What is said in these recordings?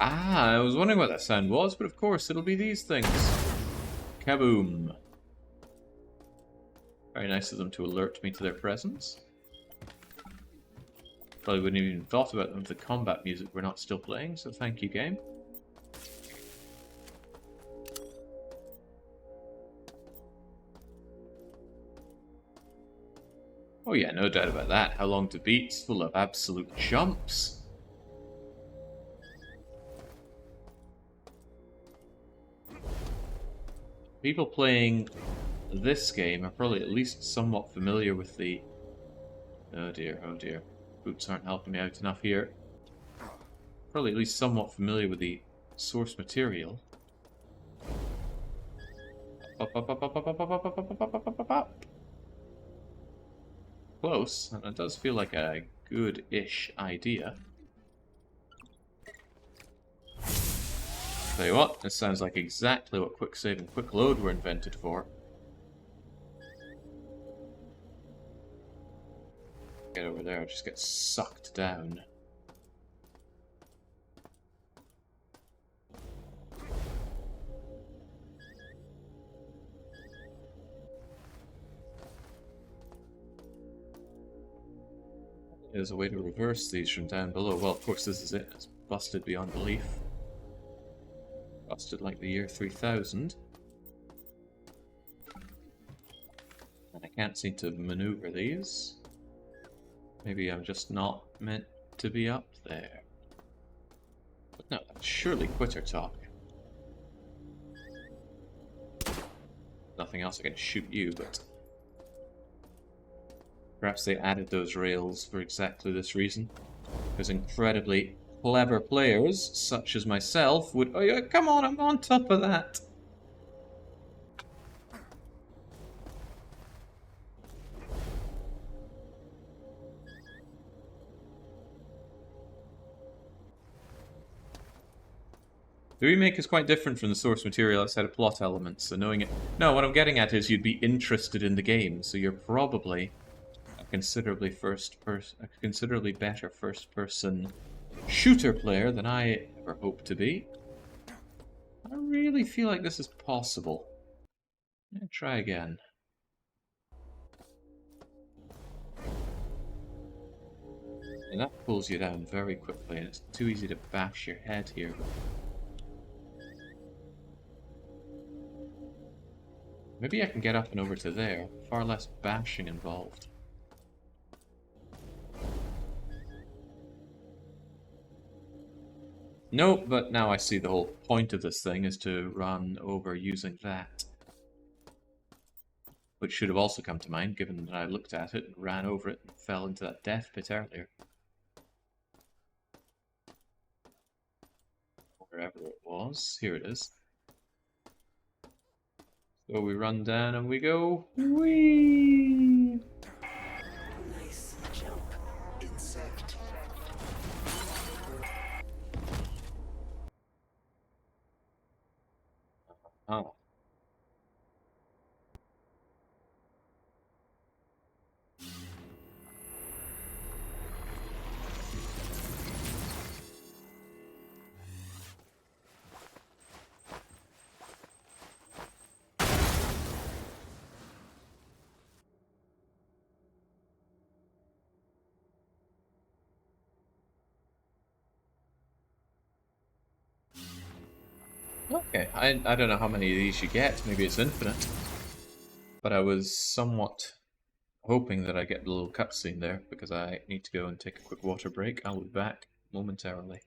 Ah, I was wondering what that sound was, but of course it'll be these things. Kaboom. Very nice of them to alert me to their presence. Probably wouldn't have even thought about them if the combat music were not still playing, so thank you, game. Oh yeah, no doubt about that. How long to beat's full of absolute jumps. People playing this game are probably at least somewhat familiar with the... Oh dear, oh dear. Boots aren't helping me out enough here. Probably at least somewhat familiar with the source material. Close, and it does feel like a good-ish idea. Tell you what, this sounds like exactly what quick save and quick load were invented for. Get over there, I'll just get sucked down. There's a way to reverse these from down below. Well, of course this is it. It's busted beyond belief. Busted like the year 3000. And I can't seem to maneuver these. Maybe I'm just not meant to be up there. But no, that's surely quitter talk. Nothing else I can shoot you, but... Perhaps they added those rails for exactly this reason. Because incredibly clever players, such as myself, would... Oh yeah, come on, I'm on top of that! The remake is quite different from the source material outside of plot elements, so knowing it... No, what I'm getting at is you'd be interested in the game, so you're probably a considerably better first-person shooter player than I ever hoped to be. I really feel like this is possible. Try again. And that pulls you down very quickly, and it's too easy to bash your head here. Maybe I can get up and over to there. Far less bashing involved. Nope, but now I see the whole point of this thing is to run over using that. Which should have also come to mind, given that I looked at it and ran over it and fell into that death pit earlier. Wherever it was. Here it is. So we run down and we go... Whee! Nice jump, insect. Oh. Okay, I don't know how many of these you get. Maybe it's infinite. But I was somewhat hoping that I get the little cutscene there, because I need to go and take a quick water break. I'll be back momentarily.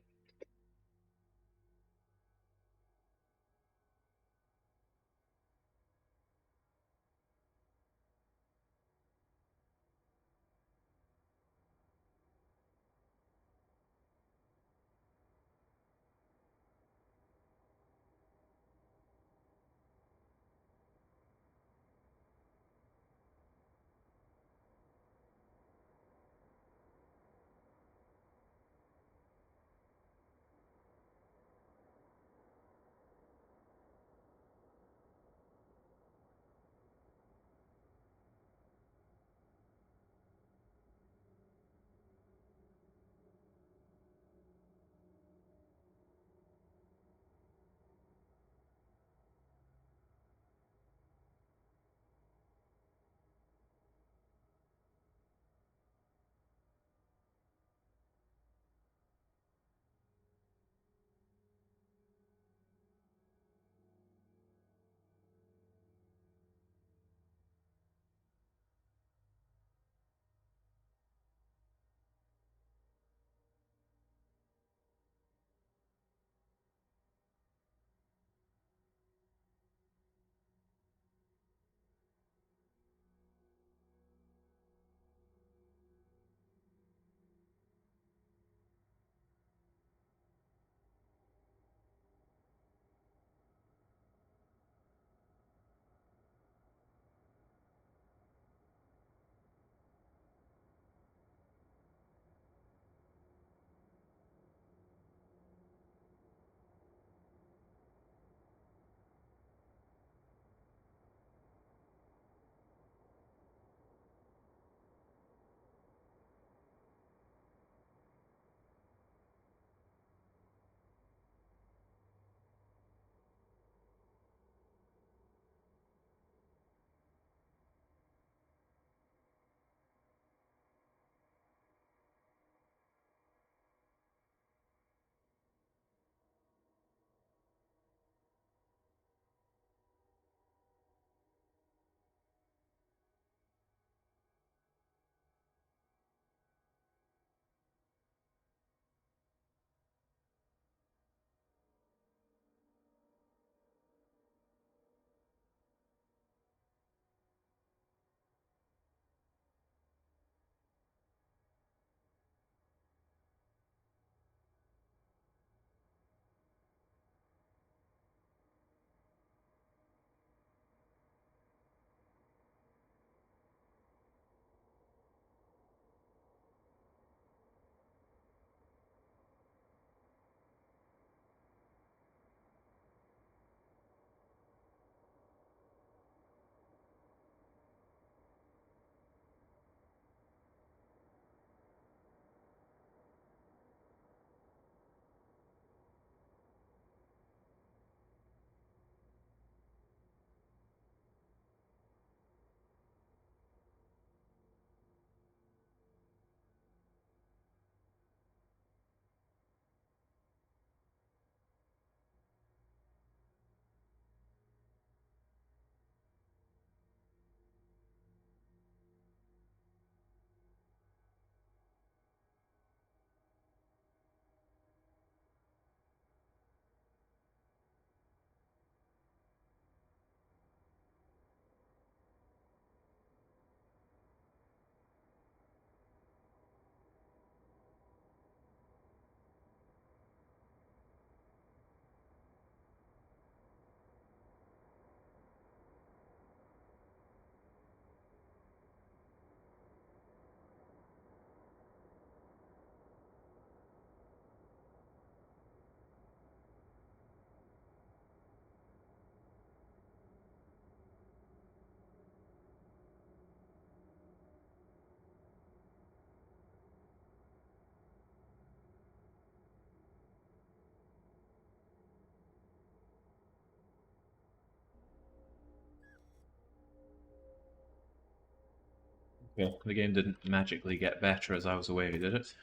Well, the game didn't magically get better as I was away, did it?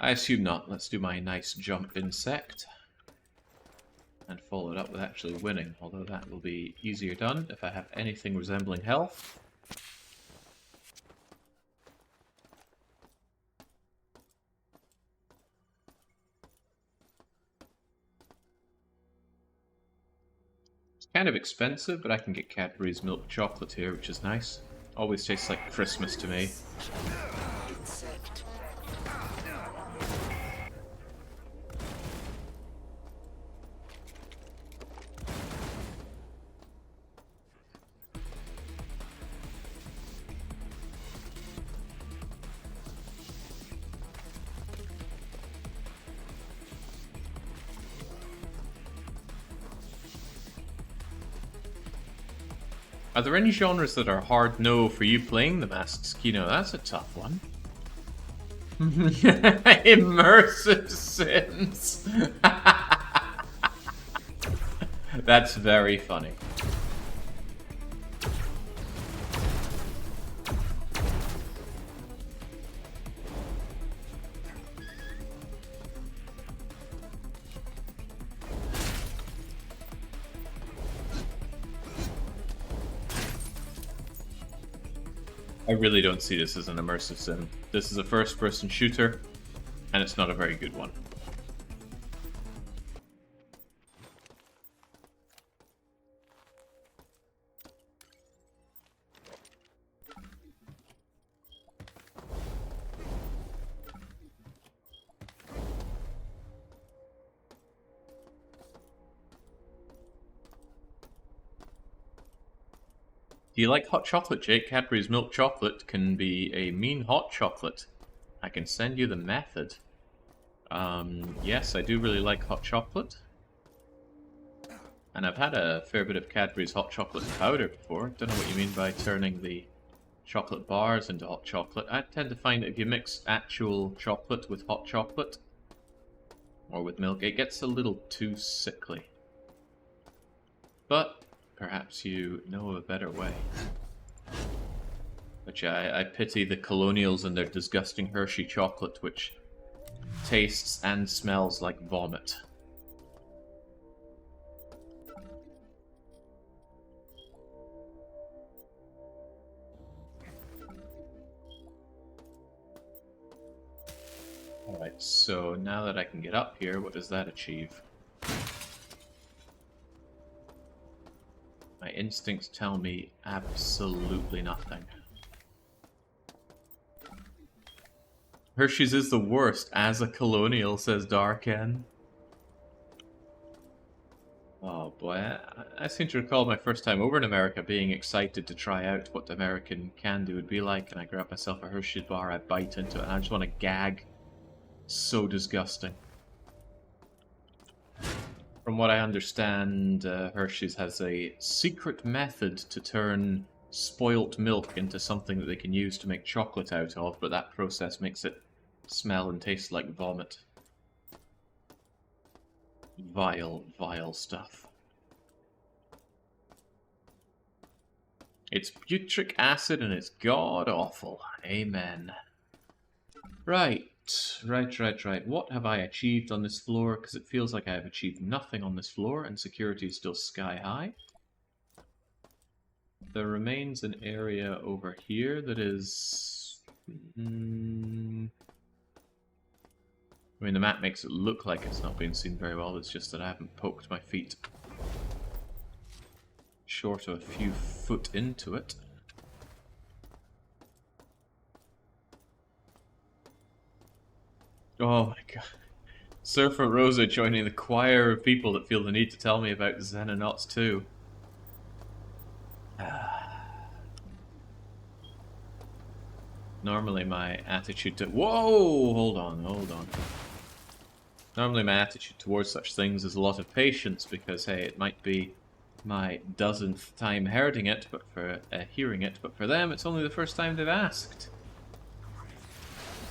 I assume not. Let's do my nice jump insect. And follow it up with actually winning, although that will be easier done if I have anything resembling health. It's kind of expensive, but I can get Cadbury's milk chocolate here, which is nice. Always tastes like Christmas to me. Insect. Are there any genres that are hard no for you playing the Masked Kino? That's a tough one. Immersive Sims. That's very funny. I really don't see this as an immersive sim. This is a first-person shooter, and it's not a very good one. Do you like hot chocolate, Jake? Cadbury's milk chocolate can be a mean hot chocolate. I can send you the method. Yes, I do really like hot chocolate. And I've had a fair bit of Cadbury's hot chocolate powder before. Don't know what you mean by turning the chocolate bars into hot chocolate. I tend to find that if you mix actual chocolate with hot chocolate, or with milk, it gets a little too sickly. But perhaps you know of a better way. But yeah, I pity the colonials and their disgusting Hershey chocolate, which tastes and smells like vomit. Alright, so now that I can get up here, what does that achieve? My instincts tell me absolutely nothing. Hershey's is the worst as a colonial, says Darken. Oh boy, I seem to recall my first time over in America being excited to try out what American candy would be like, and I grab myself a Hershey's bar, I bite into it, and I just want to gag. So disgusting. From what I understand, Hershey's has a secret method to turn spoilt milk into something that they can use to make chocolate out of, but that process makes it smell and taste like vomit. Vile, vile stuff. It's butric acid and it's god-awful. Amen. Right. What have I achieved on this floor? Because it feels like I have achieved nothing on this floor, and security is still sky high. There remains an area over here that is... I mean, the map makes it look like it's not being seen very well, it's just that I haven't poked my feet short of a few foot into it. Oh my god. Surfer Rosa joining the choir of people that feel the need to tell me about Xenonauts 2. Normally my attitude to... Whoa! Hold on. Normally my attitude towards such things is a lot of patience, because, hey, it might be my dozenth time hearing it, but for them it's only the first time they've asked.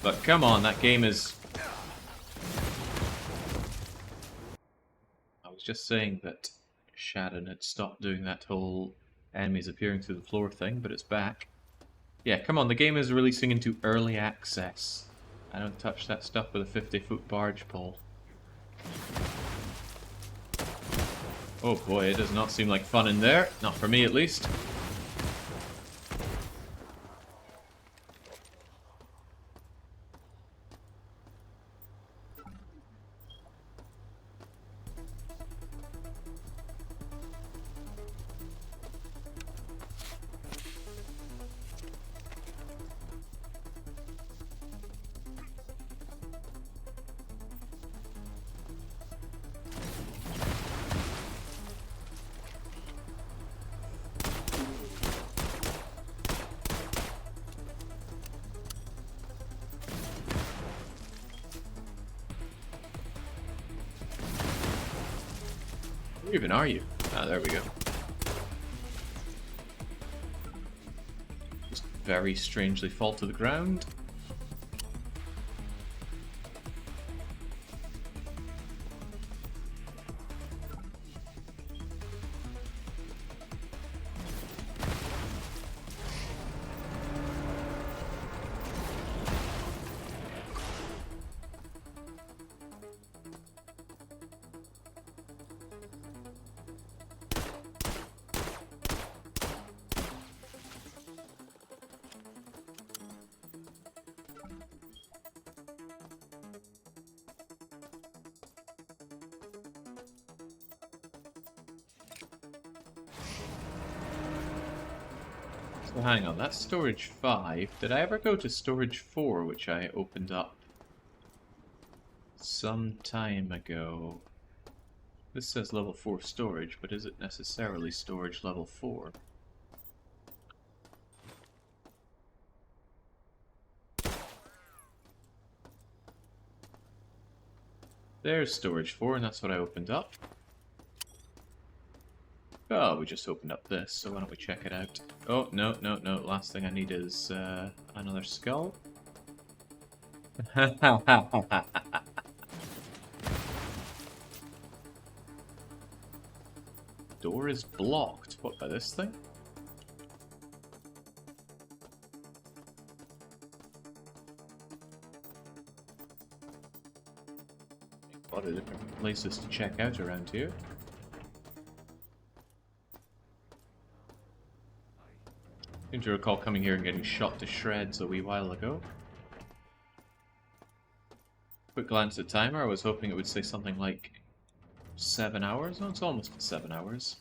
But come on, that game is... I was just saying that Shadow had stopped doing that whole enemies appearing through the floor thing, but it's back. Yeah, come on, the game is releasing into early access. I don't touch that stuff with a 50-foot barge pole. Oh boy, it does not seem like fun in there. Not for me, at least. Where even are you? Ah, there we go. Just very strangely fall to the ground. So hang on, that's storage 5. Did I ever go to storage 4, which I opened up some time ago? This says level 4 storage, but is it necessarily storage level 4? There's storage 4, and that's what I opened up. Oh, we just opened up this, so why don't we check it out? Oh, no. Last thing I need is another skull. Door is blocked. What, by this thing? A lot of different places to check out around here. I seem to recall coming here and getting shot to shreds a wee while ago. Quick glance at timer, I was hoping it would say something like 7 hours. Oh, it's almost at 7 hours.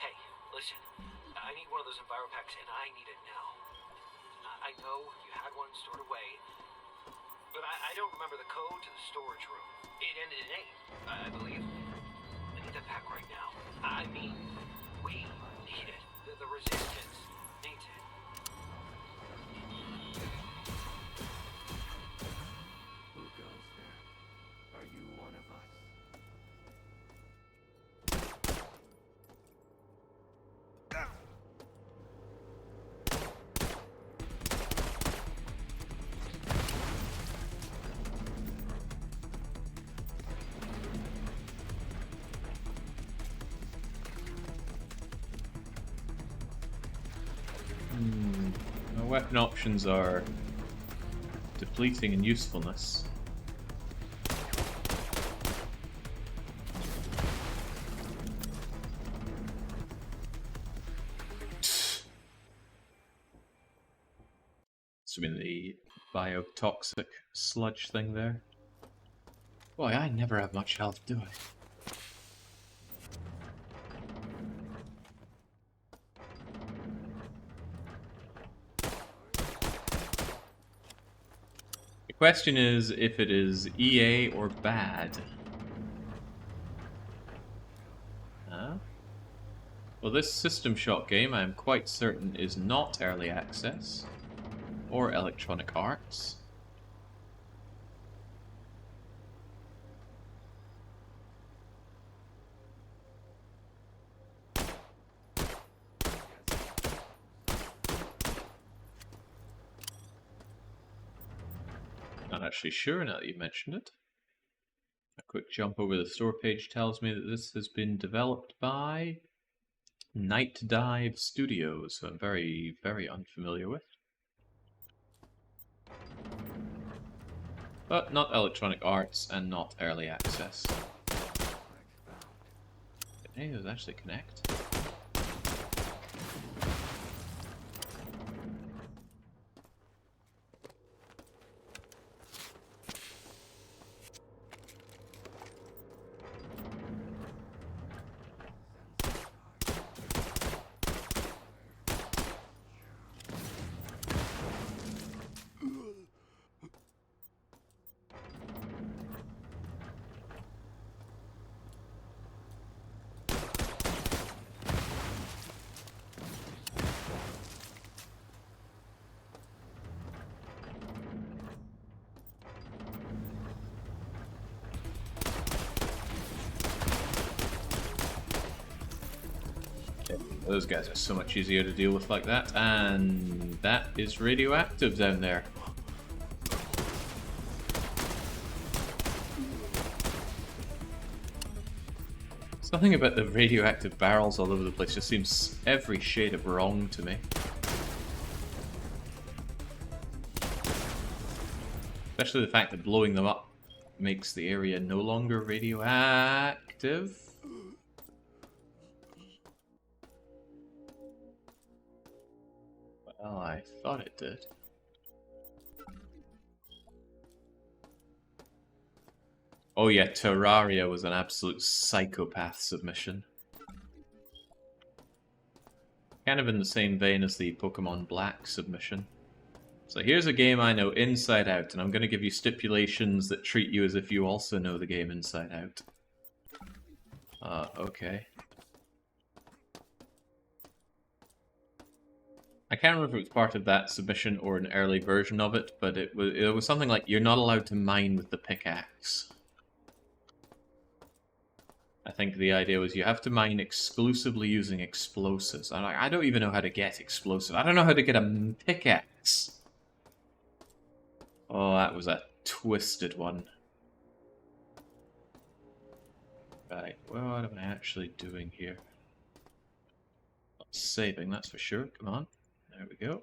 Hey, listen. I need one of those enviropacks, and I need it now. I know you had one stored away, but I don't remember the code to the storage room. It ended in 8, I believe. I need that pack right now. I mean, we need it. The resistance needs it. Who goes there? Are you one of us? My weapon options are depleting in usefulness. Assuming the biotoxic sludge thing there. Boy, I never have much health, do I? The question is if it is EA or bad. Huh? Well, this System Shock game, I am quite certain, is not early access or Electronic Arts. Not actually sure now that you mentioned it. A quick jump over the store page tells me that this has been developed by Night Dive Studios, who I'm very, very unfamiliar with. But not Electronic Arts and not Early Access. Did any of those actually connect? Those guys are so much easier to deal with like that, and that is radioactive down there. Something about the radioactive barrels all over the place just seems every shade of wrong to me. Especially the fact that blowing them up makes the area no longer radioactive. Well, I thought it did. Oh yeah, Terraria was an absolute psychopath submission. Kind of in the same vein as the Pokemon Black submission. So here's a game I know inside out, and I'm going to give you stipulations that treat you as if you also know the game inside out. Okay. I can't remember if it was part of that submission or an early version of it, but it was something like you're not allowed to mine with the pickaxe. I think the idea was you have to mine exclusively using explosives. I don't even know how to get explosive. I don't know how to get a pickaxe. Oh, that was a twisted one. Right, well, what am I actually doing here? Not saving, that's for sure. Come on. There we go.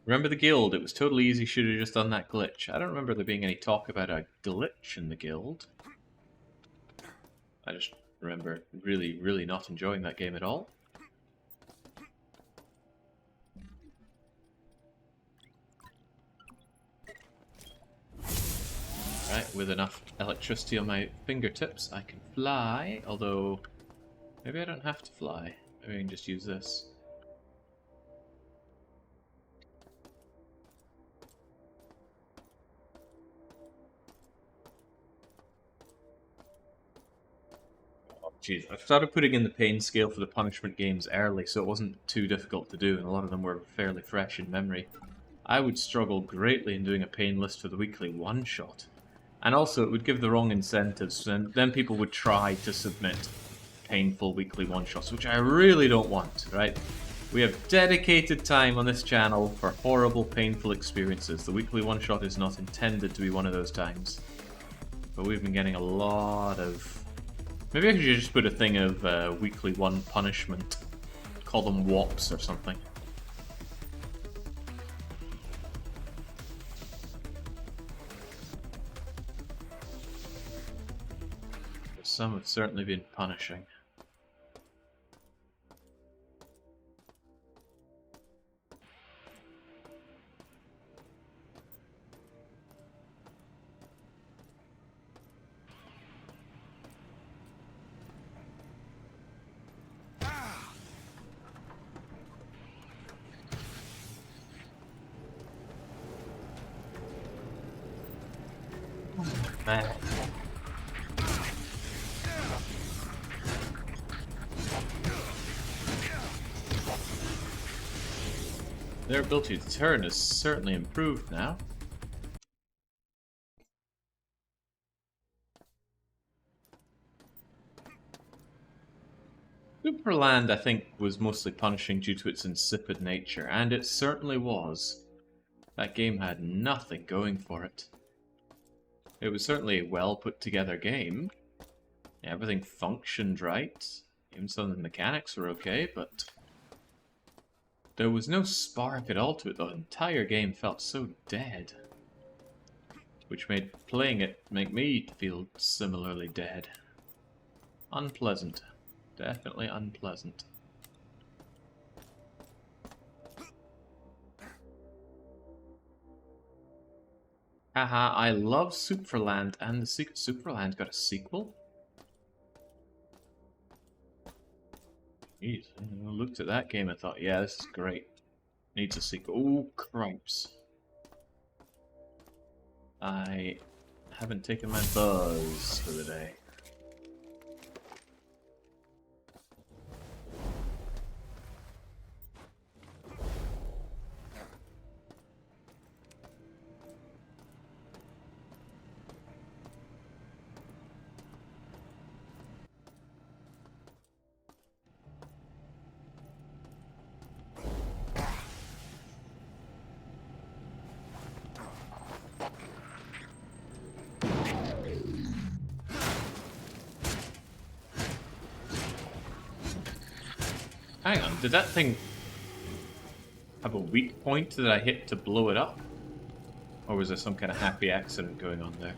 Remember the guild? It was totally easy, should have just done that glitch. I don't remember there being any talk about a glitch in the guild. I just remember really, really not enjoying that game at all. Right, with enough electricity on my fingertips, I can fly, although maybe I don't have to fly. Maybe I can just use this. Jeez, I've started putting in the pain scale for the punishment games early, so it wasn't too difficult to do, and a lot of them were fairly fresh in memory. I would struggle greatly in doing a pain list for the weekly one-shot. And also, it would give the wrong incentives, and then people would try to submit painful weekly one-shots, which I really don't want, right? We have dedicated time on this channel for horrible, painful experiences. The weekly one-shot is not intended to be one of those times. But we've been getting a lot of... Maybe I could just put a thing of weekly one punishment. Call them WOPs or something. Some have certainly been punishing. Man. Their ability to turn is certainly improved now. Superland, I think, was mostly punishing due to its insipid nature, and it certainly was. That game had nothing going for it. It was certainly a well put together game. Everything functioned right. Even some of the mechanics were okay, but there was no spark at all to it. The entire game felt so dead. Which made playing it make me feel similarly dead. Unpleasant. Definitely unpleasant. Haha, I love Superland, and the Superland got a sequel? Jeez, I looked at that game and thought, yeah, this is great. Needs a sequel. Oh, cripes. I haven't taken my buzz for the day. Hang on, did that thing have a weak point that I hit to blow it up? Or was there some kind of happy accident going on there?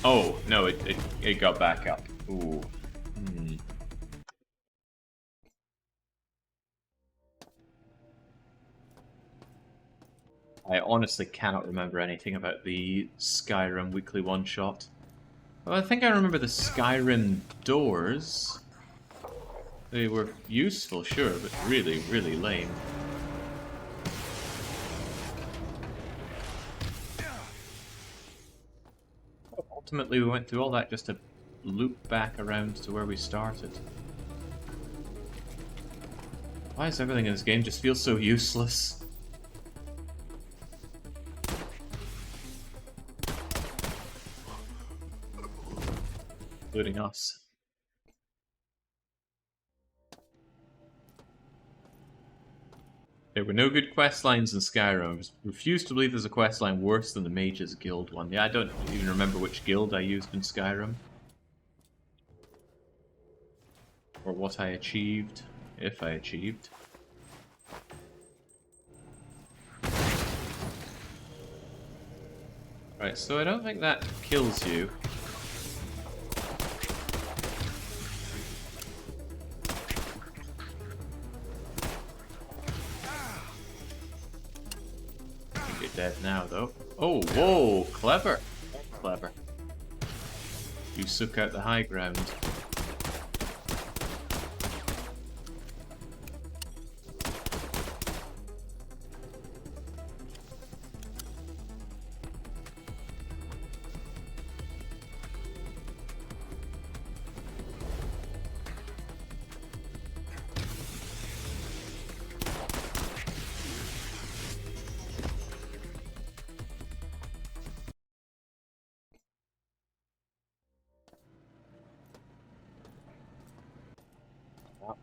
Oh, no, it got back up. Ooh. I honestly cannot remember anything about the Skyrim weekly one-shot. Well, I think I remember the Skyrim doors. They were useful, sure, but really, really lame. Ultimately, we went through all that just to loop back around to where we started. Why does everything in this game just feel so useless? Including us. There were no good quest lines in Skyrim. I refuse to believe there's a quest line worse than the Mage's Guild one. Yeah, I don't even remember which guild I used in Skyrim. Or what I achieved, if I achieved. Right, so I don't think that kills you. You're dead now, though. Oh, whoa, clever. Clever. You took out the high ground.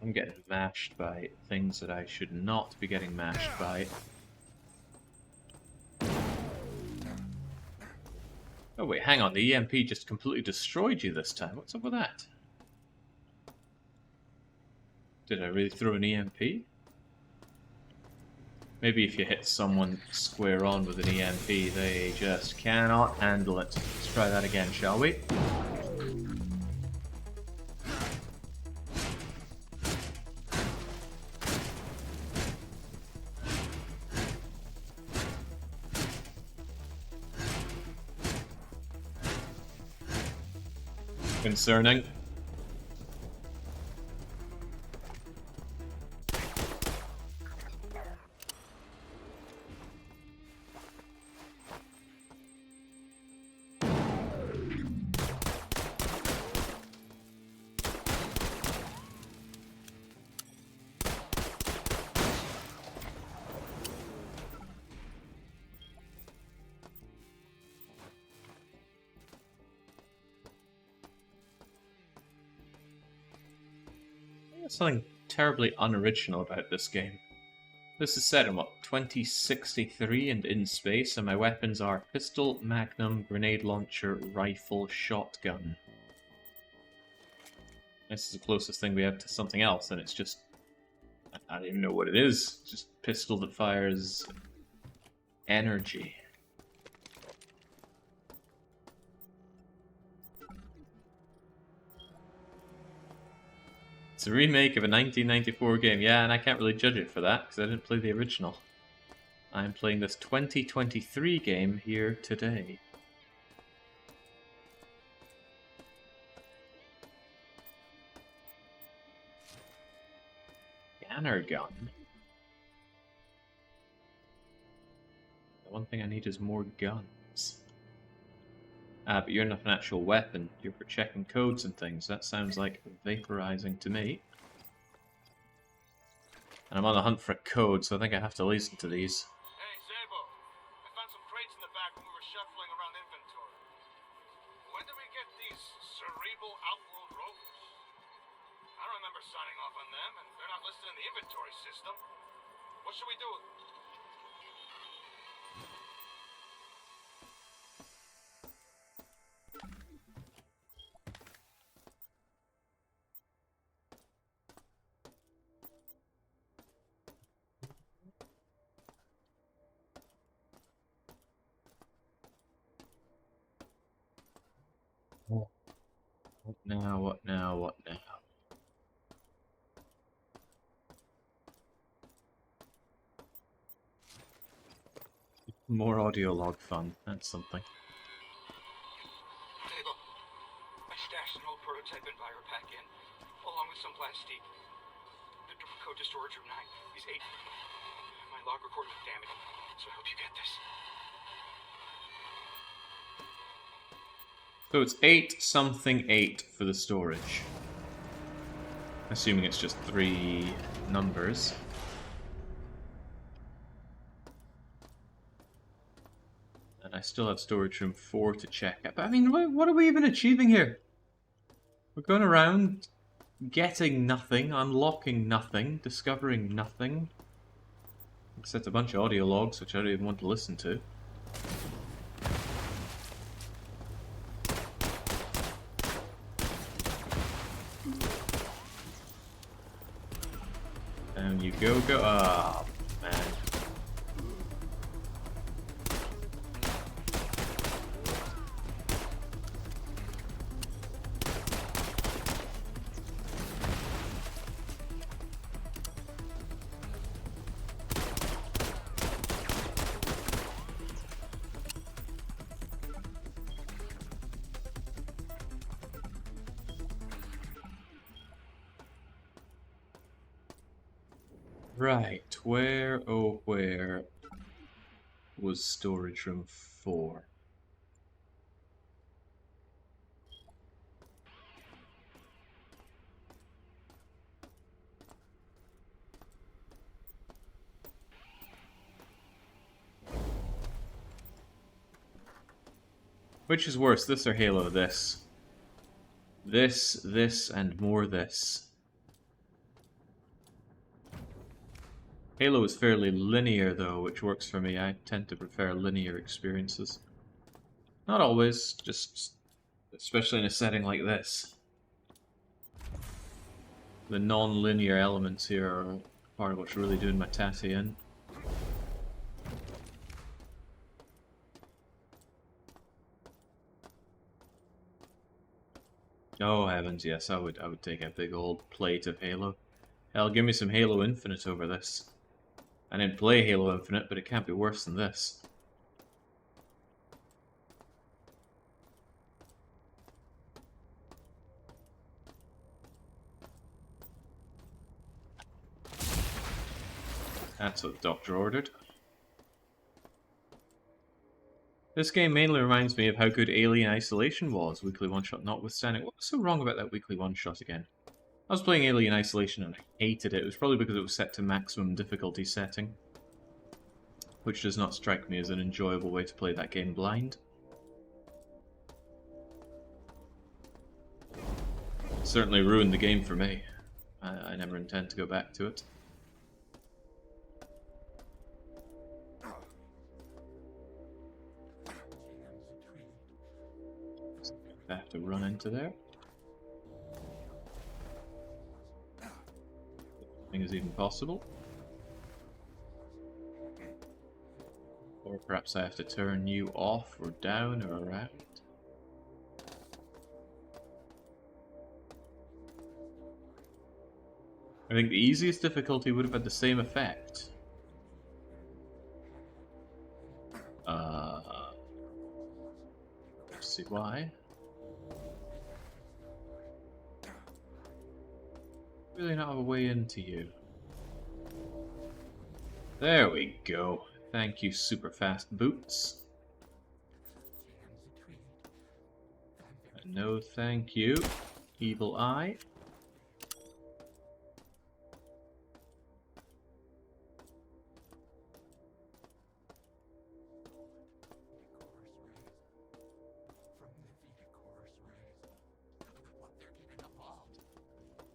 I'm getting mashed by things that I should not be getting mashed by. Oh wait, hang on, the EMP just completely destroyed you this time. What's up with that? Did I really throw an EMP? Maybe if you hit someone square on with an EMP, they just cannot handle it. Let's try that again, shall we? Concerning. Something terribly unoriginal about this game. This is set in, what, 2063 and in space, and my weapons are pistol, magnum, grenade launcher, rifle, shotgun. This is the closest thing we have to something else, and it's just... I don't even know what it is. It's just a pistol that fires energy. It's a remake of a 1994 game, yeah, and I can't really judge it for that, because I didn't play the original. I'm playing this 2023 game here today. Scanner gun? The one thing I need is more guns. But you're not an actual weapon. You're for checking codes and things. That sounds like vaporizing to me. And I'm on the hunt for a code, so I think I have to listen to these. Hey, Sabo. I found some crates in the back when we were shuffling around inventory. When did we get these cerebral outworld rovers? I don't remember signing off on them, and they're not listed in the inventory system. What should we do with them? What now, what now, what now? More audio log fun, that's something. Table. I stashed an old prototype EnviroPack in, along with some plastique. The code to storage room 9 is 8. My log recorder was damaged, so I hope you get this. So it's 8-something-8 for the storage. Assuming it's just 3 numbers. And I still have storage room 4 to check out. But I mean, what are we even achieving here? We're going around getting nothing, unlocking nothing, discovering nothing. Except a bunch of audio logs, which I don't even want to listen to. Down you go. Oh, man. Right, where was storage room 4? Which is worse, this or Halo? This. This, and more this. Halo is fairly linear though, which works for me. I tend to prefer linear experiences. Not always, just especially in a setting like this. The non-linear elements here are part of what's really doing my tatty in. Oh heavens, yes, I would take a big old plate of Halo. Hell, give me some Halo Infinite over this. I didn't play Halo Infinite, but it can't be worse than this. That's what the doctor ordered. This game mainly reminds me of how good Alien Isolation was, weekly one-shot notwithstanding. What was so wrong about that weekly one-shot again? I was playing Alien Isolation and I hated it. It was probably because it was set to maximum difficulty setting, which does not strike me as an enjoyable way to play that game blind. Certainly ruined the game for me. I never intend to go back to it. I have to run into there. Nothing is even possible. Or perhaps I have to turn you off or down or around. I think the easiest difficulty would have had the same effect. Let's see why. Really not have a way into you. There we go. Thank you, super fast boots. No thank you, evil eye.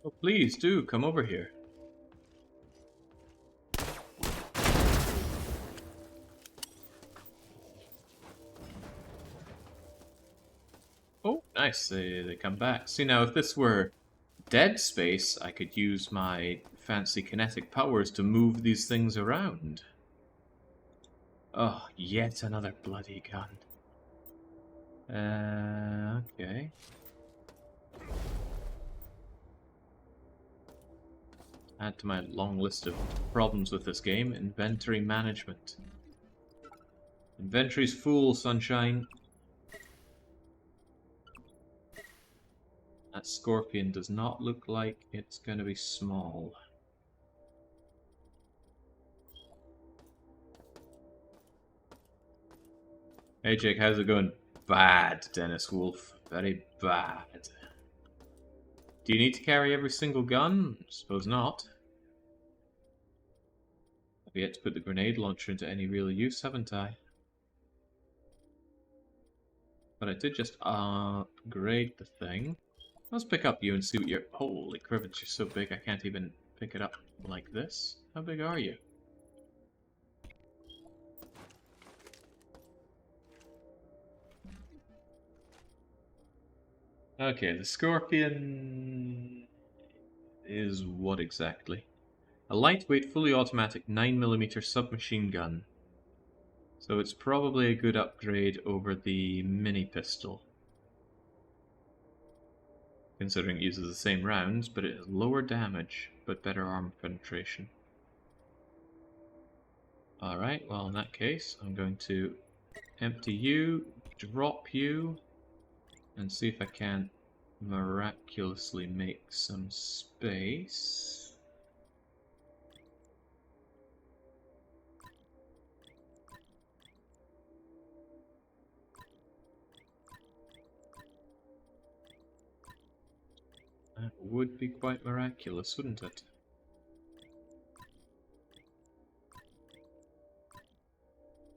Oh, please do come over here. Oh, nice. They come back. See, now if this were Dead Space, I could use my fancy kinetic powers to move these things around. Oh, yet another bloody gun. Okay. Add to my long list of problems with this game, inventory management. Inventory's full, sunshine. That scorpion does not look like it's going to be small. Hey Jake, how's it going? Bad, Dennis Wolf. Very bad. Do you need to carry every single gun? Suppose not. I've yet to put the grenade launcher into any real use, haven't I? But I did just upgrade the thing. Let's pick up you and see what you're... Holy crivets, you're so big I can't even pick it up like this. How big are you? Okay, the Scorpion is what exactly? A lightweight, fully automatic 9mm submachine gun. So it's probably a good upgrade over the mini pistol. Considering it uses the same rounds, but it has lower damage, but better armor penetration. Alright, well in that case, I'm going to empty you, drop you, and see if I can miraculously make some space. That would be quite miraculous, wouldn't it?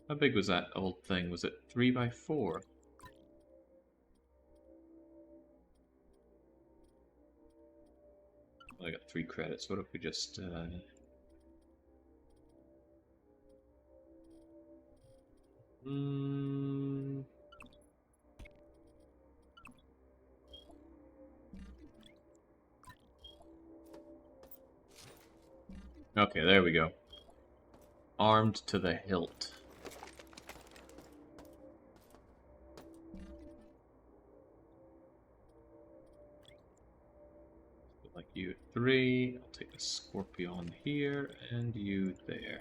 How big was that old thing? Was it 3x4? I got 3 credits. What if we just... Okay, there we go. Armed to the hilt. Like you 3, I'll take the Scorpion here, and you there.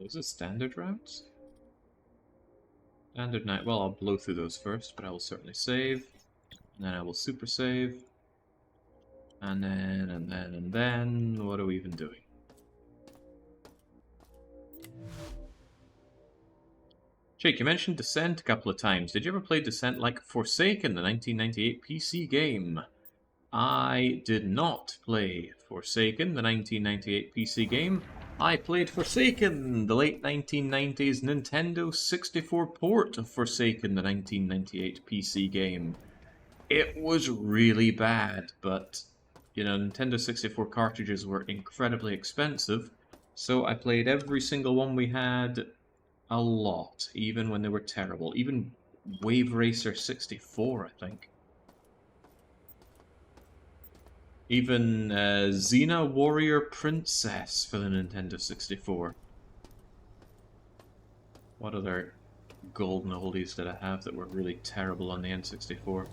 Those are standard rounds? Standard night. Well, I'll blow through those first, but I will certainly save. And then I will super save. And then, what are we even doing? Jake, you mentioned Descent a couple of times. Did you ever play Descent like Forsaken, the 1998 PC game? I did not play Forsaken, the 1998 PC game. I played Forsaken, the late 1990s Nintendo 64 port of Forsaken, the 1998 PC game. It was really bad, but, Nintendo 64 cartridges were incredibly expensive, so I played every single one we had a lot, even when they were terrible. Even Wave Racer 64, I think. Even Xena Warrior Princess for the Nintendo 64. What other golden oldies did I have that were really terrible on the N64?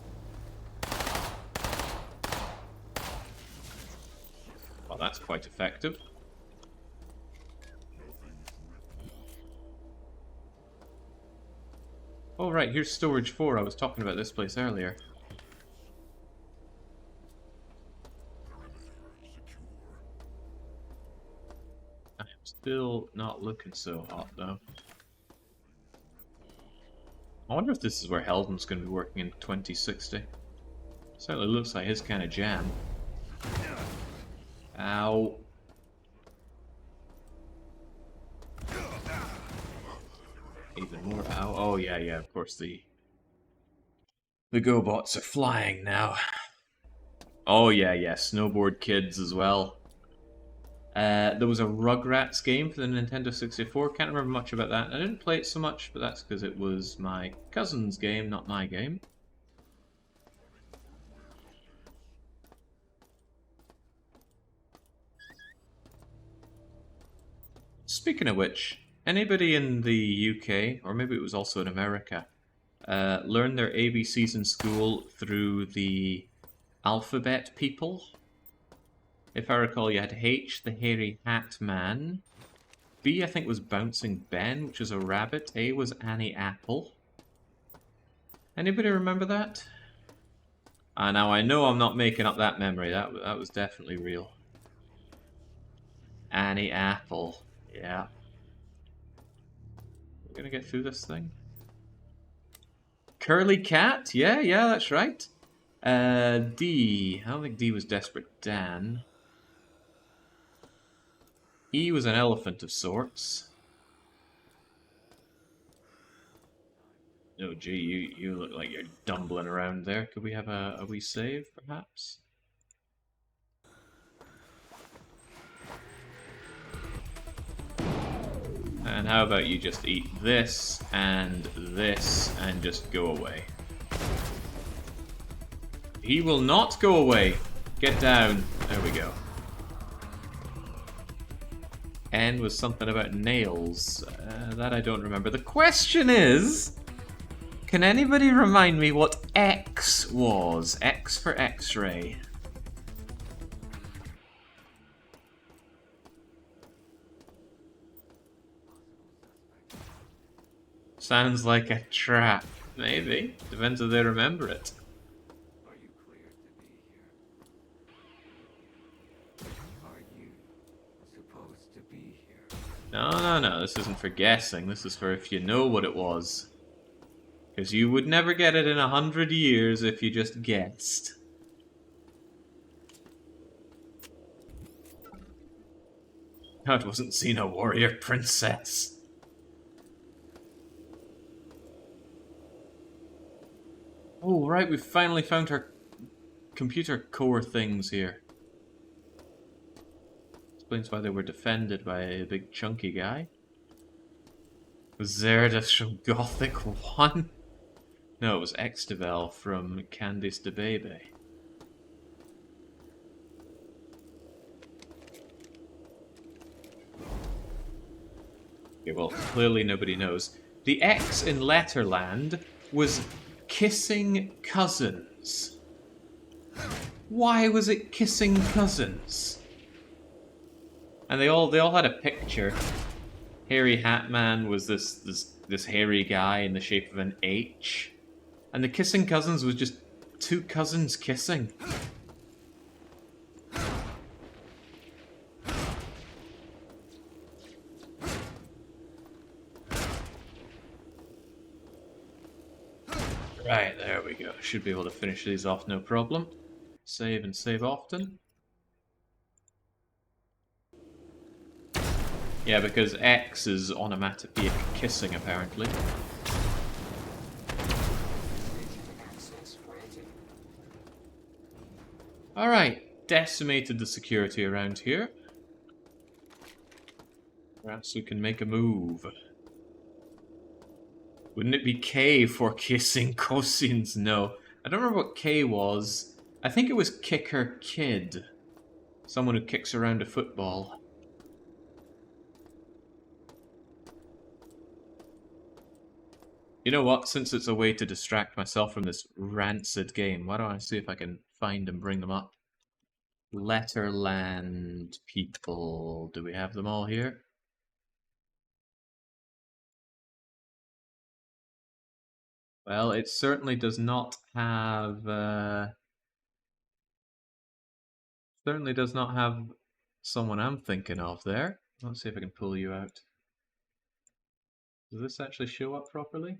Well, that's quite effective. Oh, right, here's Storage 4. I was talking about this place earlier. I am still not looking so hot, though. I wonder if this is where Heldon's going to be working in 2060. Certainly looks like his kind of jam. Ow. Even more ow. Oh, yeah, of course the GoBots are flying now. Oh, yeah, Snowboard Kids as well. There was a Rugrats game for the Nintendo 64. Can't remember much about that. I didn't play it so much, but that's because it was my cousin's game, not my game. Speaking of which, anybody in the UK, or maybe it was also in America, learned their ABCs in school through the alphabet people? If I recall, you had H, the hairy hat man. B, I think, was Bouncing Ben, which was a rabbit. A was Annie Apple. Anybody remember that? Now I know I'm not making up that memory. That was definitely real. Annie Apple. Yeah. We're gonna get through this thing. Curly Cat? Yeah, that's right. D. I don't think D was Desperate Dan. E was an elephant of sorts. Oh, gee, you look like you're dumbling around there. Could we have a wee save, perhaps? And how about you just eat this and just go away? He will not go away. Get down. There we go. N was something about nails. That I don't remember. The question is, can anybody remind me what X was? X for X-ray. Sounds like a trap. Maybe. Depends if they remember it. Are you cleared to be here? Are you supposed to be here? No. This isn't for guessing. This is for if you know what it was. Because you would never get it in 100 years if you just guessed. No, it wasn't Xena Warrior Princess. Oh, right, we've finally found her computer core things here. Explains why they were defended by a big chunky guy. Was Zerdus from Gothic 1? No, it was Extivel from Candice de Bebe. Okay, well, clearly nobody knows. The X in Letterland was kissing cousins. Why was it kissing cousins? And they all had a picture. Hairy Hat Man was this hairy guy in the shape of an H. And the kissing cousins was just two cousins kissing. Right, there we go. Should be able to finish these off no problem. Save and save often. Yeah, because X is onomatopoeic kissing, apparently. Alright, decimated the security around here. Perhaps we can make a move. Wouldn't it be K for kissing cosines? No. I don't remember what K was. I think it was Kicker Kid. Someone who kicks around a football. You know what? Since it's a way to distract myself from this rancid game, why don't I see if I can find and bring them up? Letterland people. Do we have them all here? Well, it certainly does not have certainly does not have someone I'm thinking of there. Let's see if I can pull you out. Does this actually show up properly?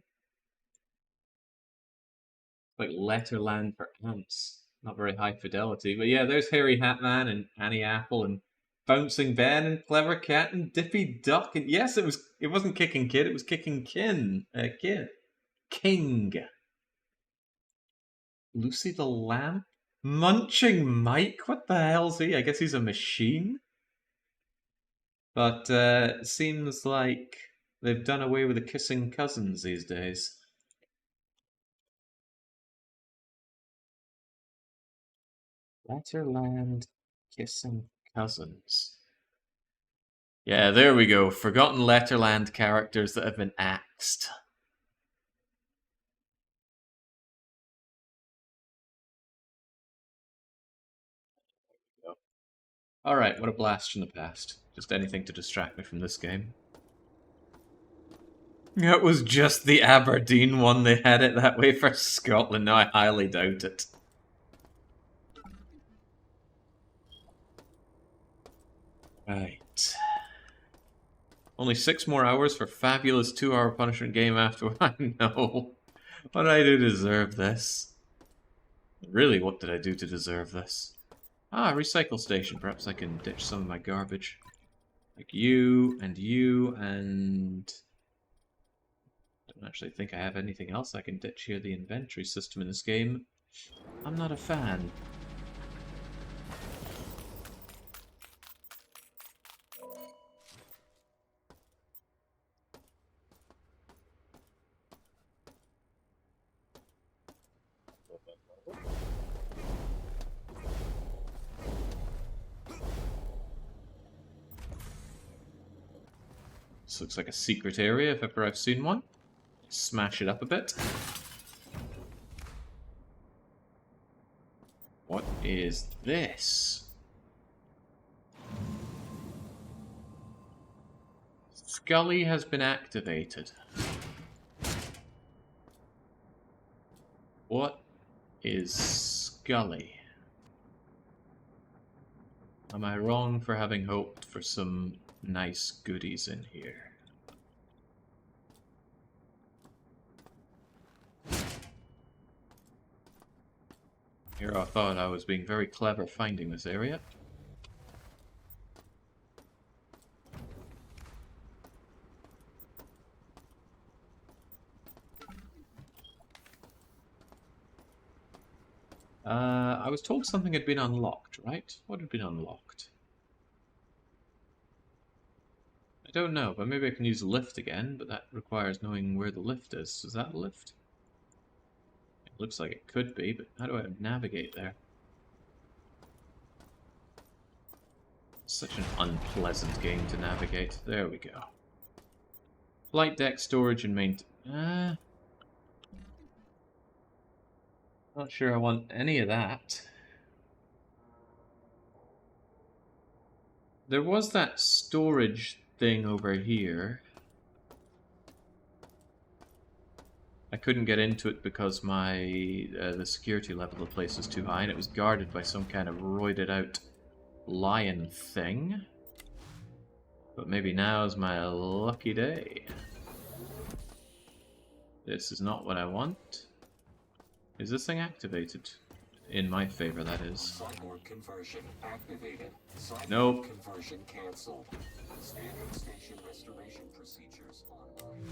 Like Letterland for ants. Not very high fidelity, but yeah, there's Harry Hatman and Annie Apple and Bouncing Ben and Clever Cat and Dippy Duck and yes, it wasn't Kicking Kid, it was Kicking Kid. King. Lucy the Lamp? Munching Mike? What the hell's he? I guess he's a machine? But seems like they've done away with the kissing cousins these days. Letterland kissing cousins. Yeah, there we go. Forgotten Letterland characters that have been axed. Alright, what a blast from the past. Just anything to distract me from this game. It was just the Aberdeen one they had it that way for Scotland. No, I highly doubt it. Right. Only 6 more hours for fabulous 2-hour punishment game after. I know. What did I do to deserve this? Really, what did I do to deserve this? Ah, recycle station. Perhaps I can ditch some of my garbage. Like you, and you, and... I don't actually think I have anything else I can ditch here. The inventory system in this game, I'm not a fan. This looks like a secret area if ever I've seen one. Smash it up a bit. What is this? Scully has been activated. What is Scully? Am I wrong for having hoped for some nice goodies in here? Here I thought I was being very clever finding this area. I was told something had been unlocked, right? What had been unlocked? I don't know, but maybe I can use the lift again, but that requires knowing where the lift is. Is that a lift? It looks like it could be, but how do I navigate there? Such an unpleasant game to navigate. There we go. Flight deck, storage, and maintenance. Not sure I want any of that. There was that storage thing over here. I couldn't get into it because my the security level of the place was too high, and it was guarded by some kind of roided out lion thing. But maybe now's my lucky day. This is not what I want. Is this thing activated? In my favor, that is. Cyborg conversion activated. Cyborg Nope. conversion cancelled. Standard station restoration procedures online.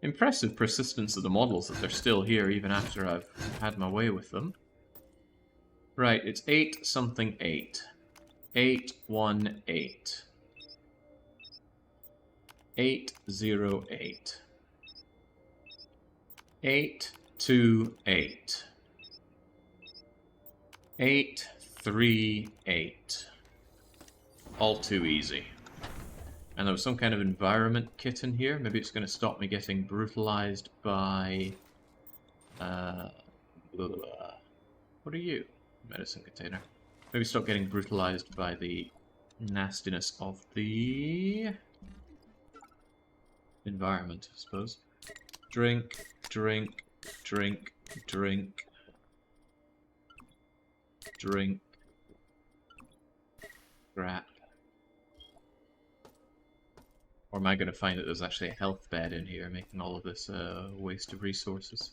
Impressive persistence of the models that they're still here even after I've had my way with them. Right, it's 8 something 8. 818. 808. 828. 838. All too easy. And there was some kind of environment kit in here. Maybe it's going to stop me getting brutalized by... what are you? Medicine container. Maybe stop getting brutalized by the nastiness of the environment, I suppose. Drink, drink, drink, drink, drink. Crap. Or am I going to find that there's actually a health bed in here, making all of this a waste of resources?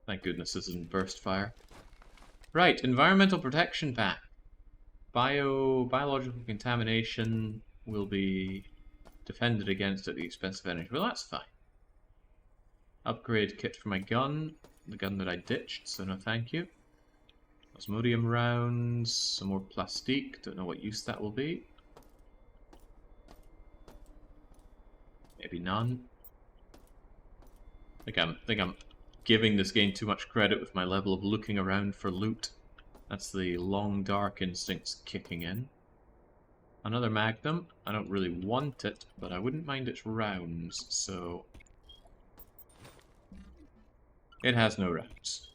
Thank goodness this isn't burst fire. Right, environmental protection pack. Biological contamination will be defended against at the expense of energy. Well, that's fine. Upgrade kit for my gun. The gun that I ditched, so no thank you. Osmodium rounds, some more plastique. Don't know what use that will be. Maybe none. I think I'm giving this game too much credit with my level of looking around for loot. That's the long dark instincts kicking in. Another Magnum. I don't really want it, but I wouldn't mind its rounds, so... It has no rounds.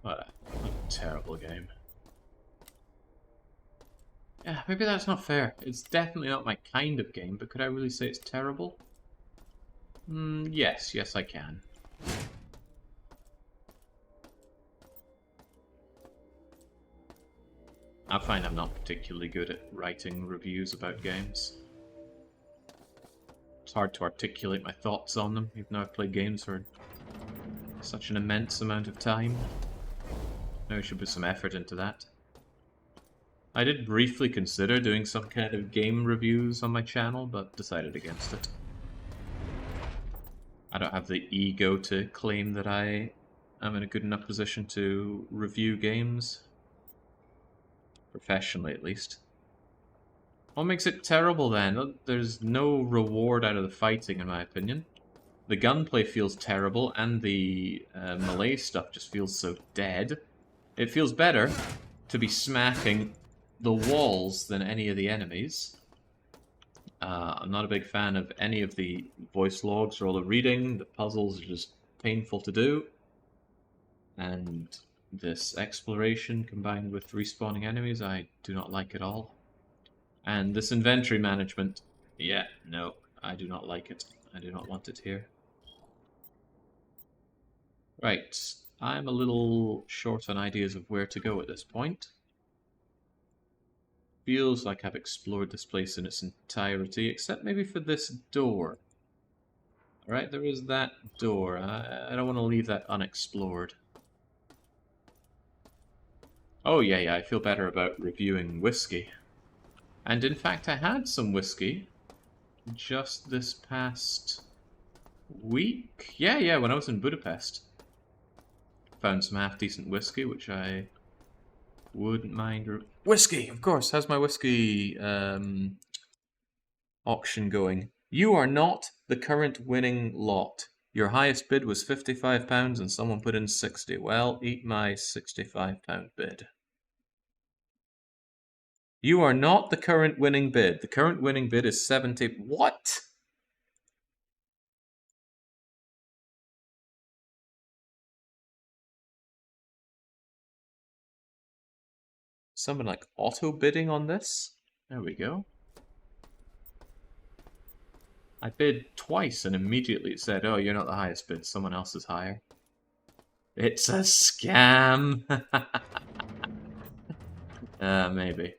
What a terrible game. Yeah, maybe that's not fair. It's definitely not my kind of game, but could I really say it's terrible? Yes, I can. I find I'm not particularly good at writing reviews about games. It's hard to articulate my thoughts on them, even though I've played games for such an immense amount of time. Maybe I should put some effort into that. I did briefly consider doing some kind of game reviews on my channel, but decided against it. I don't have the ego to claim that I am in a good enough position to review games. Professionally, at least. What makes it terrible, then? There's no reward out of the fighting, in my opinion. The gunplay feels terrible, and the melee stuff just feels so dead. It feels better to be smacking the walls than any of the enemies. I'm not a big fan of any of the voice logs or all the reading. The puzzles are just painful to do. And this exploration combined with respawning enemies, I do not like at all. And this inventory management, yeah, no, I do not like it. I do not want it here. Right, I'm a little short on ideas of where to go at this point. Feels like I've explored this place in its entirety, except maybe for this door. Alright, there is that door. I don't want to leave that unexplored. Oh yeah, I feel better about reviewing whiskey. And in fact, I had some whiskey just this past week. Yeah, when I was in Budapest. Found some half-decent whiskey, which I wouldn't mind... Whiskey, of course. How's my whiskey auction going? You are not the current winning lot. Your highest bid was £55 and someone put in 60. Well, eat my £65 bid. You are not the current winning bid. The current winning bid is 70. What? Someone like auto bidding on this? There we go. I bid twice and immediately it said, oh, you're not the highest bid, someone else is higher. It's a scam! Maybe.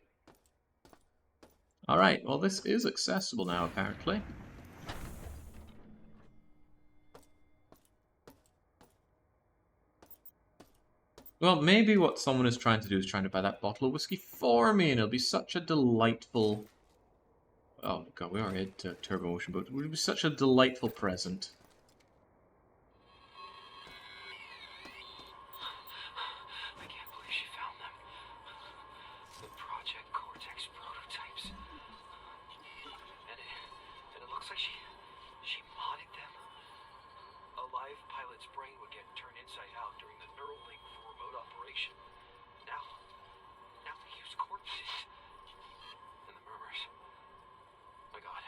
Alright, well this is accessible now apparently. Well, maybe what someone is trying to do is trying to buy that bottle of whiskey for me, and it'll be such a delightful... Oh god, we already had Turbo Motion, but it would be such a delightful present. I can't believe she found them. The Project Cortex prototypes. And it looks like she modded them. A live pilot's brain would get turned inside out during the neural link for remote operation. Now they use corpses. And the murmurs. My god.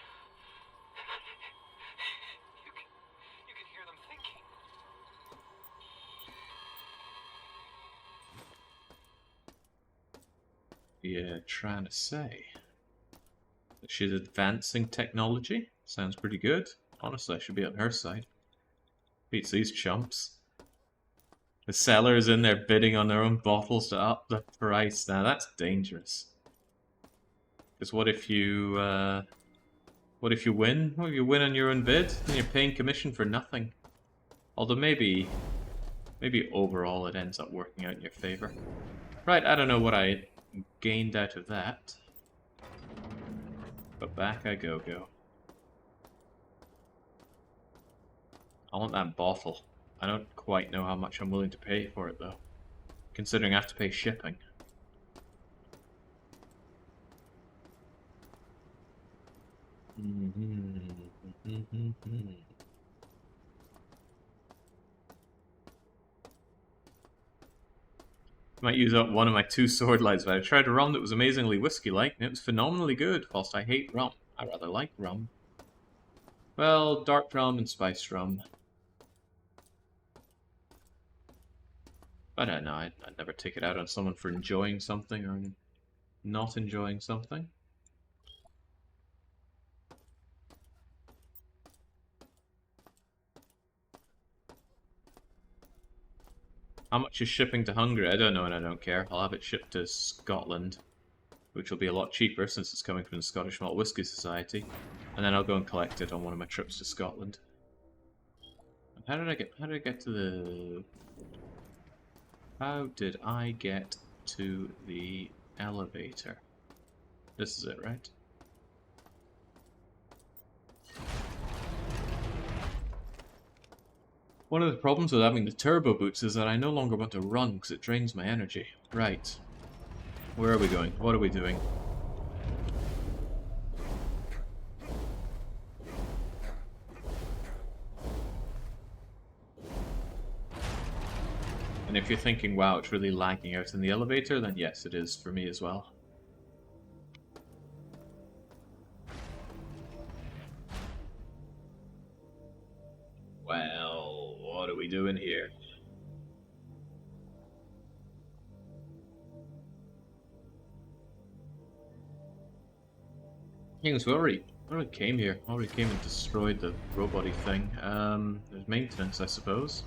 You can hear them thinking. Yeah, trying to say that she's advancing technology. Sounds pretty good. Honestly, I should be on her side. Beats these chumps. The seller is in there bidding on their own bottles to up the price. Now that's dangerous. Because what if you win? What if you win on your own bid? Then you're paying commission for nothing. Although maybe overall it ends up working out in your favor. Right, I don't know what I gained out of that. But back I go. I want that bottle. I don't quite know how much I'm willing to pay for it though. Considering I have to pay shipping. Might use up one of my 2 sword lights, but I tried a rum that was amazingly whiskey-like, and it was phenomenally good, whilst I hate rum. I rather like rum. Well, dark rum and spiced rum. I don't know, I'd never take it out on someone for enjoying something or not enjoying something. How much is shipping to Hungary? I don't know and I don't care. I'll have it shipped to Scotland, which will be a lot cheaper since it's coming from the Scottish Malt Whisky Society. And then I'll go and collect it on one of my trips to Scotland. How did I get to the... How did I get to the elevator? This is it, right? One of the problems with having the turbo boots is that I no longer want to run because it drains my energy. Right. Where are we going? What are we doing? And if you're thinking, wow, it's really lagging out in the elevator, then yes, it is for me as well. Well, what are we doing here? Things we already came here. Already came and destroyed the robot-y thing. There's maintenance, I suppose.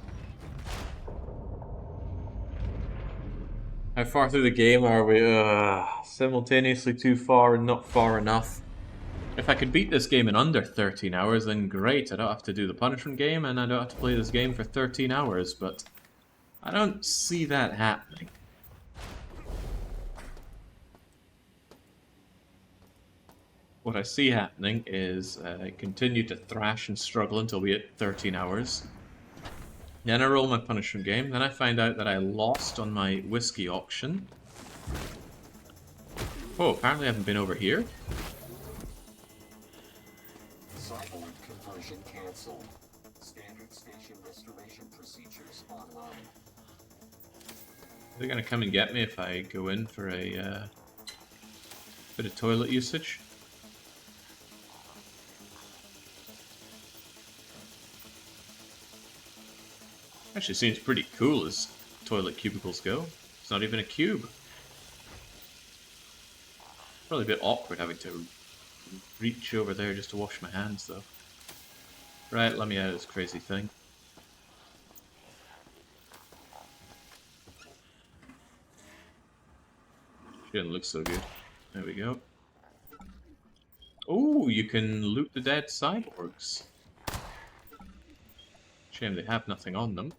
How far through the game are we? Simultaneously too far and not far enough. If I could beat this game in under 13 hours, then great. I don't have to do the punishment game, and I don't have to play this game for 13 hours, but I don't see that happening. What I see happening is I continue to thrash and struggle until we hit 13 hours. Then I roll my punishment game. Then I find out that I lost on my whiskey auction. Oh, apparently I haven't been over here. Cyberlink conversion cancelled. Standard station restoration procedures online. Are they gonna come and get me if I go in for a bit of toilet usage? Actually seems pretty cool as toilet cubicles go. It's not even a cube. Probably a bit awkward having to reach over there just to wash my hands though. Right, let me out of this crazy thing. Didn't look so good. There we go. Oh, you can loot the dead cyborgs. Shame they have nothing on them.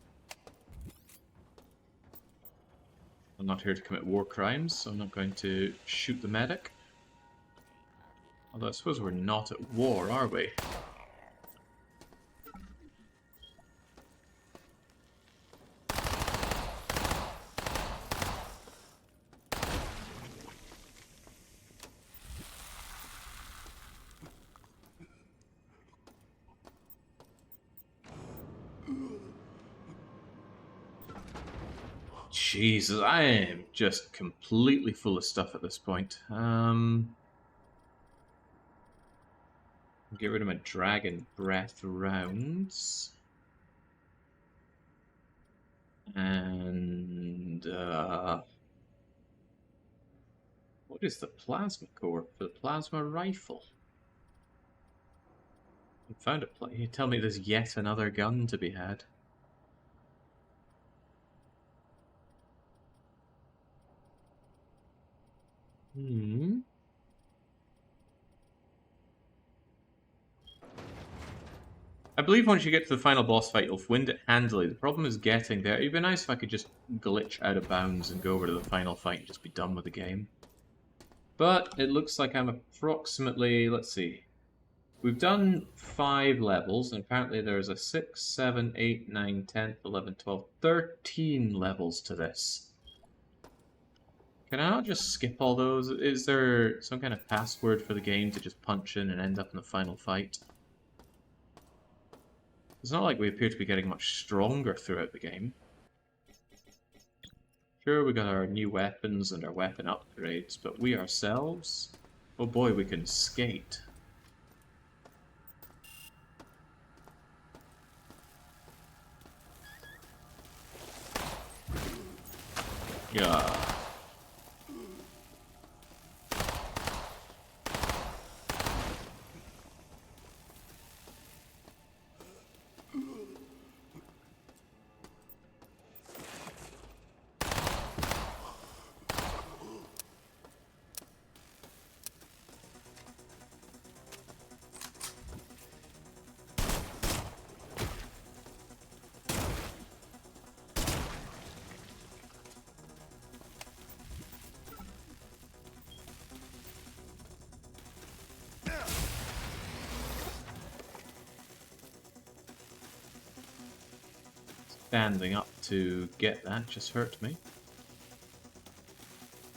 I'm not here to commit war crimes, so I'm not going to shoot the medic. Although I suppose we're not at war, are we? Jesus, I am just completely full of stuff at this point. Get rid of my dragon breath rounds. And, what is the plasma core for the plasma rifle? I found a you tell me there's yet another gun to be had. Hmm. I believe once you get to the final boss fight, you'll win it handily. The problem is getting there. It'd be nice if I could just glitch out of bounds and go over to the final fight and just be done with the game. But it looks like I'm approximately, let's see. We've done 5 levels, and apparently there's a 6, 7, 8, 9, 10, 11, 12, 13 levels to this. Can I not just skip all those? Is there some kind of password for the game to just punch in and end up in the final fight? It's not like we appear to be getting much stronger throughout the game. Sure, we got our new weapons and our weapon upgrades, but we ourselves? Oh boy, we can skate. Yeah. Standing up to get that just hurt me.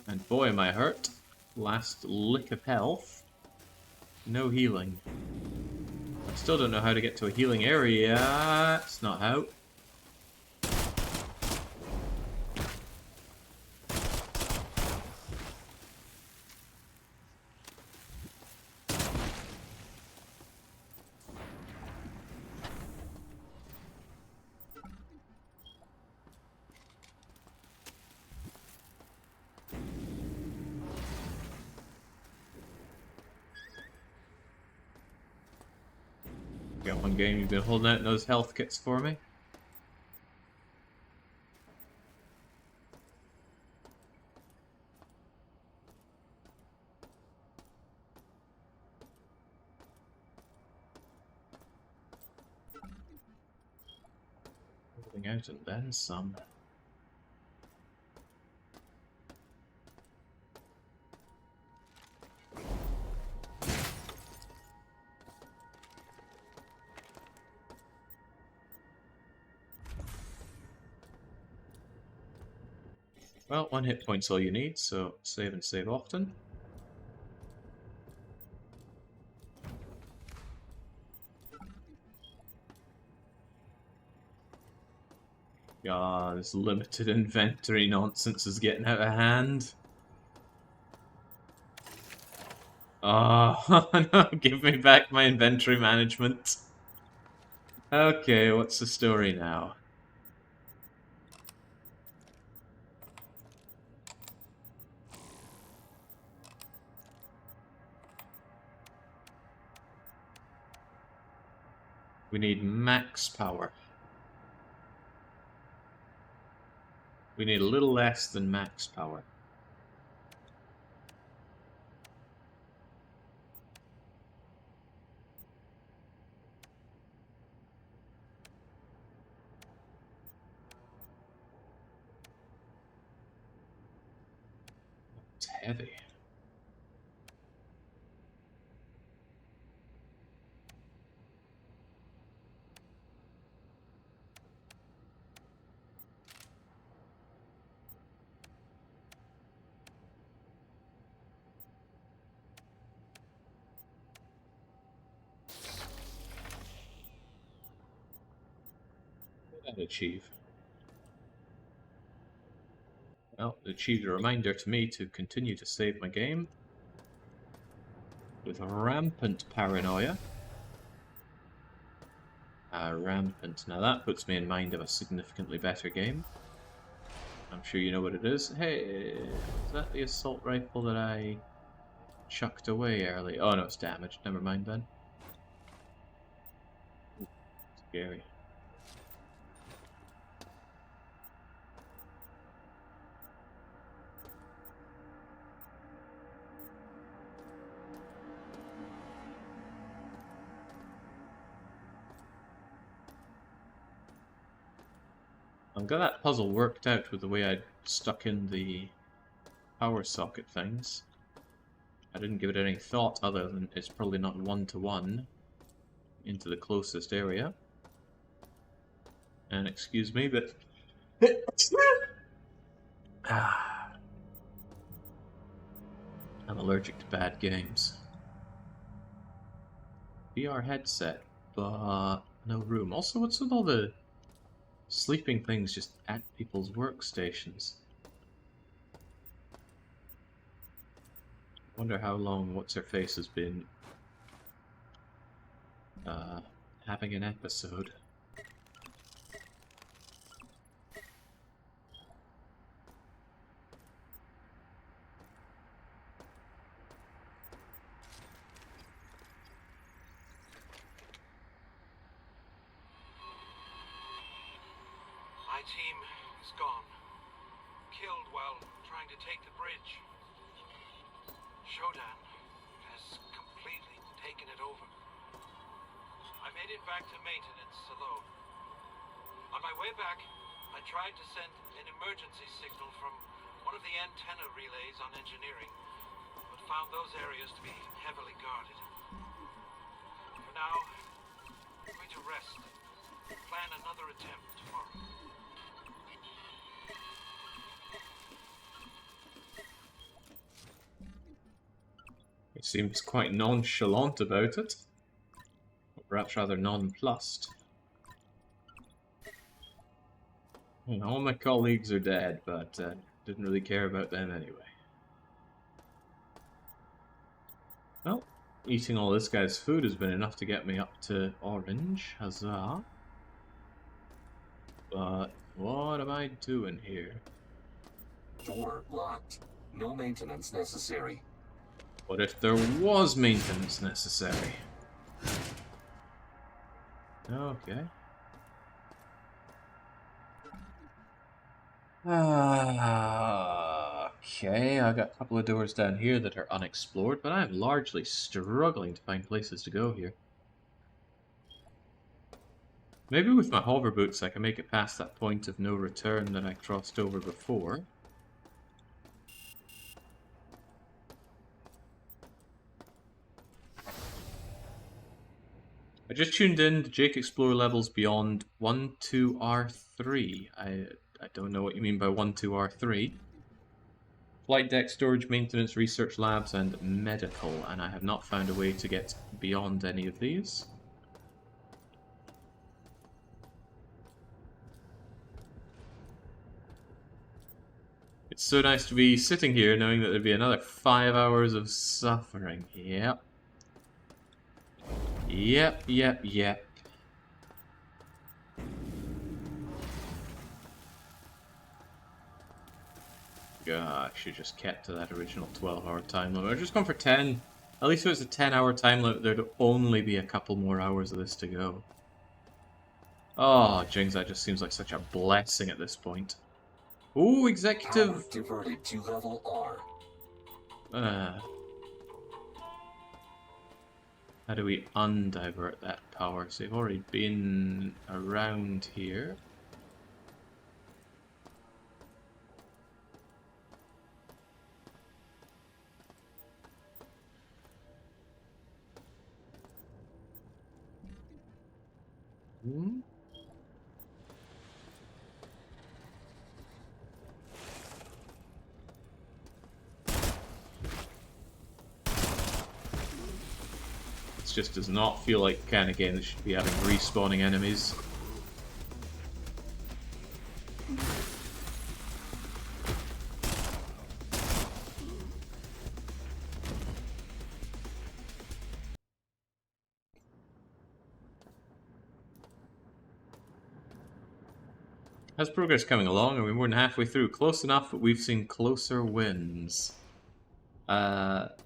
And boy, am I hurt. Last lick of health. No healing. I still don't know how to get to a healing area. It's not how. Got one game you've been holding out those health kits for me. Holding out and then some. Well, 1 hit point's all you need, so save and save often. God, this limited inventory nonsense is getting out of hand. Oh, no, give me back my inventory management. Okay, what's the story now? We need max power. We need a little less than max power. It's heavy. What did that achieve? Well, it achieved a reminder to me to continue to save my game with rampant paranoia. Rampant. Now that puts me in mind of a significantly better game. I'm sure you know what it is. Hey, is that the assault rifle that I chucked away early? Oh no, it's damaged. Never mind then. Scary. I've got that puzzle worked out with the way I stuck in the power socket things. I didn't give it any thought other than it's probably not one-to-one into the closest area. And excuse me, but I'm allergic to bad games. VR headset, but no room. Also, what's with all the sleeping things just at people's workstations? Wonder how long What's-Her-Face has been having an episode. My team is gone. Killed while trying to take the bridge. Shodan has completely taken it over. I made it back to maintenance alone. On my way back, I tried to send an emergency signal from one of the antenna relays on engineering, but found those areas to be heavily guarded. For now, I'm going to rest. Plan another attempt tomorrow. He seems quite nonchalant about it. Or perhaps rather nonplussed. You know, all my colleagues are dead, but didn't really care about them anyway. Well, eating all this guy's food has been enough to get me up to orange. Huzzah. But what am I doing here? Door locked. No maintenance necessary. What if there was maintenance necessary? Okay. Okay, I got a couple of doors down here that are unexplored, but I'm largely struggling to find places to go here. Maybe with my hover boots I can make it past that point of no return that I crossed over before. I just tuned in to Jake Explore levels beyond 1-2-R3. I don't know what you mean by 1-2-R3. Flight deck, storage, maintenance, research labs, and medical, and I have not found a way to get beyond any of these. It's so nice to be sitting here knowing that there'd be another 5 hours of suffering. Yep. Yep. God, I should just kept to that original 12-hour time limit. I've just gone for 10. At least if it's a 10-hour time limit, there'd only be a couple more hours of this to go. Oh, Jings, that just seems like such a blessing at this point. Ooh, Power executive. diverted to level R. How do we undivert that power? So they've already been around here. Hmm? This just does not feel like the kind of game that should be having respawning enemies. How's progress coming along? Are we more than halfway through? Close enough, but we've seen closer wins.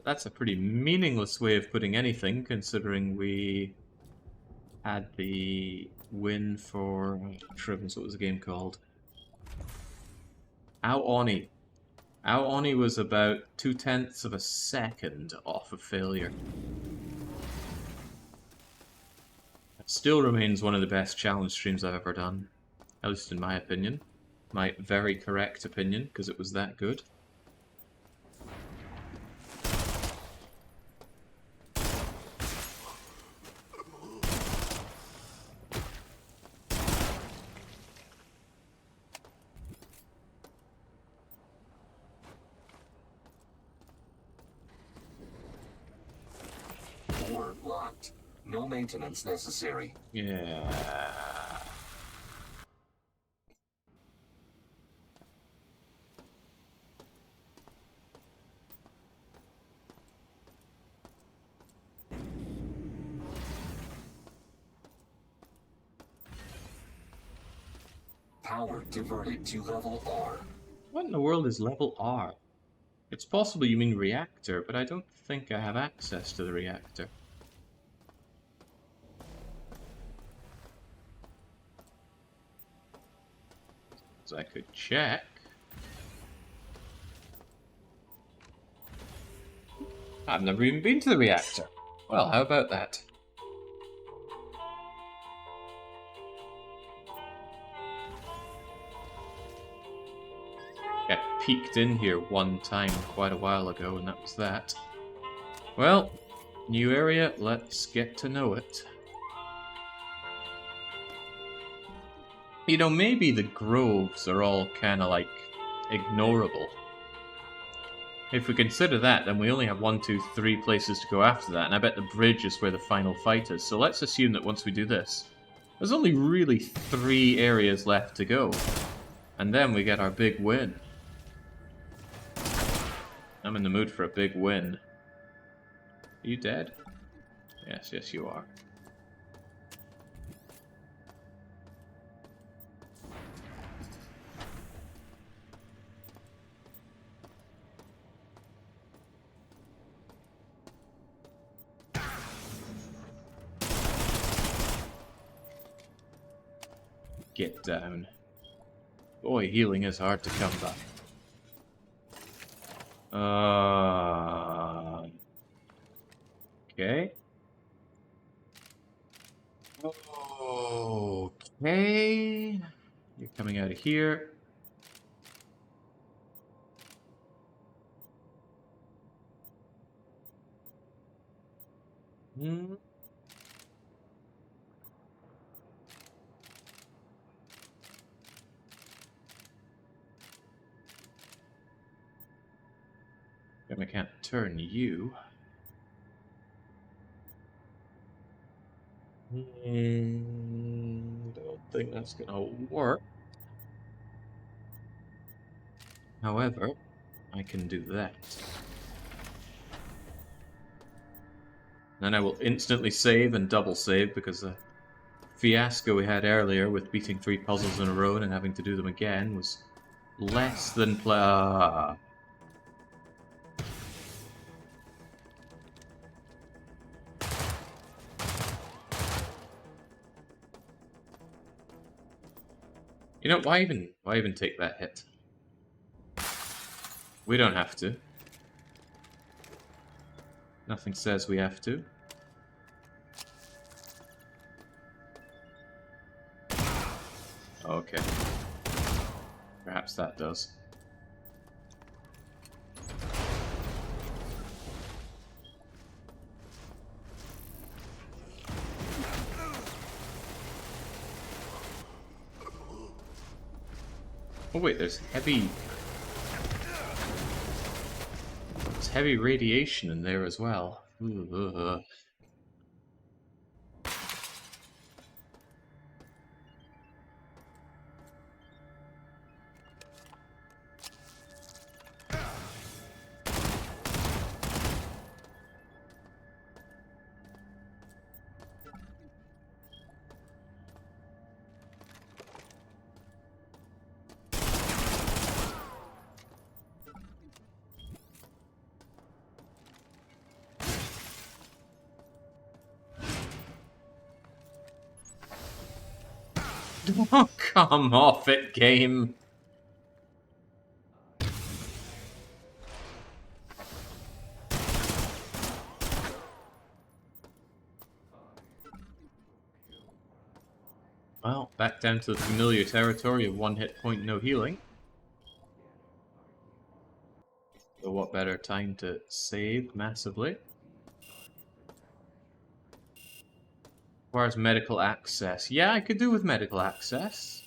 That's a pretty meaningless way of putting anything, considering we had the win for... Shrivens, what was the game called? Ao Oni. Ao Oni was about 0.2 of a second off of failure. It still remains one of the best challenge streams I've ever done. At least in my opinion. My very correct opinion, because it was that good. Door locked. No maintenance necessary. Yeah. Power diverted to level R. What in the world is level R? It's possible you mean Reactor, but I don't think I have access to the Reactor. So I could check. I've never even been to the Reactor. Well, how about that? I peeked in here one time quite a while ago, and that was that. Well, new area, let's get to know it. You know, maybe the groves are all kind of like ignorable. If we consider that, then we only have 1, 2, 3 places to go after that, and I bet the bridge is where the final fight is. So let's assume that once we do this, there's only really 3 areas left to go. And then we get our big win. I'm in the mood for a big win. Are you dead? Yes, yes you are. Get down. Boy, healing is hard to come by. Okay. Okay. You're coming out of here. Hmm. I can't turn you. Don't think that's gonna work. However, I can do that. Then I will instantly save and double save because the fiasco we had earlier with beating 3 puzzles in a row and having to do them again was less than You know, why even take that hit? We don't have to. Nothing says we have to. Okay. Perhaps that does. Oh wait, there's heavy radiation in there as well. Ooh, Oh, come off it, game. Well, back down to the familiar territory of 1 hit point, no healing. So what better time to save massively? Requires medical access. Yeah, I could do with medical access.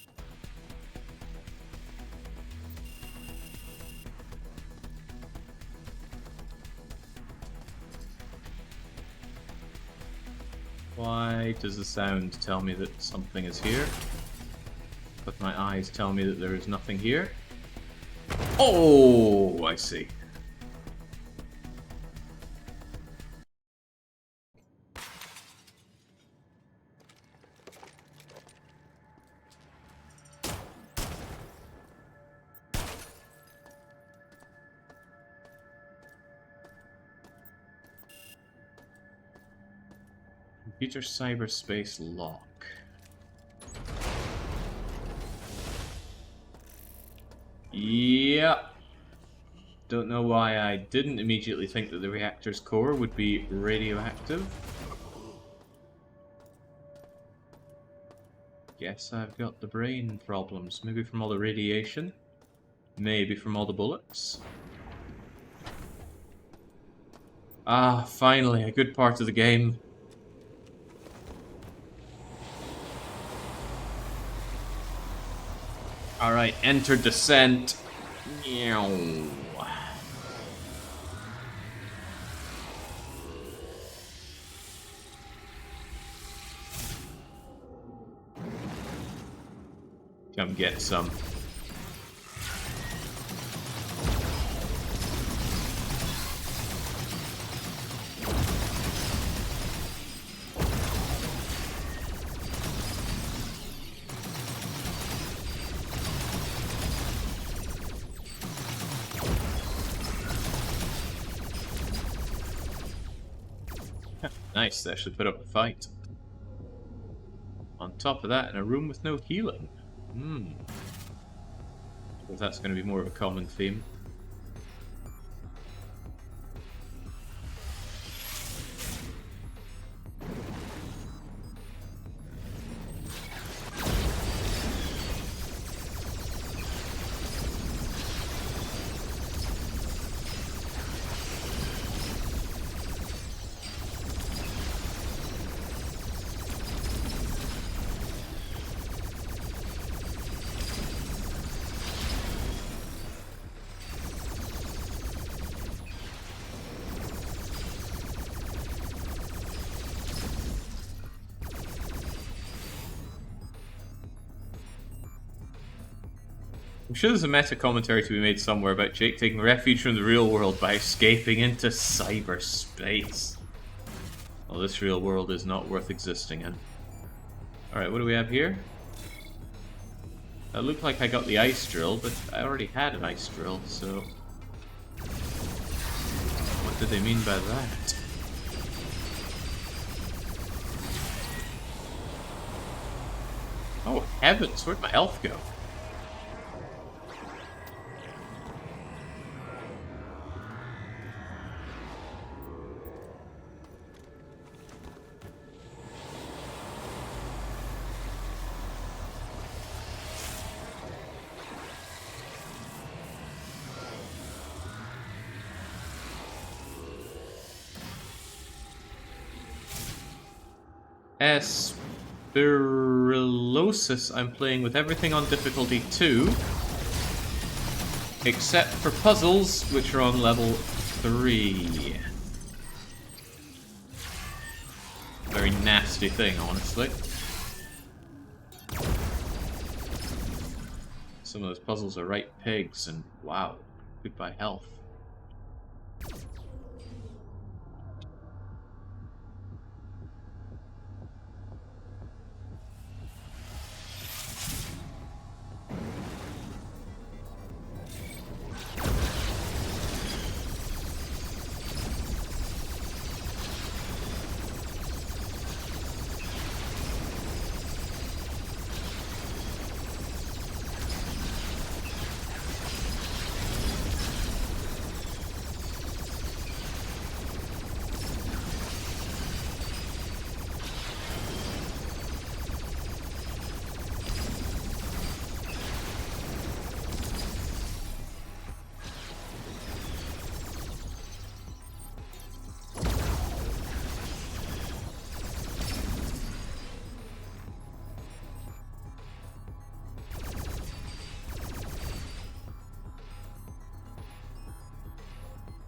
Why does the sound tell me that something is here, but my eyes tell me that there is nothing here? Oh, I see. Computer cyberspace lock. Yep. Don't know why I didn't immediately think that the reactor's core would be radioactive. Guess I've got the brain problems. Maybe from all the radiation. Maybe from all the bullets. Ah, finally, a good part of the game. Alright, enter descent. Meow. Come get some. Nice, they actually put up a fight. On top of that, in a room with no healing. Because that's going to be more of a common theme. I'm sure there's a meta-commentary to be made somewhere about Jake taking refuge from the real world by escaping into cyberspace. Well, this real world is not worth existing in. Alright, what do we have here? That looked like I got the ice drill, but I already had an ice drill, so... What did they mean by that? Oh, heavens, where'd my health go? Spirillosis, I'm playing with everything on difficulty 2, except for puzzles, which are on level 3. Very nasty thing, honestly. Some of those puzzles are right pigs, and wow, goodbye health.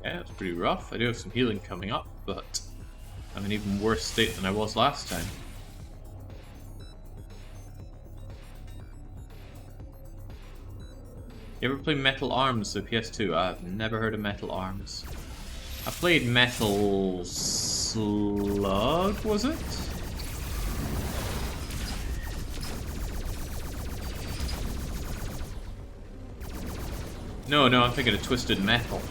Yeah, it's pretty rough. I do have some healing coming up, but I'm in an even worse state than I was last time. You ever play Metal Arms, the PS2? I've never heard of Metal Arms. I played Metal Slug, was it? No, I'm thinking of Twisted Metal.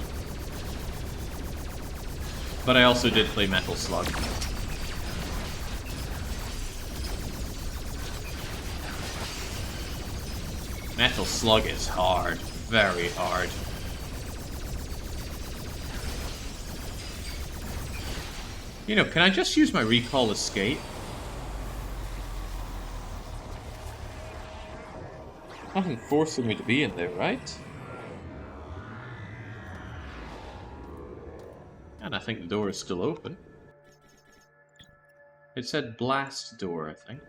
But I also did play Metal Slug. Metal Slug is hard. Very hard. You know, can I just use my recall escape? Nothing forcing me to be in there, right? And I think the door is still open. It said blast door, I think.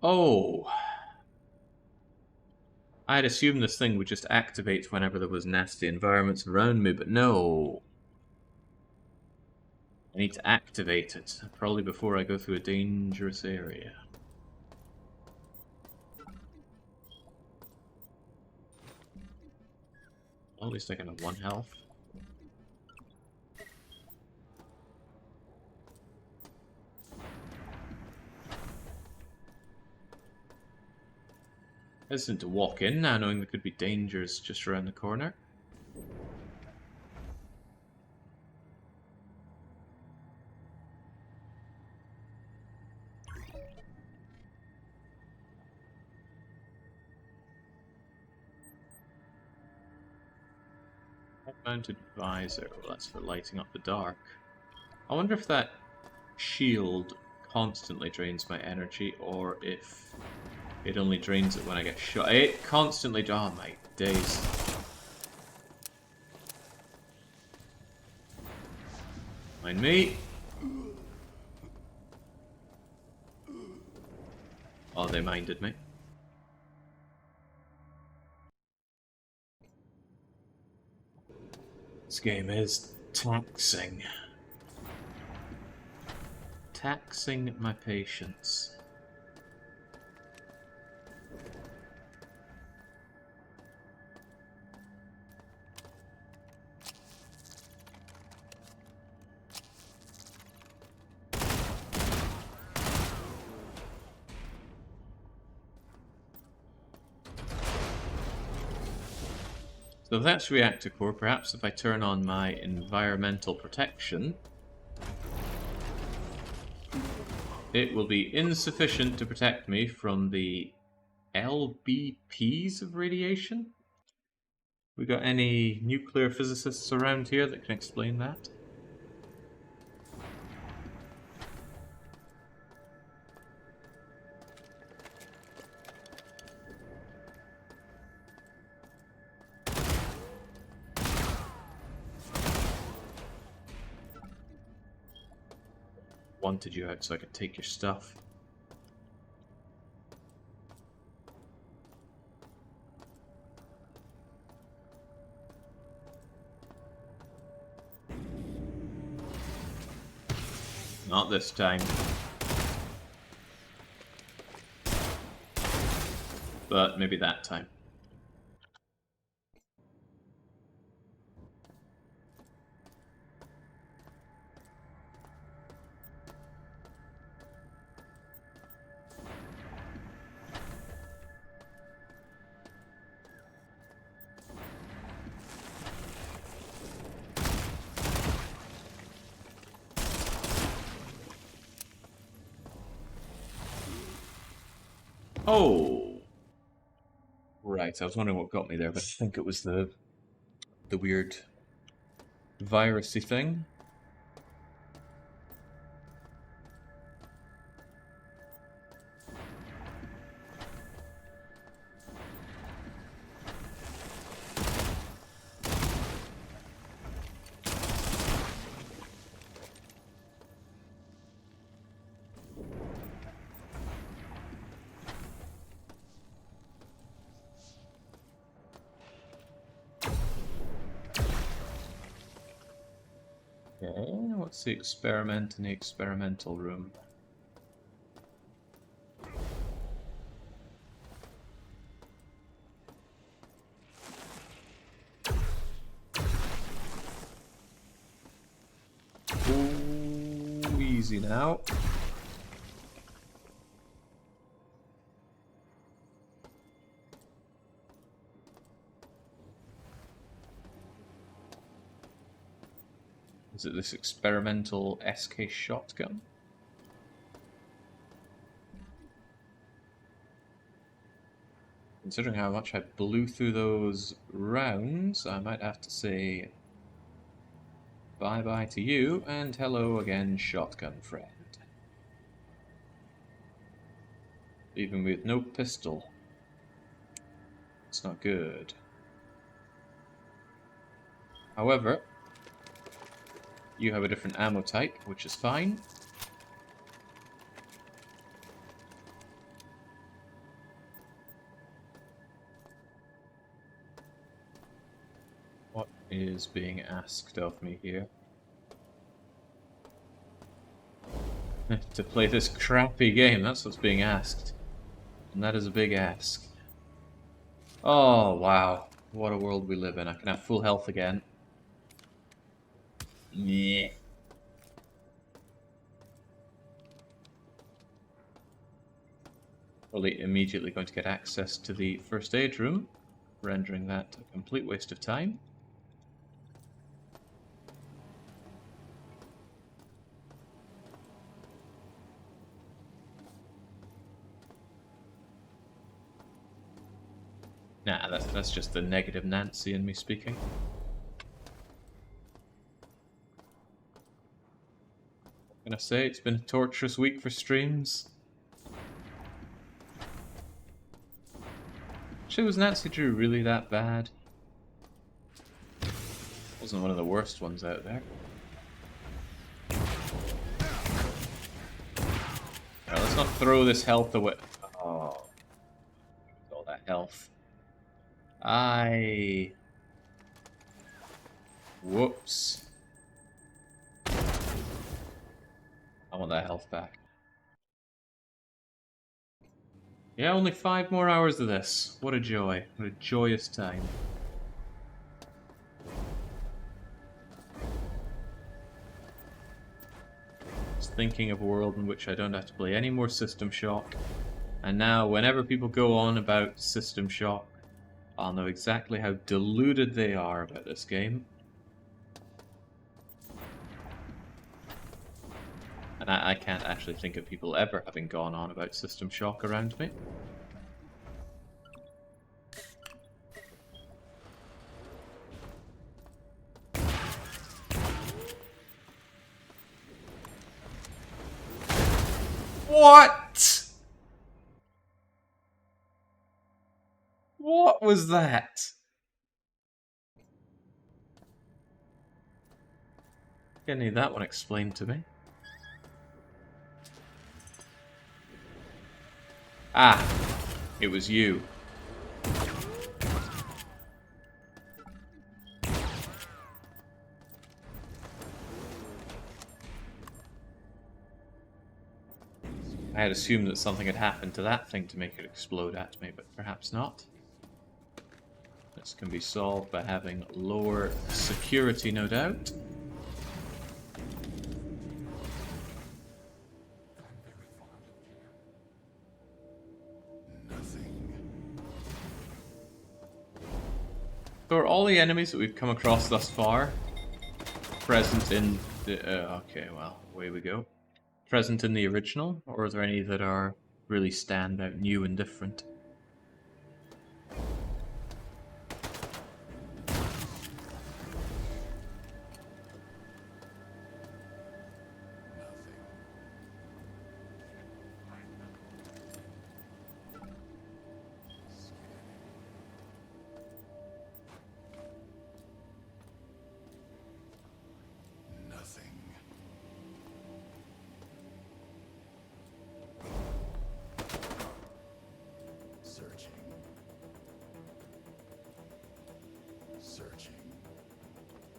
Oh. I'd assumed this thing would just activate whenever there was nasty environments around me, but no. I need to activate it, probably before I go through a dangerous area. Well, at least I can have 1 health. Hesitant to walk in now, knowing there could be dangers just around the corner. Mounted visor, well, that's for lighting up the dark. I wonder if that shield constantly drains my energy, or if it only drains it when I get shot. It constantly... oh my days. Mind me. Oh, they minded me. This game is taxing. Taxing my patience. So if that's Reactor core, perhaps if I turn on my environmental protection, it will be insufficient to protect me from the LBPs of radiation? We got any nuclear physicists around here that can explain that? Wanted you out so I could take your stuff. Not this time. But maybe that time. Oh! Right, I was wondering what got me there, but I think it was the weird virusy thing. Okay, what's the experiment in the experimental room? Ooh, easy now. Is it this experimental SK shotgun? Considering how much I blew through those rounds, I might have to say bye-bye to you, and hello again, shotgun friend. Even with no pistol. It's not good. However, you have a different ammo type, which is fine. What is being asked of me here? To play this crappy game, that's what's being asked. And that is a big ask. Oh, wow. What a world we live in. I can have full health again. Yeah. Probably immediately going to get access to the first aid room, rendering that a complete waste of time. Nah, that's just the negative Nancy in me speaking. What can I say? It's been a torturous week for streams. Actually, was Nancy Drew really that bad? Wasn't one of the worst ones out there. Alright, let's not throw this health away. Oh, all that health. Whoops. I want that health back. Yeah, only 5 more hours of this. What a joy. What a joyous time. Just thinking of a world in which I don't have to play any more System Shock. And now, whenever people go on about System Shock, I'll know exactly how deluded they are about this game. And I can't actually think of people ever having gone on about System Shock around me. What? What was that? Gonna need that one explained to me. Ah, it was you. I had assumed that something had happened to that thing to make it explode at me, but perhaps not. This can be solved by having lower security, no doubt. So are all the enemies that we've come across thus far present in the... okay, well, away we go. Present in the original, or are there any that are really stand out, new and different?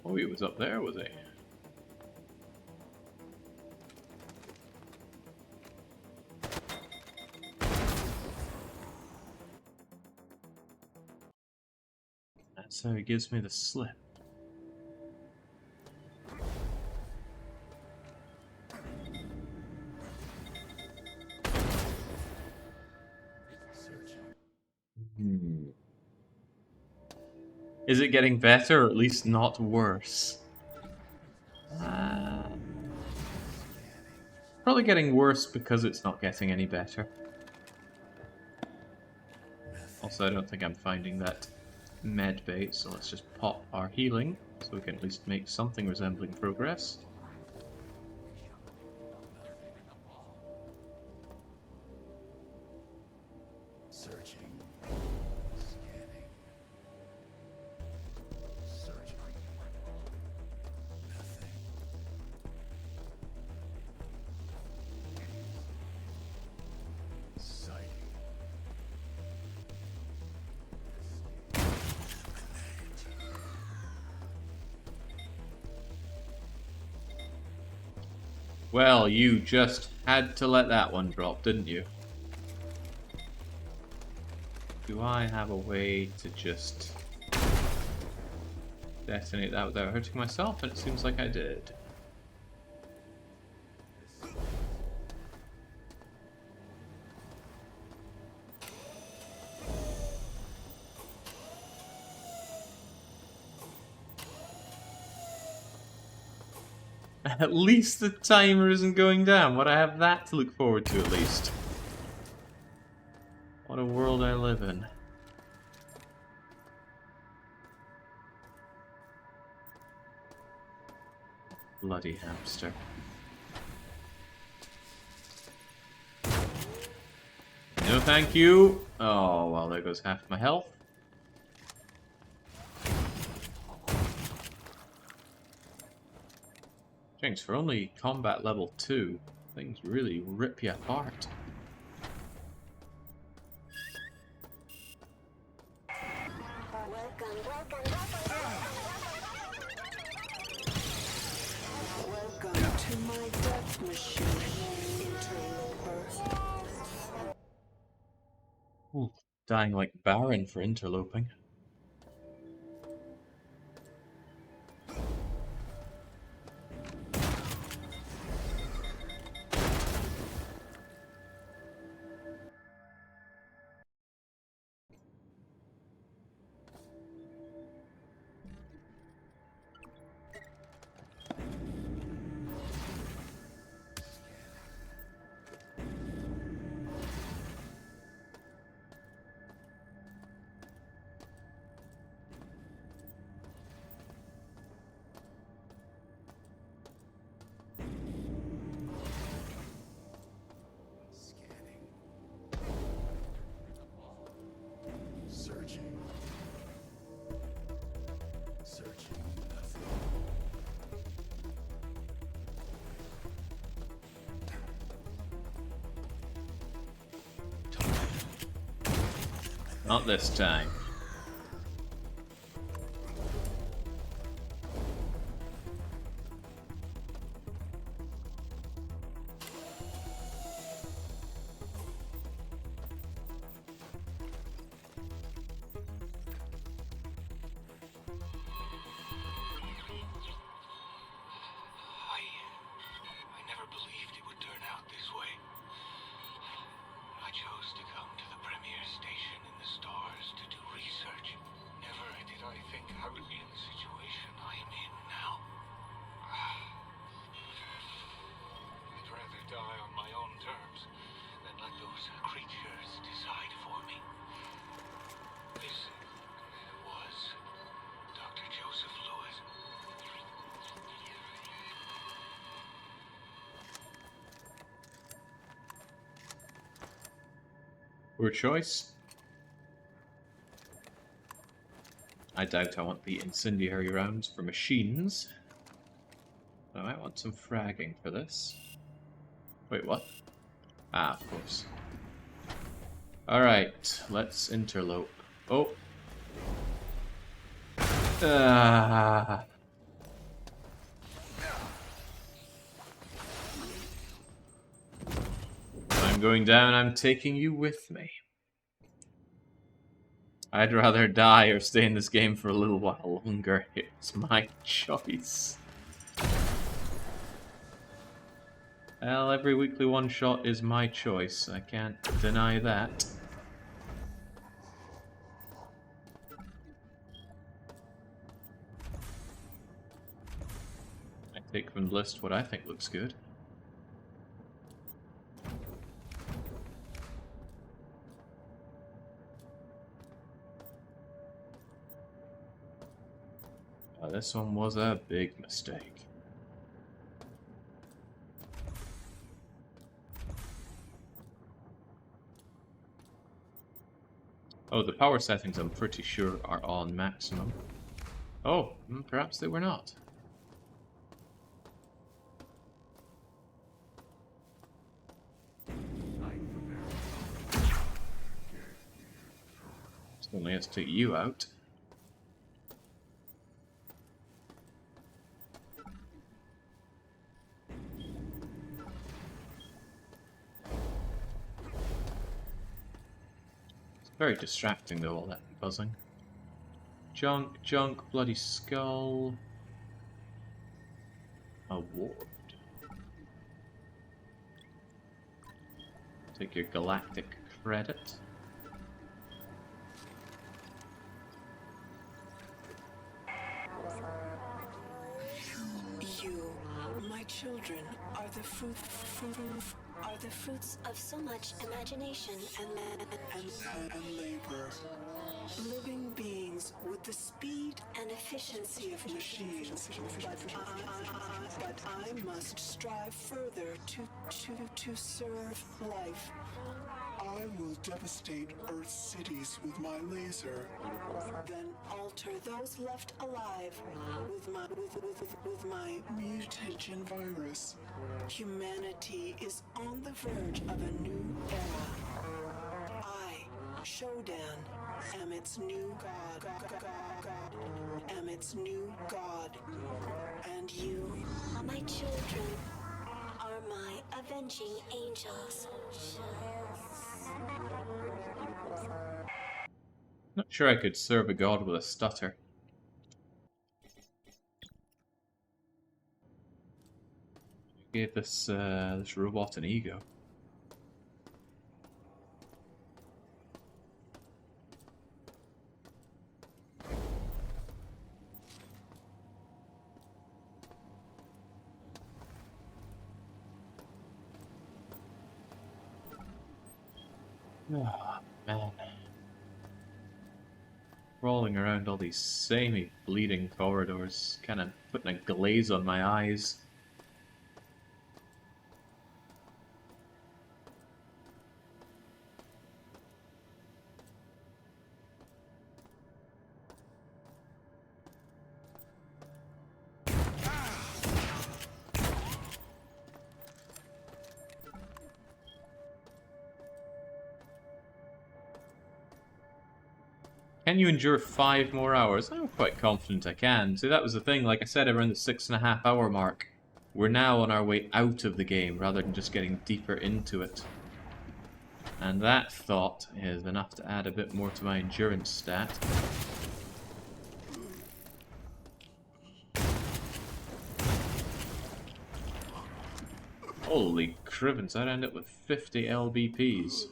Oh, he was up there, was he? That's how he gives me the slip. Is it getting better, or at least not worse? Probably getting worse because it's not getting any better. Also, I don't think I'm finding that med bait, so let's just pop our healing, so we can at least make something resembling progress. Well, you just had to let that one drop, didn't you? Do I have a way to just detonate that without hurting myself? And it seems like I did. At least the timer isn't going down. Would I have that to look forward to at least? What a world I live in. Bloody hamster. No thank you. Oh, well, there goes half my health. Thanks, for only combat level 2, things really rip you apart. Welcome to my death machine, interloper. Ooh, dying like Baron for interloping. Not this time. I never believed it would turn out this way. I chose to come to the premier station in the stars to do research. Never did I think I would be in the situation I am in now. I'd rather die on my own terms than let those creatures decide for me. This was Dr. Joseph Lewis. Poor choice. I doubt I want the incendiary rounds for machines. I might want some fragging for this. Wait, what? Ah, of course. Alright, let's interlope. Oh! Ah! I'm going down, I'm taking you with me. I'd rather die or stay in this game for a little while longer. It's my choice. Well, every weekly one-shot is my choice. I can't deny that. I take from the list what I think looks good. This one was a big mistake. Oh, the power settings I'm pretty sure are on maximum. Oh, perhaps they were not. Only has to take you out. Very distracting though, all that buzzing. Junk, junk, bloody skull. Award. Take your galactic credit. You, my children, are the fruits of so much imagination and labor. Living beings with the speed and efficiency of machines. But I must strive further to serve life. I will devastate Earth's cities with my laser. Then alter those left alive with my Mutagen virus. Humanity is on the verge of a new era. I, Shodan, am its new god. Am its new god. And you, my children are my avenging angels. Not sure I could serve a god with a stutter. You gave this this robot an ego. Oh, man. Crawling around all these samey bleeding corridors, kind of putting a glaze on my eyes. Can you endure 5 more hours? I'm quite confident I can. See, that was the thing. Like I said, around the 6.5 hour mark. We're now on our way out of the game rather than just getting deeper into it. And that thought is enough to add a bit more to my endurance stat. Holy crivens, I'd end up with 50 LBPs.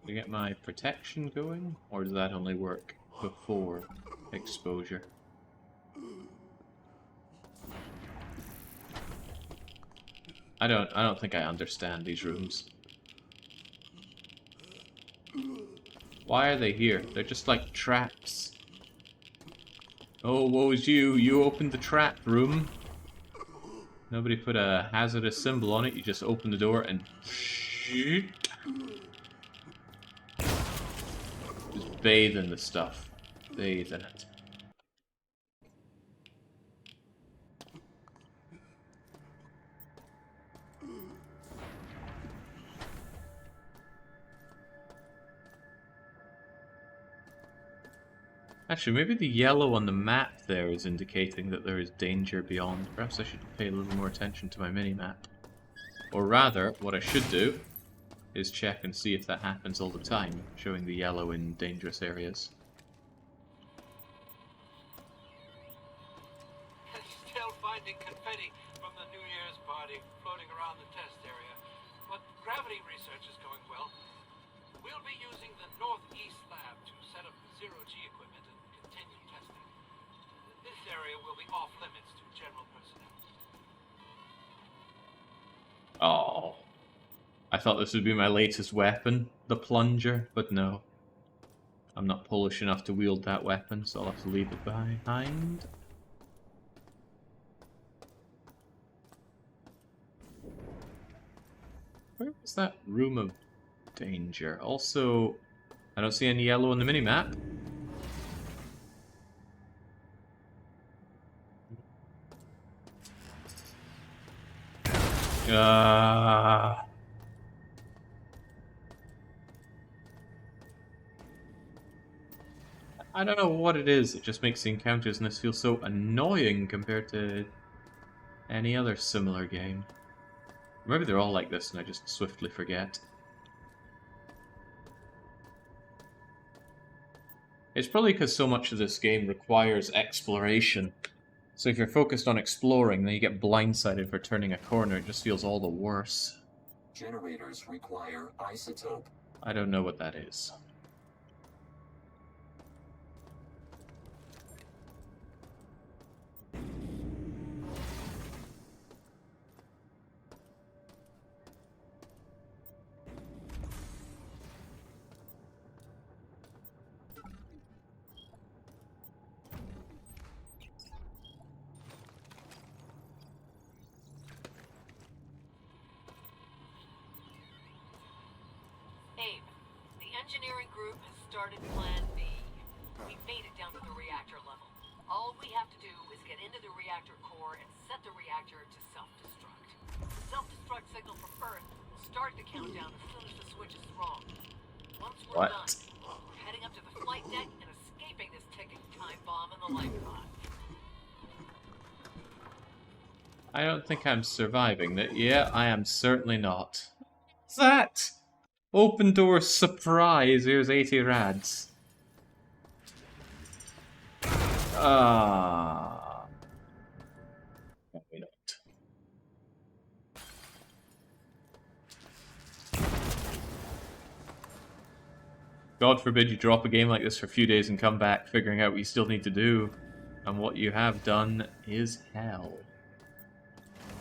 To get my protection going, or does that only work before exposure? I don't think I understand these rooms. Why are they here? They're just like traps. Oh, woe is you. You opened the trap room. Nobody put a hazardous symbol on it. You just open the door and shoot. Just bathe in the stuff. Bathe in it. Actually, maybe the yellow on the map there is indicating that there is danger beyond. Perhaps I should pay a little more attention to my mini-map. Or rather, what I should do is check and see if that happens all the time, showing the yellow in dangerous areas. Still finding confetti from the New Year's party floating around the test area. But gravity research is going well. We'll be using the Northeast lab to set up zero-G equipment and continue testing. This area will be off-limits to general personnel. Oh, I thought this would be my latest weapon, the plunger, but no. I'm not Polish enough to wield that weapon, so I'll have to leave it behind. Where was that room of danger? Also, I don't see any yellow on the minimap. I don't know what it is. It just makes the encounters in this feel so annoying compared to any other similar game. Maybe they're all like this and I just swiftly forget. It's probably because so much of this game requires exploration. So if you're focused on exploring, then you get blindsided for turning a corner. It just feels all the worse. Generators require isotope. I don't know what that is. Abe, the engineering group has started Plan B. We made it down to the reactor level. All we have to do is get into the reactor core and set the reactor to self-destruct. The self-destruct signal from Earth will start the countdown as soon as the switch is thrown. Once we're done, we're heading up to the flight deck and escaping this ticking time bomb in the life pod. I don't think I'm surviving that. Yeah, I am certainly not. What's that? Open door surprise. Here's 80 rads. No, we don't. God forbid you drop a game like this for a few days and come back figuring out what you still need to do. And what you have done is hell.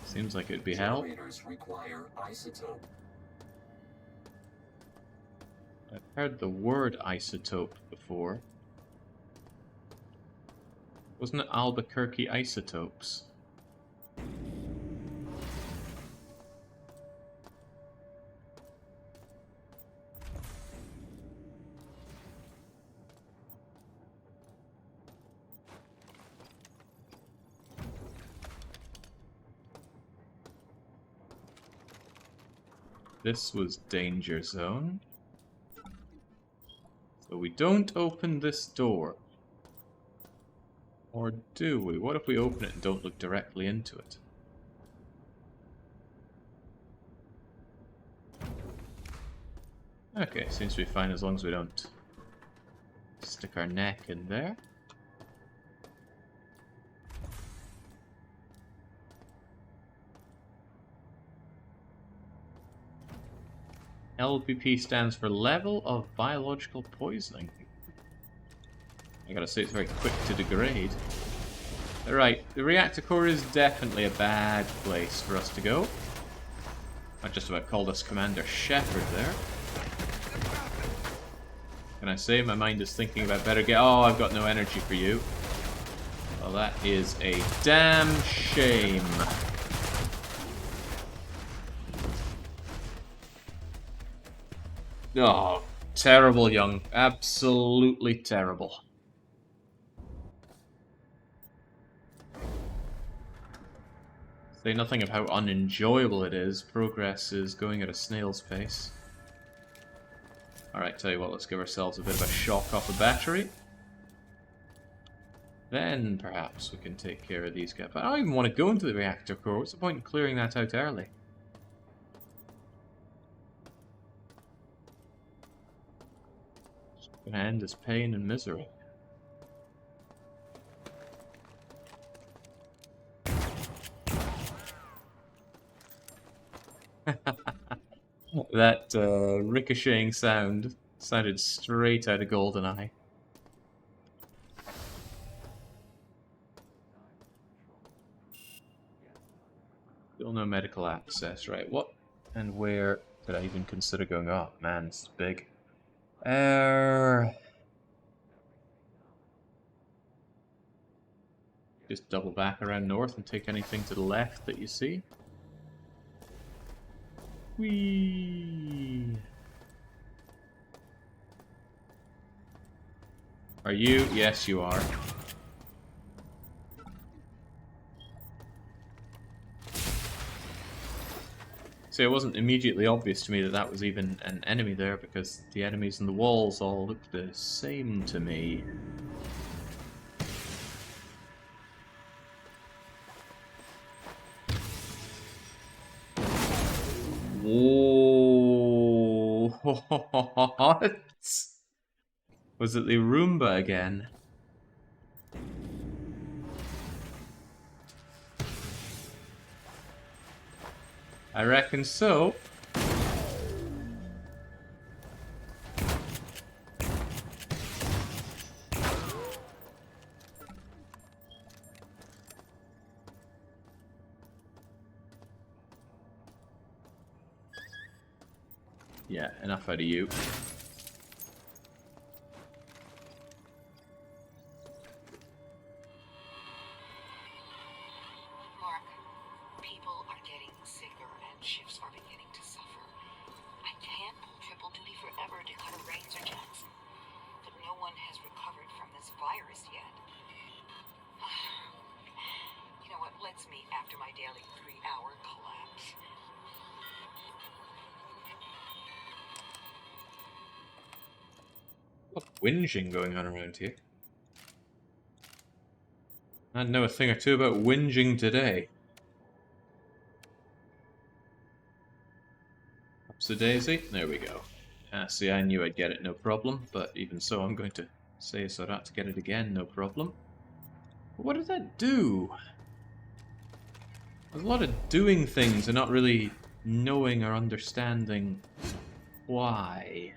Seems like it'd be hell. Generators require isotope. I've heard the word isotope before. Wasn't it Albuquerque isotopes? This was danger zone. So we don't open this door. Or do we? What if we open it and don't look directly into it? Okay, seems to be fine as long as we don't stick our neck in there. LBP stands for level of biological poisoning. I gotta say, it's very quick to degrade. Right, the reactor core is definitely a bad place for us to go. I just about called us Commander Shepard there. Can I say my mind is thinking about better get? Oh, I've got no energy for you. Well, that is a damn shame. Oh, terrible, young. Absolutely terrible. Say nothing of how unenjoyable it is. Progress is going at a snail's pace. Alright, tell you what, let's give ourselves a bit of a shock off the battery. Then, perhaps, we can take care of these guys. But I don't even want to go into the reactor core. What's the point in clearing that out early? It's gonna end as pain and misery. That ricocheting sound sounded straight out of GoldenEye. Still no medical access, right? What and where did I even consider going? Oh man, this is big. Just double back around north and take anything to the left that you see. Whee! Are you? Yes, you are. See, it wasn't immediately obvious to me that that was even an enemy there because the enemies in the walls all look the same to me. Whoa! What? Was it the Roomba again? I reckon so. Yeah, enough out of you. Mark, people are getting sicker and ships are beginning to suffer. I can't pull triple duty forever to cover Rains or Jackson, but no one has recovered from this virus yet. You know what? Let's meet after my daily 3-hour collapse. What's whinging going on around here? I know a thing or two about whinging today. Upsa daisy? There we go. See, I knew I'd get it, no problem, but even so, I'm going to say so not to get it again, no problem. But what did that do? There's a lot of doing things and not really knowing or understanding why.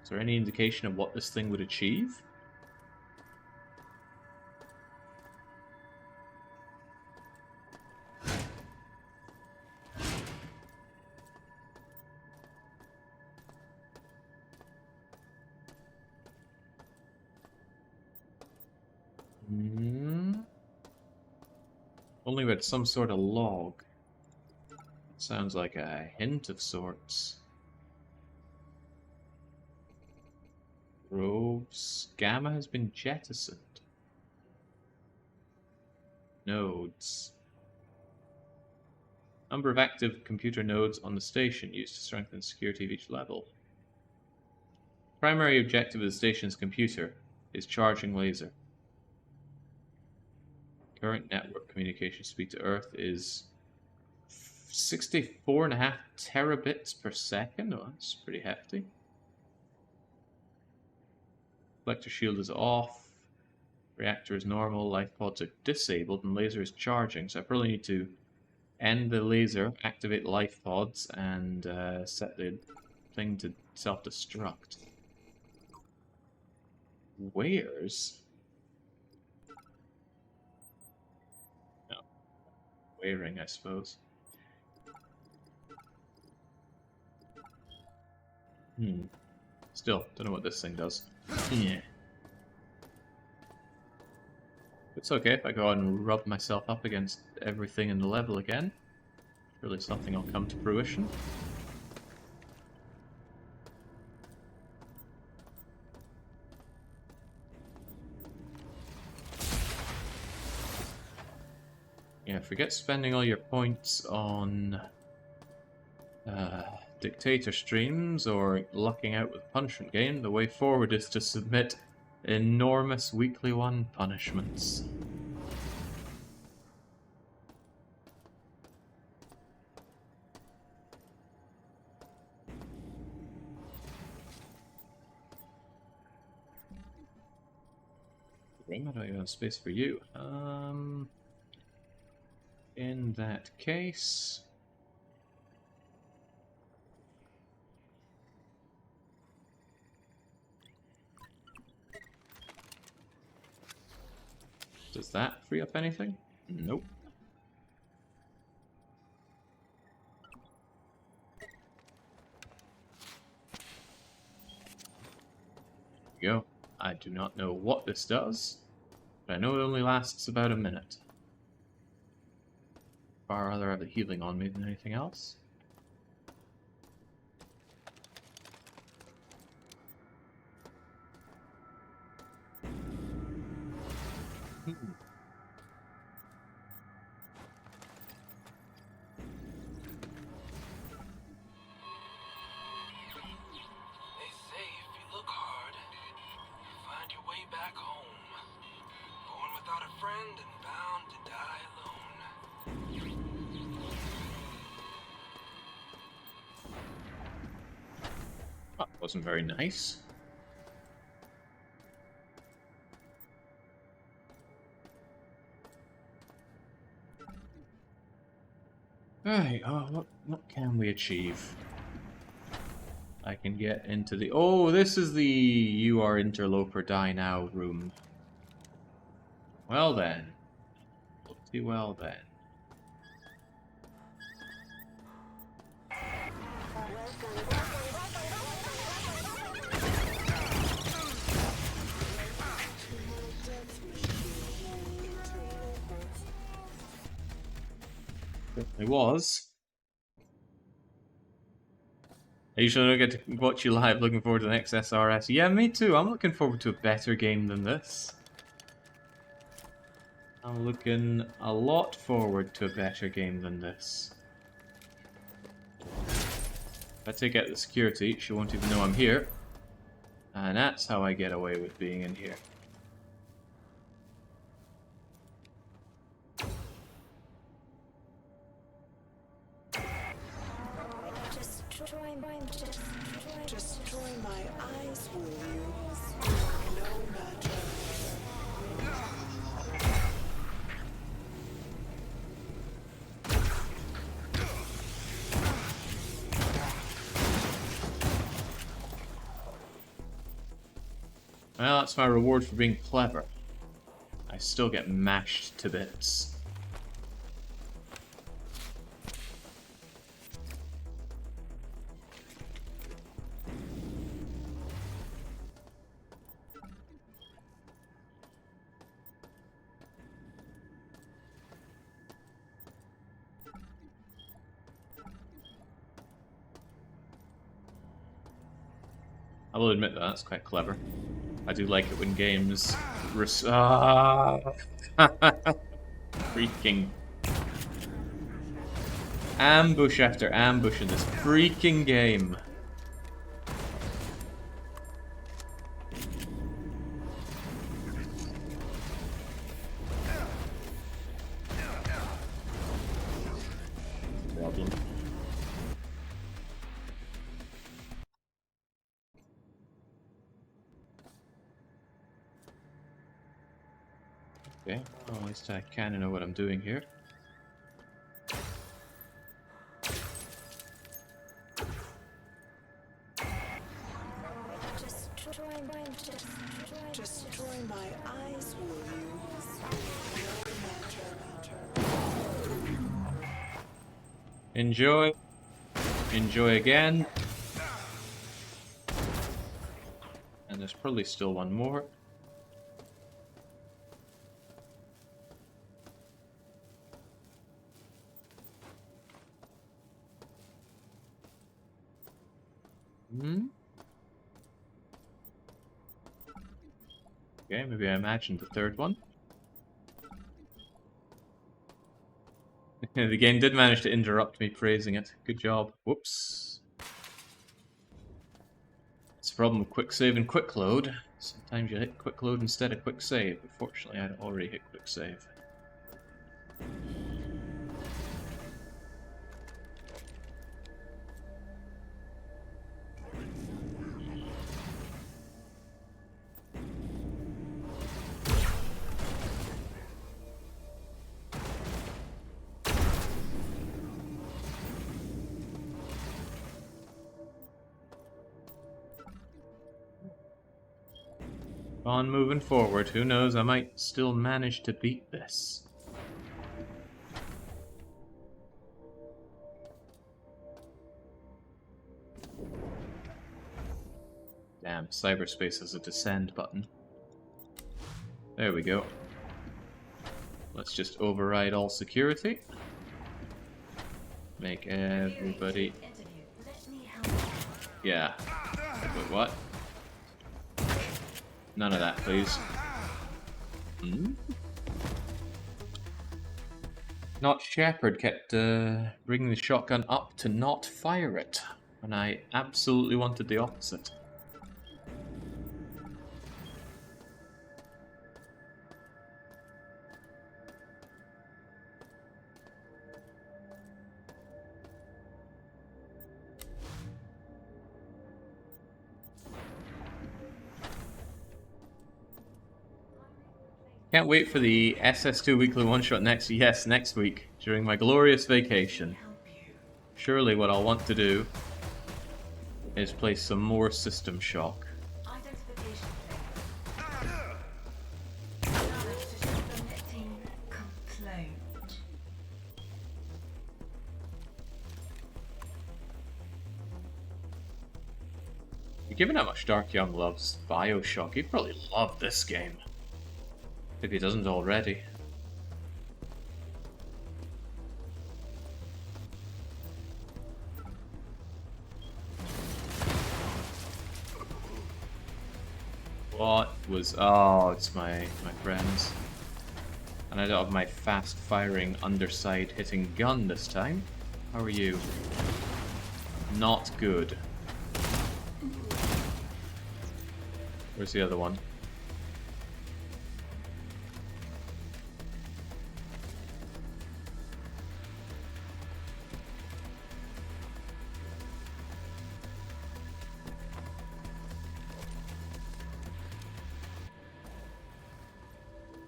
Is there any indication of what this thing would achieve? Only with some sort of log. Sounds like a hint of sorts. Robes. Gamma has been jettisoned. Nodes. Number of active computer nodes on the station used to strengthen security of each level. Primary objective of the station's computer is charging laser. Current network communication speed to Earth is 64.5 terabits per second. Oh, that's pretty hefty. Reflector shield is off. Reactor is normal. Life pods are disabled, and laser is charging. So I probably need to end the laser, activate life pods, and set the thing to self-destruct. Where's? No. Wearing, I suppose. Still, don't know what this thing does. Yeah. It's okay if I go out and rub myself up against everything in the level again. Surely something will come to fruition. Yeah, forget spending all your points on dictator streams or lucking out with punishment game. The way forward is to submit enormous weekly one punishments. I don't even have space for you. In that case, does that free up anything? Nope. There we go. I do not know what this does, but I know it only lasts about a minute. Far rather have the healing on me than anything else. They say if you look hard, you'll find your way back home. Born without a friend and bound to die alone. That wasn't very nice. Right, what can we achieve? I can get into the... Oh, this is the You Are Interloper Die Now room. Well then. Pretty well then. It was. I usually don't get to watch you live. Looking forward to the next SRS. Yeah, me too. I'm looking forward to a better game than this. I'm looking a lot forward to a better game than this. If I take out the security, she won't even know I'm here. And that's how I get away with being in here. Destroy my eyes, will you? No matter. Well, that's my reward for being clever. I still get mashed to bits. I will admit that that's quite clever. I do like it when games... Freaking... Ambush after ambush in this freaking game. Problem. Okay, well, at least I kind of know what I'm doing here. Destroy my eyes, will you? Enjoy. Enjoy again. And there's probably still one more. Okay, maybe I imagined the third one. The game did manage to interrupt me praising it. Good job. Whoops. It's a problem with quick save and quick load. Sometimes you hit quick load instead of quick save. But fortunately, I'd already hit quick save. On moving forward, who knows, I might still manage to beat this. Damn, Cyberspace has a descend button. There we go. Let's just override all security. Make everybody... Yeah. Wait, what? None of that, please. Not Shepard kept bringing the shotgun up to not fire it, when I absolutely wanted the opposite. Can't wait for the SS2 weekly one-shot next week, during my glorious vacation. Surely what I'll want to do is play some more System Shock. Given how much Dark Young loves Bioshock, he'd probably love this game. If he doesn't already. What was... Oh, it's my friends. And I don't have my fast-firing, underside-hitting gun this time. How are you? Not good. Where's the other one?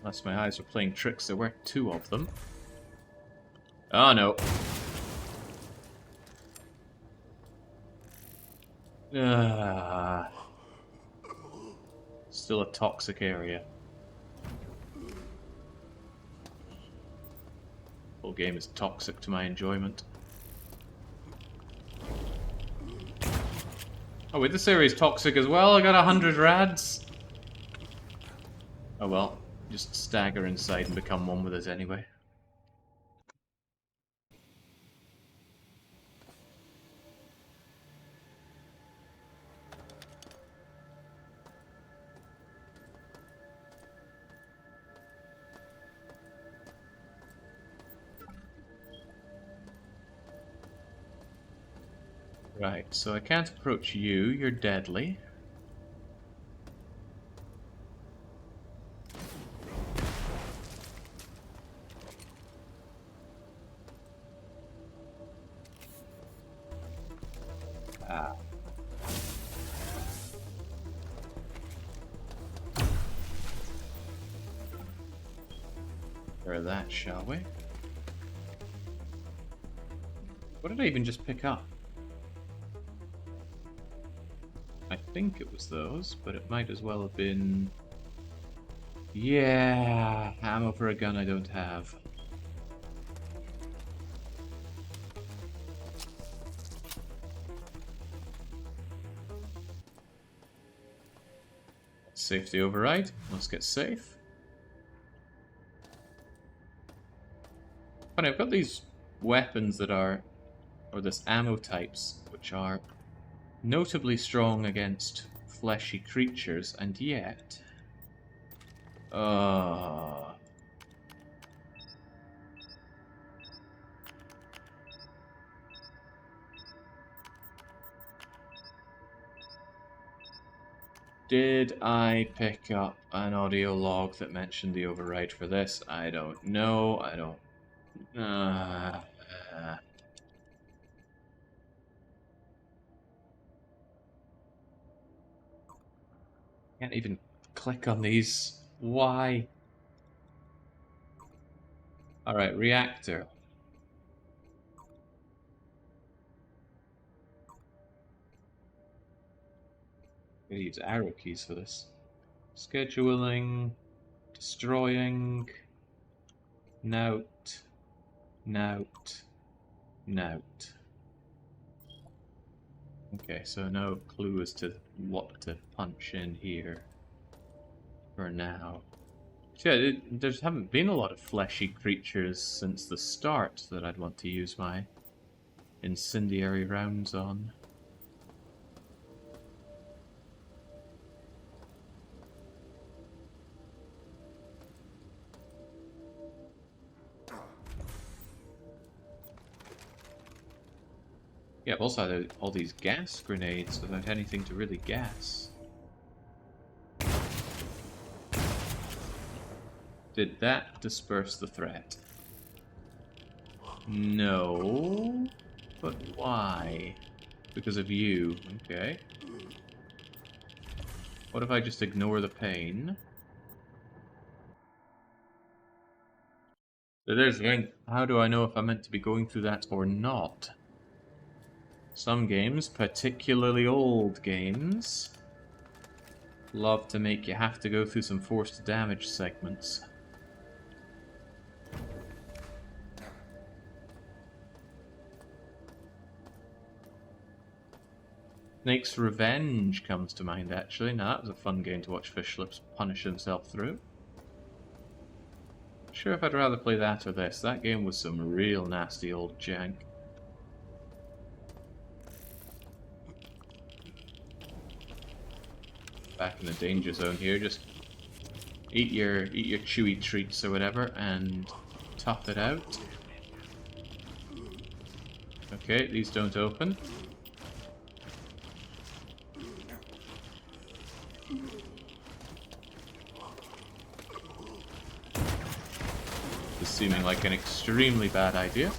Unless my eyes are playing tricks, there were two of them. Oh no. Still a toxic area. The whole game is toxic to my enjoyment. Oh wait, this area is toxic as well. I got 100 rads. Oh well, just stagger inside and become one with it anyway. Right, so I can't approach you. You're deadly. Ah. Try that, shall we? What did I even just pick up? I think it was those, but it might as well have been... Yeah, ammo for a gun I don't have. Safety override. Let's get safe. Funny, I've got these weapons that are, or this ammo types, which are notably strong against fleshy creatures, and yet... Did I pick up an audio log that mentioned the override for this? I don't know. I don't... Can't even click on these. Why? Alright, Reactor. I'm gonna use arrow keys for this. Scheduling, destroying, note, note, note. Okay, so no clue as to what to punch in here for now. So yeah, there haven't been a lot of fleshy creatures since the start that I'd want to use my incendiary rounds on. Yeah, I've also had all these gas grenades without anything to really gas. Did that disperse the threat? No. But why? Because of you. Okay. What if I just ignore the pain? So there's the thing. How do I know if I'm meant to be going through that or not? Some games, particularly old games, love to make you have to go through some forced damage segments. Snake's Revenge comes to mind, actually. Now, that was a fun game to watch Fishlips punish himself through. Not sure if I'd rather play that or this. That game was some real nasty old jank. Back in the danger zone here, just eat your chewy treats or whatever and tough it out. Okay, these don't open. This is seeming like an extremely bad idea.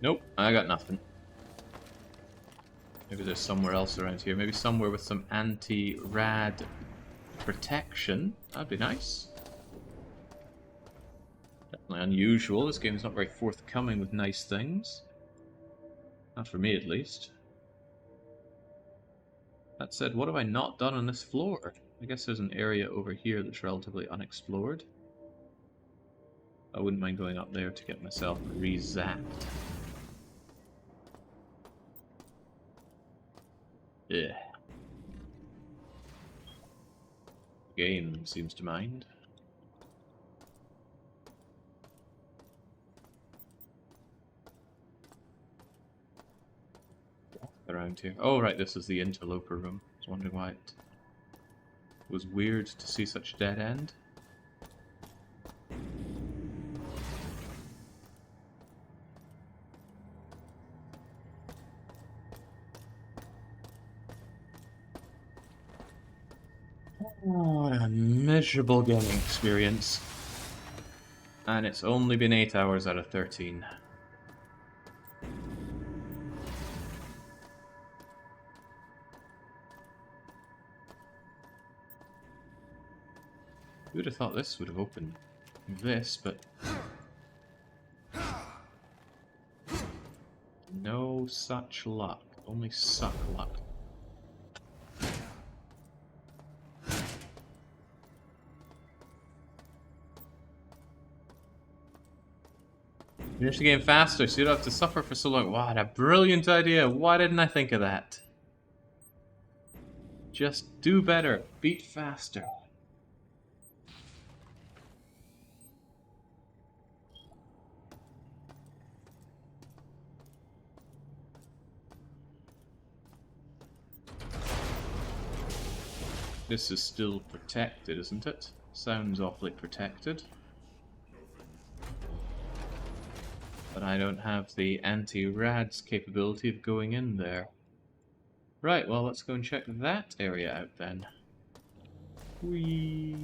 Nope, I got nothing. Maybe there's somewhere else around here. Maybe somewhere with some anti-rad protection. That'd be nice. Definitely unusual. This game's not very forthcoming with nice things. Not for me, at least. That said, what have I not done on this floor? I guess there's an area over here that's relatively unexplored. I wouldn't mind going up there to get myself re-zapped. Yeah. Game seems to mind. around here. Oh, right, this is the interloper room. I was wondering why it was weird to see such dead end. Oh, what a miserable gaming experience. And it's only been 8 hours out of 13. Who would have thought this would have opened this, but no such luck. Only suck luck. Finish the game faster so you don't have to suffer for so long. What a brilliant idea. Why didn't I think of that? Just do better. Beat faster. This is still protected, isn't it? Sounds awfully protected. But I don't have the anti-rads capability of going in there. Right, well, let's go and check that area out then. Whee!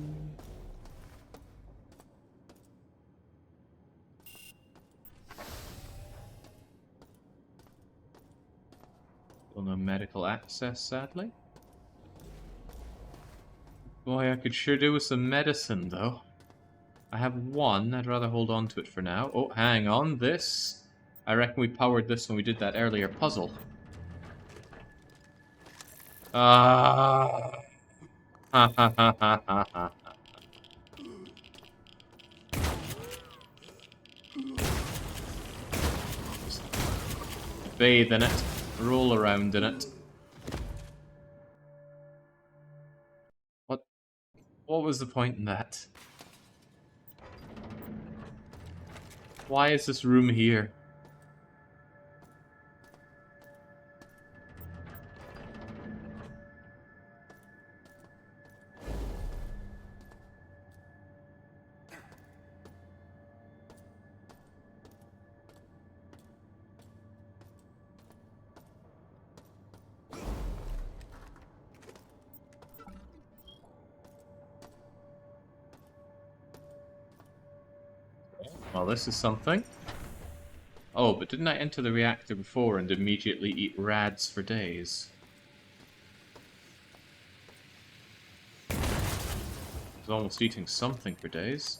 Still no medical access, sadly. Boy, I could sure do with some medicine, though. I have one. I'd rather hold on to it for now. Oh, hang on. This. I reckon we powered this when we did that earlier puzzle. Ah. Ha ha ha ha ha ha. Just bathe in it. Roll around in it. What was the point in that? Why is this room here? Well, this is something. Oh, but didn't I enter the reactor before and immediately eat rads for days? I was almost eating something for days.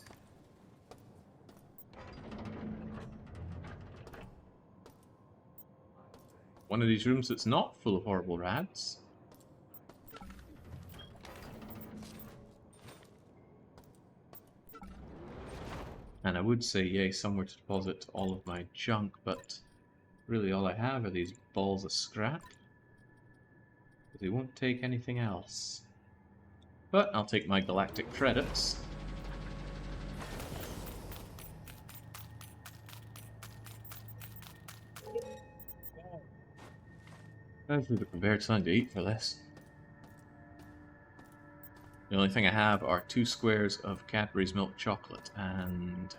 One of these rooms that's not full of horrible rads. And I would say, yay, somewhere to deposit all of my junk, but really all I have are these balls of scrap. But they won't take anything else. But I'll take my galactic credits. I should have prepared something to eat for this. The only thing I have are 2 squares of Cadbury's milk chocolate, and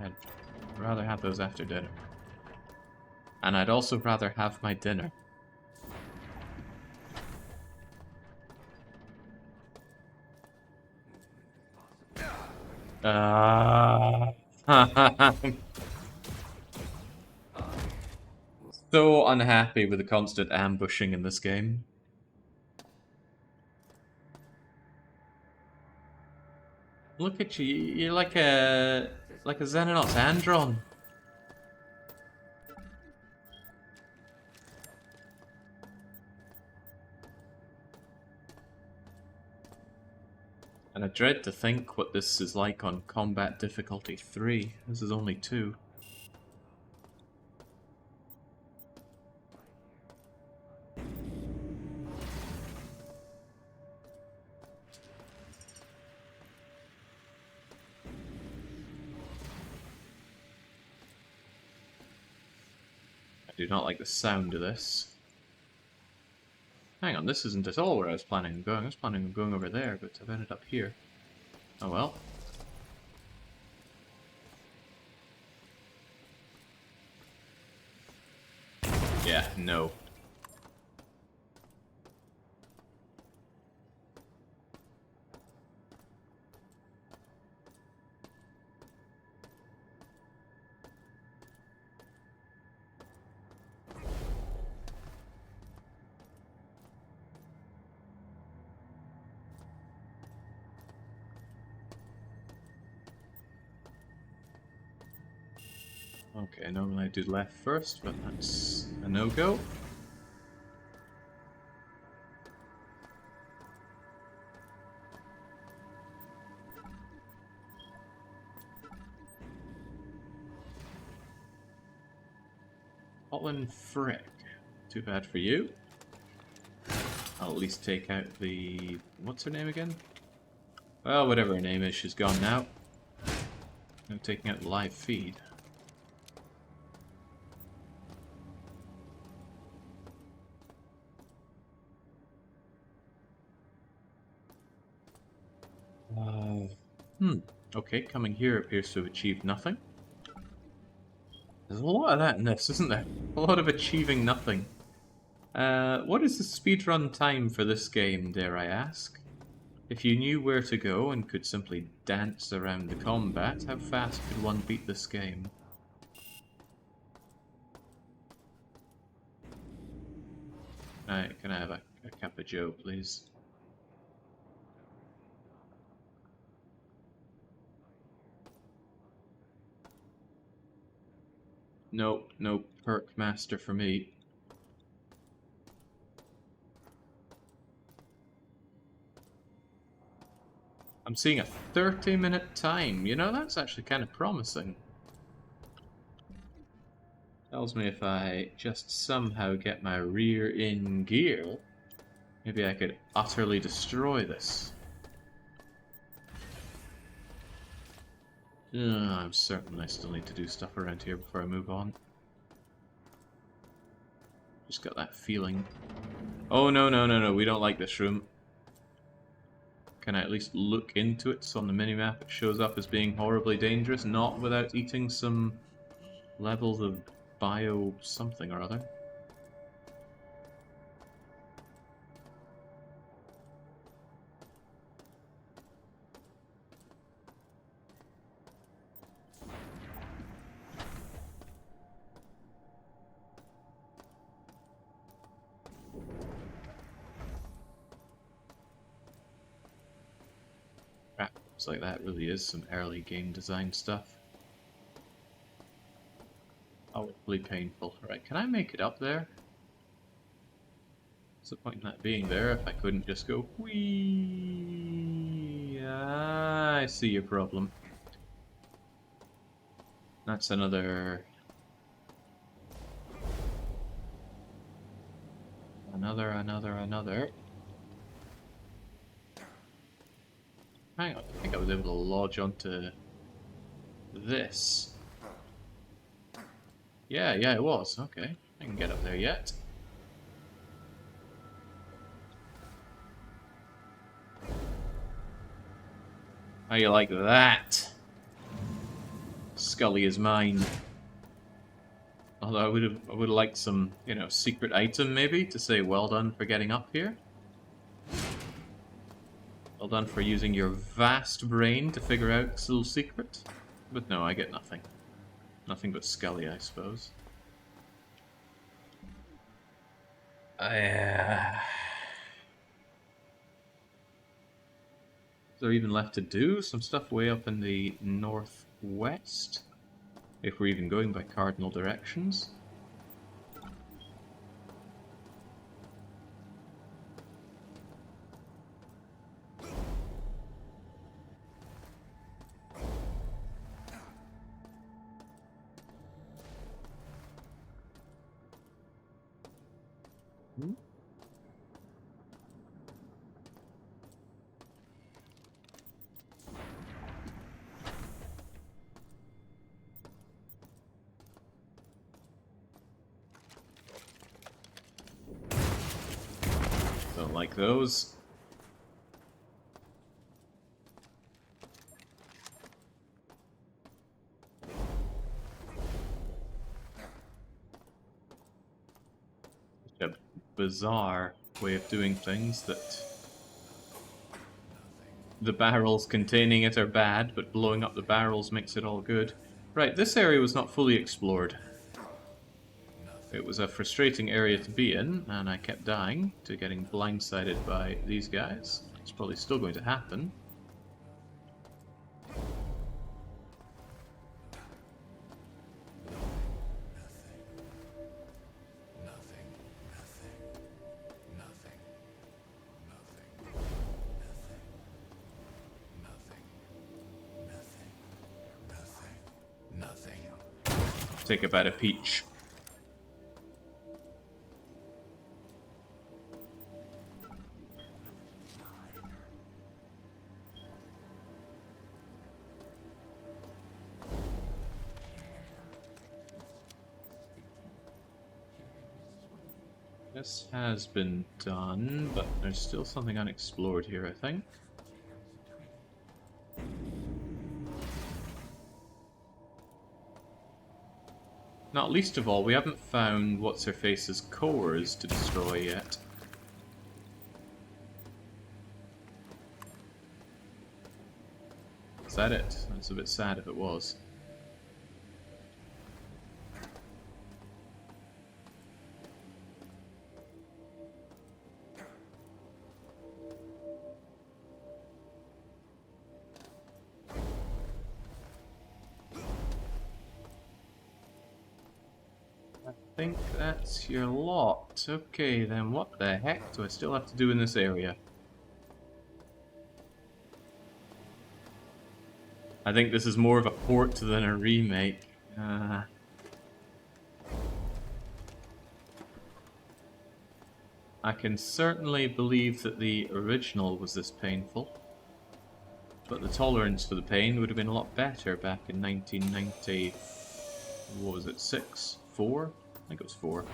I'd rather have those after dinner. And I'd also rather have my dinner. So unhappy with the constant ambushing in this game. Look at you, you're like a Xehanort Andron. And I dread to think what this is like on Combat Difficulty 3. This is only 2. I do not like the sound of this. Hang on, this isn't at all where I was planning on going. I was planning on going over there, but I've ended up here. Oh well. Yeah, no. Okay, normally I do left first, but that's a no-go. Holland Frick. Too bad for you. I'll at least take out the... what's her name again? Well, whatever her name is, she's gone now. I'm taking out the live feed. Okay, coming here appears to have achieved nothing. There's a lot of that in this, isn't there? A lot of achieving nothing. What is the speedrun time for this game, dare I ask? If you knew where to go and could simply dance around the combat, how fast could one beat this game? Can I have a cup of joe, please? Nope, no perk master for me. I'm seeing a 30-minute time. You know, that's actually kind of promising. Tells me if I just somehow get my rear in gear, maybe I could utterly destroy this. I'm certain I still need to do stuff around here before I move on. Just got that feeling. Oh, no, no, no, no, we don't like this room. Can I at least look into it so on the minimap it shows up as being horribly dangerous, not without eating some levels of bio something or other? Crap, looks like that really is some early game design stuff. Horribly painful. Right, can I make it up there? What's the point in that being there if I couldn't just go whee? Ah, I see your problem. That's another... Another. Hang on, I think I was able to lodge onto this. Yeah, it was. Okay, I can get up there yet. How you like that? Scully is mine. Although I would have liked some, you know, secret item maybe to say well done for getting up here. Well done for using your vast brain to figure out this little secret. But no, I get nothing. Nothing but Scully, I suppose. Is there even left to do? Some stuff way up in the northwest? If we're even going by cardinal directions. Don't like those. Such a bizarre way of doing things that the barrels containing it are bad, but blowing up the barrels makes it all good. Right, this area was not fully explored. It was a frustrating area to be in, and I kept dying to getting blindsided by these guys. It's probably still going to happen. Take a bite of peach. This has been done, but there's still something unexplored here, I think. Not least of all, we haven't found What's-Her-Face's cores to destroy yet. Is that it? That's a bit sad if it was. I think that's your lot. Okay, then what the heck do I still have to do in this area? I think this is more of a port than a remake. I can certainly believe that the original was this painful, but the tolerance for the pain would have been a lot better back in 1990. What was it, 6? 4? I think it was 4.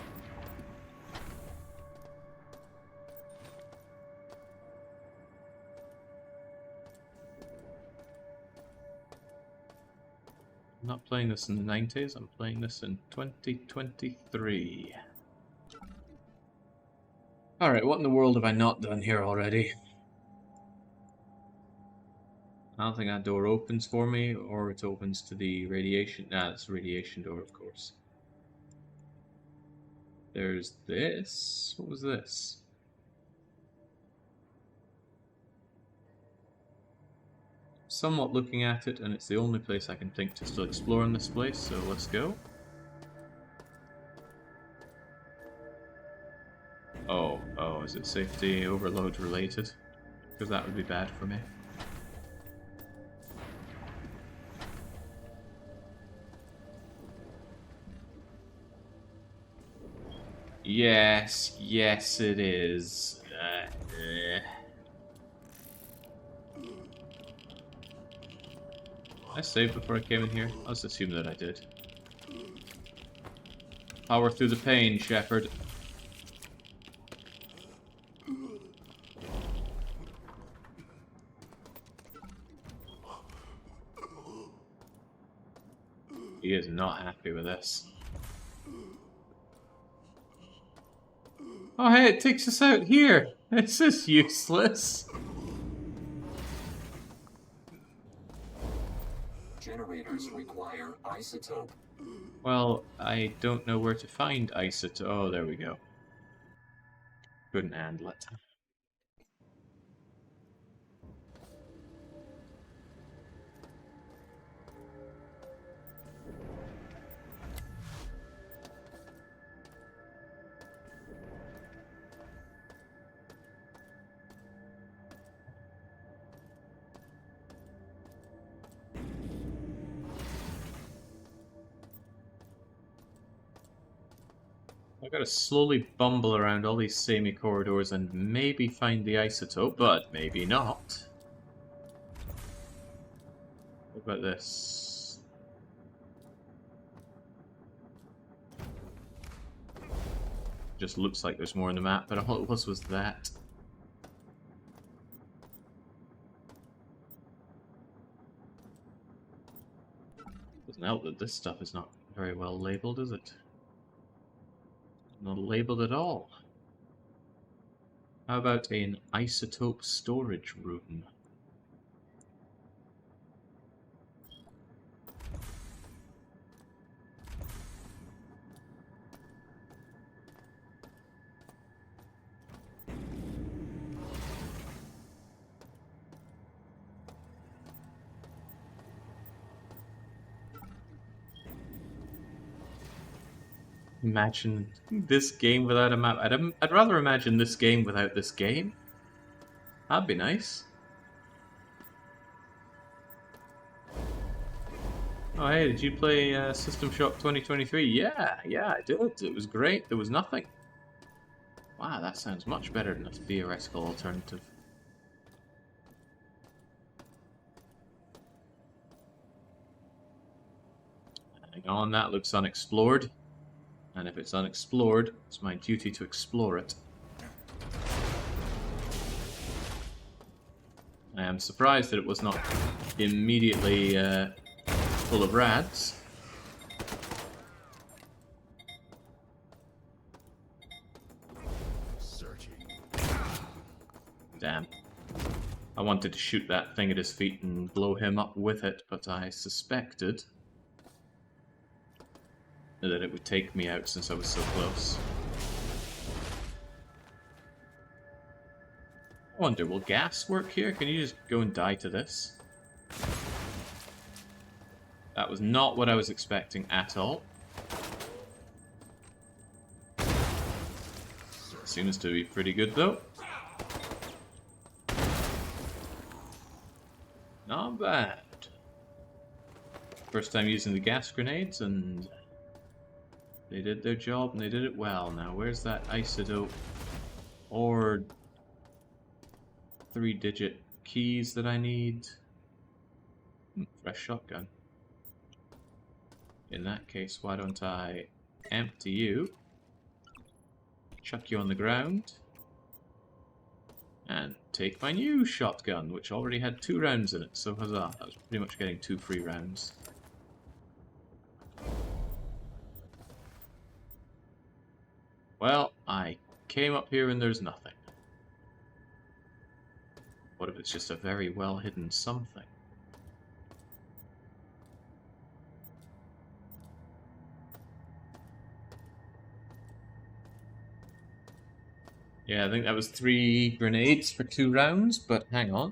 I'm not playing this in the 90s, I'm playing this in 2023. Alright, what in the world have I not done here already? I don't think that door opens for me, or it opens to the radiation. Ah, it's the radiation door, of course. There's this. What was this? Somewhat looking at it, and it's the only place I can think to still explore in this place, so let's go. Oh, is it safety overload related? Because that would be bad for me. Yes, it is. I saved before I came in here? I'll just assume that I did. Power through the pain, Shepard. He is not happy with this. Oh hey, it takes us out here! This is useless! Generators require isotope. Well, I don't know where to find isotope. Oh, there we go. Couldn't handle it. I've got to slowly bumble around all these samey corridors and maybe find the isotope, but maybe not. What about this? Just looks like there's more on the map, but all it was that. Doesn't help that this stuff is not very well labeled, is it? Not labeled at all. How about an isotope storage room? Imagine this game without a map. I'd rather imagine this game without this game. That'd be nice. Oh hey, did you play System Shock 2023? Yeah, I did. It was great. There was nothing. Wow, that sounds much better than a theoretical alternative. Hang on, that looks unexplored. And if it's unexplored, it's my duty to explore it. I am surprised that it was not immediately full of rats. Searching. Damn. I wanted to shoot that thing at his feet and blow him up with it, but I suspected that it would take me out since I was so close. I wonder, will gas work here? Can you just go and die to this? That was not what I was expecting at all. Seems to be pretty good though. Not bad. First time using the gas grenades, and they did their job and they did it well. Now where's that isotope or 3-digit keys that I need? Fresh shotgun. In that case, why don't I empty you, chuck you on the ground, and take my new shotgun, which already had 2 rounds in it, so huzzah. I was pretty much getting 2 free rounds. Well, I came up here and there's nothing. What if it's just a very well hidden something? Yeah, I think that was 3 grenades for 2 rounds, but hang on.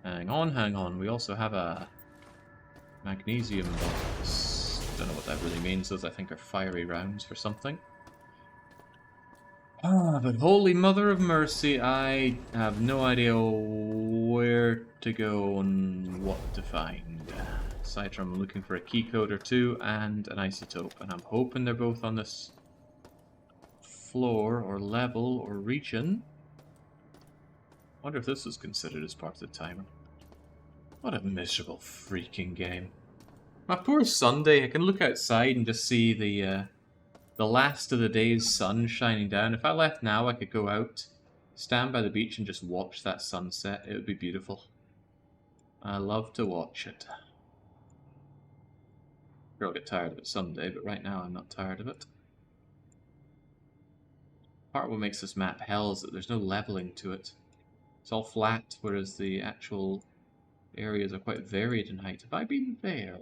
Hang on. We also have a magnesium box. Don't know what that really means. Those I think are fiery rounds for something. Ah, but holy mother of mercy, I have no idea where to go and what to find. Aside from looking for a key code or 2 and an isotope, and I'm hoping they're both on this floor or level or region. Wonder if this was considered as part of the timer. What a miserable freaking game. My poor Sunday, I can look outside and just see the last of the day's sun shining down. If I left now, I could go out, stand by the beach and just watch that sunset. It would be beautiful. I love to watch it. I'll get tired of it someday, but right now I'm not tired of it. Part of what makes this map hell is that there's no leveling to it. It's all flat, whereas the actual areas are quite varied in height. Have I been there?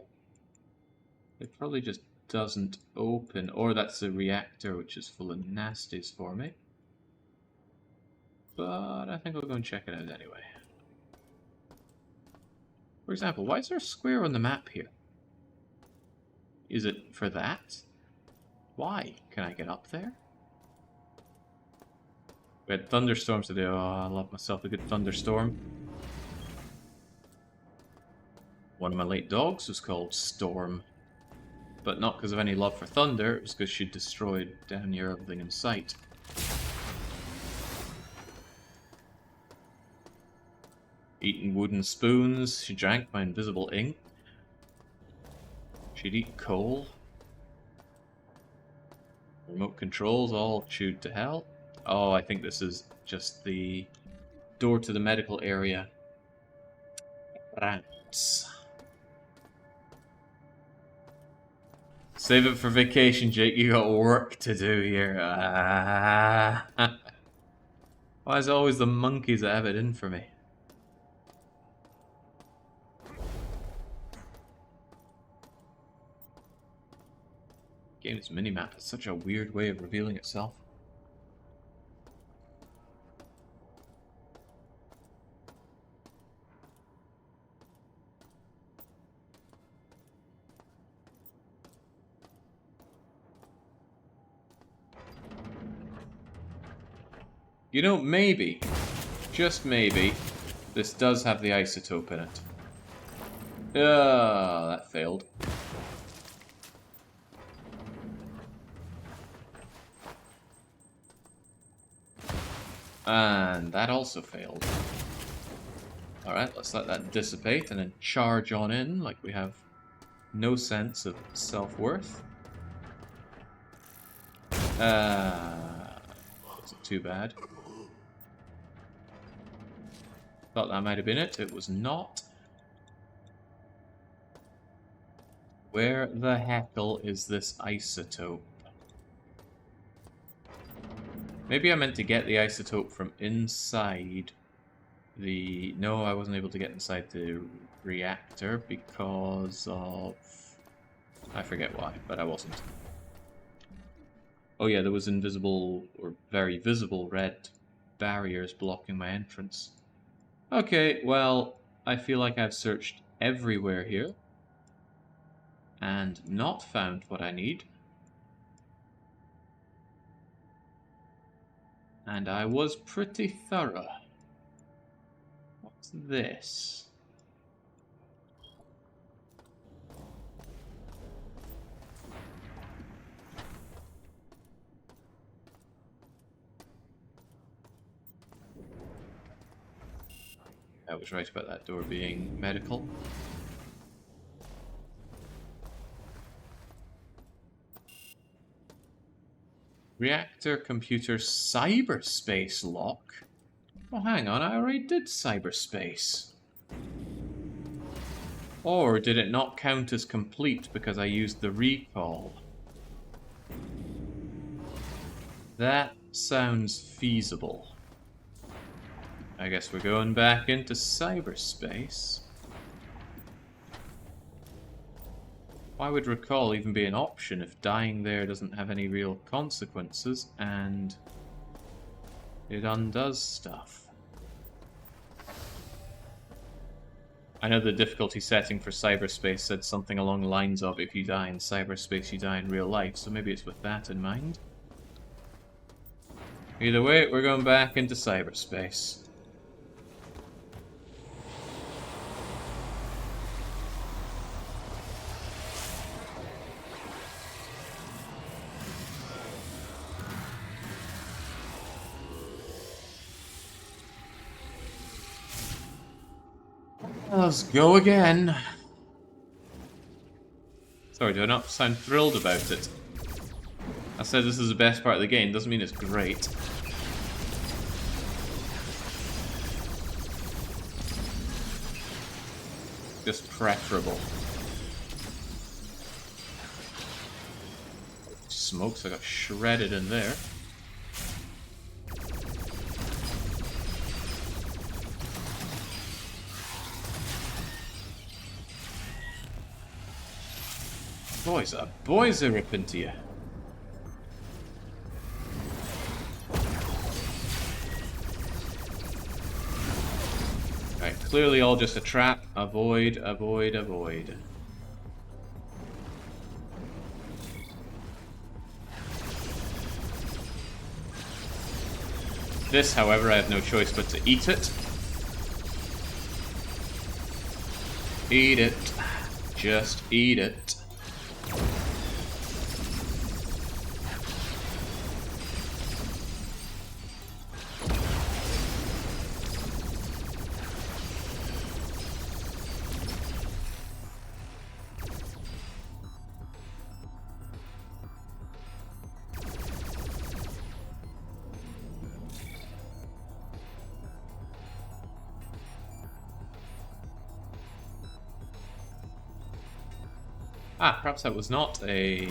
It probably just doesn't open, or that's a reactor which is full of nasties for me. But I think I'll go and check it out anyway. For example, why is there a square on the map here? Is it for that? Why? Can I get up there? We had thunderstorms today. Oh, I love myself a good thunderstorm. One of my late dogs was called Storm. But not because of any love for thunder, it was because she destroyed damn near everything in sight. Eating wooden spoons, she drank my invisible ink. She'd eat coal. Remote controls all chewed to hell. Oh, I think this is just the door to the medical area. Rats. Save it for vacation, Jake. You got work to do here. Why is it always the monkeys that have it in for me? Game's minimap is such a weird way of revealing itself. You know, maybe, just maybe, this does have the isotope in it. That failed. And that also failed. Alright, let's let that dissipate and then charge on in like we have no sense of self-worth. Wasn't too bad. Thought that might have been it. It was not. Where the heckle is this isotope? Maybe I meant to get the isotope from inside the... No, I wasn't able to get inside the reactor because of... I forget why, but I wasn't. Oh yeah, there was invisible, or very visible red barriers blocking my entrance. Okay, well, I feel like I've searched everywhere here and not found what I need. And I was pretty thorough. What's this? I was right about that door being medical. Reactor computer cyberspace lock? Oh, hang on, I already did cyberspace. Or did it not count as complete because I used the recall? That sounds feasible. I guess we're going back into cyberspace. Why would recall even be an option if dying there doesn't have any real consequences and it undoes stuff? I know the difficulty setting for cyberspace said something along the lines of if you die in cyberspace, you die in real life, so maybe it's with that in mind. Either way, we're going back into cyberspace. Let's go again. Sorry, do I not sound thrilled about it? I said this is the best part of the game, doesn't mean it's great. Just preferable. Smokes, I got shredded in there. Boys are ripping to you. Right, clearly all just a trap. Avoid, avoid, avoid. This, however, I have no choice but to eat it. Eat it. Just eat it. Ah, perhaps that was not a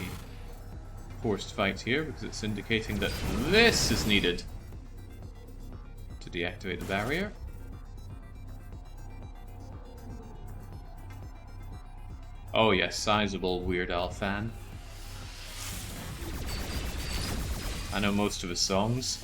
forced fight here, because it's indicating that this is needed to deactivate the barrier. Oh yes, sizable Weird Al fan. I know most of his songs.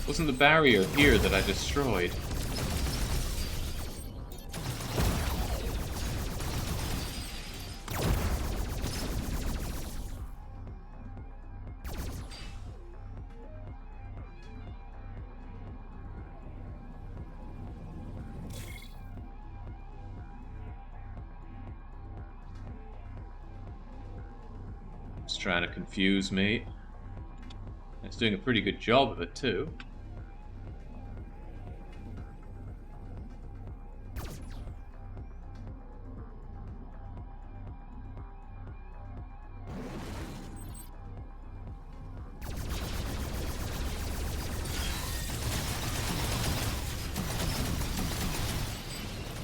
Wasn't the barrier here that I destroyed? It's trying to confuse me. It's doing a pretty good job of it too.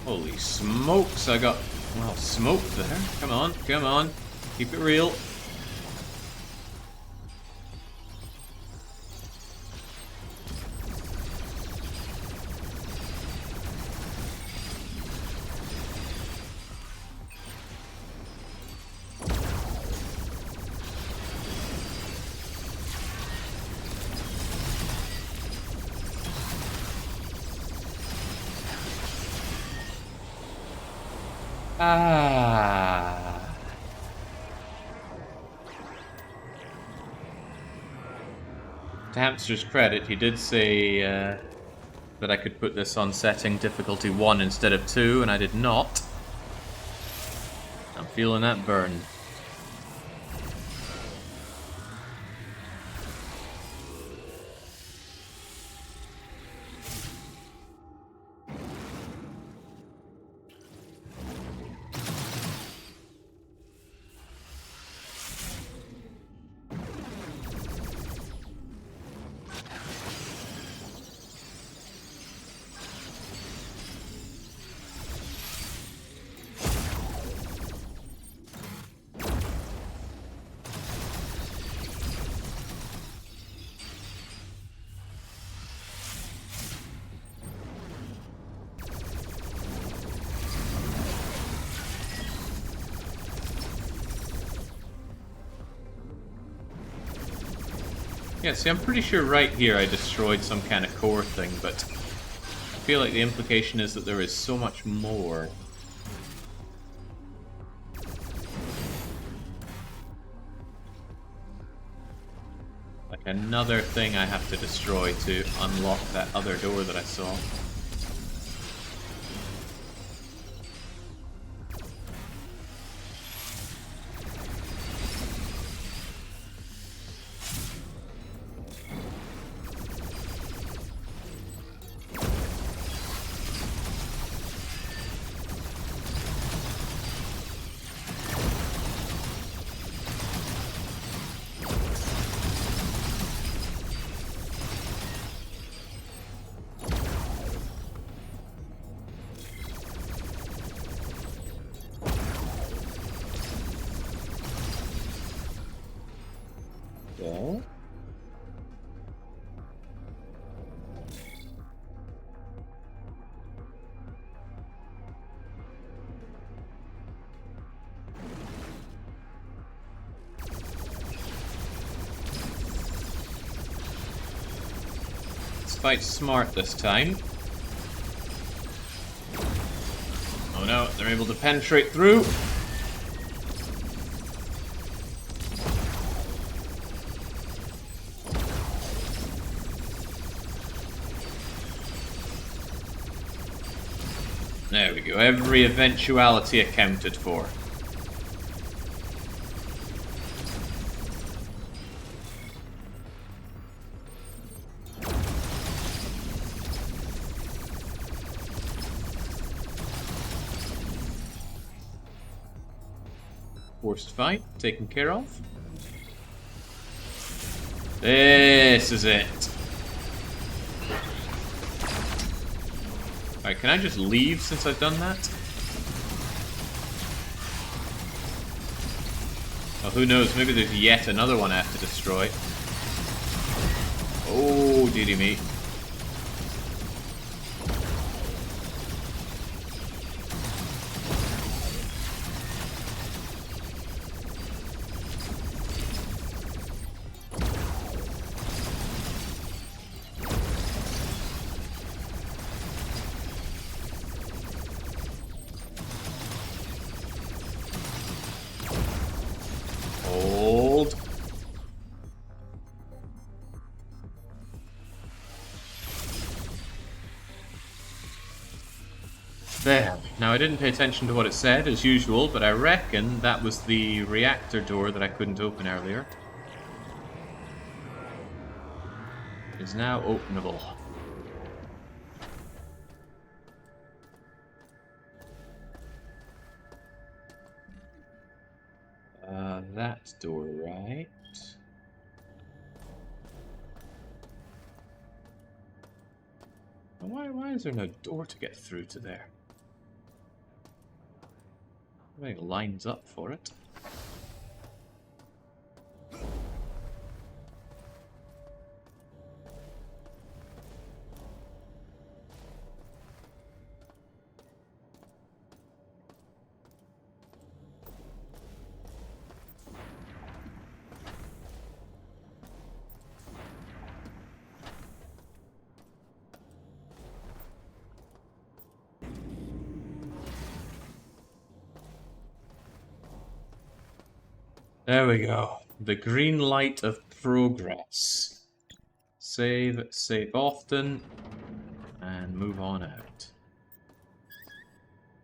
Holy smokes, I got, well, smoked there. Come on, come on. Keep it real. Ah. To Hamster's credit, he did say that I could put this on setting difficulty 1 instead of 2, and I did not. I'm feeling that burn. Yeah, see, I'm pretty sure right here I destroyed some kind of core thing, but I feel like the implication is that there is so much more. Like another thing I have to destroy to unlock that other door that I saw. Yeah. Let's fight smart this time. Oh no, they're able to penetrate through. There we go, every eventuality accounted for. Forced fight, taken care of. This is it. Alright, can I just leave since I've done that? Well, who knows, maybe there's yet another one I have to destroy. Oh, dearie me. Hold. There. Now, I didn't pay attention to what it said, as usual, but I reckon that was the reactor door that I couldn't open earlier. Is now openable. That door, right? Why is there no door to get through to there? Everything lines up for it. There we go. The green light of progress. Save, save often, and move on out.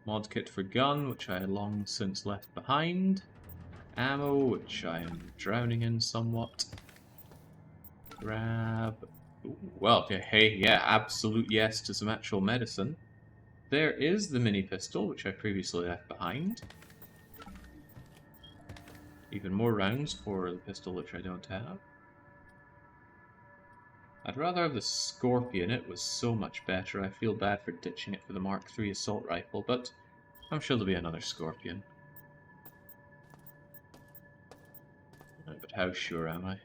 Mod kit for gun, which I long since left behind. Ammo, which I am drowning in somewhat. Grab... Ooh, well, okay, hey, yeah, absolute yes to some actual medicine. There is the mini pistol, which I previously left behind. Even more rounds for the pistol, which I don't have. I'd rather have the Scorpion, it was so much better. I feel bad for ditching it for the Mark III assault rifle, but I'm sure there'll be another Scorpion. But how sure am I?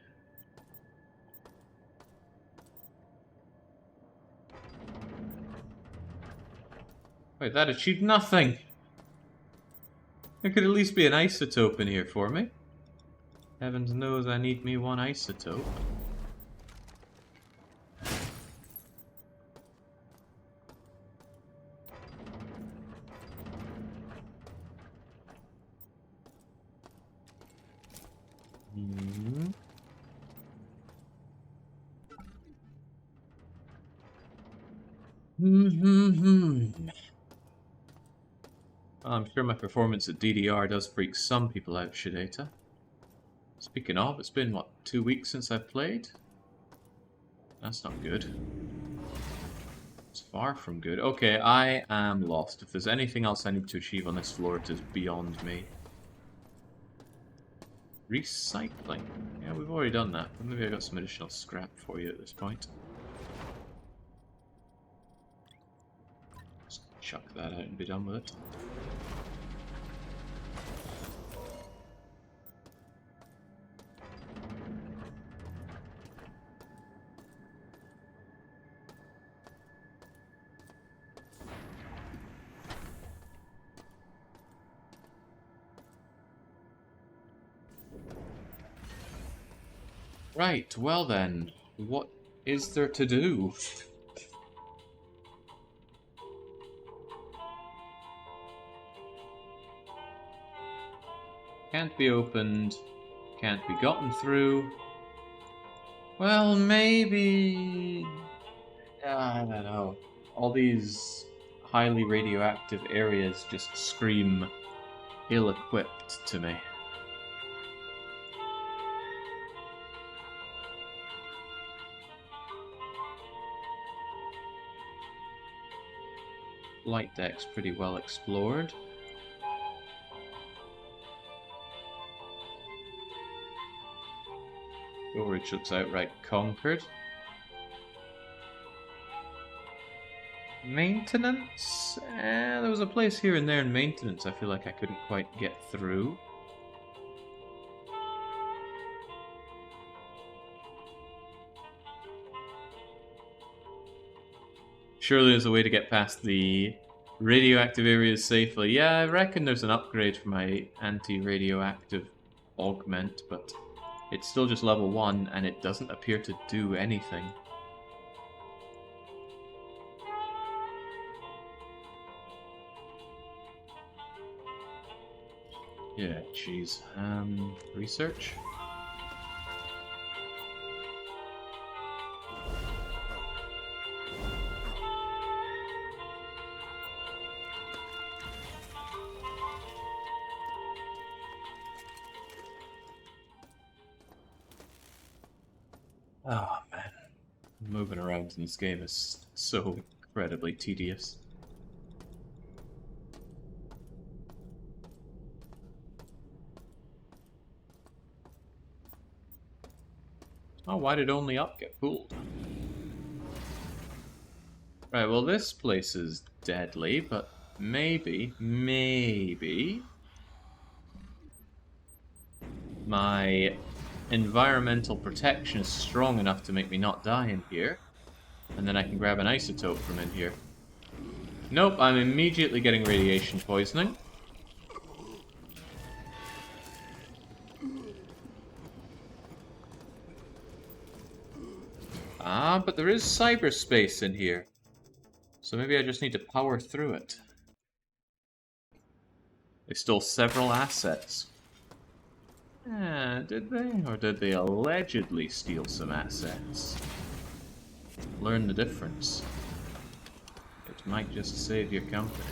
Wait, that achieved nothing! There could at least be an isotope in here for me. Heavens knows I need me one isotope. Well, I'm sure my performance at DDR does freak some people out, Shidata. Speaking of, it's been, what, 2 weeks since I've played? That's not good. It's far from good. Okay, I am lost. If there's anything else I need to achieve on this floor, it is beyond me. Recycling. Yeah, we've already done that, but maybe I got some additional scrap for you at this point. Just chuck that out and be done with it. Right, well then, what is there to do? Can't be opened, can't be gotten through. Well, maybe... I don't know. All these highly radioactive areas just scream ill-equipped to me. Light deck's pretty well explored. Storage looks outright conquered. Maintenance? There was a place here and there in maintenance I feel like I couldn't quite get through. Surely there's a way to get past the radioactive areas safely. Yeah, I reckon there's an upgrade for my anti-radioactive augment, but it's still just level 1 and it doesn't appear to do anything. Yeah, jeez. Research? Oh man, moving around in this game is so incredibly tedious. Oh, why did only up get pulled? Right, well this place is deadly, but maybe my environmental protection is strong enough to make me not die in here, and then I can grab an isotope from in here. Nope, I'm immediately getting radiation poisoning. Ah, but there is cyberspace in here. So maybe I just need to power through it. They stole several assets. Did they? Or did they allegedly steal some assets? Learn the difference. It might just save your company.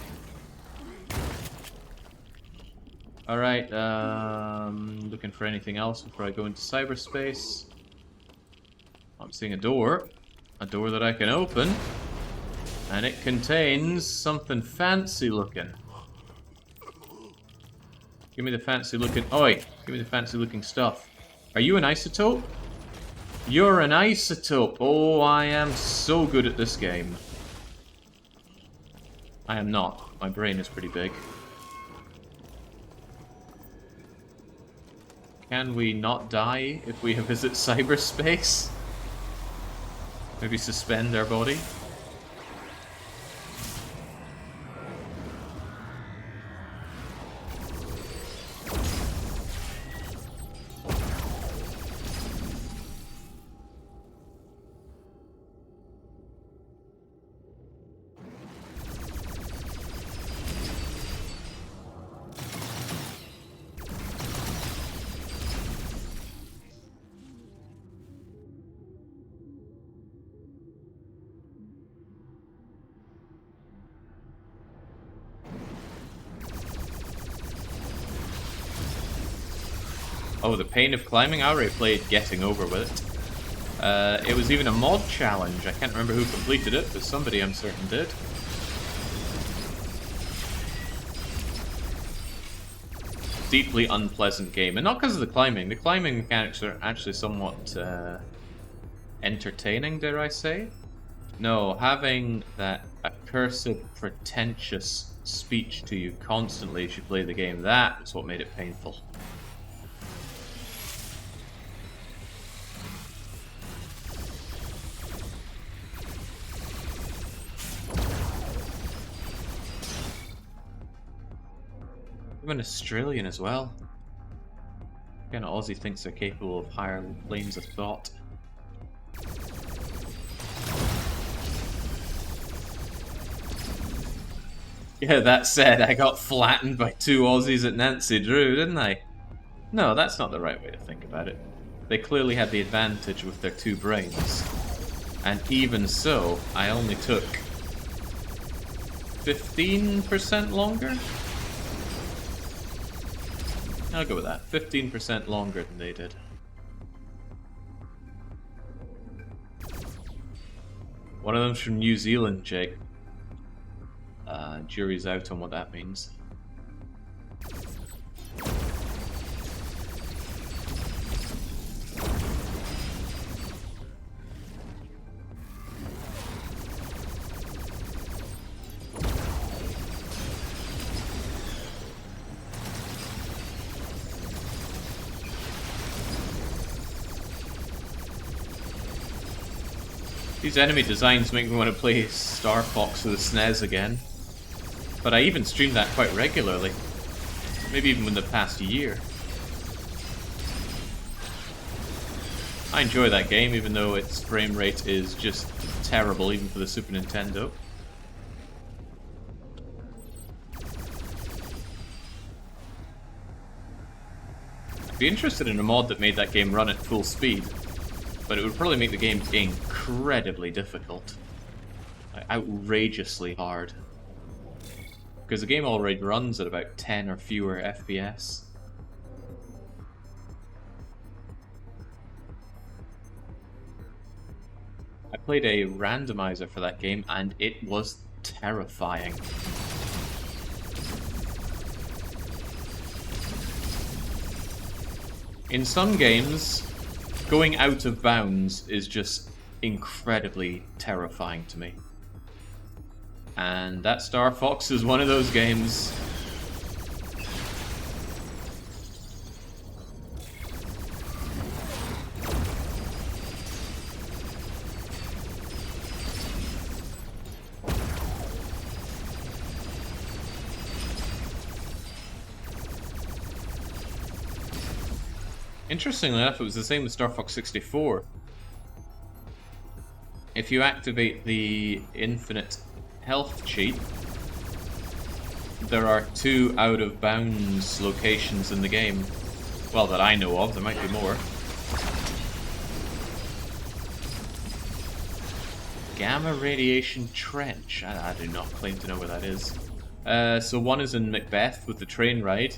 Alright, looking for anything else before I go into cyberspace. I'm seeing a door that I can open, and it contains something fancy looking. Give me the fancy looking, oi, give me the fancy looking stuff. Are you an isotope? You're an isotope. Oh, I am so good at this game. I am not. My brain is pretty big. Can we not die if we visit cyberspace? Maybe suspend our body? Oh, the pain of climbing? I already played Getting Over with it. It was even a mod challenge. I can't remember who completed it, but somebody I'm certain did. Deeply unpleasant game, and not because of the climbing. The climbing mechanics are actually somewhat entertaining, dare I say? No, having that accursed, pretentious speech to you constantly as you play the game, that is what made it painful. I'm an Australian as well. Kind of Aussie thinks they're capable of higher planes of thought. Yeah, that said, I got flattened by 2 Aussies at Nancy Drew, didn't I? No, that's not the right way to think about it. They clearly had the advantage with their 2 brains. And even so, I only took 15% longer? I'll go with that. 15% longer than they did. One of them's from New Zealand, Jake. Jury's out on what that means. These enemy designs make me want to play Star Fox with the SNES again. But I even streamed that quite regularly. Maybe even in the past year. I enjoy that game, even though its frame rate is just terrible, even for the Super Nintendo. I'd be interested in a mod that made that game run at full speed, but it would probably make the game incredibly difficult. Like, outrageously hard. Because the game already runs at about 10 or fewer FPS. I played a randomizer for that game and it was terrifying. In some games, going out of bounds is just incredibly terrifying to me. And that Star Fox is one of those games. Interestingly enough, it was the same with Star Fox 64. If you activate the infinite health cheat, there are 2 out-of-bounds locations in the game. Well, that I know of, there might be more. Gamma Radiation Trench. I do not claim to know where that is. So one is in Macbeth with the train ride.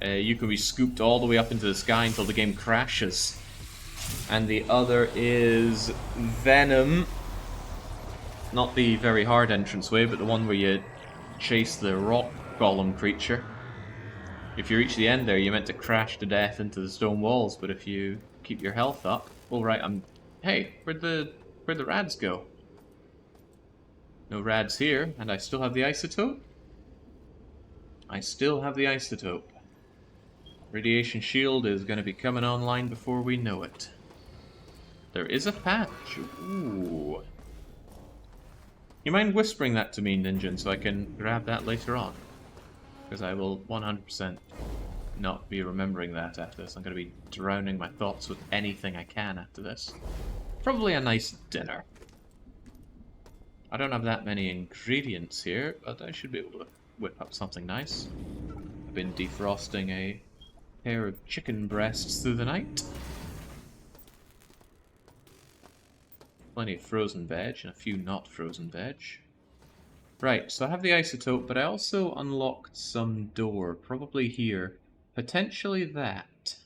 You can be scooped all the way up into the sky until the game crashes. And the other is Venom. Not the very hard entranceway, but the one where you chase the rock golem creature. If you reach the end there, you're meant to crash to death into the stone walls, but if you keep your health up... Oh, right, Hey, where'd the rads go? No rads here, and I still have the isotope? I still have the isotope. Radiation shield is going to be coming online before we know it. There is a patch. Ooh. You mind whispering that to me, Ninja, so I can grab that later on? Because I will 100% not be remembering that after this. I'm going to be drowning my thoughts with anything I can after this. Probably a nice dinner. I don't have that many ingredients here, but I should be able to whip up something nice. I've been defrosting a pair of chicken breasts through the night. Plenty of frozen veg and a few not frozen veg. Right, so I have the isotope, but I also unlocked some door, probably here. Potentially that.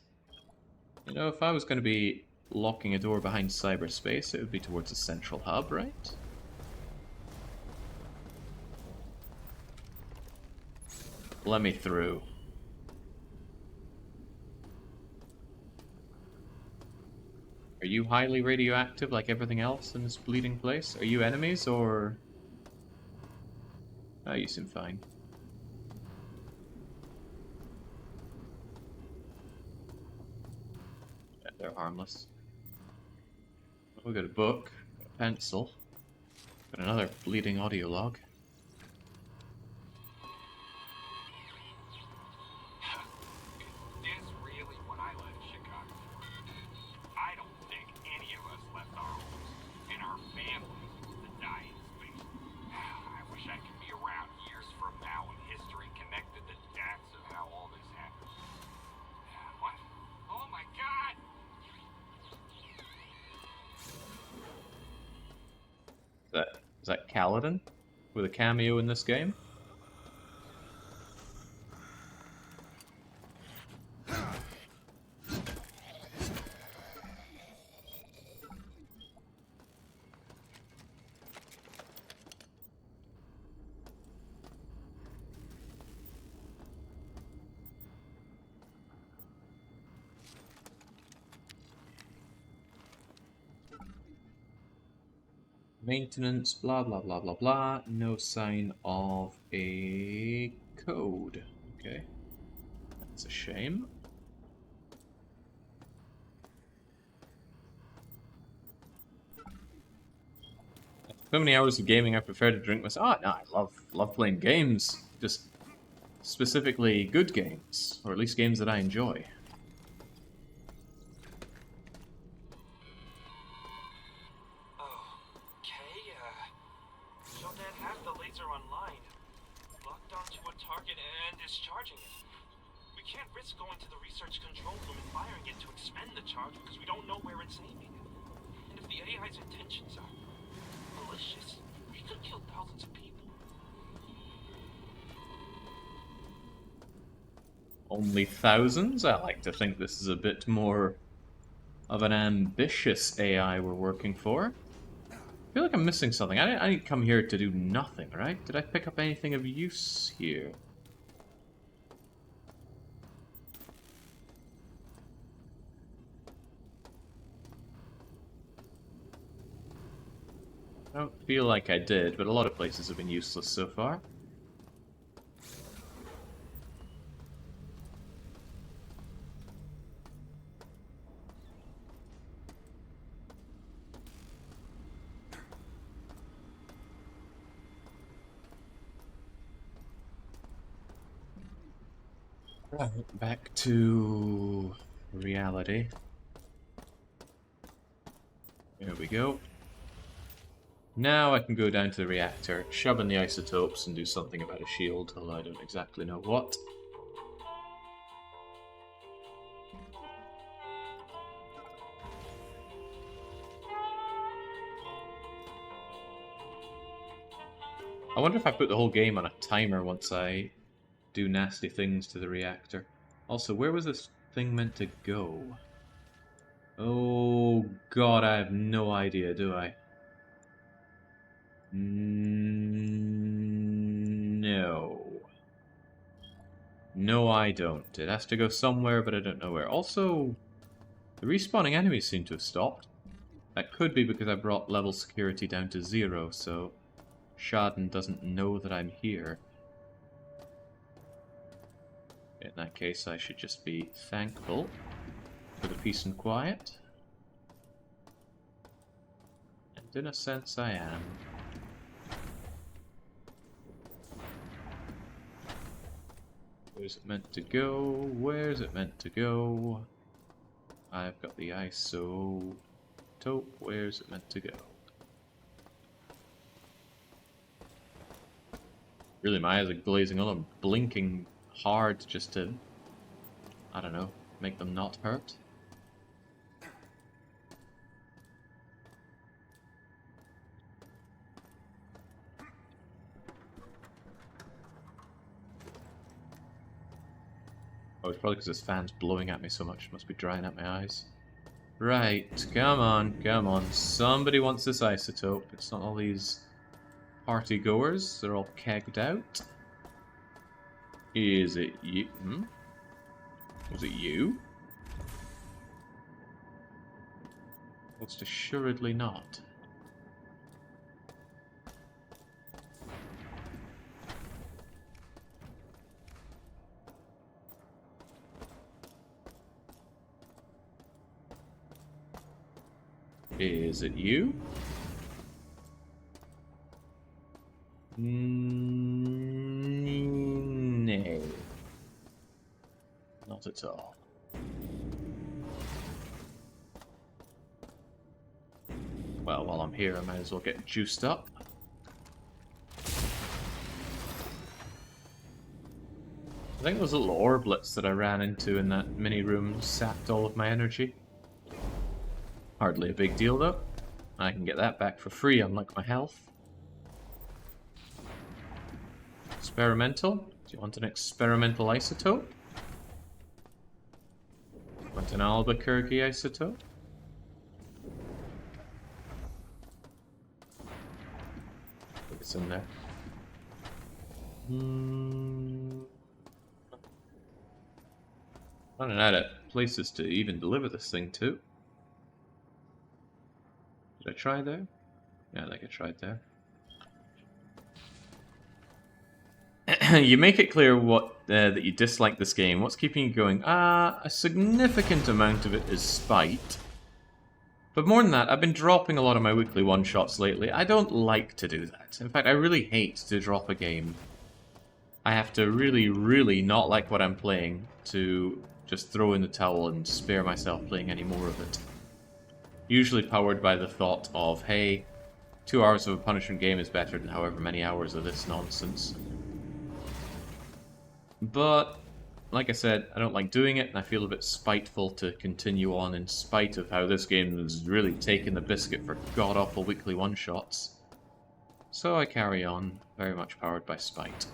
You know, if I was going to be locking a door behind cyberspace, it would be towards the central hub, right? Let me through. Are you highly radioactive like everything else in this bleeding place? Are you enemies, or... Oh, you seem fine. Yeah, they're harmless. We got a book, a pencil, got another bleeding audio log. Is that Kaladin with a cameo in this game? Maintenance, blah blah blah blah blah. No sign of a code. Okay. That's a shame. So many hours of gaming, I prefer to drink myself. Oh, no, I love playing games. Just specifically good games, or at least games that I enjoy. Okay, Shodan has the laser online, locked onto a target and is charging it. We can't risk going to the research control room and firing it to expend the charge because we don't know where it's aiming. And if the AI's intentions are malicious, we could kill thousands of people. Only thousands? I like to think this is a bit more of an ambitious AI we're working for. I feel like I'm missing something. I didn't come here to do nothing, right? Did I pick up anything of use here? I don't feel like I did, but a lot of places have been useless so far. Right, back to reality. There we go. Now I can go down to the reactor, shove in the isotopes, and do something about a shield, although I don't exactly know what. I wonder if I put the whole game on a timer once I do nasty things to the reactor. Also, where was this thing meant to go? Oh god, I have no idea, do I? No. No, I don't. It has to go somewhere, but I don't know where. Also, the respawning enemies seem to have stopped. That could be because I brought level security down to 0, so Shaden doesn't know that I'm here. In that case, I should just be thankful for the peace and quiet. And in a sense, I am. Where's it meant to go? Where's it meant to go? I've got the isotope. Where's it meant to go? Really, my eyes are glazing on. I'm blinking hard just to, I don't know, make them not hurt. Oh, it's probably because this fan's blowing at me so much. It must be drying out my eyes. Right, come on, come on. Somebody wants this isotope. It's not all these party goers. They're all kegged out. Is it you? Was it you? Most assuredly not. Is it you? No. Not at all. Well, while I'm here, I might as well get juiced up. I think those little orblets that I ran into in that mini room sapped all of my energy. Hardly a big deal, though. I can get that back for free, unlike my health. Experimental? Do you want an experimental isotope? Want an Albuquerque isotope? It's in there. Running out of places to even deliver this thing to. Did I try there? Yeah, I think I tried there. You make it clear what that you dislike this game. What's keeping you going? A significant amount of it is spite. But more than that, I've been dropping a lot of my weekly one-shots lately. I don't like to do that. In fact, I really hate to drop a game. I have to really, really not like what I'm playing to just throw in the towel and spare myself playing any more of it. Usually powered by the thought of, hey, 2 hours of a punishment game is better than however many hours of this nonsense. But, like I said, I don't like doing it, and I feel a bit spiteful to continue on in spite of how this game has really taken the biscuit for god-awful weekly one-shots. So I carry on, very much powered by spite.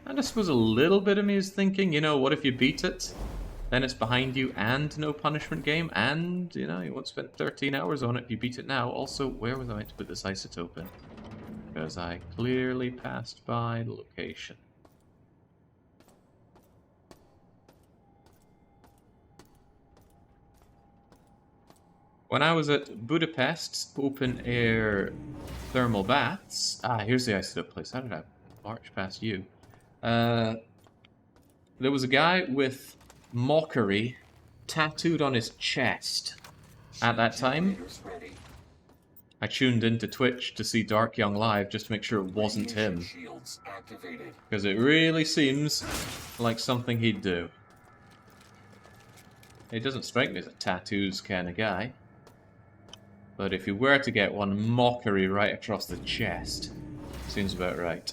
And I suppose a little bit of me is thinking, you know, what if you beat it? Then it's behind you and no punishment game, and, you know, you won't spend 13 hours on it if you beat it now. Also, where was I meant to put this isotope in? Because I clearly passed by the location. When I was at Budapest's open-air thermal baths... Ah, here's the isotope place. How did I march past you? There was a guy with mockery tattooed on his chest. At that time, I tuned into Twitch to see Dark Young live just to make sure it wasn't him. Because it really seems like something he'd do. He doesn't strike me as a tattoos kind of guy. But if you were to get one, mockery right across the chest. Seems about right.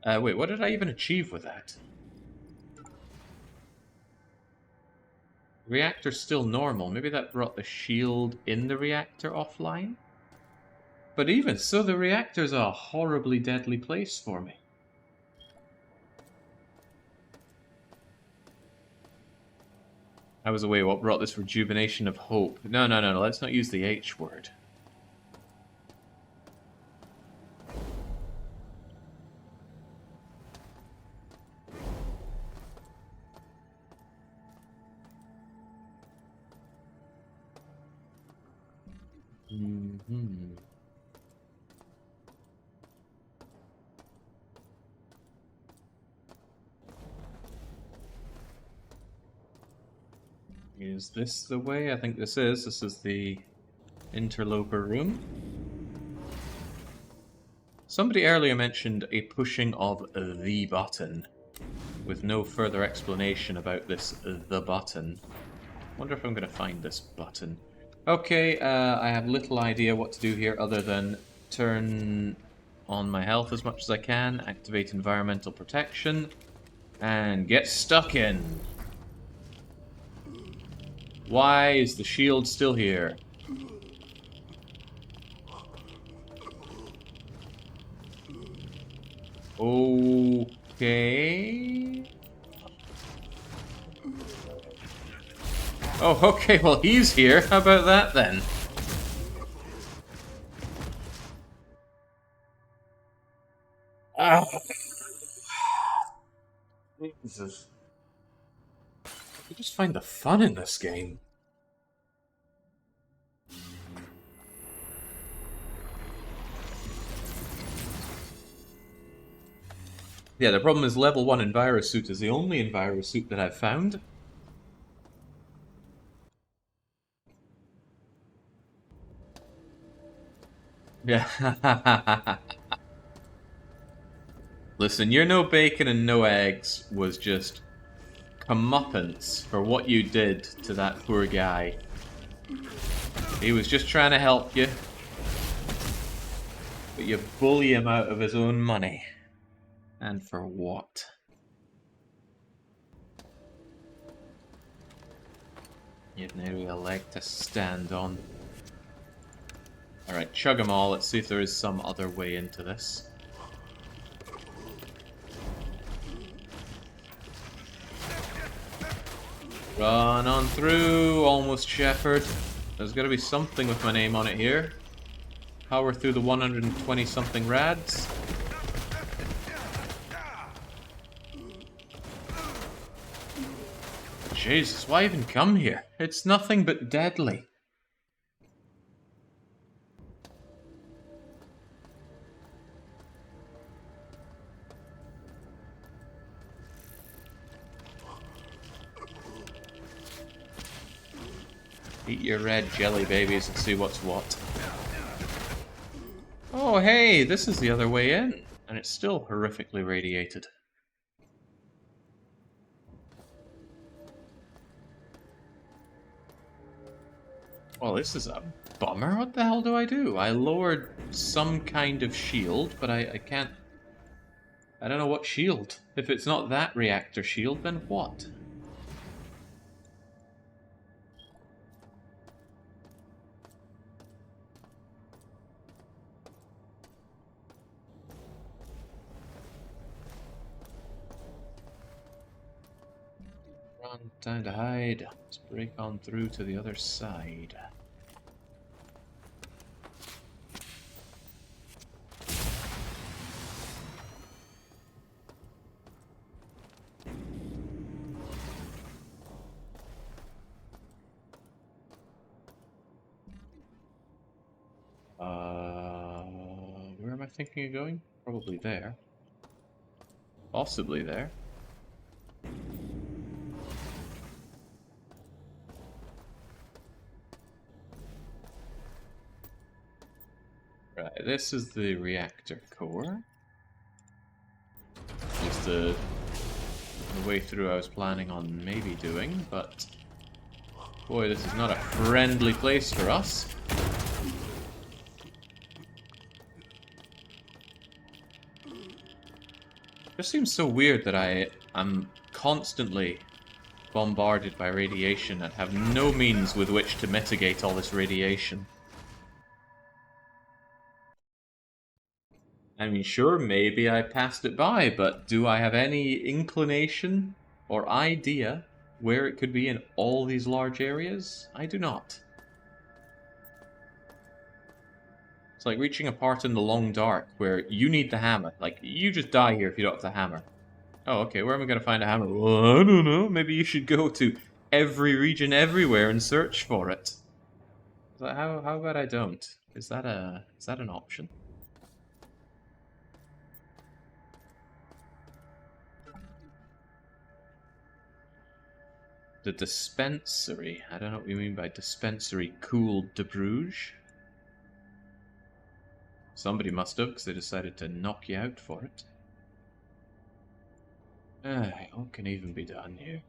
Wait, what did I even achieve with that? Reactor's still normal. Maybe that brought the shield in the reactor offline? But even so, the reactor's a horribly deadly place for me. I was away, what brought this rejuvenation of hope? No, let's not use the H word. Is this the way? I think this is. This is the interloper room. Somebody earlier mentioned a pushing of the button, with no further explanation about this the button. Wonder if I'm going to find this button. Okay, I have little idea what to do here other than turn on my health as much as I can, activate environmental protection, and get stuck in. Why is the shield still here? Okay. Oh, okay, well he's here. How about that then? Ah. Jesus. I just find the fun in this game. Yeah, the problem is level 1 Envirosuit is the only Envirosuit that I've found. Yeah. Listen, your no bacon and no eggs was just comeuppance for what you did to that poor guy. He was just trying to help you, but you bully him out of his own money. And for what? You've nearly a leg to stand on. Alright, chug them all. Let's see if there is some other way into this. Run on through, almost Shepherd. There's got to be something with my name on it here. Power through the 120-something rads. Jesus, why even come here? It's nothing but deadly. Eat your red jelly babies and see what's what. Oh, hey, this is the other way in. And it's still horrifically radiated. Well, this is a bummer. What the hell do I do? I lowered some kind of shield, but I can't... I don't know what shield. If it's not that reactor shield, then what? Run, time to hide. Let's break on through to the other side. Where am I thinking of going? Probably there. Possibly there. Right, this is the reactor core. Just the way through I was planning on maybe doing, but boy, this is not a friendly place for us. It just seems so weird that I'm constantly bombarded by radiation and have no means with which to mitigate all this radiation. I mean, sure, maybe I passed it by, but do I have any inclination or idea where it could be in all these large areas? I do not. It's like reaching a part in the long dark where you need the hammer. Like, you just die here if you don't have the hammer. Oh, okay, where am I going to find a hammer? Well, I don't know. Maybe you should go to every region everywhere and search for it. How about I don't? Is that an option? The dispensary. I don't know what you mean by dispensary. Cooled de Bruges. Somebody must have, because they decided to knock you out for it. What can even be done here?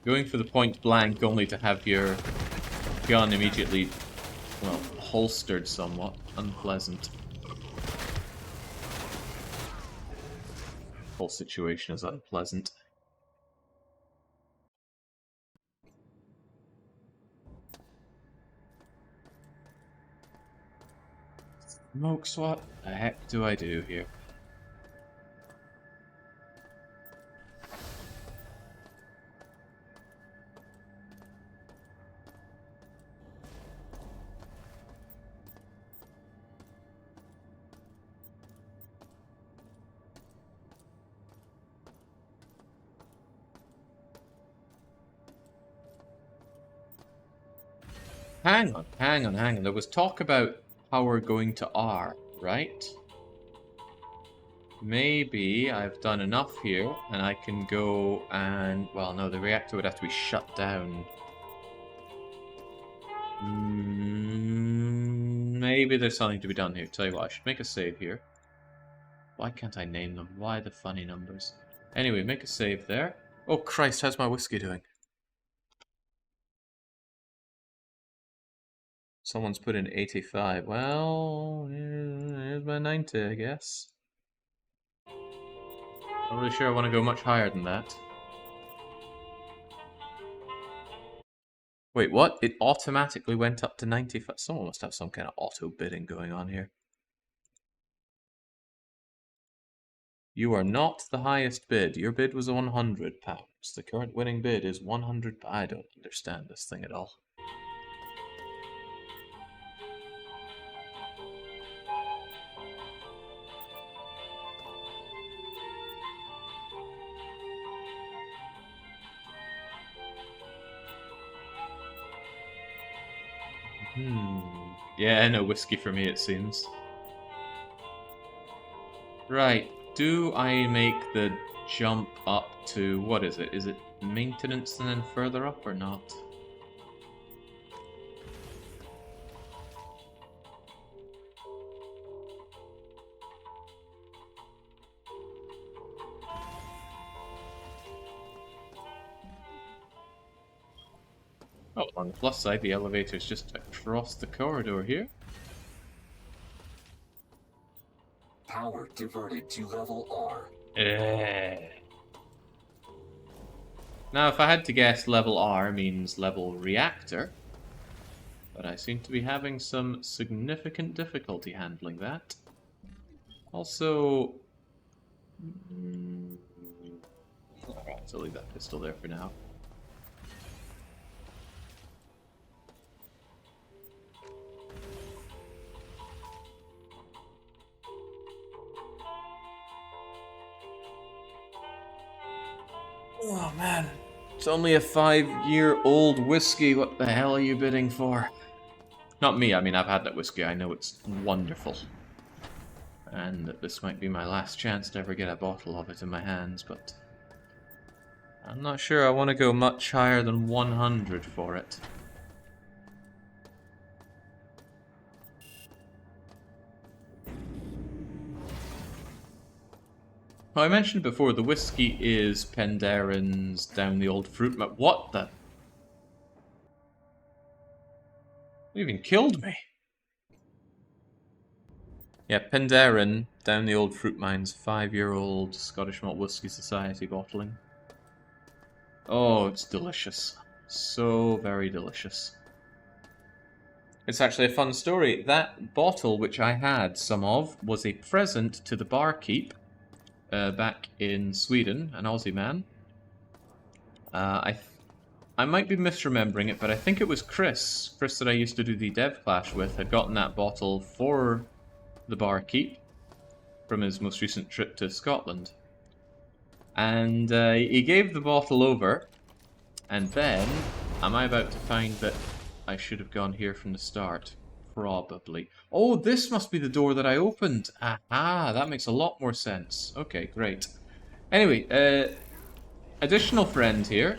Going for the point blank only to have your gun immediately, well, holstered somewhat. Unpleasant. Whole situation is unpleasant. Smokes, what the heck do I do here? Hang on. There was talk about how we're going to R, right? Maybe I've done enough here, and I can go and... Well, no, the reactor would have to be shut down. Maybe there's something to be done here. Tell you what, I should make a save here. Why can't I name them? Why the funny numbers? Anyway, make a save there. Oh Christ, how's my whiskey doing? Someone's put in 85. Well, here's my 90, I guess. Not really sure I want to go much higher than that. Wait, what? It automatically went up to 95? Someone must have some kind of auto bidding going on here. You are not the highest bid. Your bid was £100. The current winning bid is 100. I don't understand this thing at all. Yeah, no whiskey for me, it seems. Right, do I make the jump up to... what is it? Is it maintenance and then further up or not? Oh, on the plus side, the elevator's just across the corridor here. Power diverted to level R. Now, if I had to guess, level R means level Reactor. But I seem to be having some significant difficulty handling that. Also... Alright, so leave that pistol there for now. Oh man, it's only a 5-year-old whiskey. What the hell are you bidding for? Not me, I mean, I've had that whiskey. I know it's wonderful. And that this might be my last chance to ever get a bottle of it in my hands, but... I'm not sure I want to go much higher than 100 for it. Well, I mentioned before, the whiskey is Penderen's Down the Old Fruit Mine. What the? It even killed me. Yeah, Penderen, Down the Old Fruit Mine's 5-year-old Scottish Malt Whisky Society bottling. Oh, it's delicious. So very delicious. It's actually a fun story. That bottle, which I had some of, was a present to the barkeep back in Sweden, an Aussie man. I might be misremembering it, but I think it was Chris that I used to do the Dev Clash with, had gotten that bottle for the barkeep from his most recent trip to Scotland. And he gave the bottle over, and then, am I about to find that I should have gone here from the start? Probably. Oh, this must be the door that I opened. Aha, that makes a lot more sense. Okay, great. Anyway, additional friend here,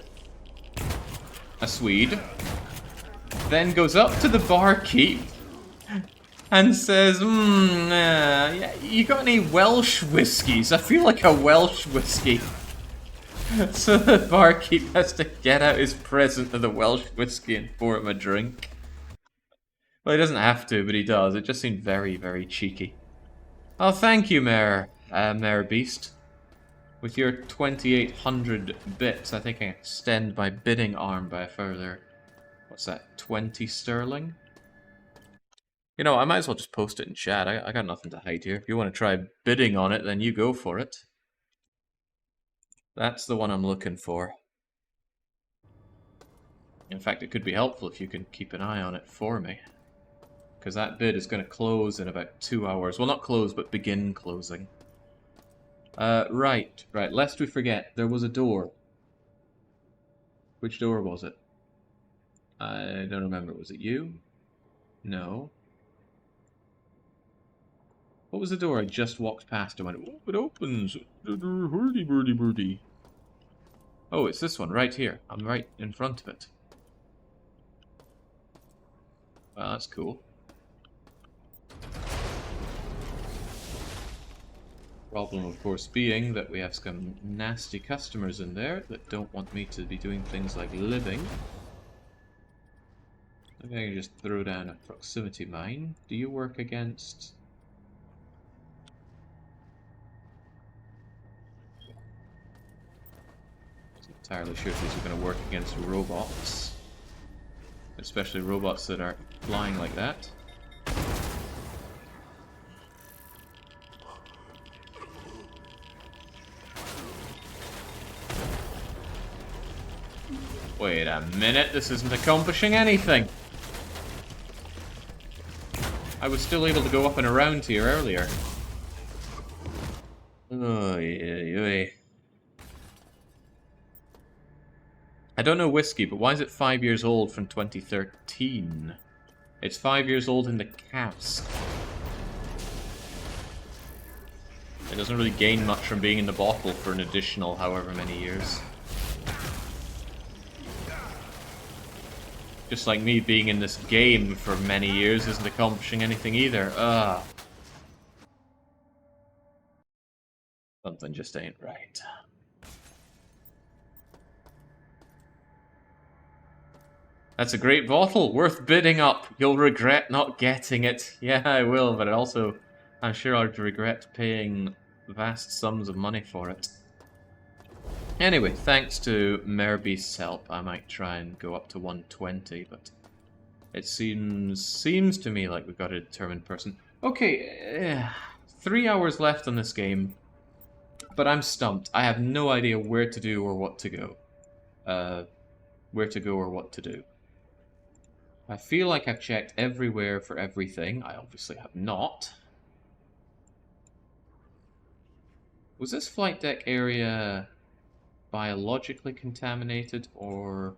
a Swede, then goes up to the barkeep and says, yeah, you got any Welsh whiskies? I feel like a Welsh whiskey. So the barkeep has to get out his present of the Welsh whiskey and pour him a drink. Well, he doesn't have to, but he does. It just seemed very, very cheeky. Oh, thank you, Mayor Beast. With your 2,800 bits, I think I can extend my bidding arm by a further... what's that, 20 sterling? You know, I might as well just post it in chat. I got nothing to hide here. If you want to try bidding on it, then you go for it. That's the one I'm looking for. In fact, it could be helpful if you can keep an eye on it for me. Because that bid is going to close in about 2 hours. Well, not close, but begin closing. Right. Lest we forget, there was a door. Which door was it? I don't remember. Was it you? No. What was the door I just walked past and went, oh, it opens. Hurdy, birdie, birdie. Oh, it's this one right here. I'm right in front of it. Well, that's cool. Problem, of course, being that we have some nasty customers in there that don't want me to be doing things like living. I think I can just throw down a proximity mine. Do you work against... I'm not entirely sure if these are going to work against robots. Especially robots that are flying like that. Wait a minute, this isn't accomplishing anything. I was still able to go up and around here earlier. Oh, yeah. I don't know whiskey, but why is it 5 years old from 2013? It's 5 years old in the cask. It doesn't really gain much from being in the bottle for an additional however many years. Just like me being in this game for many years isn't accomplishing anything either. Ugh. Something just ain't right. That's a great bottle, worth bidding up. You'll regret not getting it. Yeah, I will, but also, I'm sure I'd regret paying vast sums of money for it. Anyway, thanks to Merbeast's help, I might try and go up to 120, but it seems to me like we've got a determined person. Okay, 3 hours left on this game, but I'm stumped. I have no idea where to do or what to go. Where to go or what to do. I feel like I've checked everywhere for everything. I obviously have not. Was this flight deck area biologically contaminated or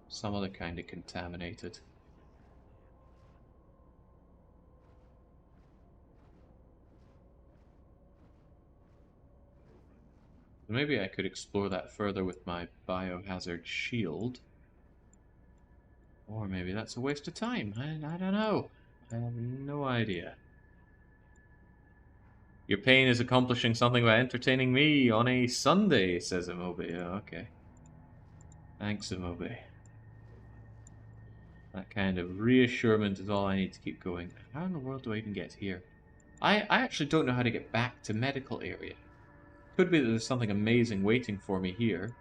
some other kind of contaminated? Maybe I could explore that further with my biohazard shield. Or maybe that's a waste of time. I don't know. I have no idea. Your pain is accomplishing something by entertaining me on a Sunday, says Amobi. Oh, okay. Thanks, Amobi. That kind of reassurance is all I need to keep going. How in the world do I even get here? I actually don't know how to get back to medical area. Could be that there's something amazing waiting for me here,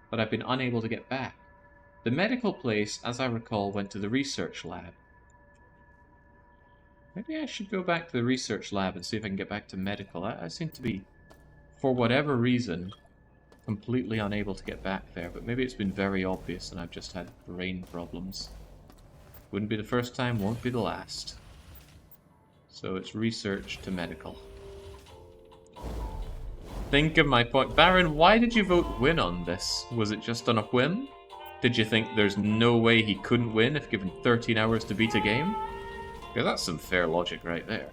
but I've been unable to get back. The medical place, as I recall, went to the research lab. Maybe I should go back to the research lab and see if I can get back to medical. I seem to be, for whatever reason, completely unable to get back there, but maybe it's been very obvious and I've just had brain problems. Wouldn't be the first time, won't be the last. So it's research to medical. Think of my point. Baron, why did you vote win on this? Was it just on a whim? Did you think there's no way he couldn't win if given 13 hours to beat a game? Yeah, that's some fair logic right there.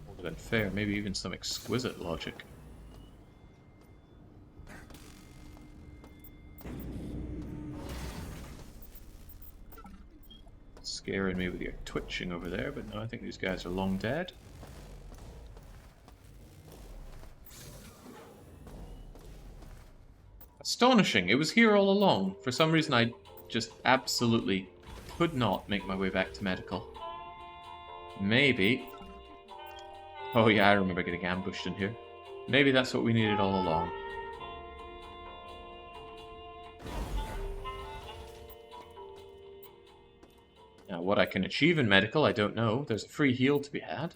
More than fair, maybe even some exquisite logic. Scaring me with your twitching over there, but no, I think these guys are long dead. Astonishing! It was here all along. For some reason I just absolutely could not make my way back to medical. Maybe... Oh yeah, I remember getting ambushed in here. Maybe that's what we needed all along. Now, what I can achieve in medical, I don't know. There's a free heal to be had.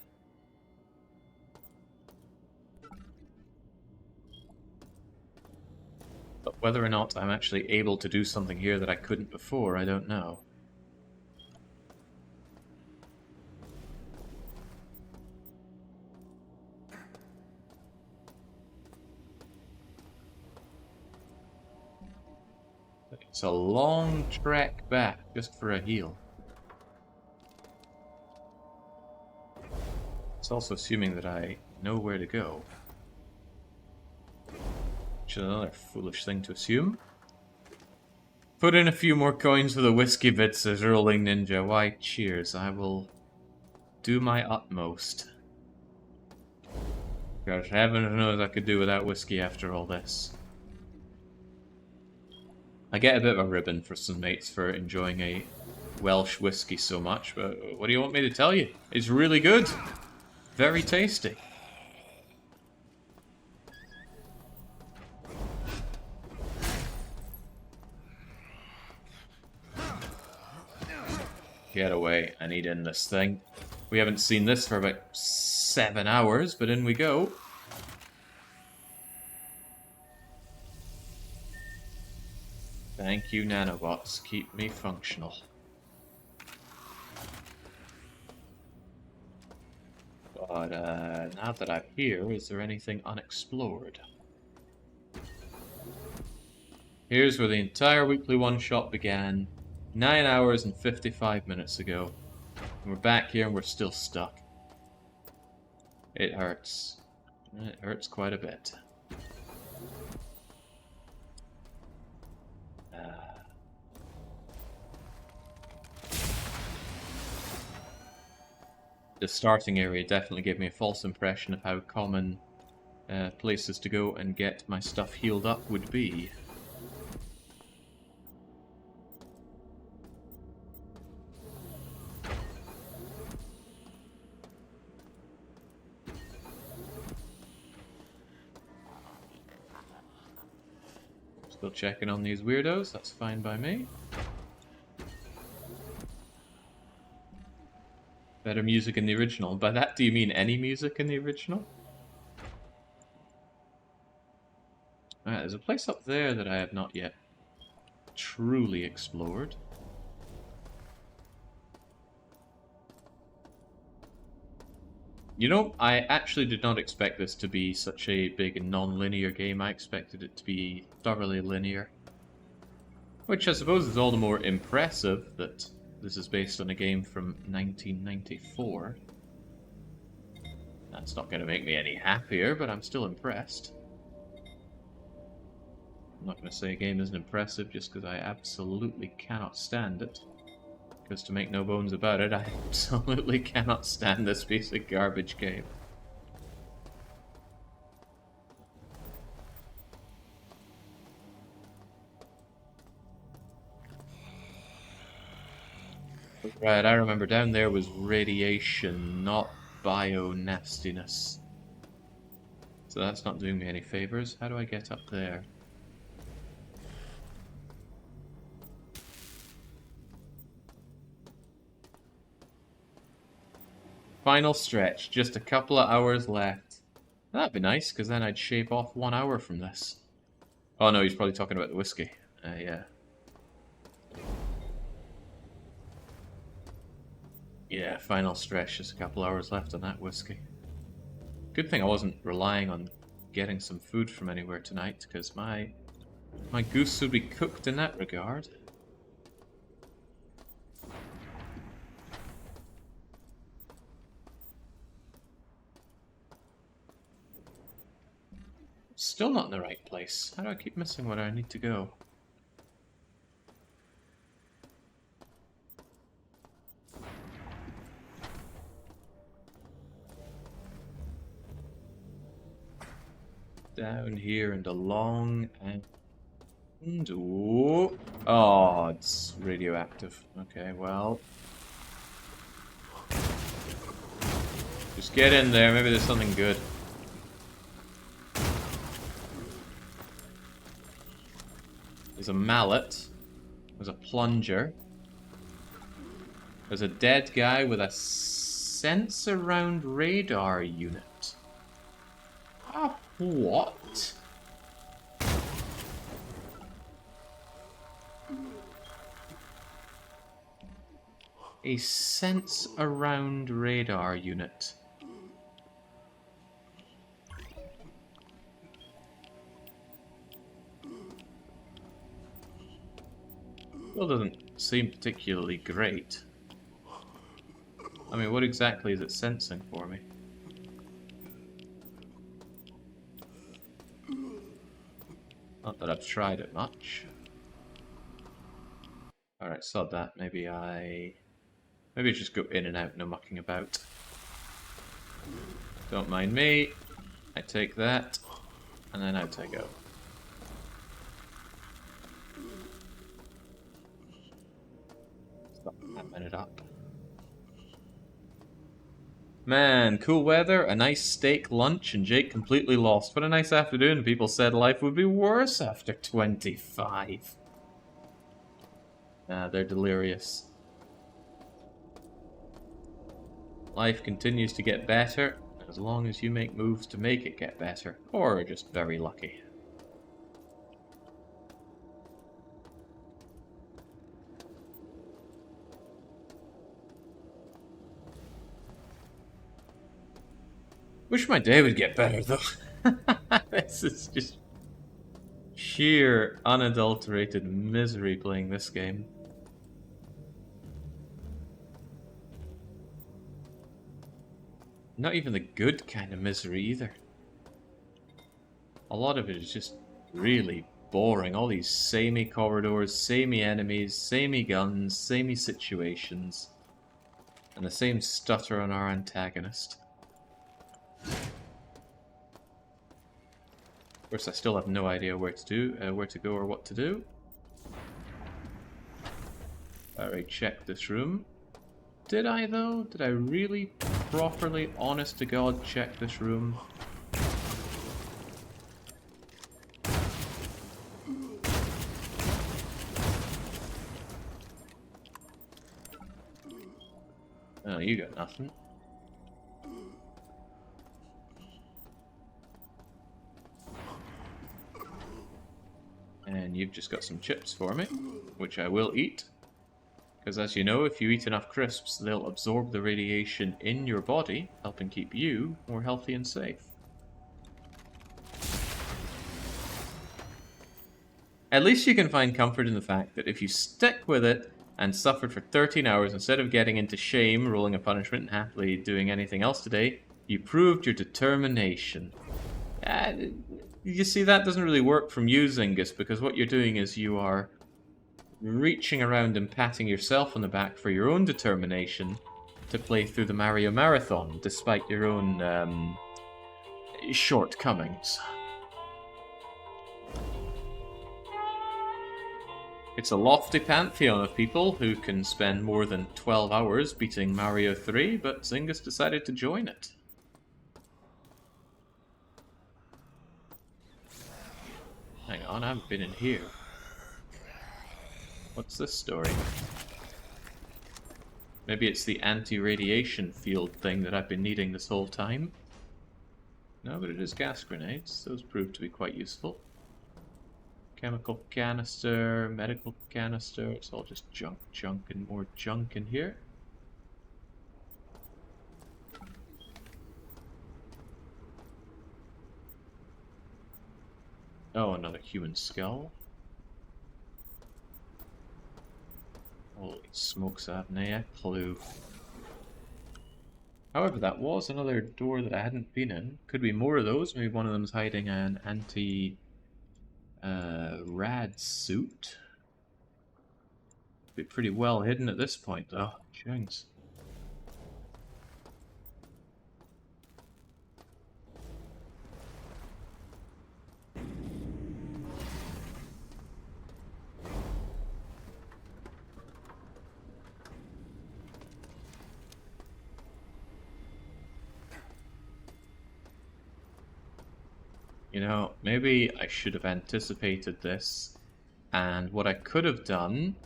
But whether or not I'm actually able to do something here that I couldn't before, I don't know. It's a long trek back just for a heal. It's also assuming that I know where to go. Which is another foolish thing to assume. Put in a few more coins for the whiskey bit, says Rolling Ninja. Why, cheers. I will do my utmost. Gosh, heaven knows I could do without whiskey after all this. I get a bit of a ribbon for some mates for enjoying a Welsh whiskey so much, but what do you want me to tell you? It's really good. Very tasty. Get away. I need in this thing. We haven't seen this for about 7 hours, but in we go. Thank you, nanobots. Keep me functional. But now that I'm here, is there anything unexplored? Here's where the entire weekly one-shot began, 9 hours and 55 minutes ago. And we're back here and we're still stuck. It hurts. It hurts quite a bit. The starting area definitely gave me a false impression of how common places to go and get my stuff healed up would be. Still checking on these weirdos, that's fine by me. Better music in the original. By that, do you mean any music in the original? Alright, there's a place up there that I have not yet truly explored. You know, I actually did not expect this to be such a big and non-linear game. I expected it to be thoroughly linear. Which I suppose is all the more impressive that this is based on a game from 1994. That's not going to make me any happier, but I'm still impressed. I'm not going to say a game isn't impressive just because I absolutely cannot stand it. Because to make no bones about it, I absolutely cannot stand this piece of garbage game. Right, I remember down there was radiation, not bio-nastiness. So that's not doing me any favors. How do I get up there? Final stretch, just a couple of hours left. That'd be nice, because then I'd shave off 1 hour from this. Oh no, he's probably talking about the whiskey. Yeah. Yeah, final stretch, just a couple hours left on that whiskey. Good thing I wasn't relying on getting some food from anywhere tonight, because my goose would be cooked in that regard. Still not in the right place. How do I keep missing where I need to go? Down here and along and... Ooh. Oh, it's radioactive. Okay, well... Just get in there, maybe there's something good. There's a mallet. There's a plunger. There's a dead guy with a sense around radar unit. Ah, what? A sense around radar unit. Still doesn't seem particularly great. I mean, what exactly is it sensing for me? Not that I've tried it much. Alright, sod that. Maybe I just go in and out, no mucking about. Don't mind me. I take that, and then out I go. Stop hamming it up. Man, cool weather, a nice steak lunch, and Jake completely lost. What a nice afternoon. People said life would be worse after 25. They're delirious. Life continues to get better, as long as you make moves to make it get better. Or are just very lucky. Wish my day would get better, though. This is just sheer, unadulterated misery playing this game. Not even the good kind of misery either. A lot of it is just really boring. All these samey corridors, samey enemies, samey guns, samey situations. And the same stutter on our antagonist. Of course, I still have no idea where to go or what to do. I already checked this room. Did I, though? Did I really properly, honest to God, check this room? Oh, you got nothing. And you've just got some chips for me, which I will eat. Because as you know, if you eat enough crisps, they'll absorb the radiation in your body, helping keep you more healthy and safe. At least you can find comfort in the fact that if you stick with it and suffered for 13 hours instead of getting into shame, rolling a punishment, and happily doing anything else today, you proved your determination. You see, that doesn't really work from you, Zyngus, because what you're doing is you are reaching around and patting yourself on the back for your own determination to play through the Mario Marathon, despite your own shortcomings. It's a lofty pantheon of people who can spend more than 12 hours beating Mario 3, but Zyngus decided to join it. Hang on, I haven't been in here. What's this story? Maybe it's the anti-radiation field thing that I've been needing this whole time? No, but it is gas grenades. Those prove to be quite useful. Chemical canister, medical canister. It's all just junk, and more junk in here. Oh, another human skull. Holy smokes, I have no clue. However, that was another door that I hadn't been in. Could be more of those. Maybe one of them's hiding an rad suit. Be pretty well hidden at this point, though. Jinx. You know, maybe I should have anticipated this, and what I could have done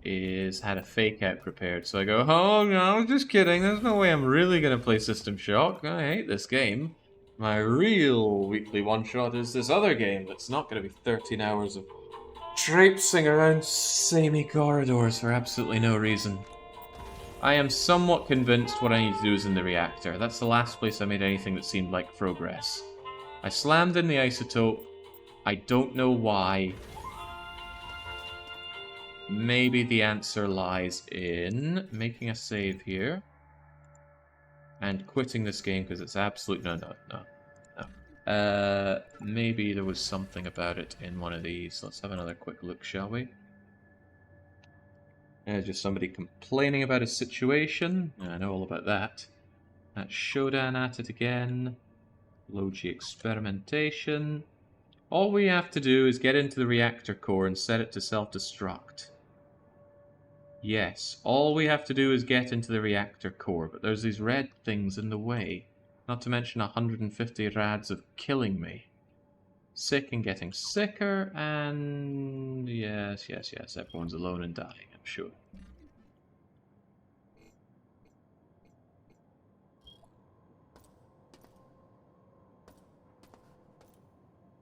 is had a fake out prepared. So I go, oh no, just kidding, there's no way I'm really going to play System Shock. I hate this game. My real weekly one-shot is this other game that's not going to be 13 hours of traipsing around samey corridors for absolutely no reason. I am somewhat convinced what I need to do is in the reactor. That's the last place I made anything that seemed like progress. I slammed in the isotope. I don't know why. Maybe the answer lies in making a save here. And quitting this game because it's absolute... No. Maybe there was something about it in one of these. Let's have another quick look, shall we? Just somebody complaining about a situation. I know all about that. That's Shodan at it again. Logi experimentation. All we have to do is get into the reactor core and set it to self-destruct. Yes, all we have to do is get into the reactor core, but there's these red things in the way. Not to mention 150 rads of killing me. Sick and getting sicker, and yes, everyone's alone and dying, I'm sure.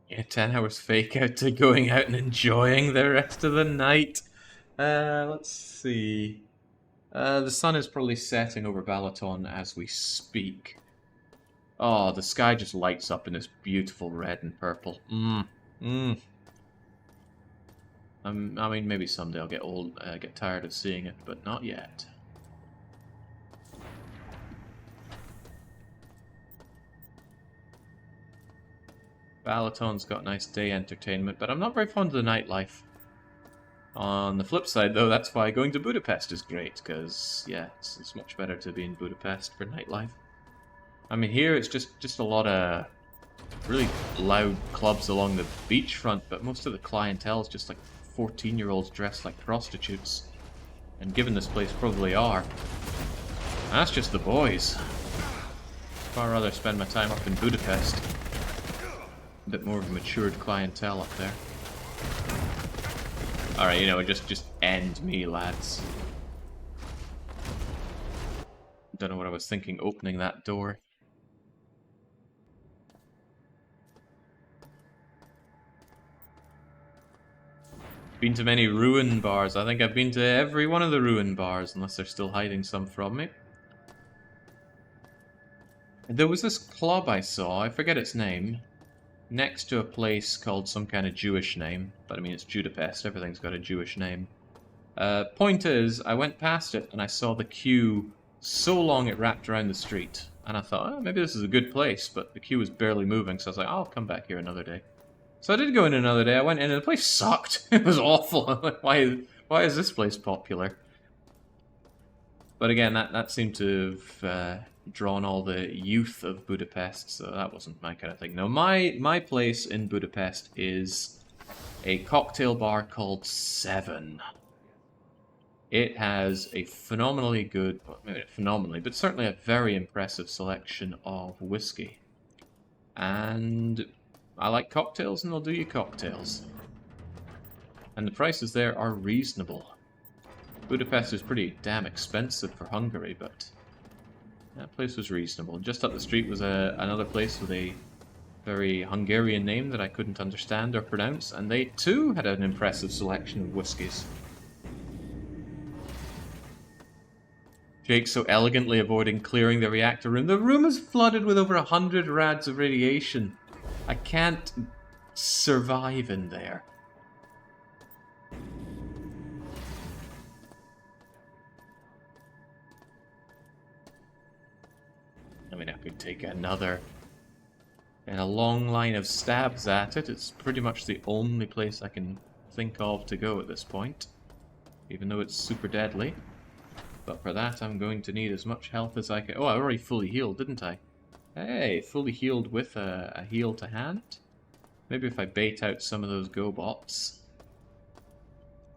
Yeah, 10 hours fake out to going out and enjoying the rest of the night. Let's see. The sun is probably setting over Balaton as we speak. Oh, the sky just lights up in this beautiful red and purple. I mean, maybe someday I'll get tired of seeing it, but not yet. Balaton's got nice day entertainment, but I'm not very fond of the nightlife. On the flip side, though, that's why going to Budapest is great, because, yeah, it's much better to be in Budapest for nightlife. I mean, here it's just a lot of really loud clubs along the beachfront, but most of the clientele is just like 14-year-olds dressed like prostitutes. And given this place probably are. That's just the boys. Far rather spend my time up in Budapest. A bit more of a matured clientele up there. Alright, you know, just end me, lads. Don't know what I was thinking opening that door. Been to many ruin bars. I think I've been to every one of the ruin bars, unless they're still hiding some from me. There was this club I saw, I forget its name, next to a place called some kind of Jewish name. But I mean, it's Budapest, everything's got a Jewish name. Point is, I went past it and I saw the queue so long it wrapped around the street. And I thought, oh, maybe this is a good place, but the queue was barely moving, so I was like, I'll come back here another day. So I did go in another day. I went in and the place sucked. It was awful. I'm like, why is this place popular? But again, that seemed to have drawn all the youth of Budapest, so that wasn't my kind of thing. No, my place in Budapest is a cocktail bar called Seven. It has a phenomenally good, well, maybe not phenomenally, but certainly a very impressive selection of whiskey. And I like cocktails, and they'll do you cocktails. And the prices there are reasonable. Budapest is pretty damn expensive for Hungary, but that place was reasonable. Just up the street was another place with a very Hungarian name that I couldn't understand or pronounce, and they too had an impressive selection of whiskies. Jake so elegantly avoiding clearing the reactor room. The room is flooded with over 100 rads of radiation. I can't survive in there. I mean, I could take another and a long line of stabs at it. It's pretty much the only place I can think of to go at this point, even though it's super deadly. But for that, I'm going to need as much health as I can. Oh, I already fully healed, didn't I? Hey, fully healed with a heal to hand. Maybe if I bait out some of those go-bots.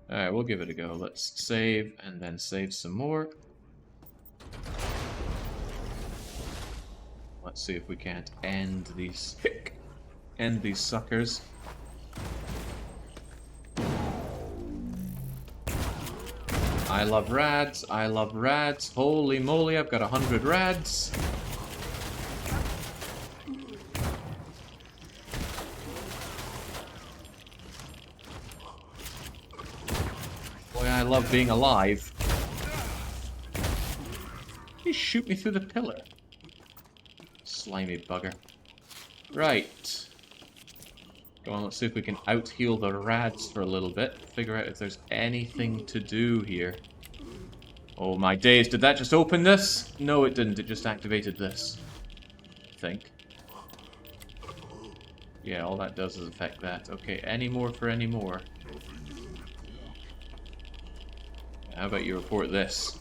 Alright, we'll give it a go. Let's save, and then save some more. Let's see if we can't end these suckers. I love rads, I love rads. Holy moly, I've got 100 rads. Boy, I love being alive. You shoot me through the pillar. Slimy bugger. Right. Go on, let's see if we can out-heal the rads for a little bit. Figure out if there's anything to do here. Oh my days, did that just open this? No, it didn't. It just activated this. I think. Yeah, all that does is affect that. Okay, any more for any more? How about you report this?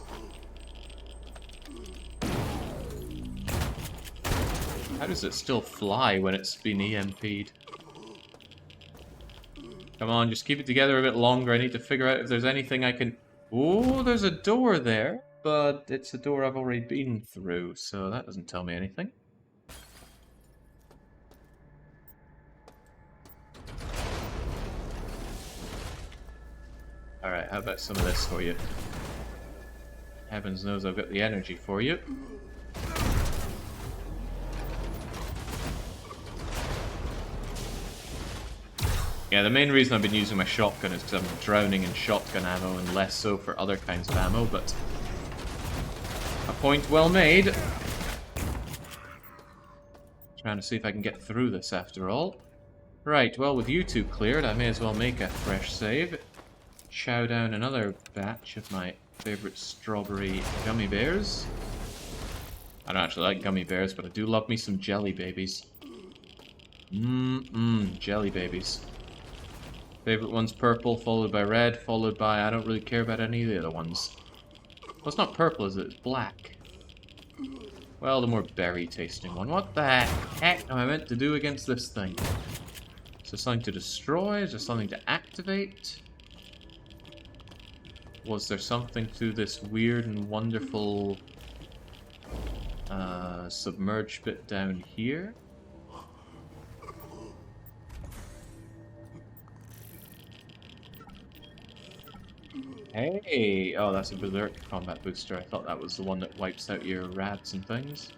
How does it still fly when it's been EMP'd? Come on, just keep it together a bit longer. I need to figure out if there's anything I can... Oh, there's a door there, but it's a door I've already been through, so that doesn't tell me anything. Alright, how about some of this for you? Heavens knows I've got the energy for you. Yeah, the main reason I've been using my shotgun is because I'm drowning in shotgun ammo and less so for other kinds of ammo, but a point well made. Trying to see if I can get through this after all. Right, well, with you two cleared, I may as well make a fresh save. Chow down another batch of my favorite strawberry gummy bears. I don't actually like gummy bears, but I do love me some jelly babies. Jelly babies. Favorite one's purple, followed by red, followed by... I don't really care about any of the other ones. Well, it's not purple, is it? It's black. Well, the more berry-tasting one. What the heck am I meant to do against this thing? Is there something to destroy? Is there something to activate? Was there something to this weird and wonderful... submerged bit down here? Hey! Oh, that's a Berserk combat booster. I thought that was the one that wipes out your rats and things.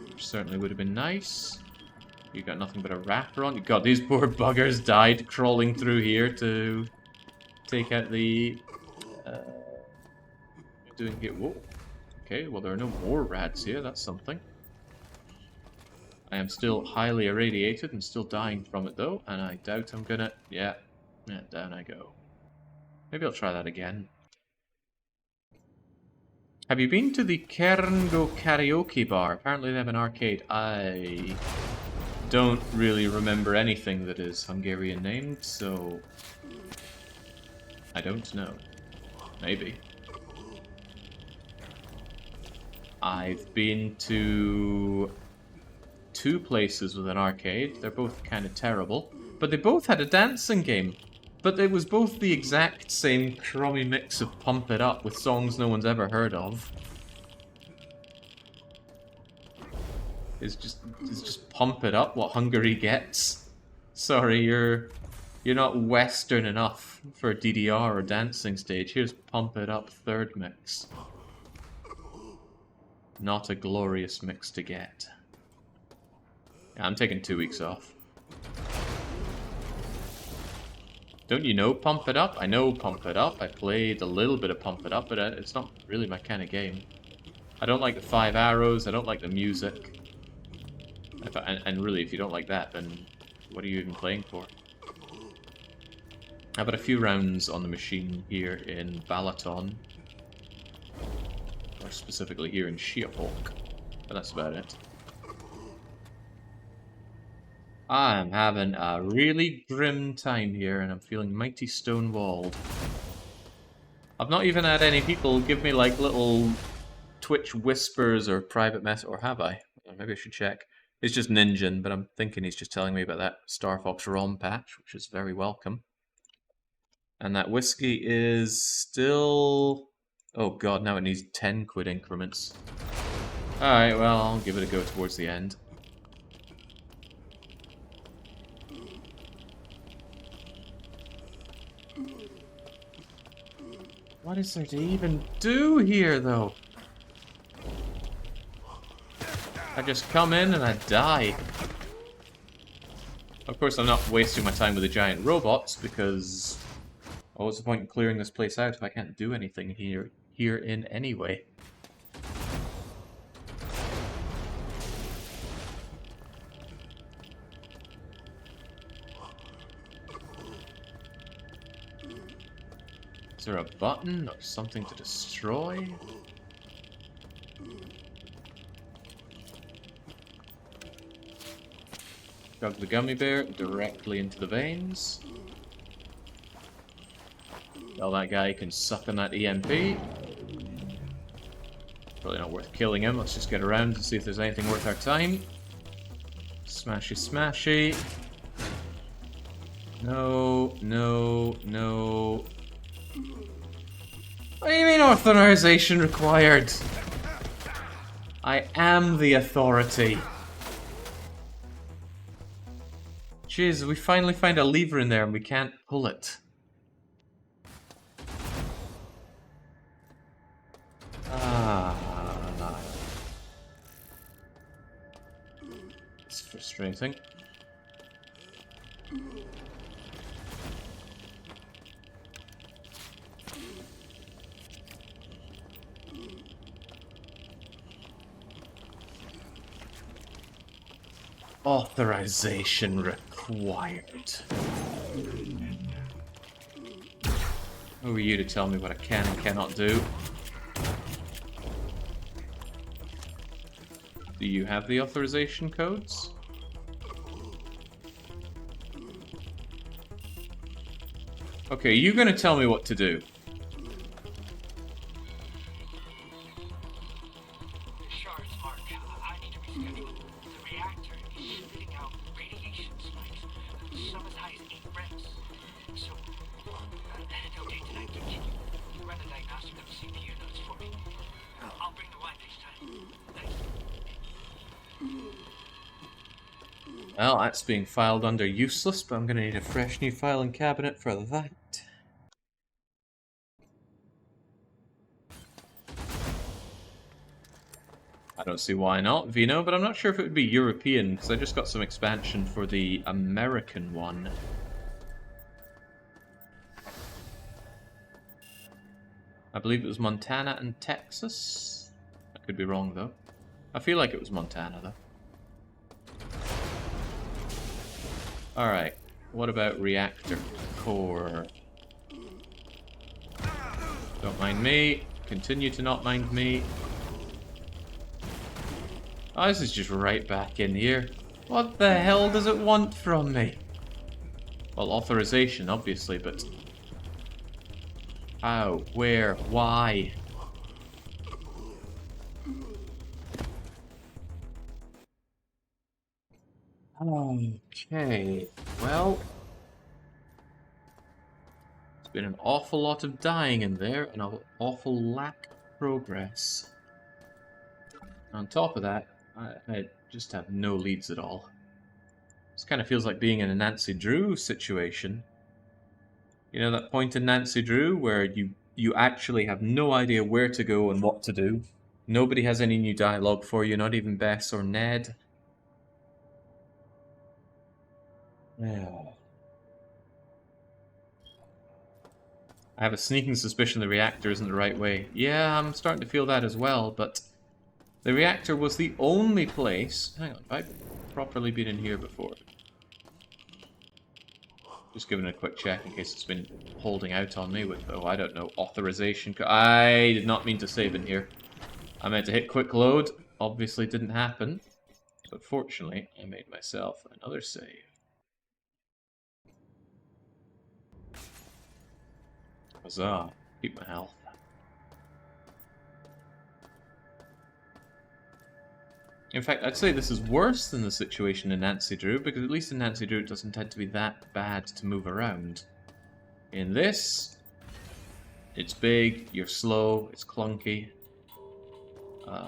Which certainly would have been nice. You got nothing but a wrapper on. God, these poor buggers died crawling through here to take out the... doing it. Whoa. Okay, well there are no more rats here. That's something. I am still highly irradiated and still dying from it though, and I doubt I'm gonna... Yeah, down I go. Maybe I'll try that again. Have you been to the Kerngo Karaoke Bar? Apparently they have an arcade. I don't really remember anything that is Hungarian named, so... I don't know. Maybe. I've been to... 2 places with an arcade. They're both kind of terrible. But they both had a dancing game. But it was both the exact same crummy mix of Pump It Up with songs no one's ever heard of. It's just Pump It Up what Hungary gets. Sorry, you're not Western enough for a DDR or dancing stage. Here's Pump It Up third mix. Not a glorious mix to get. Yeah, I'm taking 2 weeks off. Don't you know Pump It Up? I know Pump It Up. I played a little bit of Pump It Up, but it's not really my kind of game. I don't like the 5 arrows. I don't like the music. And really, if you don't like that, then what are you even playing for? I've had a few rounds on the machine here in Balaton. Or specifically here in Schiapolk. But that's about it. I'm having a really grim time here, and I'm feeling mighty stonewalled. I've not even had any people give me, like, little Twitch whispers or private mess, or have I? Maybe I should check. It's just Ninjin, but I'm thinking he's just telling me about that Star Fox ROM patch, which is very welcome. And that whiskey is still... Oh god, now it needs 10 quid increments. Alright, well, I'll give it a go towards the end. What is there to even do here, though? I just come in and I die. Of course, I'm not wasting my time with the giant robots, because... Oh, what's the point in clearing this place out if I can't do anything here in anyway? Is there a button or something to destroy? Drug the gummy bear directly into the veins. Well, that guy can suck on that EMP. Probably not worth killing him. Let's just get around and see if there's anything worth our time. Smashy, smashy. No, no, no. What do you mean authorization required? I am the authority. Jeez, we finally find a lever in there and we can't pull it. It's frustrating. Authorization required. Who are you to tell me what I can and cannot do? Do you have the authorization codes? Okay, you're gonna tell me what to do. The shards, Mark. I need to reschedule. The reactor is spitting out radiation spikes, some as high as 8 rems. So, no date tonight. Can you run a diagnostic of the CPU notes for me? I'll bring the wine next time. Thanks. Well, that's being filed under useless, but I'm gonna need a fresh new filing cabinet for that. I don't see why not, Vino, but I'm not sure if it would be European, because I just got some expansion for the American one. I believe it was Montana and Texas? I could be wrong, though. I feel like it was Montana, though. Alright, what about Reactor Core? Don't mind me. Continue to not mind me. Oh, this is just right back in here. What the hell does it want from me? Well, authorization, obviously, but... how? Where? Why? Okay, well... there's been an awful lot of dying in there, and an awful lack of progress. On top of that, I just have no leads at all. This kind of feels like being in a Nancy Drew situation. You know that point in Nancy Drew where you actually have no idea where to go and what to do? Nobody has any new dialogue for you, not even Bess or Ned. Yeah. I have a sneaking suspicion the reactor isn't the right way. Yeah, I'm starting to feel that as well, but the reactor was the only place... hang on, have I properly been in here before? Just giving it a quick check in case it's been holding out on me with, oh, I don't know, authorization. I did not mean to save in here. I meant to hit quick load. Obviously didn't happen. But fortunately, I made myself another save. Huzzah. Keep my health. In fact, I'd say this is worse than the situation in Nancy Drew, because at least in Nancy Drew it doesn't tend to be that bad to move around. In this, it's big, you're slow, it's clunky.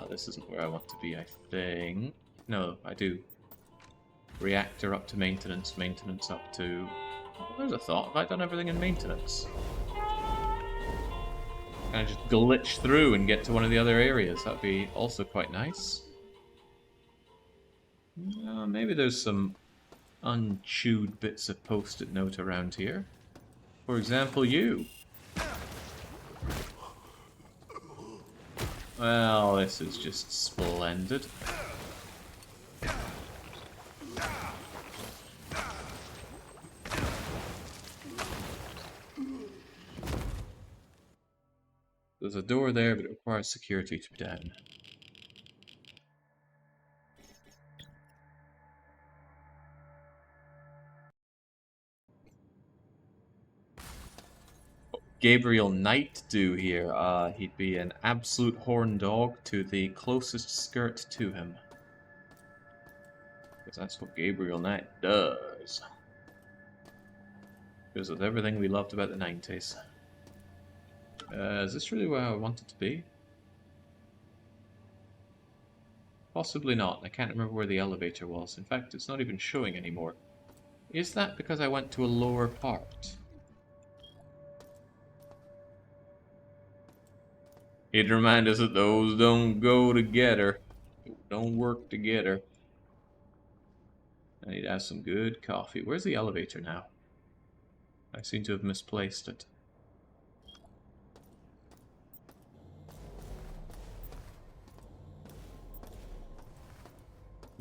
This isn't where I want to be, I think. No, I do. Reactor up to maintenance, maintenance up to... oh, there's a thought. Have I done everything in maintenance? Can I just glitch through and get to one of the other areas? That'd be also quite nice. Maybe there's some unchewed bits of post-it note around here. For example, you. Well, this is just splendid. There's a door there, but it requires security to be down. Gabriel Knight do here? He'd be an absolute horn dog to the closest skirt to him. Because that's what Gabriel Knight does. Goes with everything we loved about the 90s. Is this really where I want it to be? Possibly not. I can't remember where the elevator was. In fact, it's not even showing anymore. Is that because I went to a lower part? He'd remind us that those don't go together. Don't work together. I need to have some good coffee. Where's the elevator now? I seem to have misplaced it.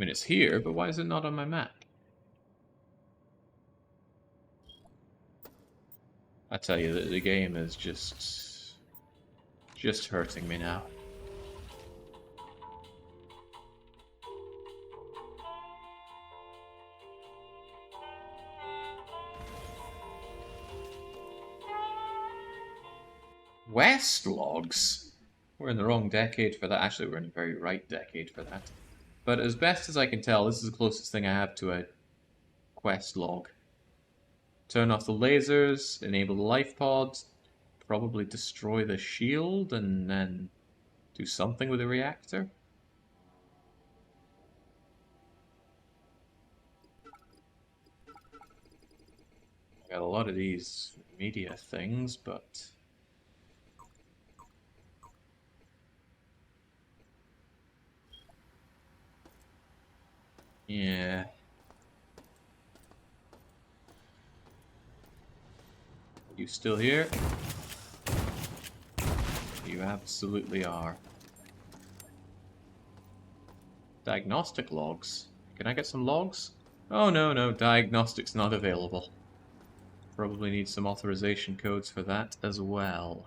mean, it's here, but why is it not on my map? I tell you, the game is just hurting me now. West logs? We're in the wrong decade for that. Actually, we're in the very right decade for that. But as best as I can tell, this is the closest thing I have to a quest log. Turn off the lasers, enable the life pods, probably destroy the shield, and then do something with the reactor. I got a lot of these media things, but... yeah. You still here? You absolutely are. Diagnostic logs. Can I get some logs? Oh no, diagnostics not available. Probably need some authorization codes for that as well.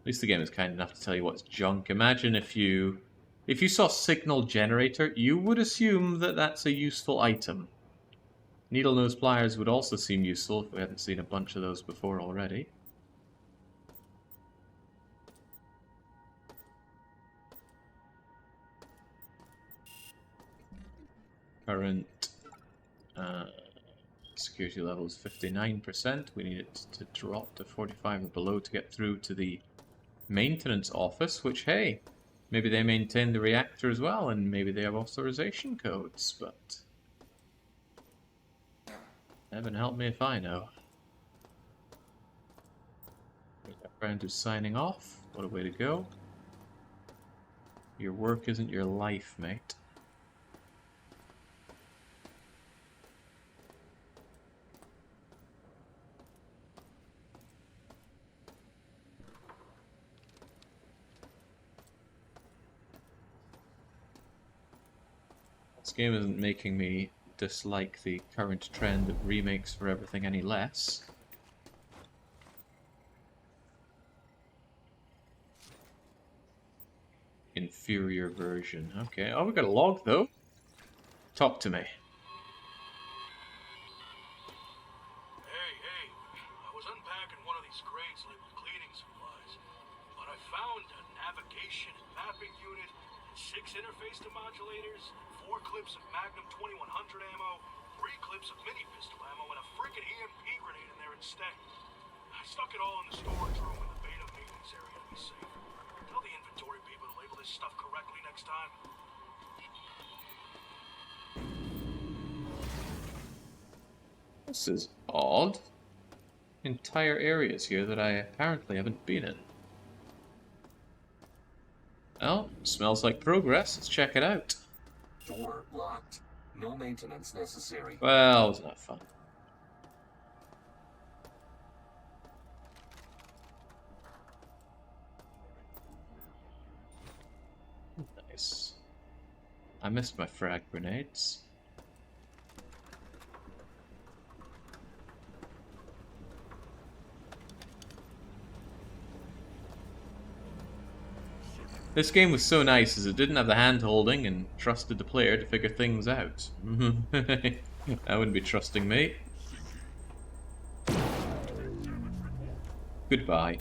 At least the game is kind enough to tell you what's junk. Imagine if you saw signal generator, you would assume that that's a useful item. Needle nose pliers would also seem useful if we hadn't seen a bunch of those before already. Current security level is 59%. We need it to drop to 45 or below to get through to the maintenance office, which, hey, maybe they maintain the reactor as well, and maybe they have authorization codes, but... heaven help me if I know. Our friend who's signing off. What a way to go. Your work isn't your life, mate. This game isn't making me dislike the current trend of remakes for everything any less. Inferior version. Okay. Oh, we got a log though. Talk to me. Hey, I was unpacking one of these crates labeled cleaning supplies, but I found a navigation and mapping unit, 6 interface demodulators, 4 clips of Magnum 2100 ammo, 3 clips of mini pistol ammo, and a frickin' EMP grenade in there instead. I stuck it all in the storage room in the beta maintenance area to be safe. Tell the inventory people to label this stuff correctly next time. This is odd. Entire areas here that I apparently haven't been in. Oh, smells like progress. Let's check it out. Door locked. No maintenance necessary. Well, wasn't that fun? Nice. I missed my frag grenades. This game was so nice as it didn't have the hand-holding and trusted the player to figure things out. That wouldn't be trusting me. Goodbye.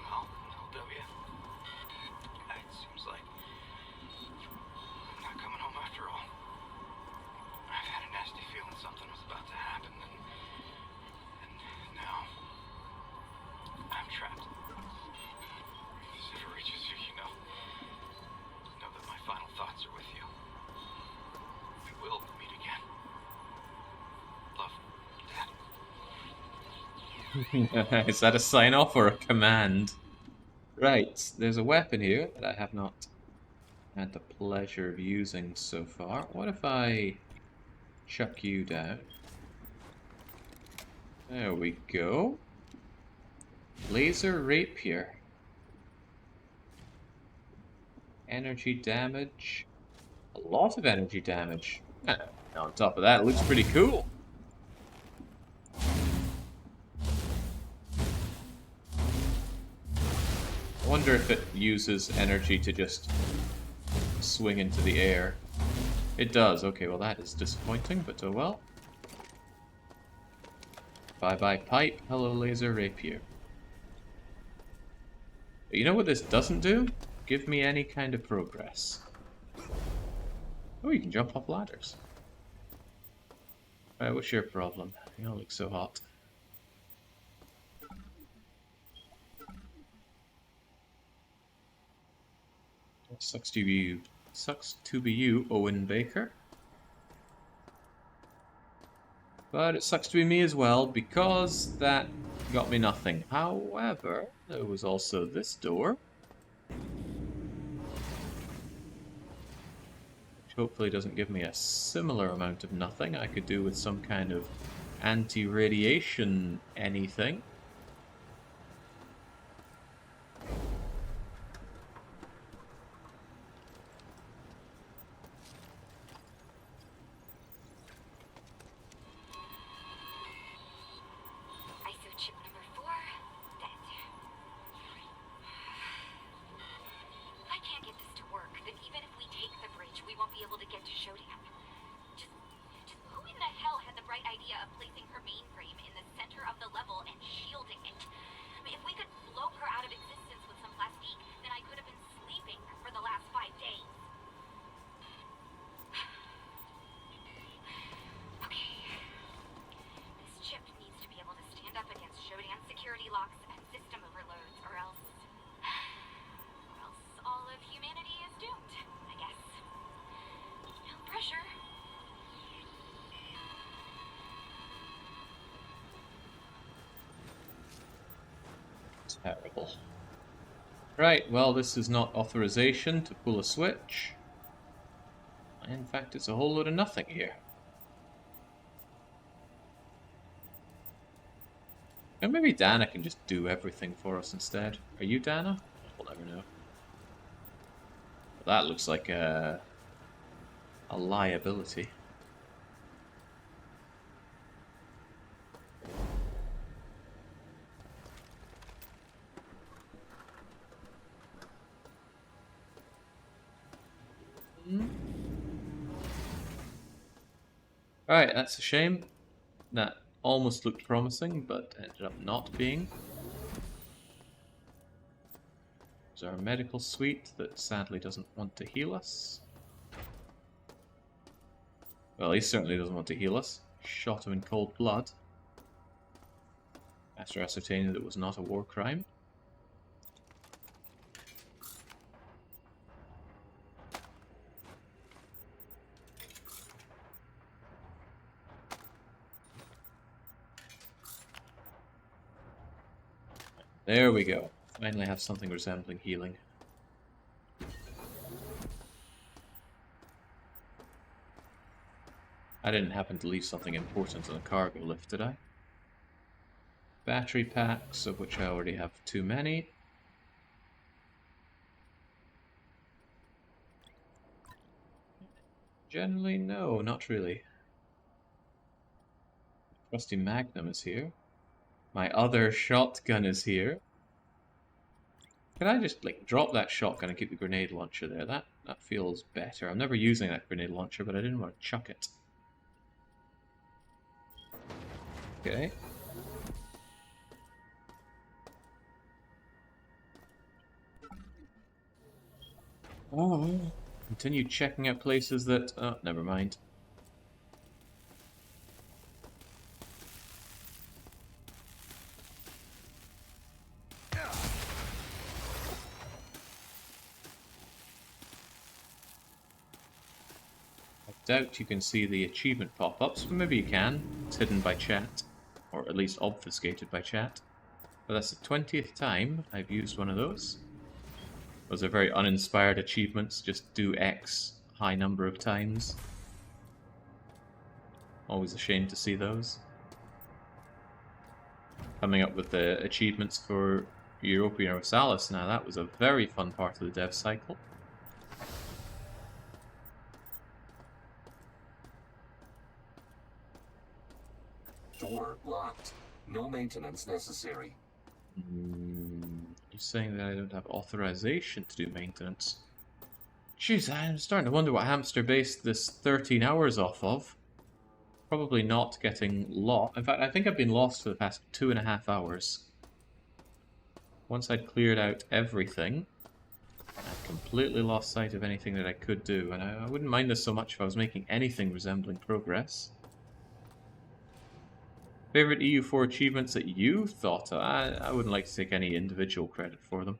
Well, W. It seems like I'm not coming home after all. I've had a nasty feeling something was about to happen, and now I'm trapped. If this ever reaches you, you know that my final thoughts are with you. We will meet again. Love, Dad. Is that a sign-off or a command? Right, there's a weapon here that I have not had the pleasure of using so far. What if I chuck you down. There we go. Laser rapier. Energy damage. A lot of energy damage. On top of that, it looks pretty cool. I wonder if it uses energy to just swing into the air. It does. Okay, well that is disappointing, but oh well. Bye-bye pipe. Hello laser rapier. But you know what this doesn't do? Give me any kind of progress. Oh, you can jump off ladders. Right, what's your problem? You all look so hot. Sucks to be you. Sucks to be you, Owen Baker. But it sucks to be me as well, because that got me nothing. However, there was also this door. Which hopefully doesn't give me a similar amount of nothing. I could do with some kind of anti-radiation anything. Terrible. Right, well this is not authorization to pull a switch. In fact, it's a whole load of nothing here. And maybe Dana can just do everything for us instead. Are you Dana? We'll never know. But that looks like a liability. Alright, that's a shame. That almost looked promising, but ended up not being. There's our medical suite that sadly doesn't want to heal us. Well, he certainly doesn't want to heal us. Shot him in cold blood. After ascertaining that it was not a war crime. There we go. Finally have something resembling healing. I didn't happen to leave something important on the cargo lift, did I? Battery packs, of which I already have too many. Generally, no, not really. Trusty Magnum is here. My other shotgun is here. Can I just, like, drop that shotgun and keep the grenade launcher there? That feels better. I'm never using that grenade launcher, but I didn't want to chuck it. Okay. Oh, continue checking out places that... Oh, never mind. Doubt you can see the achievement pop-ups, but maybe you can. It's hidden by chat, or at least obfuscated by chat. But that's the 20th time I've used one of those. Those are very uninspired achievements, just do X high number of times. Always a shame to see those. Coming up with the achievements for Europa Universalis now, that was a very fun part of the dev cycle. Door locked. No maintenance necessary. You're saying that I don't have authorization to do maintenance? Jeez, I'm starting to wonder what hamster based this 13 hours off of. Probably not getting lost. In fact, I think I've been lost for the past 2.5 hours. Once I'd cleared out everything, I completely lost sight of anything that I could do, and I wouldn't mind this so much if I was making anything resembling progress. Favorite EU4 achievements that you thought of? I wouldn't like to take any individual credit for them.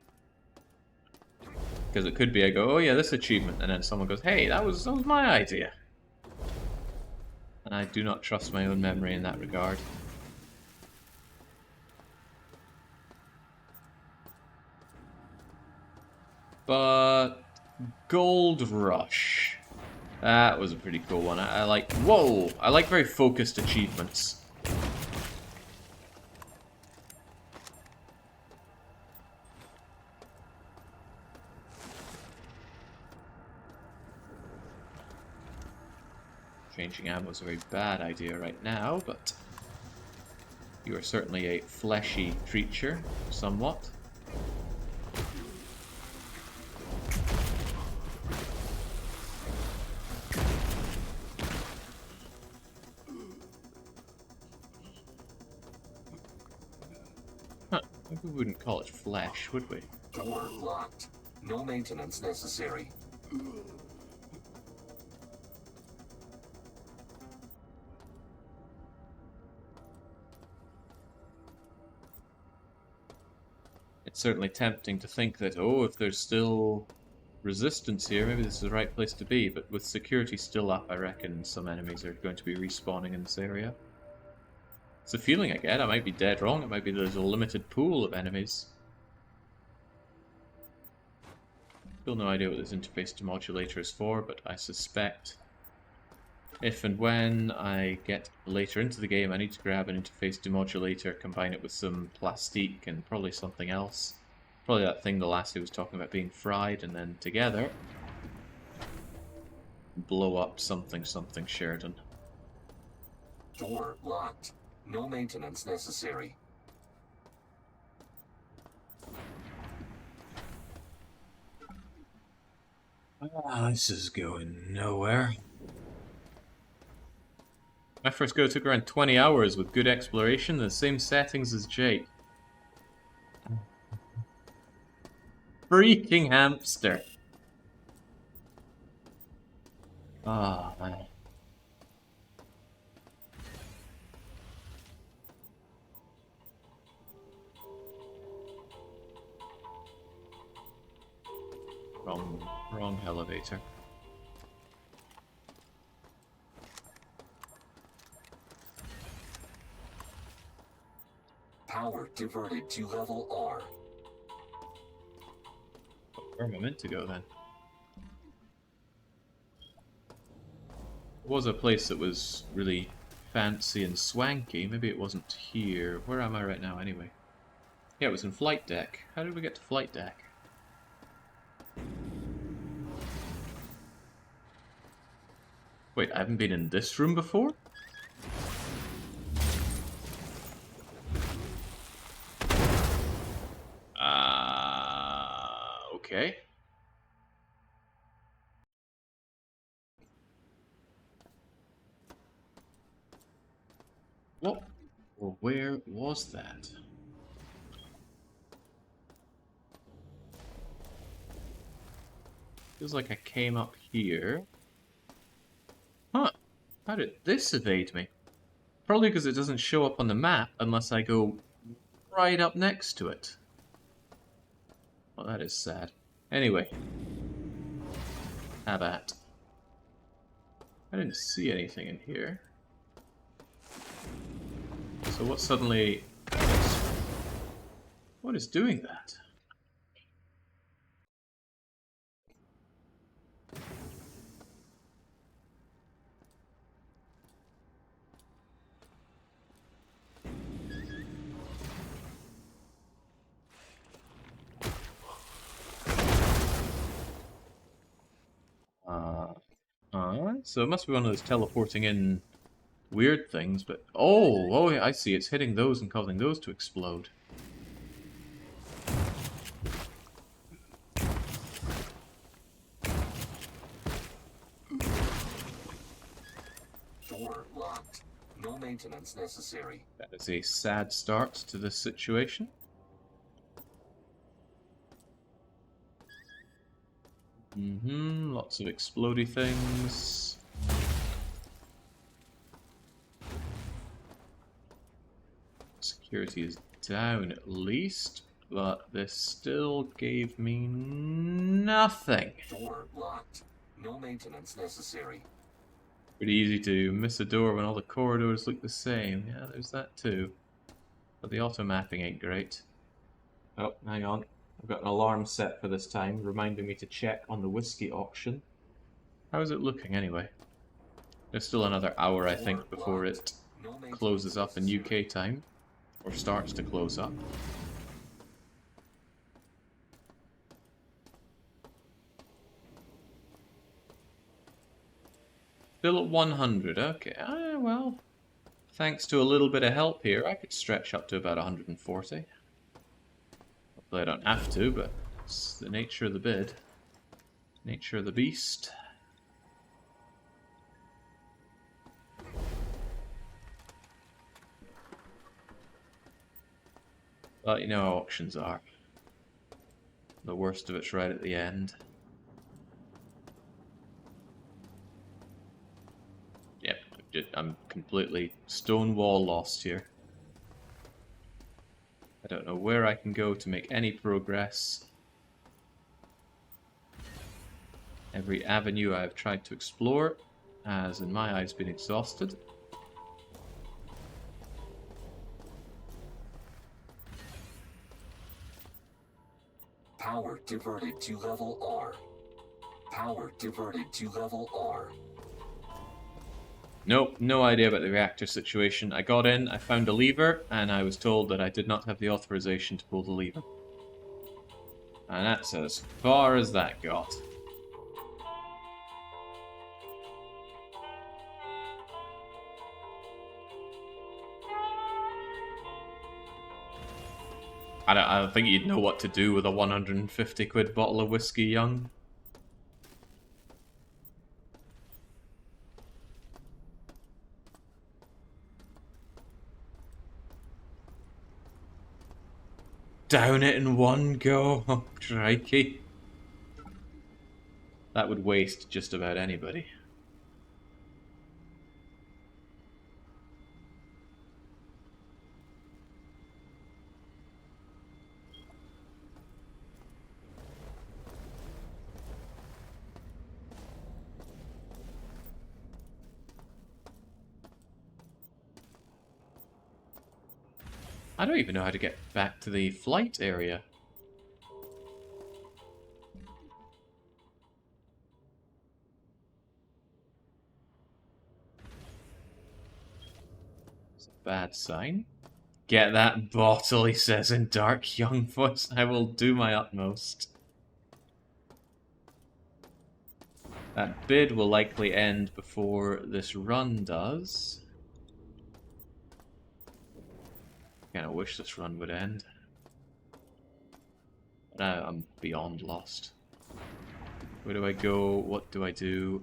Because it could be I go, oh yeah, this achievement, and then someone goes, hey, that was my idea. And I do not trust my own memory in that regard. But Gold Rush. That was a pretty cool one. I like, whoa! I like very focused achievements. Changing ammo is a very bad idea right now, but you are certainly a fleshy creature, somewhat. Huh, we wouldn't call it flesh, would we? Door locked. No maintenance necessary. It's certainly tempting to think that, oh, if there's still resistance here, maybe this is the right place to be, but with security still up, I reckon some enemies are going to be respawning in this area. It's a feeling I get. I might be dead wrong. It might be there's a limited pool of enemies. Still no idea what this interface demodulator is for, but I suspect if and when I get later into the game, I need to grab an interface demodulator, combine it with some plastique and probably something else. Probably that thing the lassie was talking about being fried, and then together blow up something Sheridan. Door locked. No maintenance necessary. This is going nowhere. My first go took around 20 hours with good exploration, the same settings as Jake. Freaking hamster. Ah, oh, man. Wrong elevator. Power diverted to level R. Where am I meant to go then? It was a place that was really fancy and swanky. Maybe it wasn't here. Where am I right now anyway? Yeah, it was in Flight Deck. How did we get to Flight Deck? Wait, I haven't been in this room before? Okay. What or where was that? Feels like I came up here. Huh. How did this evade me? Probably because it doesn't show up on the map unless I go right up next to it. Well, that is sad. Anyway. Have at. I didn't see anything in here. So what suddenly... What is doing that? So it must be one of those teleporting in weird things, but... Oh, yeah, I see. It's hitting those and causing those to explode. Door locked. No maintenance necessary. That is a sad start to this situation. Lots of explodey things. Security is down at least, but this still gave me nothing. Door locked. No maintenance necessary. Pretty easy to miss a door when all the corridors look the same. Yeah, there's that too. But the auto mapping ain't great. Oh, hang on. I've got an alarm set for this time, reminding me to check on the whiskey auction. How's it looking anyway? There's still another hour, I think, before it closes up in UK time. Or starts to close up. Still at 100, okay. Well, thanks to a little bit of help here, I could stretch up to about 140. Hopefully I don't have to, but it's the nature of the bid. Nature of the beast. But you know how auctions are. The worst of it's right at the end. Yep, I'm completely stonewall lost here. I don't know where I can go to make any progress. Every avenue I've tried to explore has, in my eyes, been exhausted. Power diverted to level R. Power diverted to level R. Nope, no idea about the reactor situation. I got in, I found a lever, and I was told that I did not have the authorization to pull the lever. And that's as far as that got. I don't think you'd know what to do with a 150 quid bottle of whiskey, young. Down it in one go. Oh, crikey. That would waste just about anybody. I don't even know how to get back to the flight area. It's a bad sign. Get that bottle, he says in dark young voice. I will do my utmost. That bid will likely end before this run does. Kinda wish this run would end. But now I'm beyond lost. Where do I go? What do I do?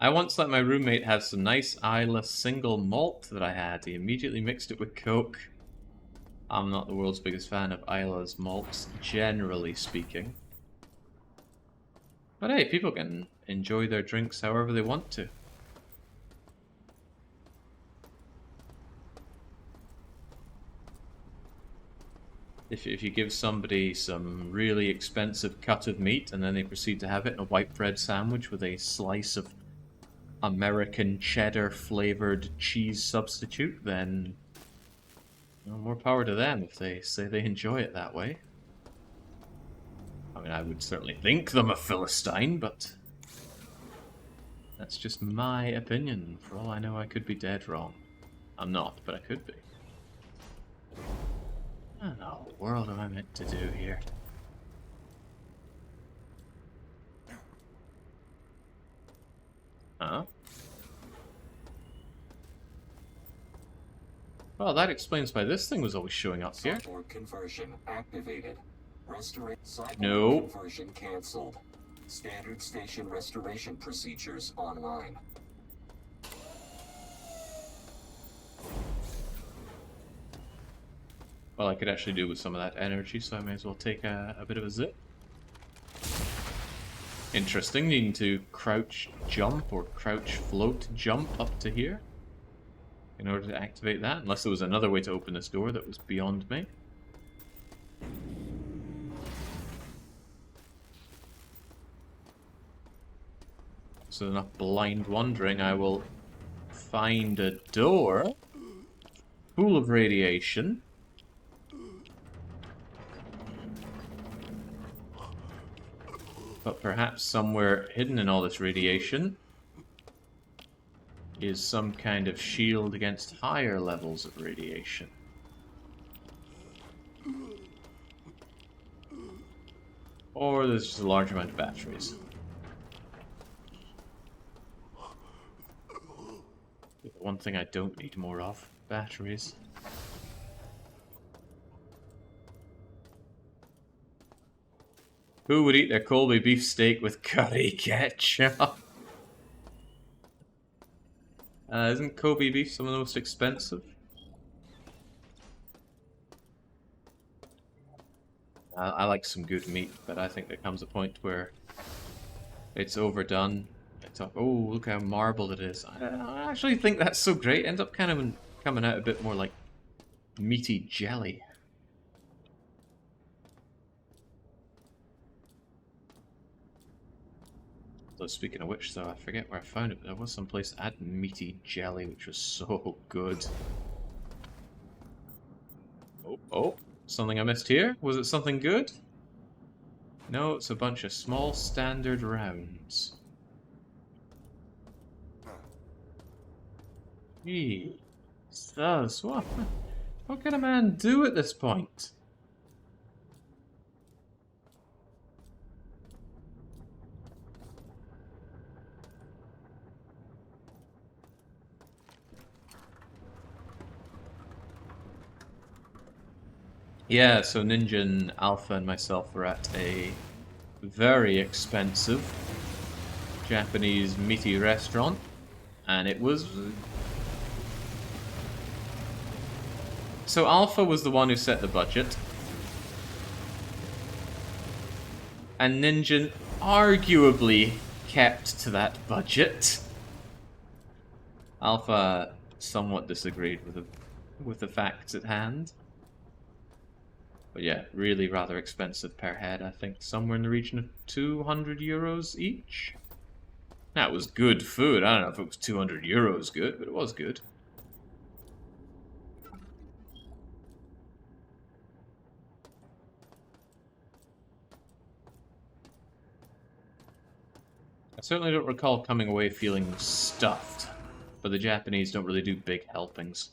I once let my roommate have some nice Islay single malt that I had. He immediately mixed it with Coke. I'm not the world's biggest fan of Islay's malts, generally speaking. But hey, people can enjoy their drinks however they want to. If you give somebody some really expensive cut of meat and then they proceed to have it in a white bread sandwich with a slice of American cheddar flavored cheese substitute, then well, more power to them if they say they enjoy it that way. I mean, I would certainly think them a Philistine, but that's just my opinion. For all I know, I could be dead wrong. I'm not, but I could be. What in the world am I meant to do here? Huh? Well, that explains why this thing was always showing up here. Cyborg conversion activated. Cyborg No. conversion cancelled. Standard station restoration procedures online. Well, I could actually do with some of that energy, so I may as well take a bit of a zip. Interesting, needing to crouch jump or crouch float jump up to here in order to activate that, unless there was another way to open this door that was beyond me. So enough blind wandering, I will find a door full of radiation. But perhaps somewhere hidden in all this radiation is some kind of shield against higher levels of radiation. Or there's just a large amount of batteries. The one thing I don't need more of, batteries. Who would eat their Colby beef steak with curry ketchup? Isn't Kobe beef some of the most expensive? I like some good meat, but I think there comes a point where it's overdone. It's oh, look how marbled it is. I actually think that's so great. It ends up kind of coming out a bit more like meaty jelly. So speaking of which, though, I forget where I found it, but there was some place that had meaty jelly, which was so good. Oh, something I missed here? Was it something good? No, it's a bunch of small standard rounds. Jesus, what can a man do at this point? Yeah, so Ninja Alpha and myself were at a very expensive Japanese meaty restaurant, and it was... So Alpha was the one who set the budget, and Ninja arguably kept to that budget. Alpha somewhat disagreed with the facts at hand. But yeah, really rather expensive per head, I think. Somewhere in the region of 200 euros each. That was good food. I don't know if it was 200 euros good, but it was good. I certainly don't recall coming away feeling stuffed, but the Japanese don't really do big helpings.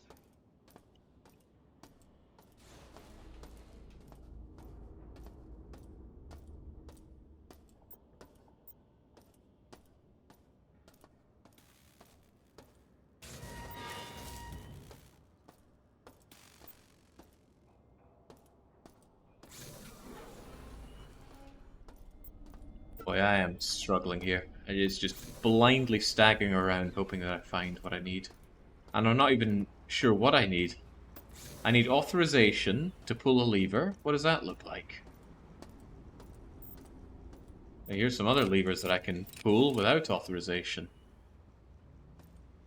Boy, I am struggling here. It is just blindly staggering around hoping that I find what I need. And I'm not even sure what I need. I need authorization to pull a lever. What does that look like? Now, here's some other levers that I can pull without authorization.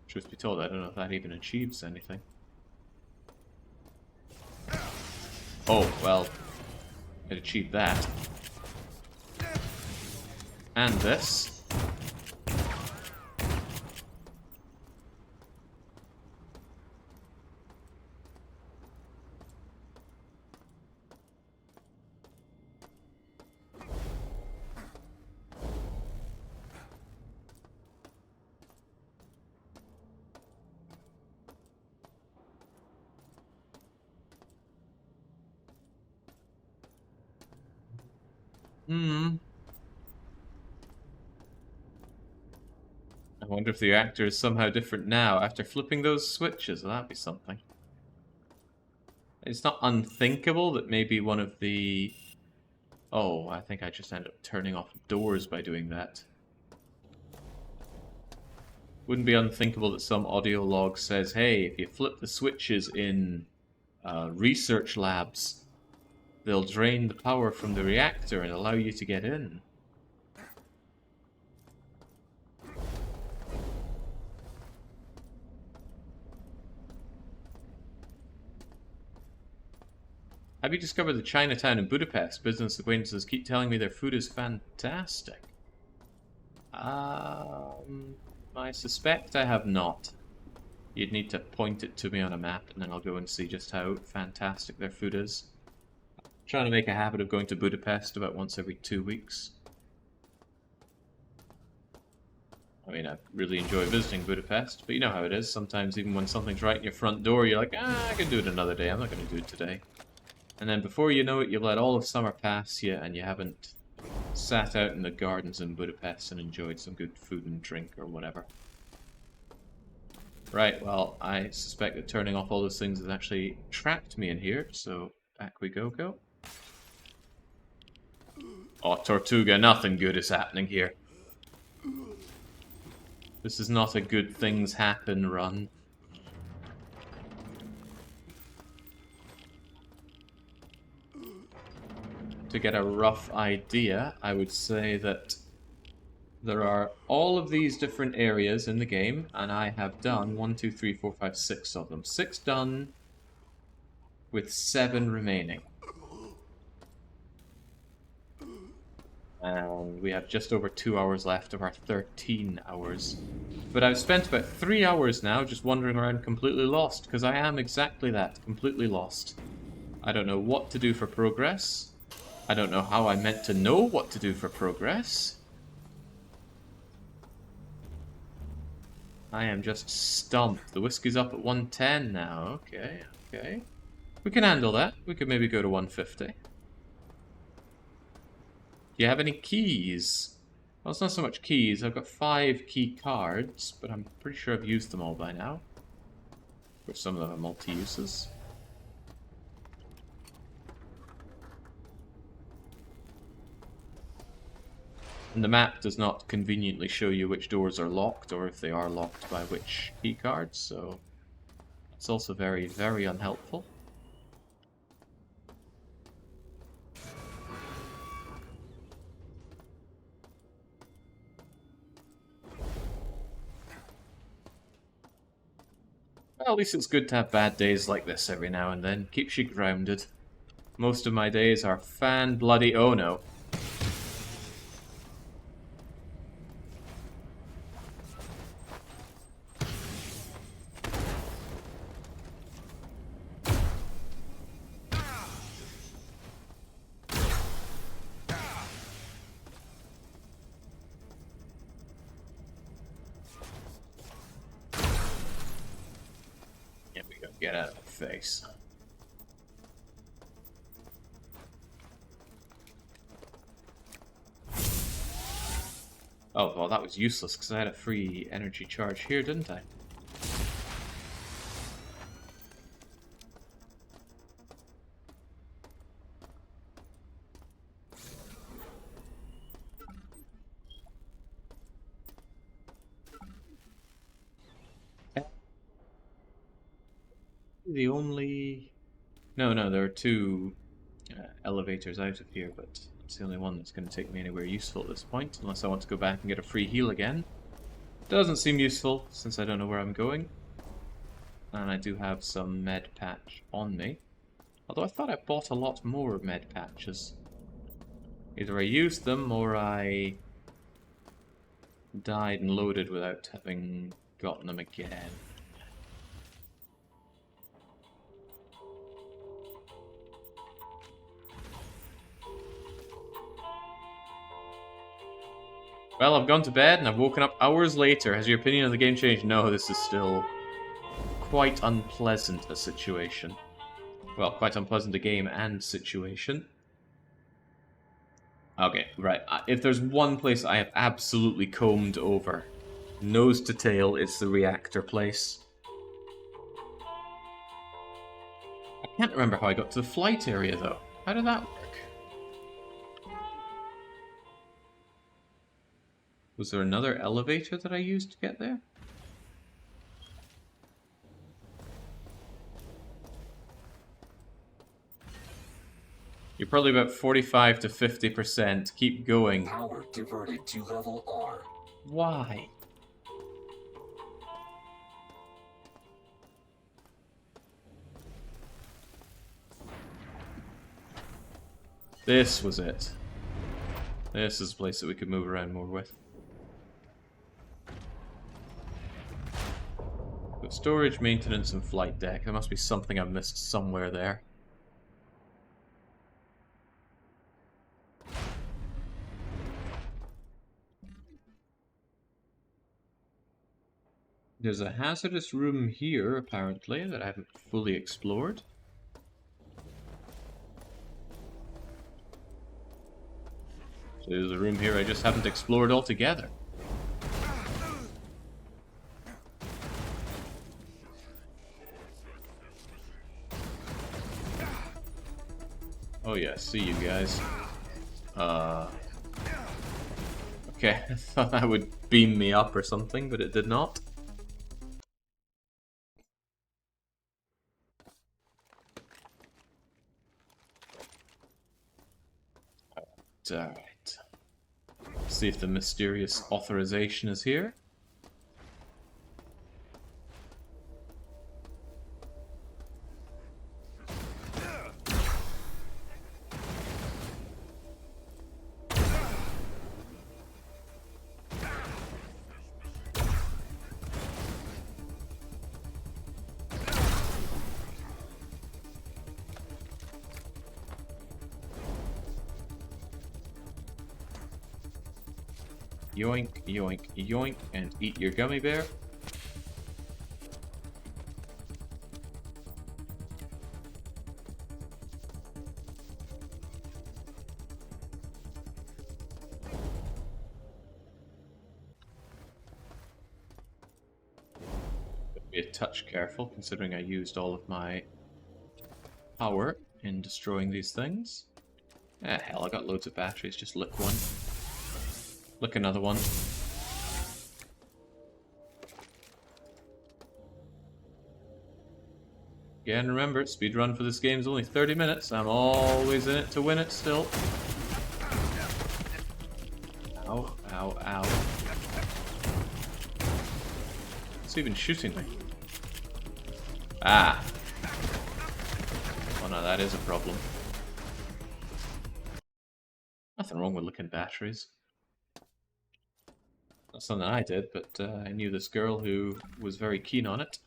Truth be told, I don't know if that even achieves anything. Oh, well, it achieved that. And this. Hmm. I wonder if the reactor is somehow different now after flipping those switches. Well, that'd be something. It's not unthinkable that maybe one of the... Oh, I think I just ended up turning off doors by doing that. Wouldn't be unthinkable that some audio log says, hey, if you flip the switches in research labs, they'll drain the power from the reactor and allow you to get in. Have you discovered the Chinatown in Budapest? Business acquaintances keep telling me their food is fantastic. I suspect I have not. You'd need to point it to me on a map, and then I'll go and see just how fantastic their food is. I'm trying to make a habit of going to Budapest about once every 2 weeks. I mean, I really enjoy visiting Budapest, but you know how it is. Sometimes even when something's right in your front door, you're like, I can do it another day. I'm not going to do it today. And then before you know it, you've let all of summer pass you, and you haven't sat out in the gardens in Budapest and enjoyed some good food and drink or whatever. Right, well, I suspect that turning off all those things has actually trapped me in here, so back we go. Oh, Tortuga, nothing good is happening here. This is not a good things happen run. To get a rough idea, I would say that there are all of these different areas in the game, and I have done 1, 2, 3, 4, 5, 6 of them. 6 done, with 7 remaining. And we have just over 2 hours left of our 13 hours. But I've spent about 3 hours now just wandering around completely lost, because I am exactly that, completely lost. I don't know what to do for progress. I don't know how I meant to know what to do for progress. I am just stumped. The whiskey's up at 110 now. Okay. We can handle that. We could maybe go to 150. Do you have any keys? Well, it's not so much keys. I've got 5 key cards, but I'm pretty sure I've used them all by now. Or some of them are multi-uses. And the map does not conveniently show you which doors are locked, or if they are locked by which key cards, so it's also very, very unhelpful. Well, at least it's good to have bad days like this every now and then. Keeps you grounded. Most of my days are fan-bloody oh no. Get out of my face. Oh, well, that was useless because I had a free energy charge here, didn't I? The only... No, there are 2 elevators out of here, but it's the only one that's going to take me anywhere useful at this point, unless I want to go back and get a free heal again. Doesn't seem useful, since I don't know where I'm going. And I do have some med patch on me. Although I thought I bought a lot more med patches. Either I used them, or I died and loaded without having gotten them again. Well, I've gone to bed and I've woken up hours later. Has your opinion of the game changed? No, this is still quite unpleasant a situation. Well, quite unpleasant a game and situation. Okay, right. If there's one place I have absolutely combed over, nose to tail, it's the reactor place. I can't remember how I got to the flight area, though. How did that work? Was there another elevator that I used to get there? You're probably about 45 to 50%. Keep going. Power diverted to level R. Why? This was it. This is a place that we could move around more with. But storage, maintenance, and flight deck. There must be something I've missed somewhere there. There's a hazardous room here, apparently, that I haven't fully explored. So there's a room here I just haven't explored altogether. Oh yeah, see you guys. Okay, I thought that would beam me up or something, but it did not. Alright. See if the mysterious authorization is here. Yoink, yoink, yoink, and eat your gummy bear. Be a touch careful, considering I used all of my power in destroying these things. Ah, hell, I got loads of batteries, just lick one. Lick another one. Again, remember, speedrun for this game is only 30 minutes. I'm always in it to win it still. Ow, ow, ow. It's even shooting me. Ah. Oh no, that is a problem. Nothing wrong with licking batteries. Not something I did, but I knew this girl who was very keen on it.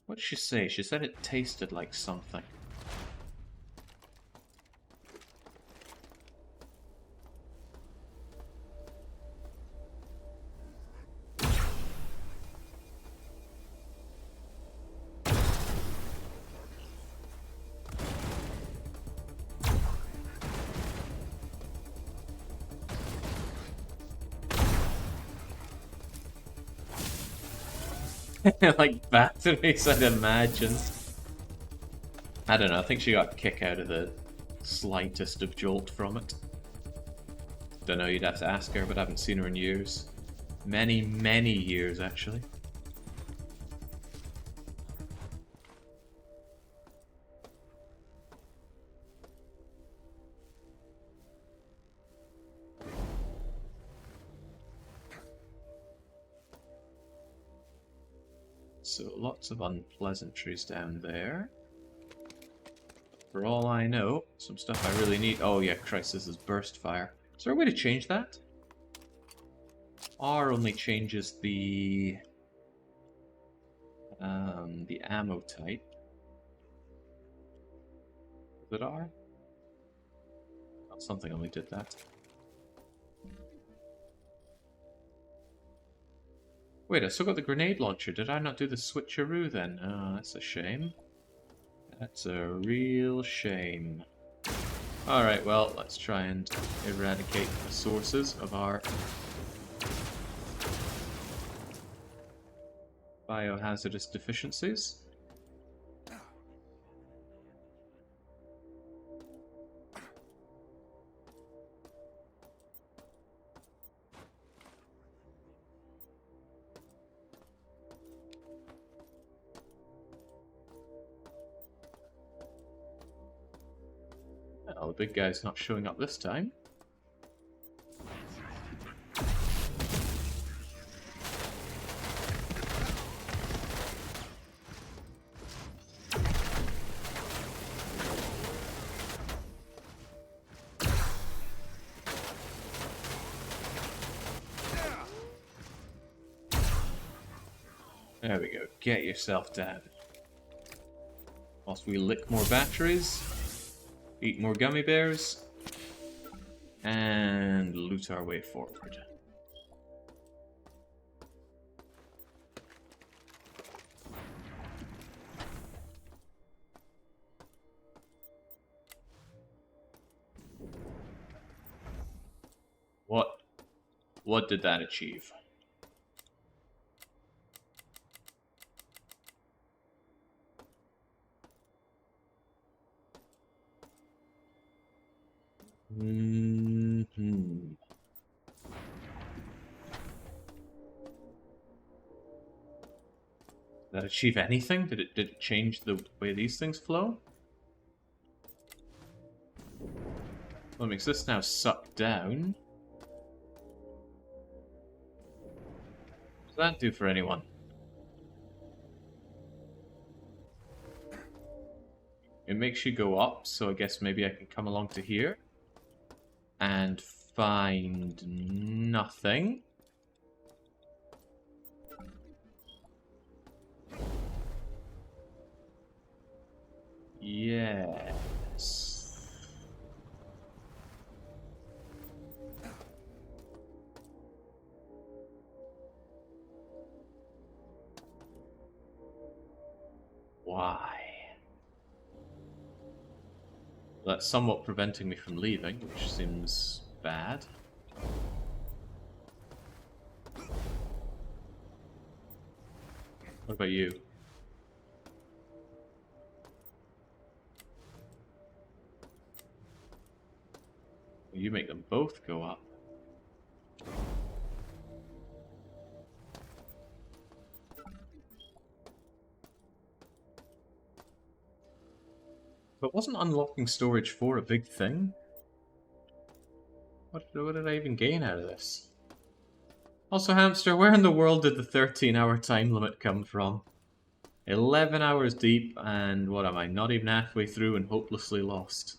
What did she say? She said it tasted like something. Like batteries, I'd imagine. I don't know, I think she got a kick out of the slightest of jolt from it. Don't know, you'd have to ask her, but I haven't seen her in years. Many, many years, actually. So lots of unpleasantries down there. For all I know, some stuff I really need. Oh yeah, Christ, this is burst fire. Is there a way to change that? R only changes the ammo type. Is it R? Oh, something only did that. Wait, I still got the grenade launcher. Did I not do the switcheroo then? Oh, that's a shame. That's a real shame. Alright, well, let's try and eradicate the sources of our biohazardous deficiencies. Well, the big guy's not showing up this time. There we go. Get yourself down. Whilst we lick more batteries, eat more gummy bears, and loot our way forward. What did that achieve? Did that achieve anything? Did it change the way these things flow? What makes this now suck down? What does that do for anyone? It makes you go up, so I guess maybe I can come along to here and find nothing. Yes. Why? That's somewhat preventing me from leaving, which seems bad. What about you? You make them both go up. But wasn't unlocking storage 4 a big thing? What did I even gain out of this? Also, Hamster, where in the world did the 13-hour time limit come from? 11 hours deep, and what am I, not even halfway through and hopelessly lost?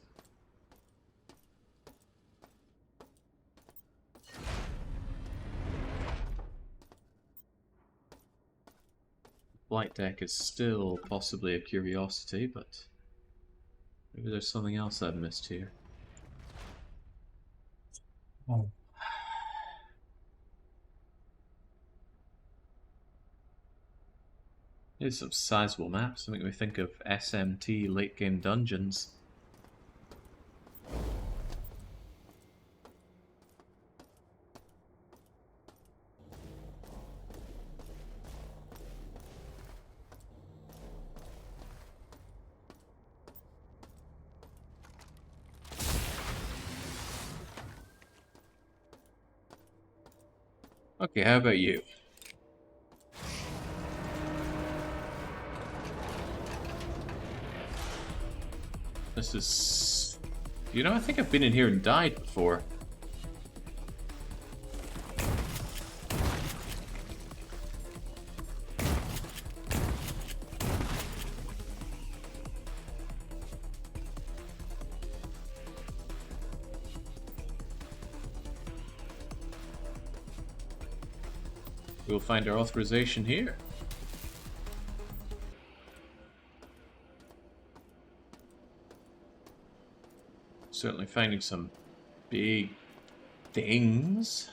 Flight deck is still possibly a curiosity, but maybe there's something else I've missed here. Oh. Here's some sizable maps that make me think of SMT late game dungeons. Okay, how about you? This is... You know, I think I've been in here and died before. We'll find our authorization here. Certainly finding some big things.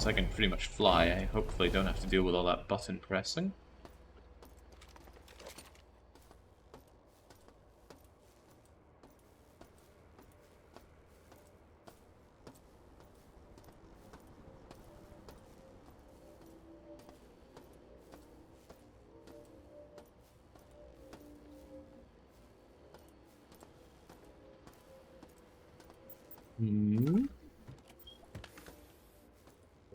since I can pretty much fly, I hopefully don't have to deal with all that button pressing.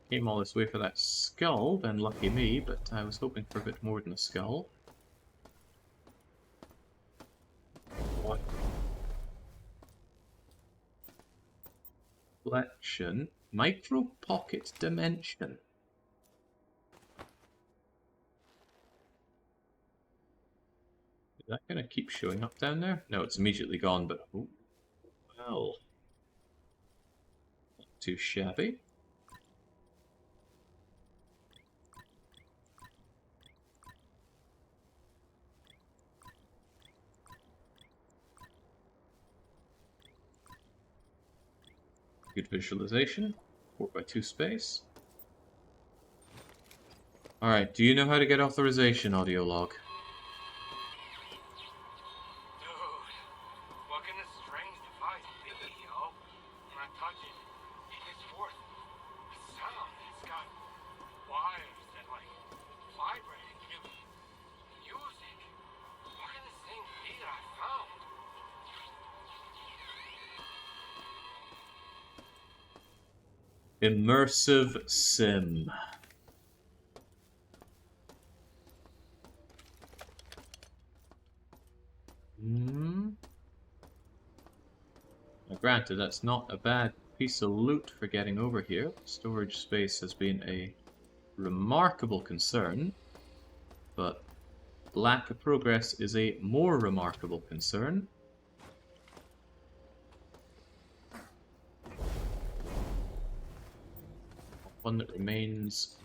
Came all this way for that skull, then lucky me, but I was hoping for a bit more than a skull. What? Collection. Micro pocket dimension. Is that gonna keep showing up down there? No, it's immediately gone, but oh, well. Not too shabby. Good visualization. 4x2 space. Alright, do you know how to get authorization, audio log? Dude, what can this strange device be, yo? When I touch it, it gives forth a sound. It's got wires that, like, vibrate and give music. What can this thing be that I found? Immersive sim. Now, granted, that's not a bad piece of loot for getting over here. Storage space has been a remarkable concern, but lack of progress is a more remarkable concern. One that remains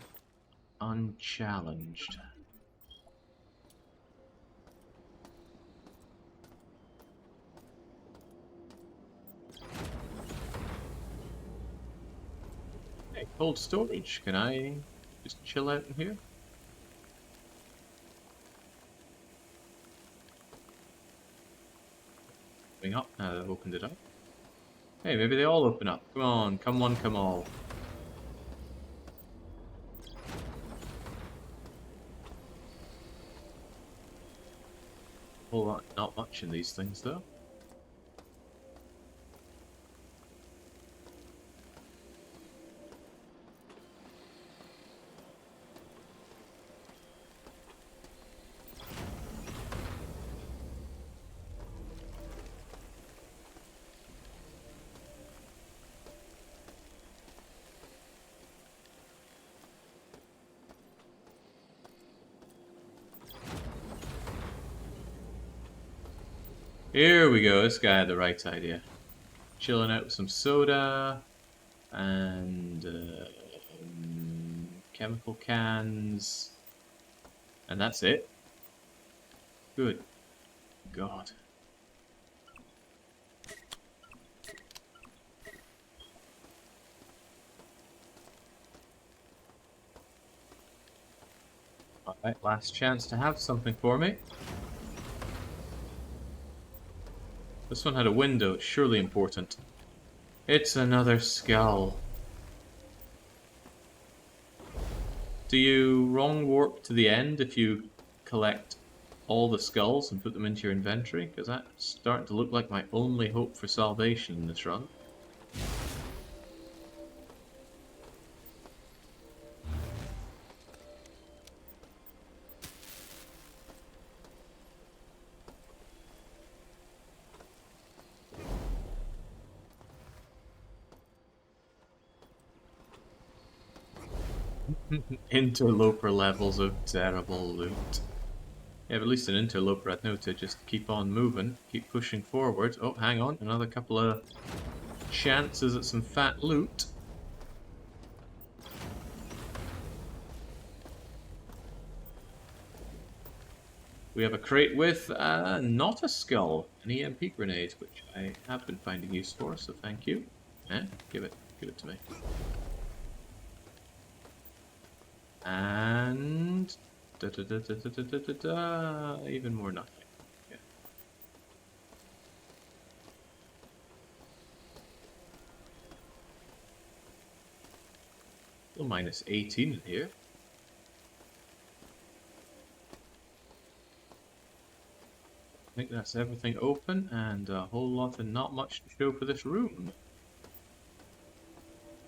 unchallenged. Hey, cold storage. Can I just chill out in here? Opening up now that I've opened it up. Hey, maybe they all open up. Come on, come one, come all. Whole lot, not much in these things though. Here we go, this guy had the right idea. Chilling out with some soda and chemical cans, and that's it. Good God. Alright, last chance to have something for me. This one had a window, it's surely important. It's another skull. Do you wrong warp to the end if you collect all the skulls and put them into your inventory? Because that's starting to look like my only hope for salvation in this run. Interloper levels of terrible loot. Yeah, but at least an interloper I'd know to just keep on moving, keep pushing forward. Oh, hang on, another couple of chances at some fat loot. We have a crate with not a skull, an EMP grenade, which I have been finding use for, so thank you. Give it to me. And even more nothing. Yeah. Still minus 18 in here. I think that's everything open, and a whole lot and not much to show for this room.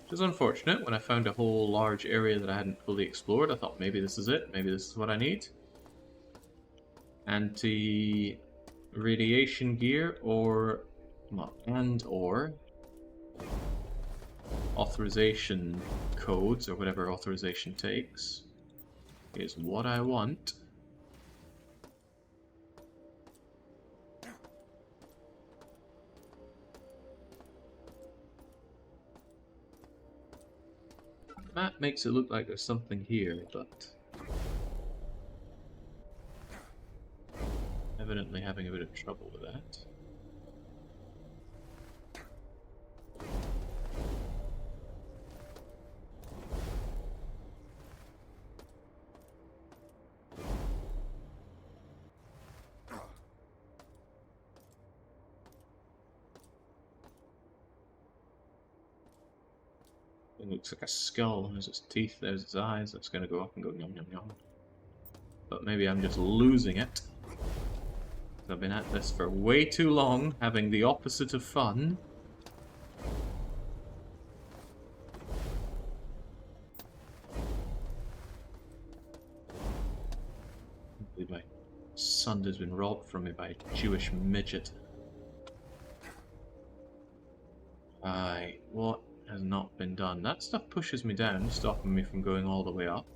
Which is unfortunate. When I found a whole large area that I hadn't fully explored, I thought maybe this is it, maybe this is what I need. Anti-radiation gear or authorization codes, or whatever authorization takes, is what I want. Map makes it look like there's something here, but evidently having a bit of trouble with that. It looks like a skull. There's its teeth, there's its eyes. That's going to go up and go yum yum yum. But maybe I'm just losing it. I've been at this for way too long, having the opposite of fun. I believe my son has been robbed from me by a Jewish midget. Aye, what has not been done? That stuff pushes me down, stopping me from going all the way up.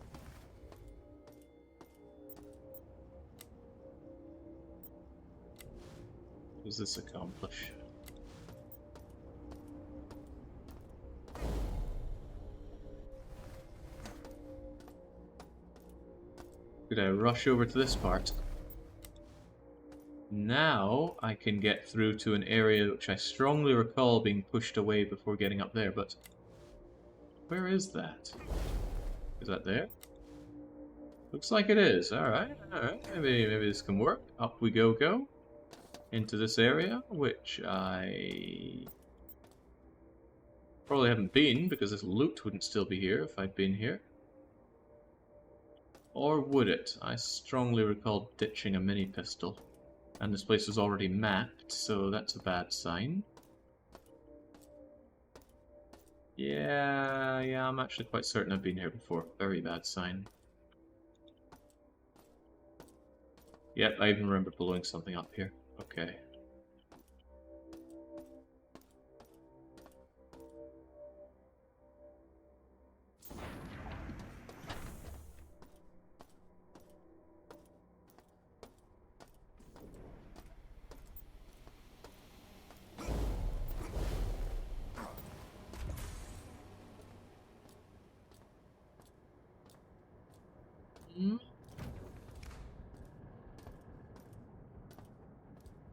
What does this accomplish? Could I rush over to this part? Now I can get through to an area which I strongly recall being pushed away before getting up there, but where is that? Is that there? Looks like it is. Alright, alright. Maybe this can work. Up we go. Into this area, which I probably haven't been, because this loot wouldn't still be here if I'd been here. Or would it? I strongly recall ditching a mini pistol. And this place was already mapped, so that's a bad sign. Yeah, I'm actually quite certain I've been here before. Very bad sign. Yep, I even remember blowing something up here. Okay.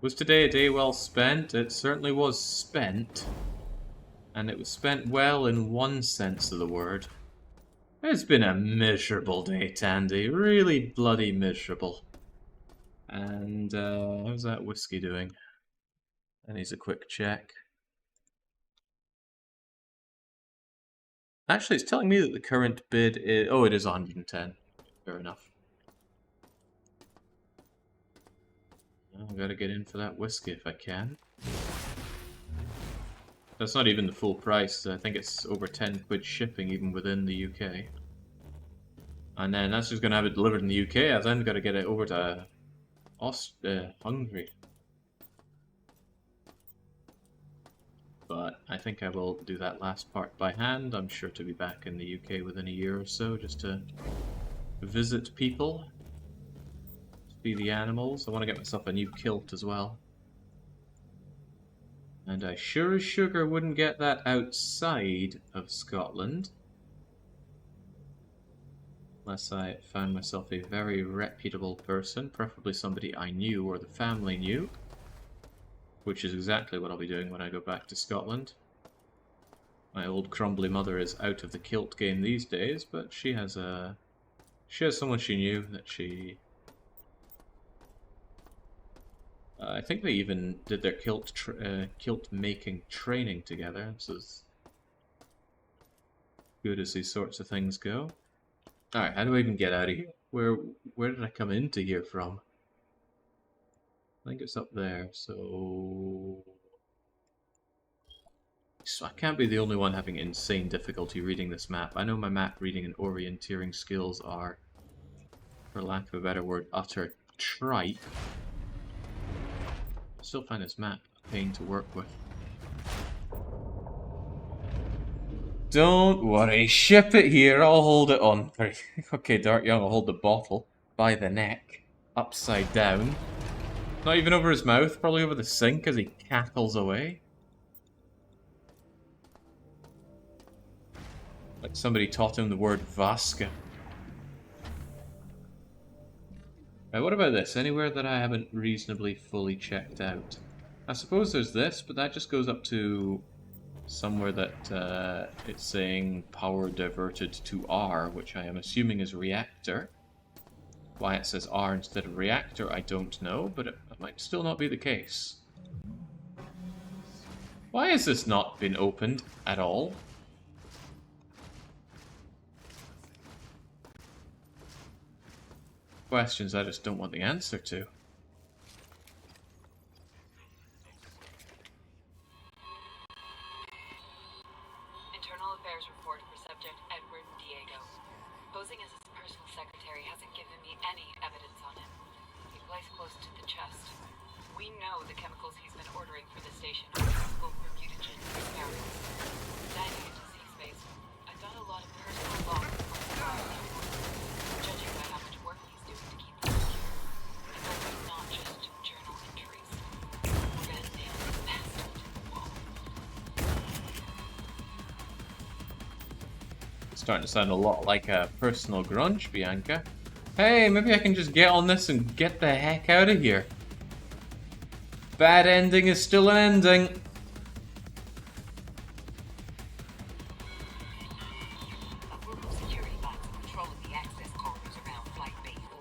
Was today a day well spent? It certainly was spent. And it was spent well in one sense of the word. It's been a miserable day, Tandy. Really bloody miserable. And, how's that whiskey doing? That needs a quick check. Actually, it's telling me that the current bid is... Oh, it is 110. Fair enough. Well, I've got to get in for that whiskey if I can. That's not even the full price. I think it's over 10 quid shipping even within the UK. And then that's just going to have it delivered in the UK. I've then got to get it over to Hungary. But I think I will do that last part by hand. I'm sure to be back in the UK within a year or so, just to visit people, see the animals. I want to get myself a new kilt as well. And I sure as sugar wouldn't get that outside of Scotland. Unless I found myself a very reputable person, preferably somebody I knew or the family knew. Which is exactly what I'll be doing when I go back to Scotland. My old crumbly mother is out of the kilt game these days, but she has a She has someone she knew that she... I think they even did their kilt making training together. This is good as these sorts of things go. Alright, how do I even get out of here? Where did I come into here from? I think it's up there, so I can't be the only one having insane difficulty reading this map. I know my map reading and orienteering skills are, for lack of a better word, utter tripe. I still find this map a pain to work with. Don't worry, ship it here, I'll hold it on. Okay, Dark Young will hold the bottle by the neck, upside down. Not even over his mouth, probably over the sink as he cackles away. Like somebody taught him the word Vaska. Right, what about this? Anywhere that I haven't reasonably fully checked out? I suppose there's this, but that just goes up to somewhere that it's saying power diverted to R, which I am assuming is Reactor. Why it says R instead of Reactor, I don't know, but it might still not be the case. Why has this not been opened at all? Questions I just don't want the answer to. Internal Affairs report for subject Edward Diego. Posing as his personal secretary hasn't given me any evidence on him. He plays close to the chest. We know the chemicals he's been ordering for the station are useful for mutagen experiments. Diving into C-space, I got a lot of personal logs on the file. Judging by how much work he's doing to keep them secure, I know it's not just journal entries. Red nails bastard to the wall. It's starting to sound a lot like a personal grunge, Bianca. Hey, maybe I can just get on this and get the heck out of here. Bad ending is still an ending. A group of security bots are patrolling the access corridors around Flight Bay 4.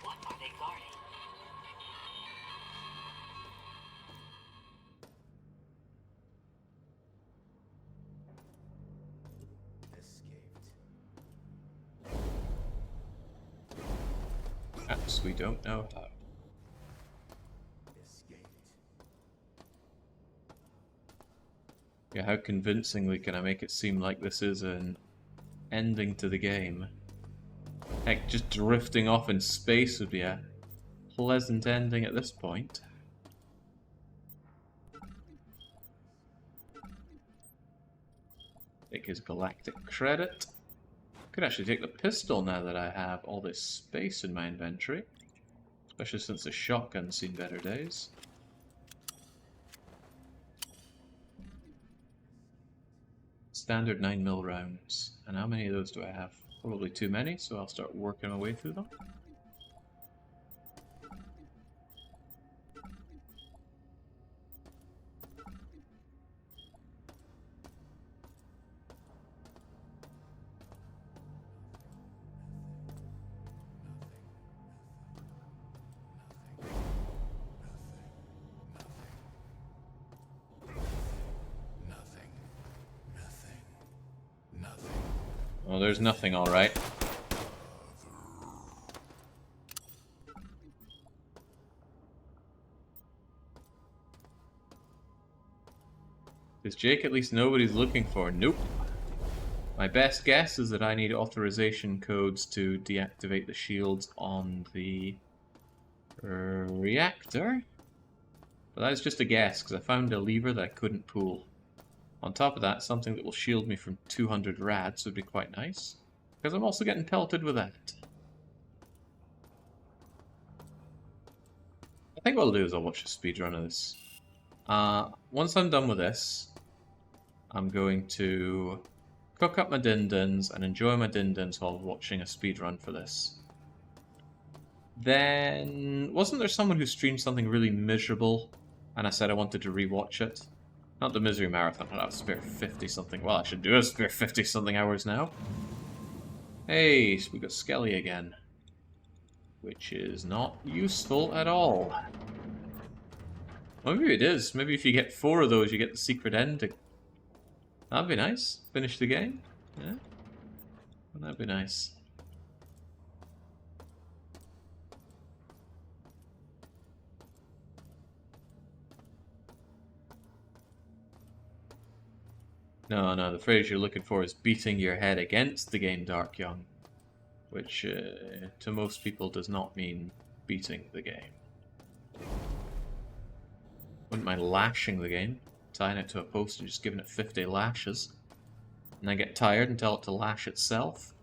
What are they guarding? Perhaps we don't know how. Yeah, how convincingly can I make it seem like this is an ending to the game? Heck, just drifting off in space would be a pleasant ending at this point. Take his galactic credit. Could actually take the pistol now that I have all this space in my inventory. Especially since the shotgun's seen better days. Standard 9mm rounds. And how many of those do I have? Probably too many, so I'll start working my way through them. Oh, there's nothing, alright. Is Jake at least nobody's looking for? Nope. My best guess is that I need authorization codes to deactivate the shields on the reactor. But that's just a guess, because I found a lever that I couldn't pull. On top of that, something that will shield me from 200 rads would be quite nice. Because I'm also getting pelted with that. I think what I'll do is I'll watch a speedrun of this. Once I'm done with this, I'm going to cook up my din-dins and enjoy my din-dins while watching a speedrun for this. Then, wasn't there someone who streamed something really miserable and I said I wanted to rewatch it? Not the Misery Marathon, I'll have a spare 50 something. Well, I should do a spare 50 something hours now. Hey, so we got Skelly again. Which is not useful at all. Well, maybe it is. Maybe if you get 4 of those, you get the secret ending. That'd be nice. Finish the game. Yeah. Well, that'd be nice. No, no, the phrase you're looking for is beating your head against the game, Dark Young. Which, to most people, does not mean beating the game. Wouldn't mind lashing the game, tying it to a post and just giving it 50 lashes. And then get tired and tell it to lash itself.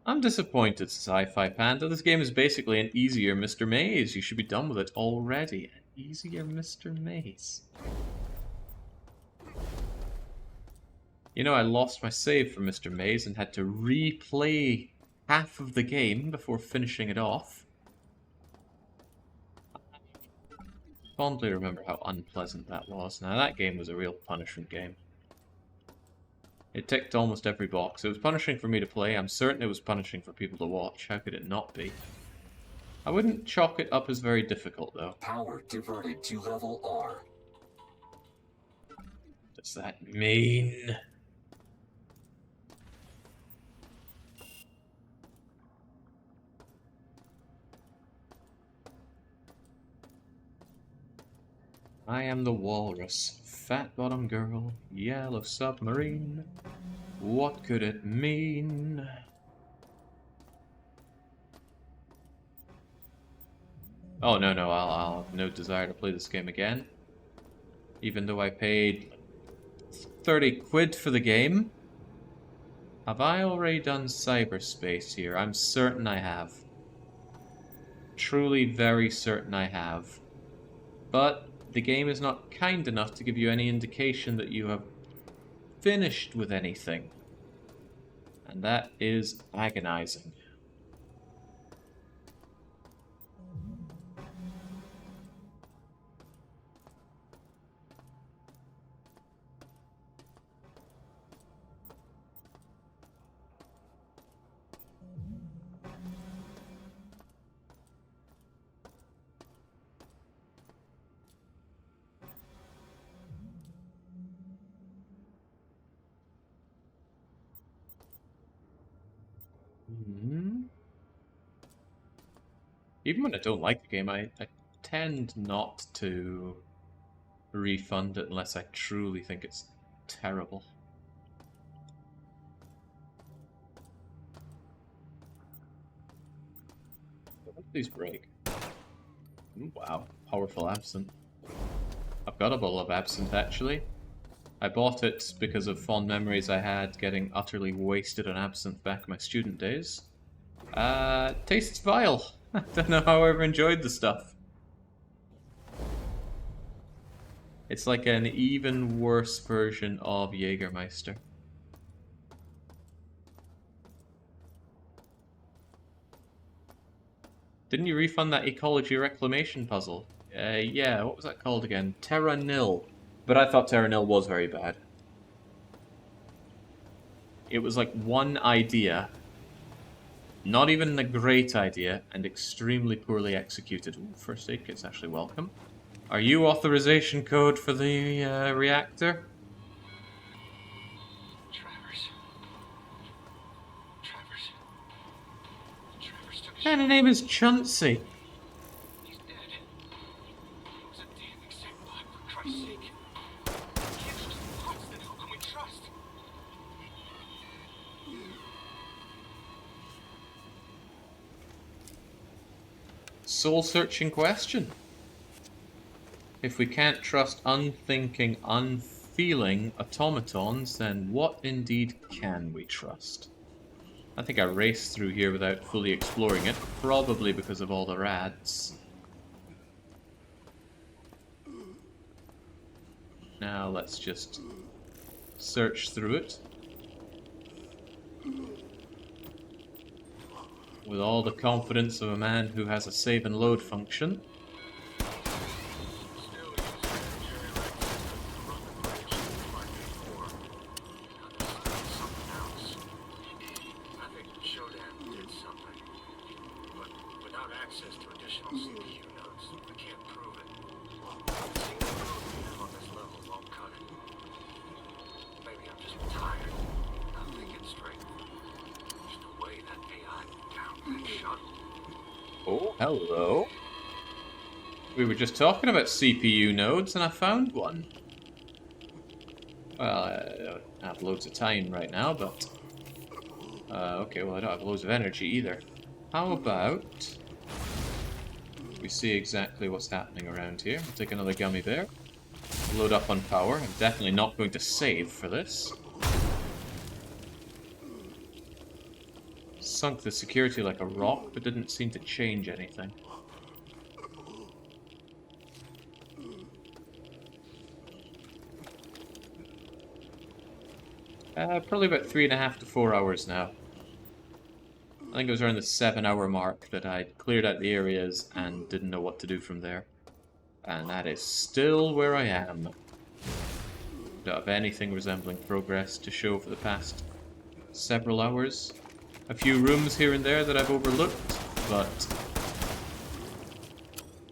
I'm disappointed, Sci-Fi Panda. This game is basically an easier Mr. Maze. You should be done with it already. An easier Mr. Maze. You know, I lost my save for Mr. Maze and had to replay half of the game before finishing it off. I fondly remember how unpleasant that was. Now, that game was a real punishment game. It ticked almost every box. It was punishing for me to play. I'm certain it was punishing for people to watch. How could it not be? I wouldn't chalk it up as very difficult, though. Power diverted to level R. What does that mean? I am the walrus, fat bottom girl, yellow submarine. What could it mean? Oh, no, no, I'll have no desire to play this game again. Even though I paid 30 quid for the game. Have I already done Cyberspace here? I'm certain I have. Truly very certain I have. But the game is not kind enough to give you any indication that you have finished with anything. And that is agonizing. Even when I don't like the game, I tend not to refund it unless I truly think it's terrible. When do these break? Ooh, wow, powerful absinthe. I've got a bottle of absinthe, actually. I bought it because of fond memories I had getting utterly wasted on absinthe back in my student days. Tastes vile. I don't know how I ever enjoyed the stuff. It's like an even worse version of Jägermeister. Didn't you refund that ecology reclamation puzzle? Yeah, what was that called again? Terra Nil. But I thought Terra Nil was very bad. It was like one idea, not even a great idea, and extremely poorly executed. Ooh, first aid kit's actually welcome. Are you authorization code for the reactor? Travers took his And her name is Chauncey. He's dead. He was a damn sick bot, for Christ's sake. We can't trust the bots, then who can we trust? Soul-searching question. If we can't trust unthinking, unfeeling automatons, then what indeed can we trust? I think I raced through here without fully exploring it, probably because of all the rats. Now let's just search through it. With all the confidence of a man who has a save and load function. Still using the run the bridge like before. Something else. I think Shodan did something. But without access to additional CPU nodes, we can't prove it. The single code we have on this level won't cut it. Maybe I'm just tired. I'm thinking straight. There's no way that AI can down that shuttle. Oh, hello. We were just talking about CPU nodes and I found one. Well, I don't have loads of time right now, but... okay, well I don't have loads of energy either. How about... we see exactly what's happening around here. We'll take another gummy bear. Load up on power. I'm definitely not going to save for this. Sunk the security like a rock, but didn't seem to change anything. Probably about 3.5 to 4 hours now. I think it was around the 7-hour mark that I'd cleared out the areas and didn't know what to do from there. And that is still where I am. Don't have anything resembling progress to show for the past several hours. A few rooms here and there that I've overlooked, but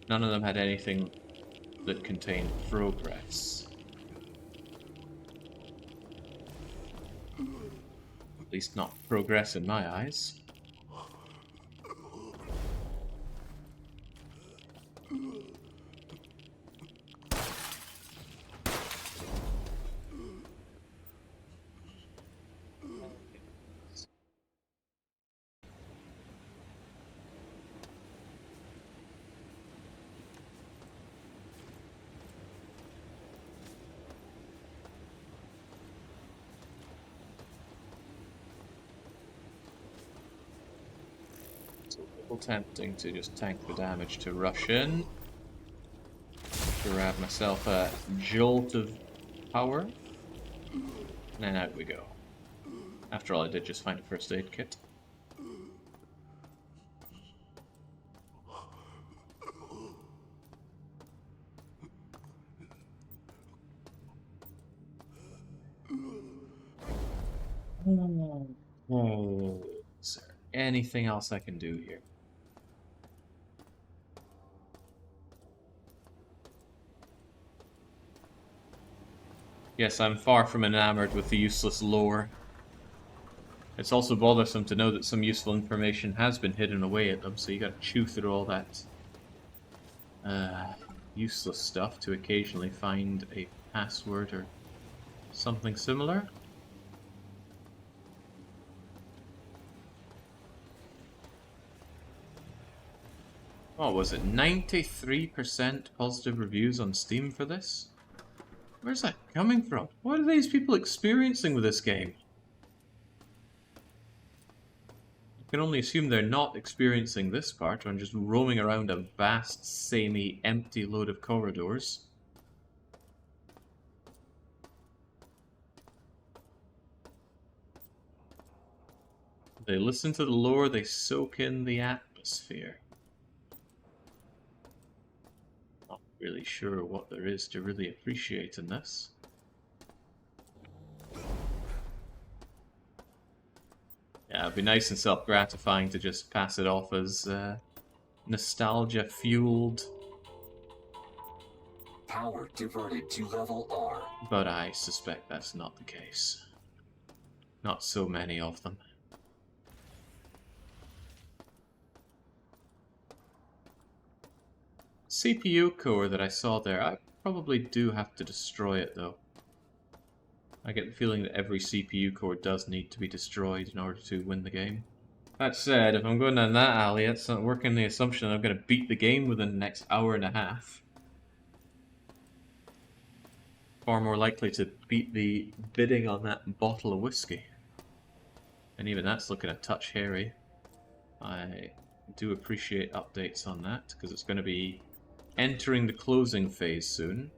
none of them had anything that contained progress. At least not progress in my eyes. Tempting to just tank the damage to rush in. Grab myself a jolt of power. And then out we go. After all, I did just find a first aid kit. Oh, is there anything else I can do here? Yes, I'm far from enamored with the useless lore. It's also bothersome to know that some useful information has been hidden away at them, so you gotta chew through all that useless stuff to occasionally find a password or something similar. What was it? 93% positive reviews on Steam for this? Where's that coming from? What are these people experiencing with this game? I can only assume they're not experiencing this part, or just roaming around a vast, samey, empty load of corridors. They listen to the lore, they soak in the atmosphere. Not really sure what there is to really appreciate in this. Yeah, it'd be nice and self-gratifying to just pass it off as nostalgia-fueled. Power diverted to level R. But I suspect that's not the case. Not so many of them. CPU core that I saw there, I probably do have to destroy it though. I get the feeling that every CPU core does need to be destroyed in order to win the game. That said, if I'm going down that alley, it's not working the assumption that I'm going to beat the game within the next hour and a half. Far more likely to beat the bidding on that bottle of whiskey. And even that's looking a touch hairy. I do appreciate updates on that, because it's going to be entering the closing phase soon.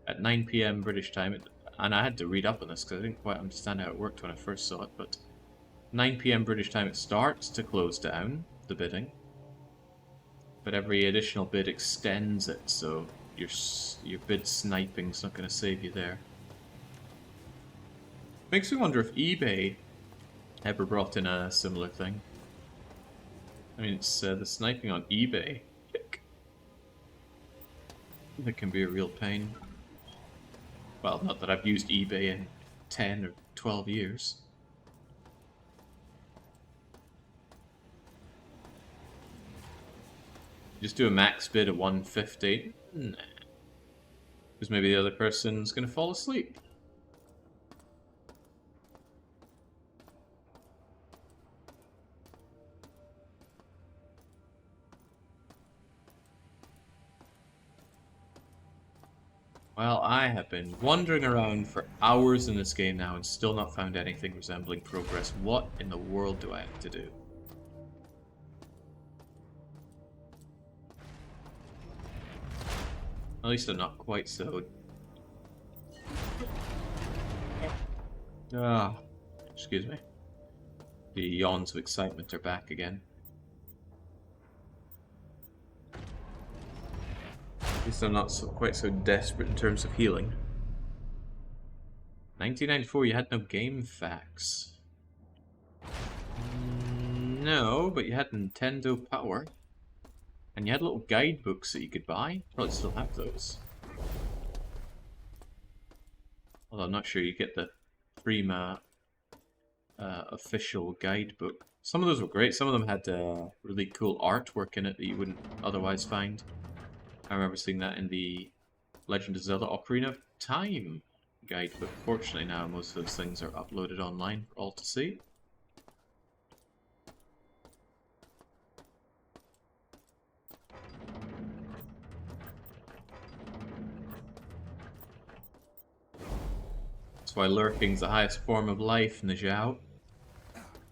At 9 PM British time. And I had to read up on this because I didn't quite understand how it worked when I first saw it, but 9 p.m. British time it starts to close down the bidding, but every additional bid extends it, so your bid sniping's not going to save you there. Makes me wonder if eBay ever brought in a similar thing. I mean, it's the sniping on eBay. That can be a real pain. Well, not that I've used eBay in 10 or 12 years. Just do a max bid of 150. Nah. Because maybe the other person's gonna fall asleep. Well, I have been wandering around for hours in this game now and still not found anything resembling progress. What in the world do I have to do? At least I'm not quite so... excuse me. The yawns of excitement are back again. At least I'm not quite so desperate in terms of healing. 1994, you had no game facts. No, but you had Nintendo Power. And you had little guidebooks that you could buy. Probably still have those. Although I'm not sure you get the Prima official guidebook. Some of those were great. Some of them had really cool artwork in it that you wouldn't otherwise find. I remember seeing that in the Legend of Zelda Ocarina of Time guidebook. Fortunately now most of those things are uploaded online for all to see. That's why lurking's the highest form of life, Najao.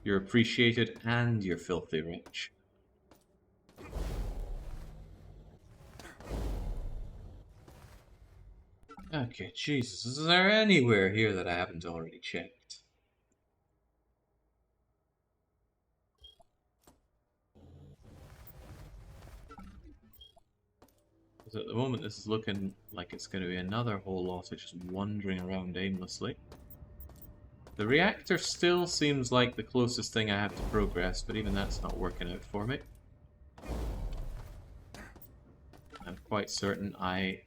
You're appreciated and you're filthy rich. Okay, Jesus, is there anywhere here that I haven't already checked? Because at the moment this is looking like it's going to be another whole lot of just wandering around aimlessly. The reactor still seems like the closest thing I have to progress, but even that's not working out for me. I'm quite certain I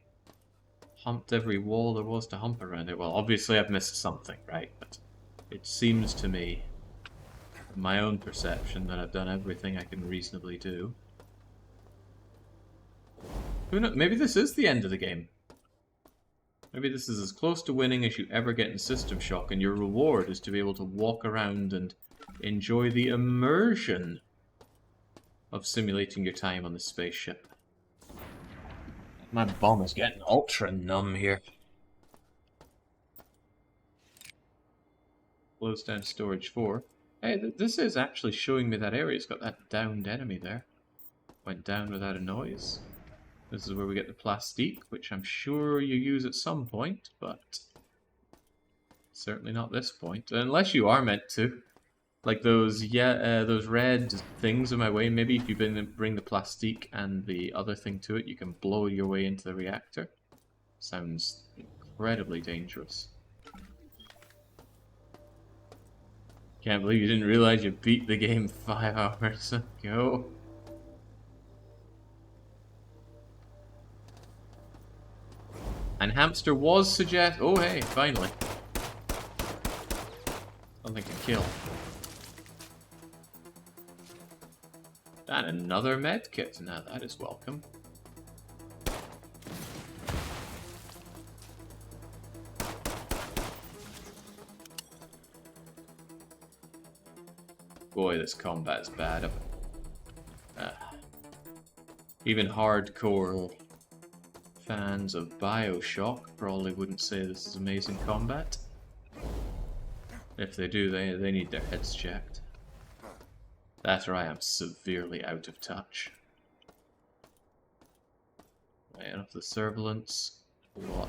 humped every wall there was to hump around it. Well, obviously I've missed something, right? But it seems to me, my own perception, that I've done everything I can reasonably do. Who knows? Maybe this is the end of the game. Maybe this is as close to winning as you ever get in System Shock, and your reward is to be able to walk around and enjoy the immersion of simulating your time on the spaceship. My bum is getting ultra numb here. Close down storage 4. Hey, this is actually showing me that area. It's got that downed enemy there. Went down without a noise. This is where we get the plastique, which I'm sure you use at some point, but certainly not this point. Unless you are meant to. Like those, those red things in my way. Maybe if you bring the plastique and the other thing to it, you can blow your way into the reactor. Sounds incredibly dangerous. Can't believe you didn't realize you beat the game 5 hours ago. And Hamster was oh hey, finally. Something to kill. And another medkit. Now that is welcome. Boy, this combat is bad. Even hardcore fans of BioShock probably wouldn't say this is amazing combat. If they do, they need their heads checked. That's where I am severely out of touch. Right, enough of the surveillance. What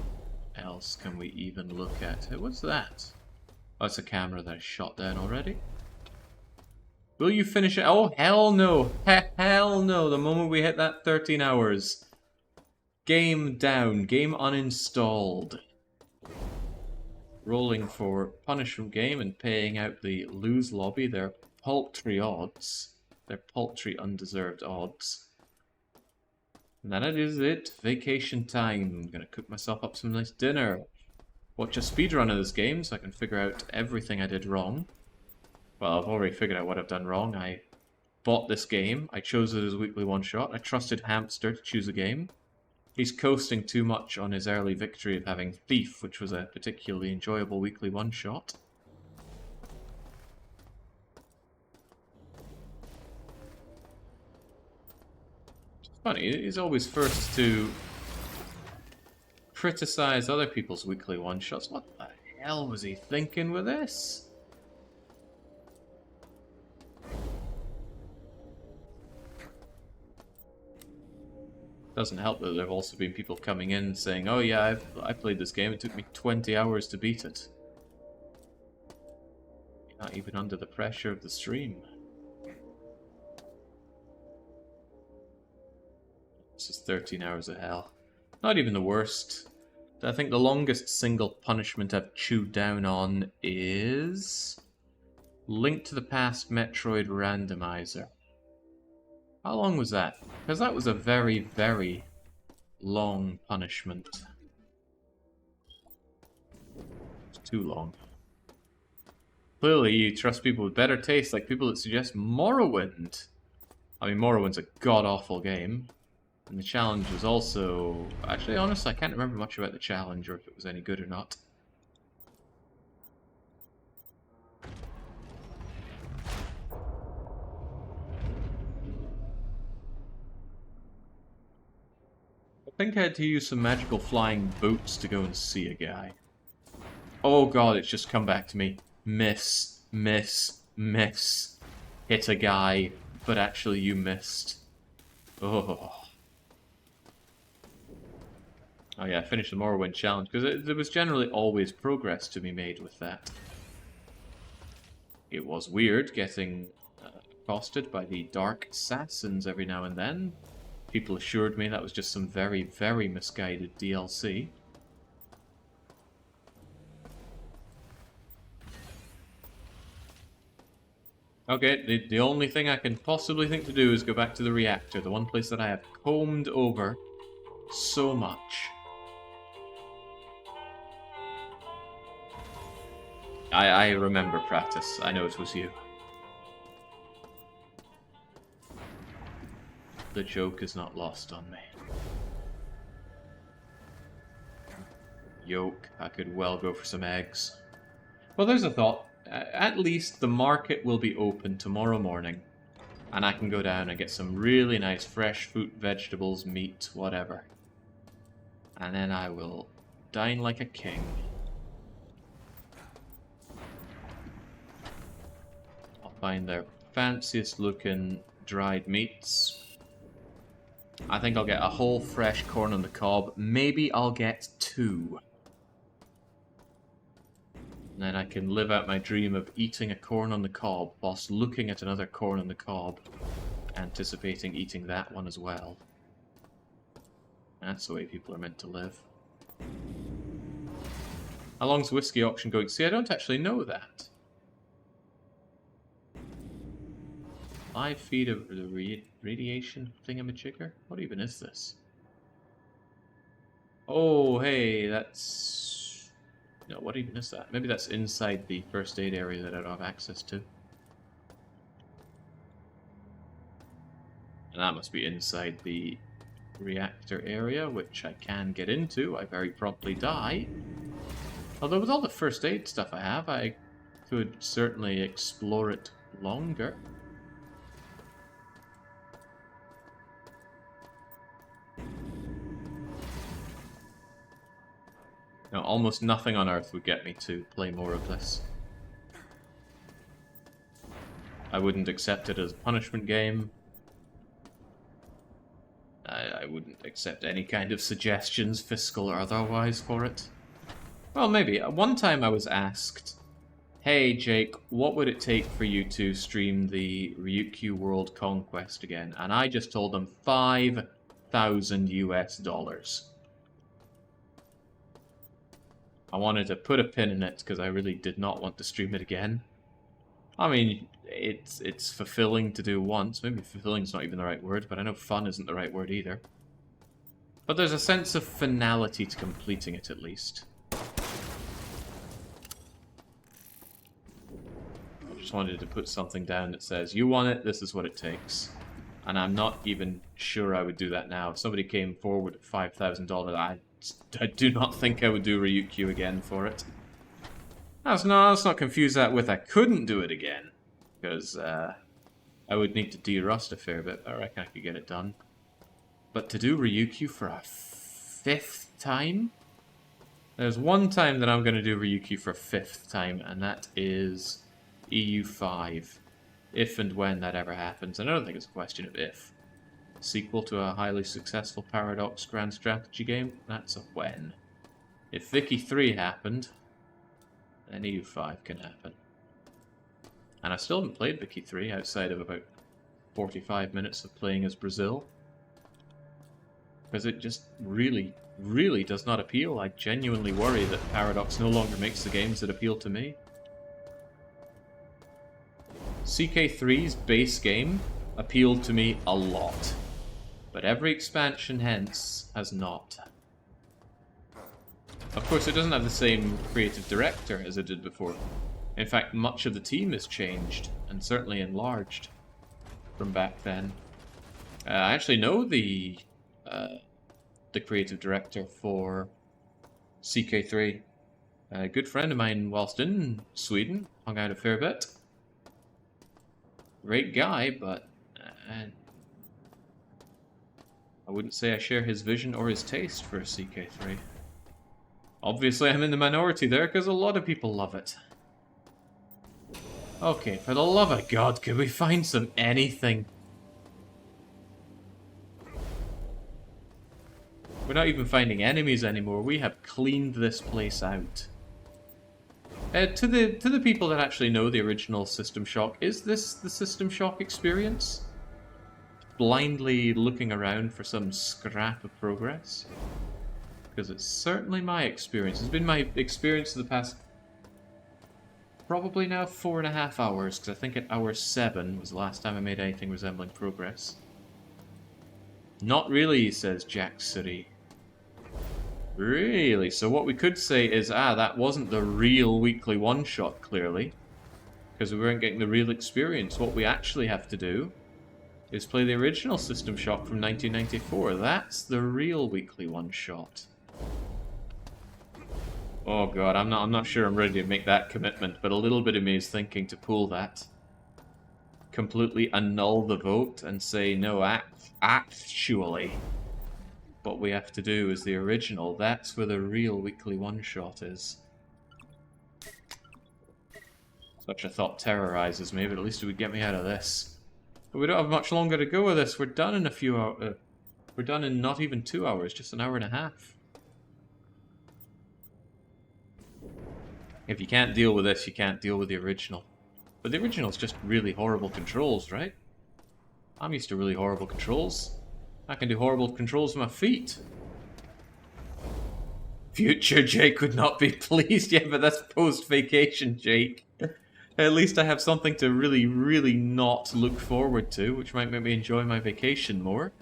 else can we even look at? Hey, what's that? Oh, it's a camera that I shot down already. Will you finish it? Oh, hell no. Hell no. The moment we hit that 13 hours. Game down. Game uninstalled. Rolling for punishment game and paying out the lose lobby. Their paltry odds. Their paltry undeserved odds. And that is it. Vacation time. I'm gonna cook myself up some nice dinner. Watch a speedrun of this game so I can figure out everything I did wrong. Well, I've already figured out what I've done wrong. I bought this game. I chose it as a weekly one-shot. I trusted Hamster to choose a game. He's coasting too much on his early victory of having Thief, which was a particularly enjoyable weekly one-shot. It's funny, he's always first to criticize other people's weekly one-shots. What the hell was he thinking with this? Doesn't help that there have also been people coming in saying, oh yeah, I played this game, it took me 20 hours to beat it. Not even under the pressure of the stream. This is 13 hours of hell. Not even the worst. I think the longest single punishment I've chewed down on is Link to the Past Metroid Randomizer. How long was that? Because that was a very, very long punishment. It's too long. Clearly you trust people with better taste, like people that suggest Morrowind. I mean, Morrowind's a god-awful game. And the challenge was also... Actually, honestly, I can't remember much about the challenge or if it was any good or not. I think I had to use some magical flying boots to go and see a guy. Oh god, it's just come back to me. Miss, miss, miss. Hit a guy, but actually you missed. Oh. Oh yeah, I finished the Morrowind challenge, because there was generally always progress to be made with that. It was weird getting accosted by the Dark Assassins every now and then. People assured me that was just some very, very misguided DLC. Okay, the only thing I can possibly think to do is go back to the Reactor, the one place that I have combed over so much. I remember, Pratis. I know it was you. The joke is not lost on me. Yolk. I could well go for some eggs. Well, there's a thought. At least the market will be open tomorrow morning. And I can go down and get some really nice fresh fruit, vegetables, meat, whatever. And then I will dine like a king. I'll find their fanciest looking dried meats. I think I'll get a whole fresh corn on the cob. Maybe I'll get 2. And then I can live out my dream of eating a corn on the cob whilst looking at another corn on the cob, anticipating eating that one as well. That's the way people are meant to live. How long's the whiskey auction going? See, I don't actually know that. Live feed of the radiation thingamajigger? What even is this? Oh, hey, that's... No, what even is that? Maybe that's inside the first aid area that I don't have access to. And that must be inside the reactor area, which I can get into. I very promptly die. Although with all the first aid stuff I have, I could certainly explore it longer. Now, almost nothing on Earth would get me to play more of this. I wouldn't accept it as a punishment game. I wouldn't accept any kind of suggestions, fiscal or otherwise, for it. Well, maybe. One time I was asked, hey Jake, what would it take for you to stream the Ryukyu World Conquest again? And I just told them $5,000 US. I wanted to put a pin in it because I really did not want to stream it again. I mean, it's fulfilling to do once. Maybe fulfilling's not even the right word, but I know fun isn't the right word either. But there's a sense of finality to completing it, at least. I just wanted to put something down that says, you want it, this is what it takes. And I'm not even sure I would do that now. If somebody came forward at $5,000, I do not think I would do Ryukyu again for it. Let's not confuse that with I couldn't do it again. Because I would need to de-rust a fair bit, but I reckon I could get it done. But to do Ryukyu for a 5th time? There's one time that I'm going to do Ryukyu for a 5th time, and that is EU5. If and when that ever happens. And I don't think it's a question of if. A sequel to a highly successful Paradox grand strategy game? That's a when. If Vicky 3 happened, then EU5 can happen. And I still haven't played Vicky 3 outside of about 45 minutes of playing as Brazil. Because it just really, really does not appeal. I genuinely worry that Paradox no longer makes the games that appeal to me. CK3's base game appealed to me a lot. But every expansion hence has not. Of course, it doesn't have the same creative director as it did before. In fact, much of the team has changed, and certainly enlarged from back then. I actually know the creative director for CK3. A good friend of mine whilst in Sweden, hung out a fair bit. Great guy, but I wouldn't say I share his vision or his taste for CK3. Obviously, I'm in the minority there, because a lot of people love it. Okay, for the love of God, could we find some anything? We're not even finding enemies anymore. We have cleaned this place out. To the people that actually know the original System Shock, is this the System Shock experience? Blindly looking around for some scrap of progress? Because it's certainly my experience. It's been my experience for the past probably now 4.5 hours, because I think at hour 7 was the last time I made anything resembling progress. Not really, says Jack City. Really? So what we could say is, that wasn't the real weekly one-shot, clearly. Because we weren't getting the real experience. What we actually have to do is play the original System Shock from 1994. That's the real weekly one-shot. Oh god, I'm not sure I'm ready to make that commitment, but a little bit of me is thinking to pull that. Completely annul the vote and say, no, actually, what we have to do is the original. That's where the real weekly one-shot is. Such a thought terrorizes me, but at least it would get me out of this. But we don't have much longer to go with this. We're done in a few hours. We're done in not even 2 hours, just an hour and a half. If you can't deal with this, you can't deal with the original. But the original's just really horrible controls, right? I'm used to really horrible controls. I can do horrible controls with my feet. Future Jake would not be pleased. Yeah, but that's post-vacation, Jake. At least I have something to really, really not look forward to, which might make me enjoy my vacation more.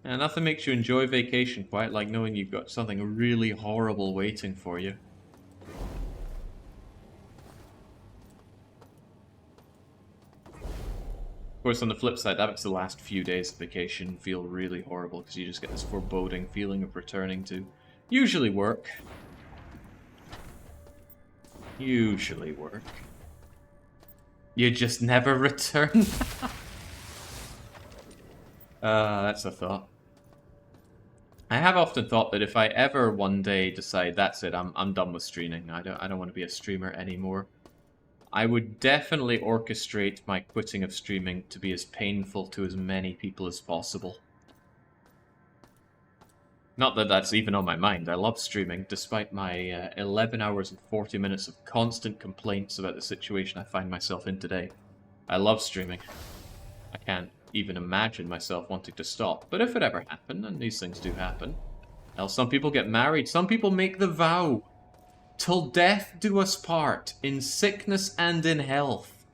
And nothing makes you enjoy vacation quite like knowing you've got something really horrible waiting for you. Of course, on the flip side, that makes the last few days of vacation feel really horrible, because you just get this foreboding feeling of returning to usually work. Usually work. You just never return. That's a thought. I have often thought that if I ever one day decide that's it, I'm done with streaming. I don't want to be a streamer anymore. I would definitely orchestrate my quitting of streaming to be as painful to as many people as possible. Not that that's even on my mind. I love streaming, despite my 11 hours and 40 minutes of constant complaints about the situation I find myself in today. I love streaming. I can't even imagine myself wanting to stop. But if it ever happened, and these things do happen, hell, some people get married, some people make the vow. Till death do us part, in sickness and in health.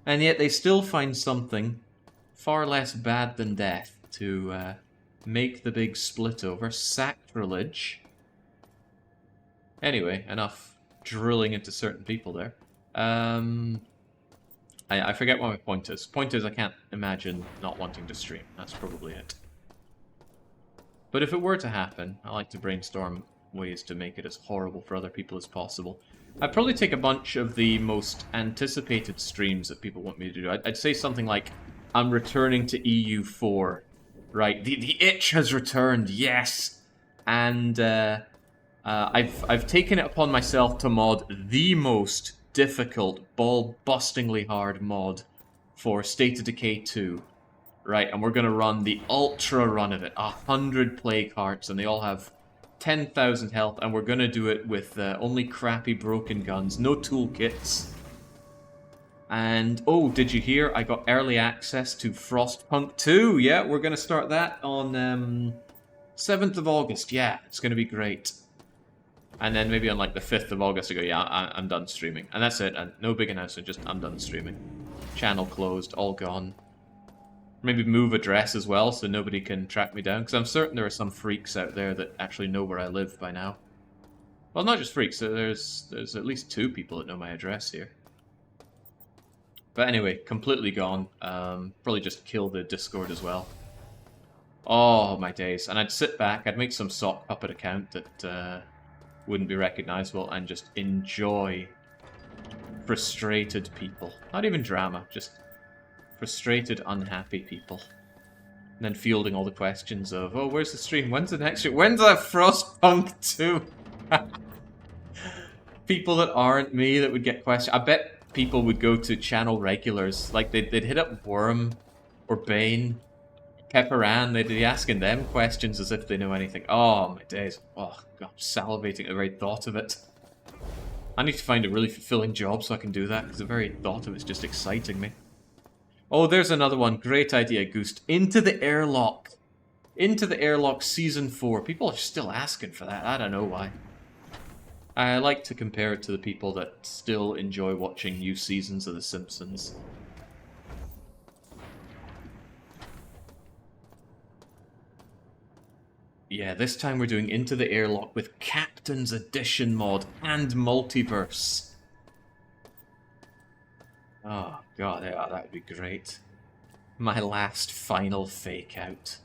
And yet they still find something far less bad than death to make the big split over. Sacrilege. Anyway, enough drilling into certain people there. I forget what my point is. Point is, I can't imagine not wanting to stream. That's probably it. But if it were to happen, I like to brainstorm ways to make it as horrible for other people as possible. I'd probably take a bunch of the most anticipated streams that people want me to do. I'd say something like, I'm returning to EU4. Right, the itch has returned, yes! And I've taken it upon myself to mod the most difficult, ball-bustingly hard mod for State of Decay 2. Right, and we're going to run the ultra run of it. 100 plague hearts, and they all have 10,000 health, and we're going to do it with only crappy broken guns, no toolkits. And, oh, did you hear? I got early access to Frostpunk 2. Yeah, we're going to start that on 7th of August. Yeah, it's going to be great. And then maybe on like the 5th of August, I go, yeah, I'm done streaming. And that's it. And no big announcement, just I'm done streaming. Channel closed, all gone. Maybe move address as well, so nobody can track me down. Because I'm certain there are some freaks out there that actually know where I live by now. Well, not just freaks. There's at least 2 people that know my address here. But anyway, completely gone. Probably just kill the Discord as well. Oh, my days. And I'd sit back, I'd make some sock puppet account that wouldn't be recognizable, and just enjoy frustrated people. Not even drama, just frustrated, unhappy people. And then fielding all the questions of, oh, where's the stream? When's the next stream? When's that Frostpunk 2? People that aren't me that would get questions. I bet people would go to channel regulars. Like, they'd hit up Worm or Bane, Pepperan. They'd be asking them questions as if they know anything. Oh, my days. Oh, God, I'm salivating at the very thought of it. I need to find a really fulfilling job so I can do that, because the very thought of it's just exciting me. Oh, there's another one. Great idea, Goost. Into the Airlock. Into the Airlock Season 4. People are still asking for that. I don't know why. I like to compare it to the people that still enjoy watching new seasons of The Simpsons. Yeah, this time we're doing Into the Airlock with Captain's Edition mod and Multiverse. Oh, God, yeah, that would be great. My last final fake out.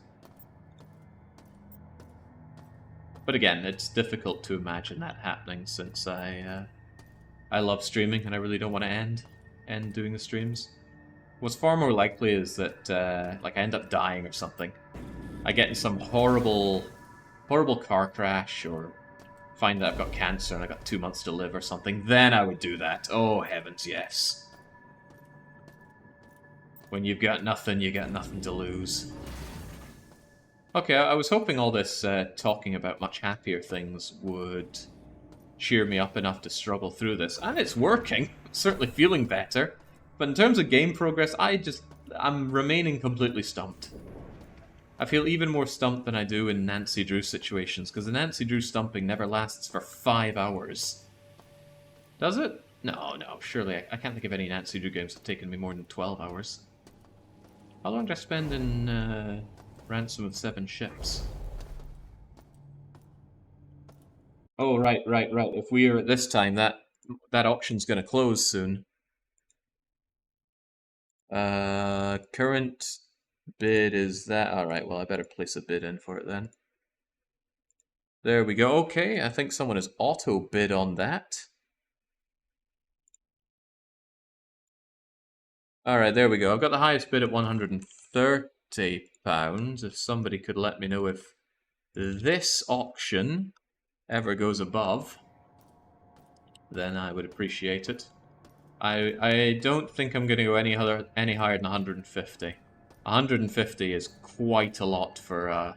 But again, it's difficult to imagine that happening since I love streaming and I really don't want to end doing the streams. What's far more likely is that like I end up dying or something. I get in some horrible car crash or find that I've got cancer and I've got 2 months to live or something. Then I would do that. Oh heavens, yes. When you've got nothing, you got nothing to lose. Okay, I was hoping all this talking about much happier things would cheer me up enough to struggle through this. And it's working. I'm certainly feeling better. But in terms of game progress, I'm remaining completely stumped. I feel even more stumped than I do in Nancy Drew situations, because the Nancy Drew stumping never lasts for 5 hours. Does it? No, surely. I can't think of any Nancy Drew games that have taken me more than 12 hours. How long did I spend in Ransom of 7 Ships? Oh, right. If we are at this time, that auction's going to close soon. Current bid is that. Alright, well, I better place a bid in for it then. There we go. Okay, I think someone has auto bid on that. Alright, there we go. I've got the highest bid at £130. If somebody could let me know if this auction ever goes above, then I would appreciate it. I don't think I'm going to go any higher than 150. 150 is quite a lot for a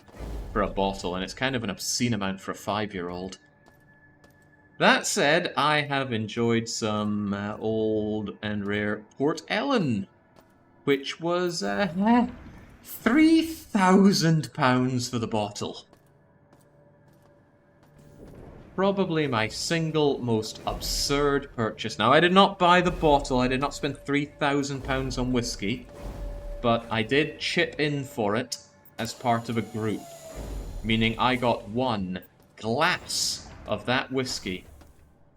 bottle, and it's kind of an obscene amount for a 5-year-old. That said, I have enjoyed some old and rare Port Ellen, which was £3,000 for the bottle. Probably my single most absurd purchase. Now, I did not buy the bottle, I did not spend £3,000 on whiskey, but I did chip in for it as part of a group, meaning I got one glass of that whiskey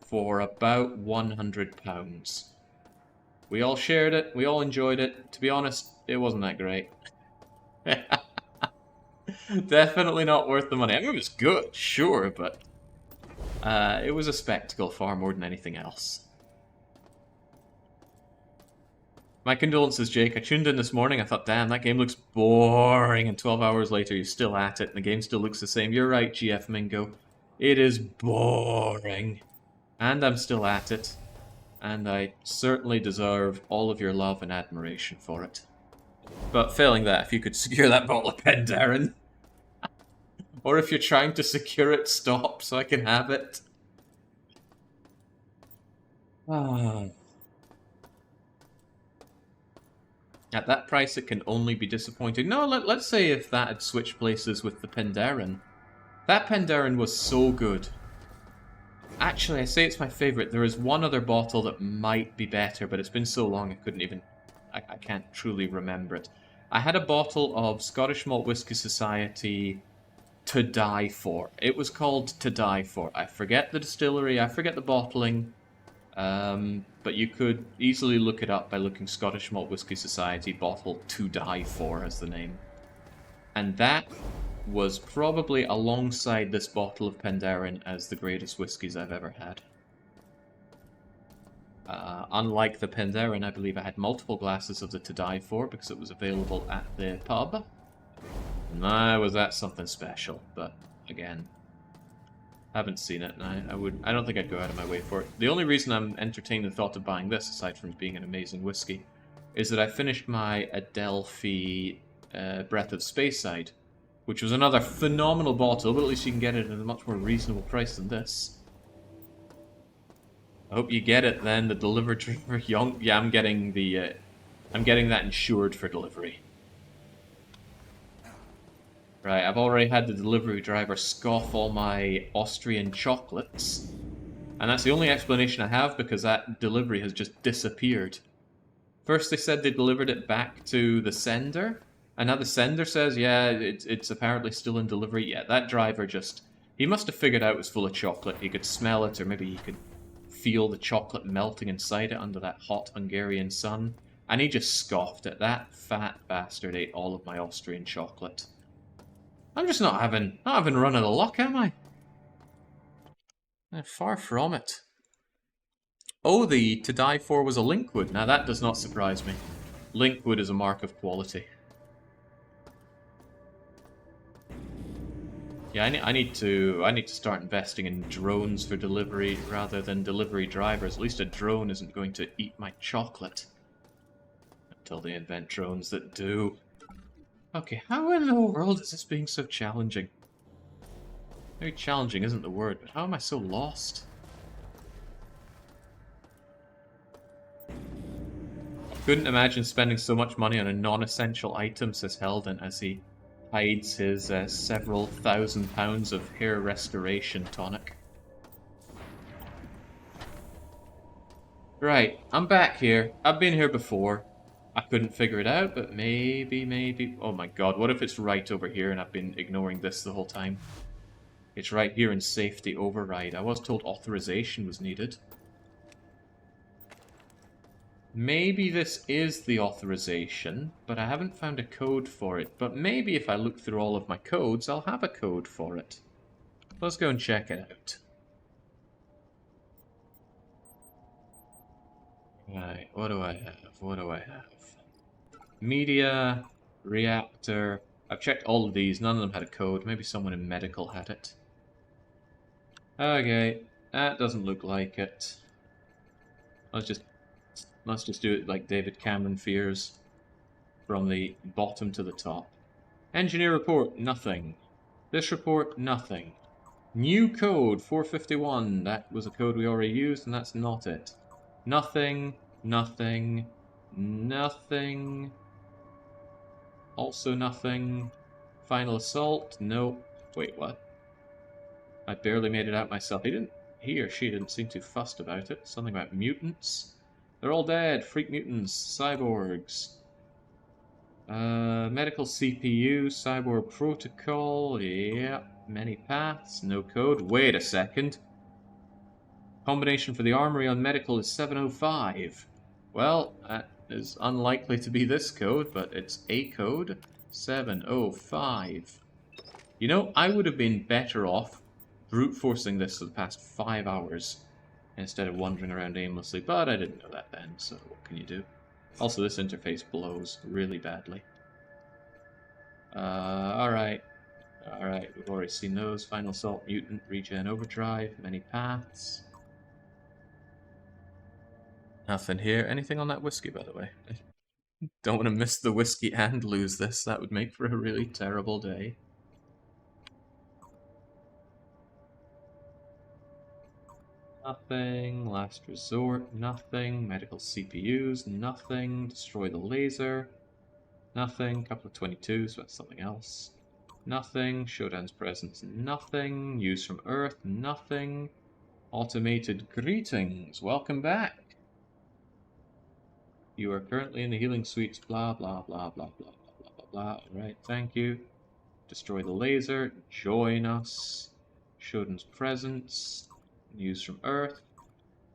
for about £100. We all shared it, we all enjoyed it. To be honest, it wasn't that great. Definitely not worth the money. I mean, it was good, sure, but it was a spectacle far more than anything else. My condolences, Jake. I tuned in this morning, I thought, damn, that game looks boring, and 12 hours later you're still at it, and the game still looks the same. You're right, GF Mingo. It is boring. And I'm still at it. And I certainly deserve all of your love and admiration for it. But failing that, if you could secure that bottle of Pendarren. Or if you're trying to secure it, stop so I can have it. Ah. At that price, it can only be disappointing. No, let's say if that had switched places with the Pendarren. That Pendarren was so good. Actually, I say it's my favourite. There is one other bottle that might be better, but it's been so long I couldn't even... I can't truly remember it. I had a bottle of Scottish Malt Whisky Society To Die For. It was called To Die For. I forget the distillery, I forget the bottling, but you could easily look it up by looking Scottish Malt Whisky Society bottle To Die For as the name. And that was probably alongside this bottle of Pendarren as the greatest whiskies I've ever had. Unlike the Pendarren, I believe I had multiple glasses of the To Die For because it was available at the pub. And was that something special, but again, haven't seen it, and I don't think I'd go out of my way for it. The only reason I'm entertaining the thought of buying this, aside from being an amazing whiskey, is that I finished my Adelphi Breath of Speyside, which was another phenomenal bottle, but at least you can get it at a much more reasonable price than this. I hope you get it then, the delivery driver. Yeah, I'm getting that insured for delivery. Right, I've already had the delivery driver scoff all my Austrian chocolates. And that's the only explanation I have, because that delivery has just disappeared. First they said they delivered it back to the sender, and now the sender says, yeah, it's apparently still in delivery. Yeah, that driver just... He must have figured out it was full of chocolate. He could smell it, or maybe he could feel the chocolate melting inside it under that hot Hungarian sun. And he just scoffed it. That fat bastard ate all of my Austrian chocolate. I'm just not having run out of luck, am I? Far from it. Oh, the To Die For was a Linkwood. Now that does not surprise me. Linkwood is a mark of quality. Yeah, I need to start investing in drones for delivery rather than delivery drivers. At least a drone isn't going to eat my chocolate. Until they invent drones that do. Okay, how in the world is this being so challenging? Maybe challenging isn't the word, but how am I so lost? I couldn't imagine spending so much money on a non-essential item, says Helden, as he hides his several £1,000 of hair restoration tonic. Right, I'm back here. I've been here before. I couldn't figure it out, but maybe... Oh my god, what if it's right over here and I've been ignoring this the whole time? It's right here in safety override. I was told authorization was needed. Maybe this is the authorization, but I haven't found a code for it. But maybe if I look through all of my codes, I'll have a code for it. Let's go and check it out. Right, what do I have? Media, Reactor. I've checked all of these, none of them had a code. Maybe someone in medical had it. Okay, that doesn't look like it. Let's just do it like David Cameron fears. from the bottom to the top. Engineer report, nothing. This report, nothing. New code, 451. That was a code we already used, and that's not it. Nothing, nothing, nothing. Also nothing. Final assault, no. Wait, what? I barely made it out myself. He or she didn't seem too fussed about it. Something about mutants. They're all dead. Freak mutants. Cyborgs. Medical CPU. Cyborg protocol. Yeah. Many paths. No code. Wait a second. Combination for the armory on medical is 705. Well, that is unlikely to be this code, but it's a code. 705. You know, I would have been better off brute forcing this for the past 5 hours instead of wandering around aimlessly, but I didn't know that then, so what can you do? Also, this interface blows really badly. Alright. Alright, we've already seen those. Final Assault, Mutant, Regen, Overdrive, many paths. Nothing here. Anything on that whiskey, by the way? I don't want to miss the whiskey and lose this. That would make for a really terrible day. Nothing. Last resort. Nothing. Medical CPUs. Nothing. Destroy the laser. Nothing. Couple of 22s, that's something else. Nothing. Showdown's presence. Nothing. News from Earth. Nothing. Automated greetings. Welcome back. You are currently in the healing suites. Blah, blah, blah, blah, blah, blah, blah, blah. Alright, thank you. Destroy the laser. Join us. Showdown's presence. News from Earth.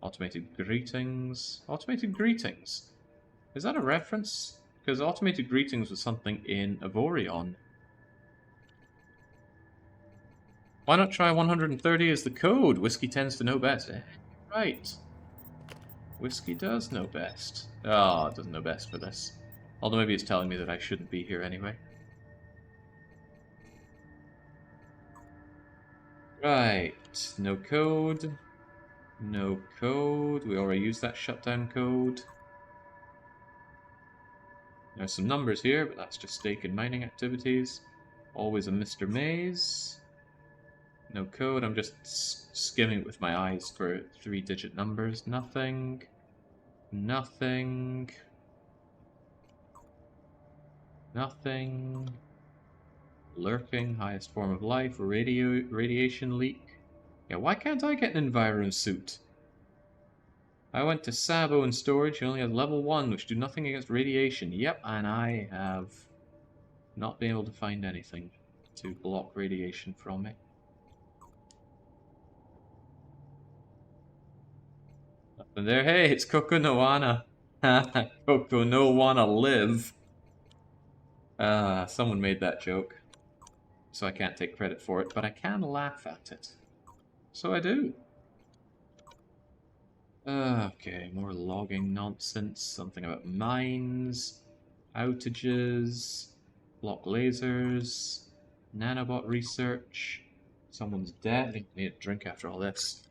Automated greetings. Automated greetings. Is that a reference? Because automated greetings was something in Avorion. Why not try 130 as the code? Whiskey tends to know best. Right. Whiskey does know best. Oh, it doesn't know best for this. Although maybe it's telling me that I shouldn't be here anyway. Right. No code. No code. We already used that shutdown code. There's some numbers here, but that's just stake and mining activities. Always a Mr. Maze. No code. I'm just skimming it with my eyes for 3-digit numbers. Nothing. Nothing. Nothing. Lurking. Highest form of life. Radiation leak. Yeah, why can't I get an Enviro suit? I went to Sabo in storage. You only had level 1, which do nothing against radiation. Yep, and I have not been able to find anything to block radiation from it. Nothing there. Hey, it's Coco Noana. Coco no wanna live. Someone made that joke. So I can't take credit for it, but I can laugh at it. So I do. Okay, more logging nonsense. Something about mines, outages, block lasers, nanobot research. Someone's dead. I need a drink after all this.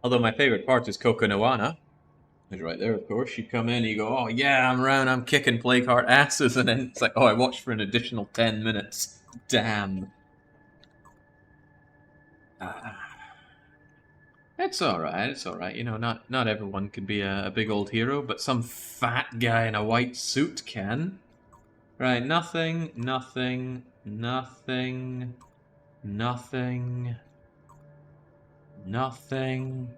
Although my favorite part is Coco Noana. He's right there, of course. You come in, you go, oh yeah, I'm around, I'm kicking plague heart asses, and then it's like, oh, I watched for an additional 10 minutes. Damn. It's alright, it's alright. You know, not everyone can be a big old hero, but some fat guy in a white suit can. Right, nothing, nothing, nothing, nothing, nothing,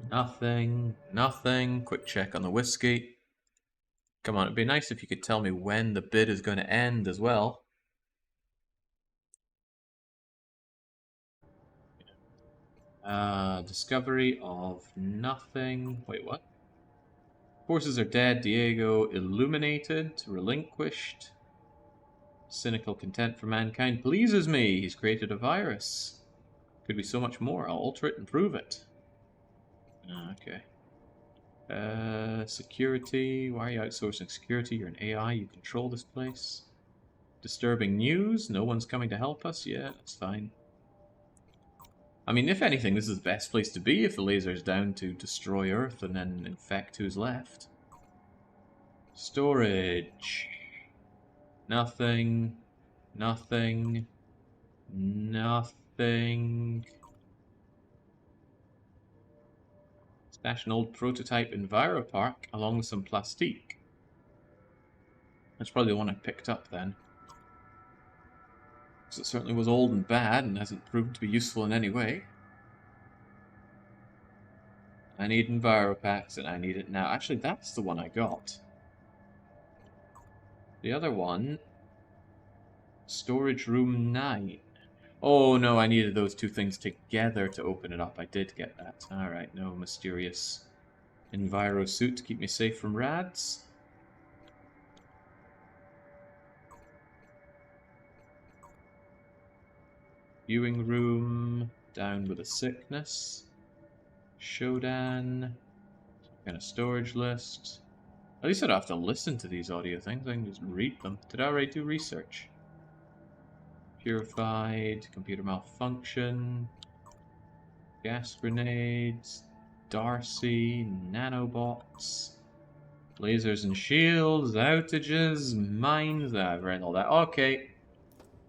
nothing, nothing. Quick check on the whiskey. Come on, it'd be nice if you could tell me when the bid is going to end as well. Discovery of nothing. Wait, what? Forces are dead. Diego illuminated. Relinquished. Cynical content for mankind pleases me. He's created a virus. Could be so much more. I'll alter it and prove it. Okay. Security. Why are you outsourcing security? You're an AI. You control this place. Disturbing news. No one's coming to help us. Yeah, that's fine. I mean, if anything, this is the best place to be if the laser's down to destroy Earth and then infect who's left. Storage. Nothing. Nothing. Nothing. Stash an old prototype Enviropark along with some plastique. That's probably the one I picked up then. Because it certainly was old and bad and hasn't proved to be useful in any way. I need Enviropacks and I need it now. Actually, that's the one I got. The other one... Storage room 9. Oh no, I needed those two things together to open it up. I did get that. Alright, no mysterious Enviro suit to keep me safe from rads. Viewing room, down with a sickness. Shodan, some kind of storage list. At least I don't have to listen to these audio things, I can just read them. Did I already do research? Purified, computer malfunction, gas grenades, Darcy, nanobots, lasers and shields, outages, mines. I've read all that. Okay.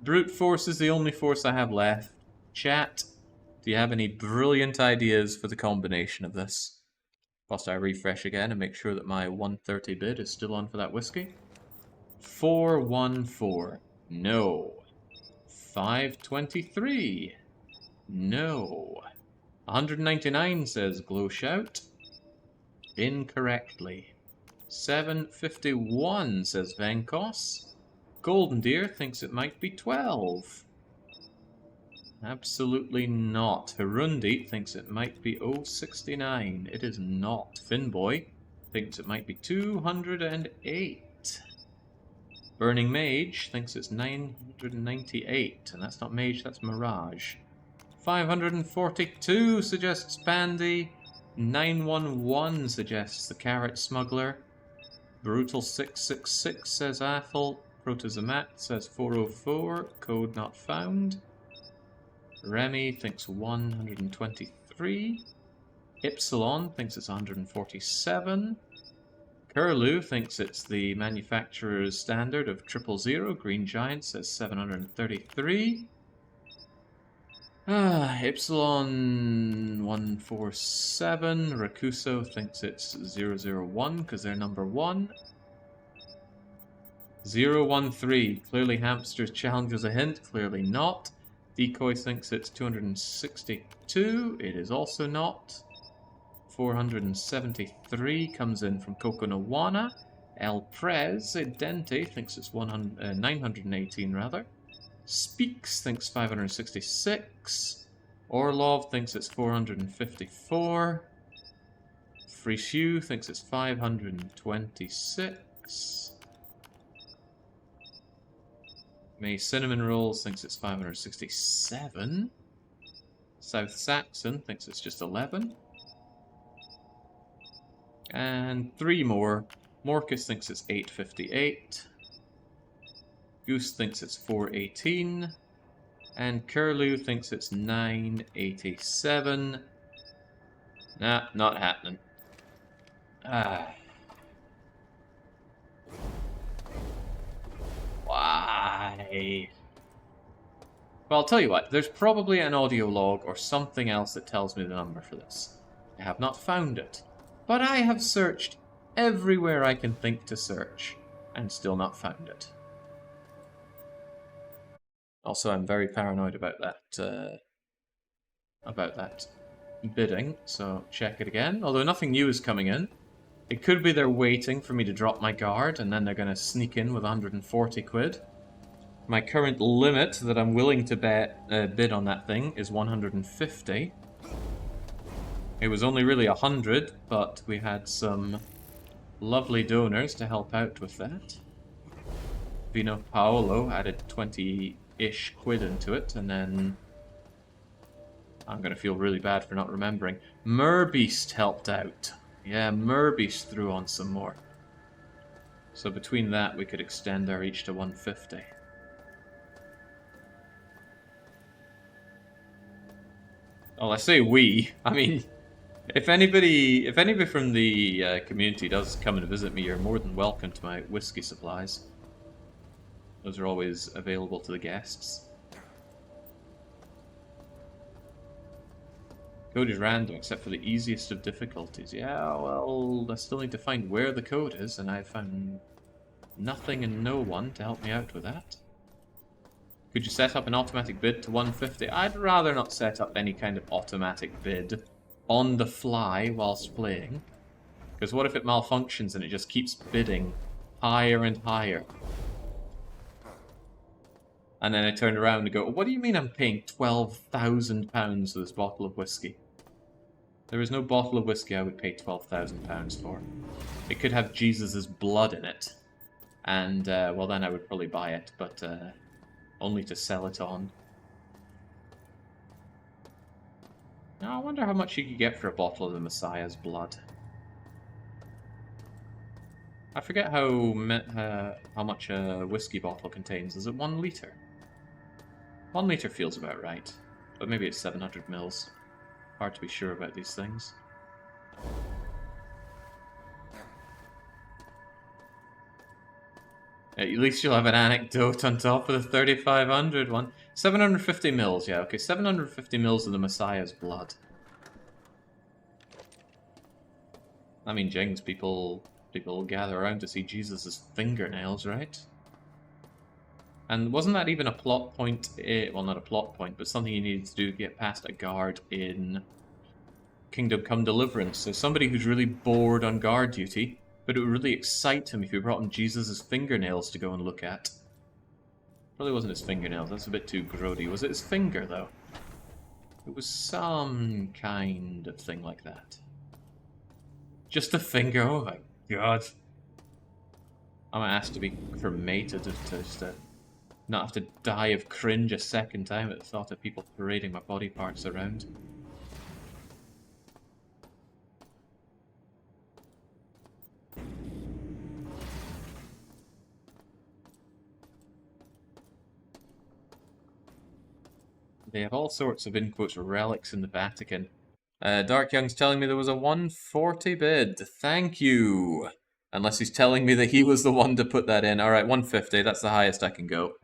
Brute force is the only force I have left. Chat, do you have any brilliant ideas for the combination of this? Whilst I refresh again and make sure that my 130 bid is still on for that whiskey. 414. No. 523. No. 199 says Glow Shout. Incorrectly. 751 says Venkos. Golden Deer thinks it might be 12. Absolutely not. Hirundi thinks it might be 069. It is not. Finboy thinks it might be 208. Burning Mage thinks it's 998. And that's not Mage, that's Mirage. 542 suggests Pandy. 911 suggests the Carrot Smuggler. Brutal 666 says Athel. Protozomat says 404. Code not found. Remy thinks 123. Ypsilon thinks it's 147. Curlew thinks it's the manufacturer's standard of 000. Green Giant says 733. Ypsilon 147. Rakuso thinks it's 001 because they're number 1. 013. Clearly Hamster's challenge was a hint. Clearly not. Decoy thinks it's 262. It is also not. 473 comes in from Coconawana. El Prez Dente thinks it's 918 rather. Speaks thinks 566. Orlov thinks it's 454. Frishu thinks it's 526. May Cinnamon Rolls thinks it's 567. South Saxon thinks it's just 11. And 3 more. Morcus thinks it's 858. Goose thinks it's 418. And Curlew thinks it's 987. Nah, not happening. Why? Well, I'll tell you what. There's probably an audio log or something else that tells me the number for this. I have not found it. But I have searched everywhere I can think to search, and still not found it. Also, I'm very paranoid about that bidding, so check it again. Although nothing new is coming in. It could be they're waiting for me to drop my guard, and then they're going to sneak in with 140 quid. My current limit that I'm willing to bid on that thing is 150. It was only really 100, but we had some lovely donors to help out with that. Vino Paolo added 20-ish quid into it, and then I'm going to feel really bad for not remembering. Merbeast helped out. Yeah, Merbeast threw on some more. So between that, we could extend our each to 150. Well, I say we. I mean, if anybody from the community does come and visit me, you're more than welcome to my whiskey supplies. Those are always available to the guests. Code is random except for the easiest of difficulties. Yeah, well, I still need to find where the code is, and I found nothing and no one to help me out with that. Could you set up an automatic bid to 150? I'd rather not set up any kind of automatic bid on the fly whilst playing. Because what if it malfunctions and it just keeps bidding higher and higher? And then I turn around and go, what do you mean I'm paying £12,000 for this bottle of whiskey? There is no bottle of whiskey I would pay £12,000 for. It could have Jesus' blood in it. And, well, then I would probably buy it, but only to sell it on. Now, I wonder how much you could get for a bottle of the Messiah's blood. I forget how much a whiskey bottle contains. Is it 1 litre? 1 litre feels about right, but maybe it's 700 mils. Hard to be sure about these things. At least you'll have an anecdote on top of the 3,500 one. 750 mils, yeah, okay, 750 mils of the Messiah's blood. I mean, Jings, people gather around to see Jesus' fingernails, right? And wasn't that even a plot point? Well, not a plot point, but something you needed to do to get past a guard in Kingdom Come Deliverance. So somebody who's really bored on guard duty, but it would really excite him if you brought him Jesus' fingernails to go and look at. Probably wasn't his fingernails, that's a bit too grody. Was it his finger, though? It was some kind of thing like that. Just a finger, oh my god. I'm gonna ask to be cremated to not have to die of cringe a second time at the thought of people parading my body parts around. They have all sorts of, in quotes, relics in the Vatican. Dark Young's telling me there was a 140 bid. Thank you. Unless he's telling me that he was the one to put that in. Alright, 150, that's the highest I can go.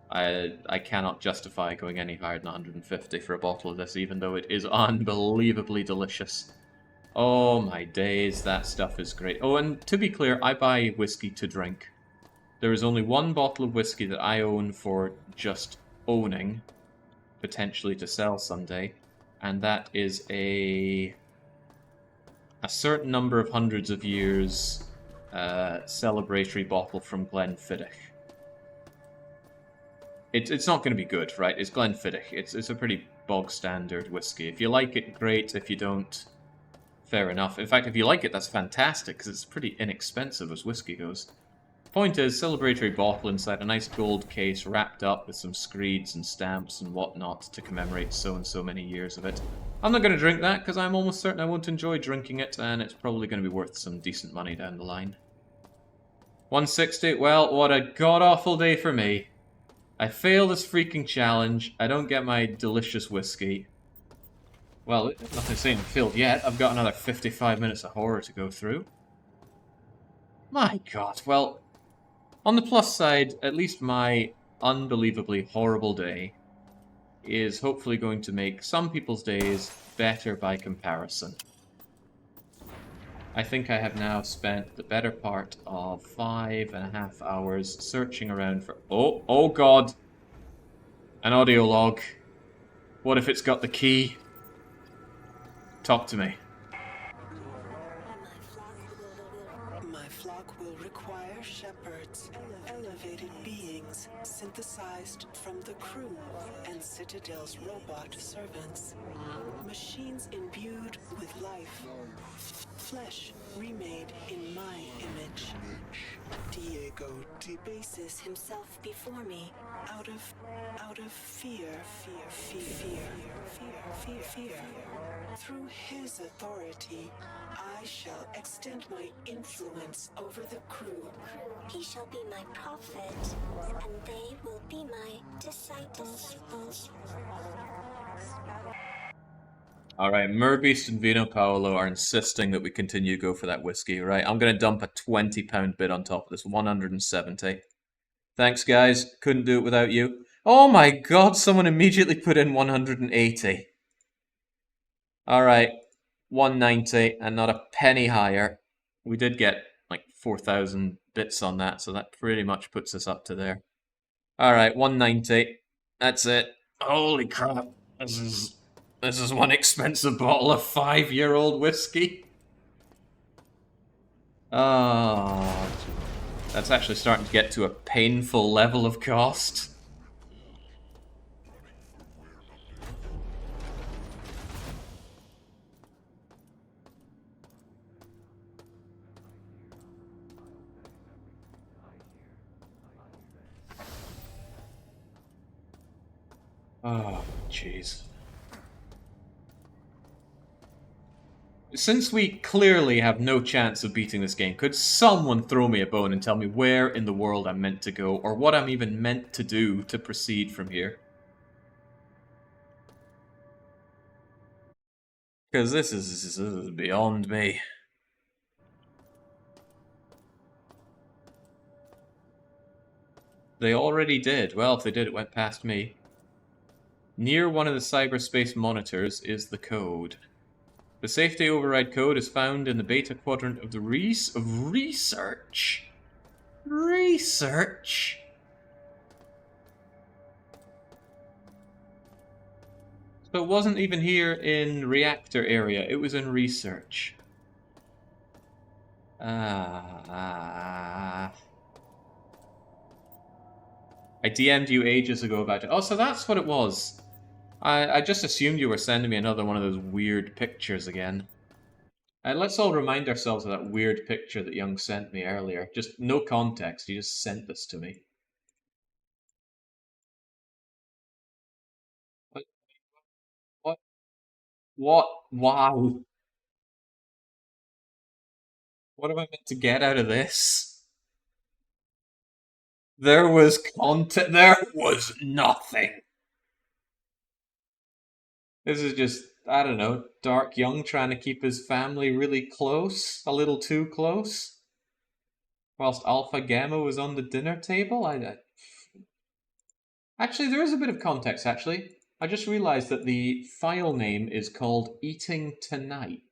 I cannot justify going any higher than 150 for a bottle of this, even though it is unbelievably delicious. Oh my days, that stuff is great. Oh, and to be clear, I buy whiskey to drink. There is only one bottle of whiskey that I own for just owning, potentially to sell someday, and that is a certain number of hundreds of years celebratory bottle from Glenfiddich. It's not going to be good, right? It's Glenfiddich. It's a pretty bog standard whiskey. If you like it, great. If you don't, fair enough. In fact, if you like it, that's fantastic, because it's pretty inexpensive as whiskey goes. Point is, celebratory bottle inside a nice gold case wrapped up with some screeds and stamps and whatnot to commemorate so and so many years of it. I'm not going to drink that because I'm almost certain I won't enjoy drinking it, and it's probably going to be worth some decent money down the line. 160, well, what a god-awful day for me. I fail this freaking challenge, I don't get my delicious whiskey. Well, nothing saying I failed yet, I've got another 55 minutes of horror to go through. My god, well, on the plus side, at least my unbelievably horrible day is hopefully going to make some people's days better by comparison. I think I have now spent the better part of 5.5 hours searching around for... Oh god! An audio log. What if it's got the key? Talk to me. My flock will require shepherds, elevated beings synthesized from the crew and Citadel's robot servants. Machines imbued with life. Flesh remade in my image. Diego debases himself before me out of fear. Through his authority, I shall extend my influence over the crew. He shall be my prophet, and they will be my disciples. Alright, Merbeast and Vino Paolo are insisting that we continue to go for that whiskey, right? I'm gonna dump a £20 bid on top of this, 170. Thanks, guys. Couldn't do it without you. Oh my god, someone immediately put in 180. Alright, 190 and not a penny higher. We did get like 4,000 bits on that, so that pretty much puts us up to there. Alright, 190. That's it. Holy crap. This is one expensive bottle of 5-year-old whiskey. Oh, that's actually starting to get to a painful level of cost. Oh, jeez. Since we clearly have no chance of beating this game, could someone throw me a bone and tell me where in the world I'm meant to go, or what I'm even meant to do to proceed from here? Because this is beyond me. They already did. Well, if they did, it went past me. Near one of the cyberspace monitors is the code. The safety override code is found in the beta quadrant of the research. Research? So it wasn't even here in Reactor area, it was in research. I DM'd you ages ago about it. Oh, so that's what it was. I just assumed you were sending me another one of those weird pictures again. Let's all remind ourselves of that weird picture that Young sent me earlier. Just no context, he just sent this to me. What? What? What? Wow. What am I meant to get out of this? There was content. There was nothing. This is just, I don't know, Dark Young trying to keep his family really close, a little too close. Whilst Alpha Gamma was on the dinner table? Actually, there is a bit of context, actually. I just realized that the file name is called Eating Tonight.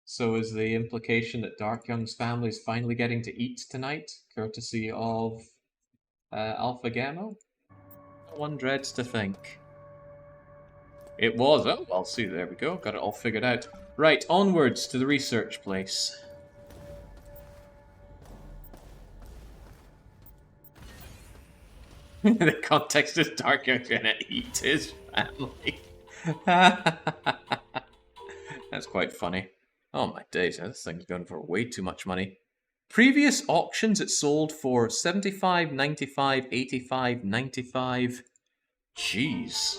So is the implication that Dark Young's family is finally getting to eat tonight, courtesy of Alpha Gamma? One dreads to think. It was. Oh, well, see, there we go. Got it all figured out. Right, onwards to the research place. The context is Dark Young's gonna eat his family. That's quite funny. Oh my days, this thing's going for way too much money. Previous auctions it sold for 75, 95, 85, 95. Jeez.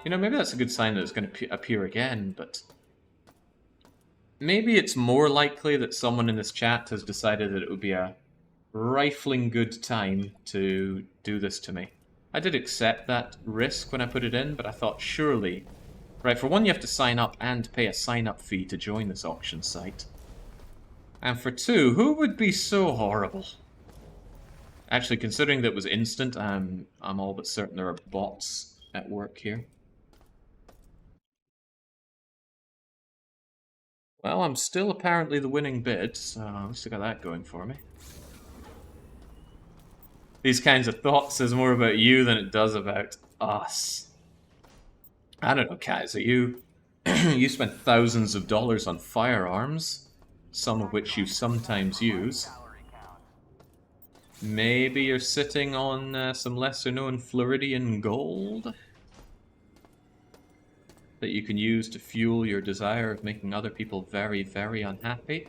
You know, maybe that's a good sign that it's going to appear again, but maybe it's more likely that someone in this chat has decided that it would be a rifling good time to do this to me. I did accept that risk when I put it in, but I thought surely... Right, for one, you have to sign up and pay a sign-up fee to join this auction site. And for two, who would be so horrible? Actually, considering that it was instant, I'm all but certain there are bots at work here. Well, I'm still apparently the winning bid, so I've still got that going for me. These kinds of thoughts says more about you than it does about us. I don't know, Kaiser, you spent thousands of dollars on firearms, some of which you sometimes use. Maybe you're sitting on some lesser-known Floridian gold that you can use to fuel your desire of making other people very, very unhappy.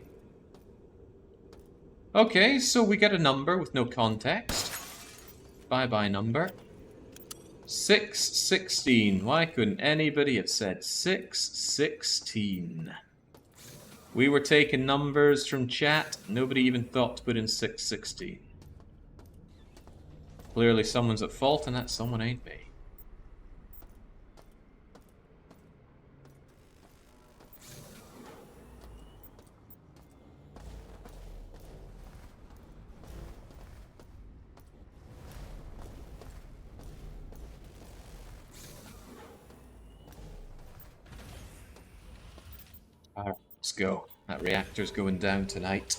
Okay, so we get a number with no context. Bye-bye number. 616. Why couldn't anybody have said 616? We were taking numbers from chat. Nobody even thought to put in 616. Clearly someone's at fault, and that someone ain't me. Let's go. That reactor's going down tonight.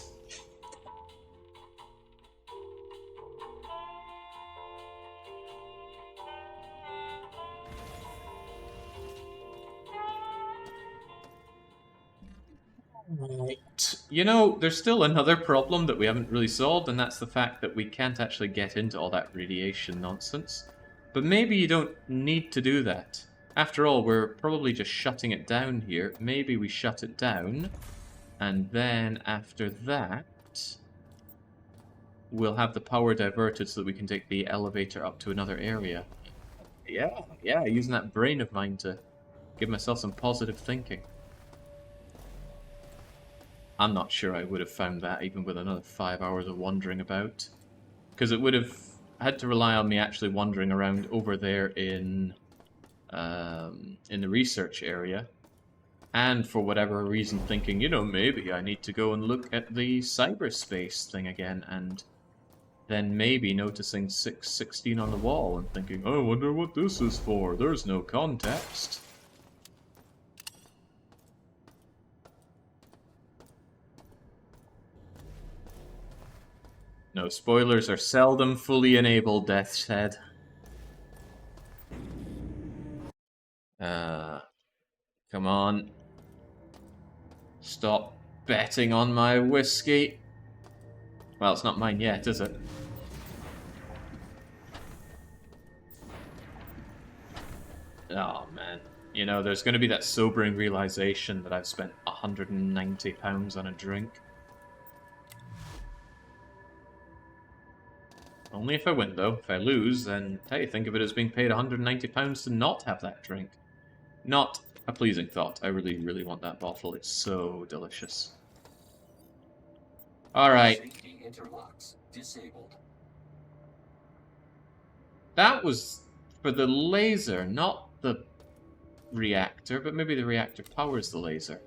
Right. You know, there's still another problem that we haven't really solved, and that's the fact that we can't actually get into all that radiation nonsense. But maybe you don't need to do that. After all, we're probably just shutting it down here. Maybe we shut it down, and then after that, we'll have the power diverted so that we can take the elevator up to another area. Yeah, using that brain of mine to give myself some positive thinking. I'm not sure I would have found that even with another 5 hours of wandering about. Because it would have had to rely on me actually wandering around over there in the research area. And for whatever reason thinking, you know, maybe I need to go and look at the cyberspace thing again. And then maybe noticing 616 on the wall and thinking, oh, I wonder what this is for. There's no context. No, spoilers are seldom fully enabled, Death's Head. Come on. Stop betting on my whiskey. Well, it's not mine yet, is it? Oh, man. You know, there's going to be that sobering realization that I've spent £190 on a drink. Only if I win, though. If I lose, then hey, think of it as being paid £190 to not have that drink. Not a pleasing thought. I really, really want that bottle. It's so delicious. Alright. Safety interlocks disabled. That was for the laser, not the reactor, but maybe the reactor powers the laser.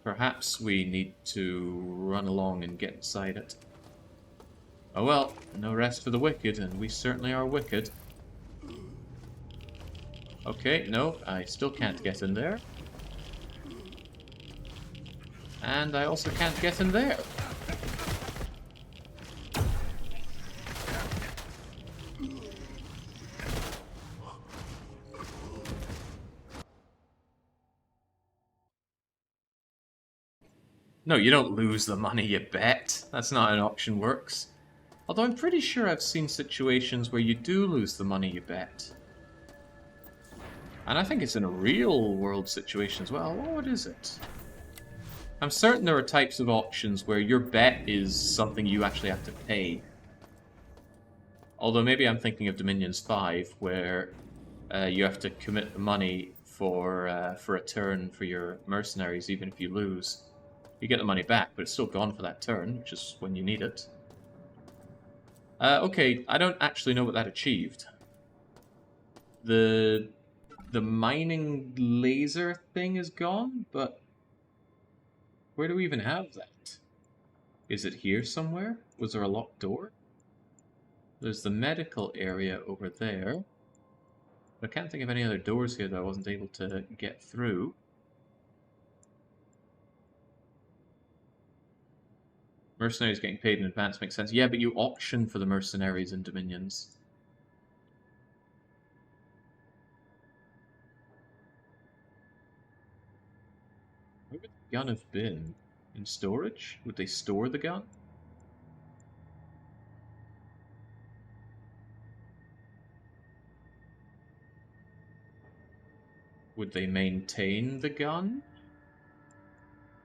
Perhaps we need to run along and get inside it. Oh well, no rest for the wicked, and we certainly are wicked. Okay, no, I still can't get in there. And I also can't get in there. No, you don't lose the money you bet. That's not how an auction works. Although I'm pretty sure I've seen situations where you do lose the money you bet. And I think it's in a real world situation as well. What is it? I'm certain there are types of auctions where your bet is something you actually have to pay. Although maybe I'm thinking of Dominions 5, where you have to commit the money for a turn for your mercenaries, even if you lose. You get the money back, but it's still gone for that turn, which is when you need it. Okay, I don't actually know what that achieved. The mining laser thing is gone, but where do we even have that? Is it here somewhere? Was there a locked door? There's the medical area over there. I can't think of any other doors here that I wasn't able to get through. Mercenaries getting paid in advance makes sense. Yeah, but you auction for the mercenaries in Dominions. Where would the gun have been? In storage? Would they store the gun? Would they maintain the gun?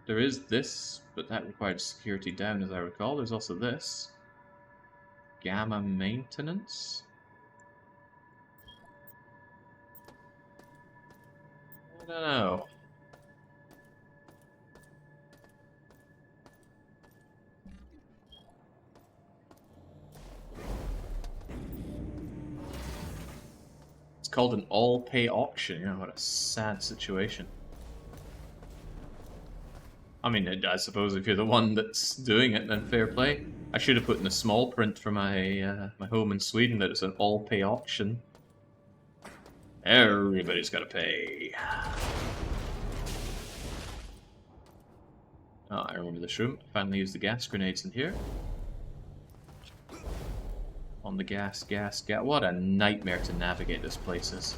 There is this, but that required security down, as I recall. There's also this. Gamma maintenance? I don't know. It's called an all-pay auction. You know, what a sad situation. I mean, I suppose if you're the one that's doing it, then fair play. I should have put in a small print for my my home in Sweden that it's an all-pay auction. Everybody's got to pay. Oh, I remember this room. Finally used the gas grenades in here. On the gas. What a nightmare to navigate this place is.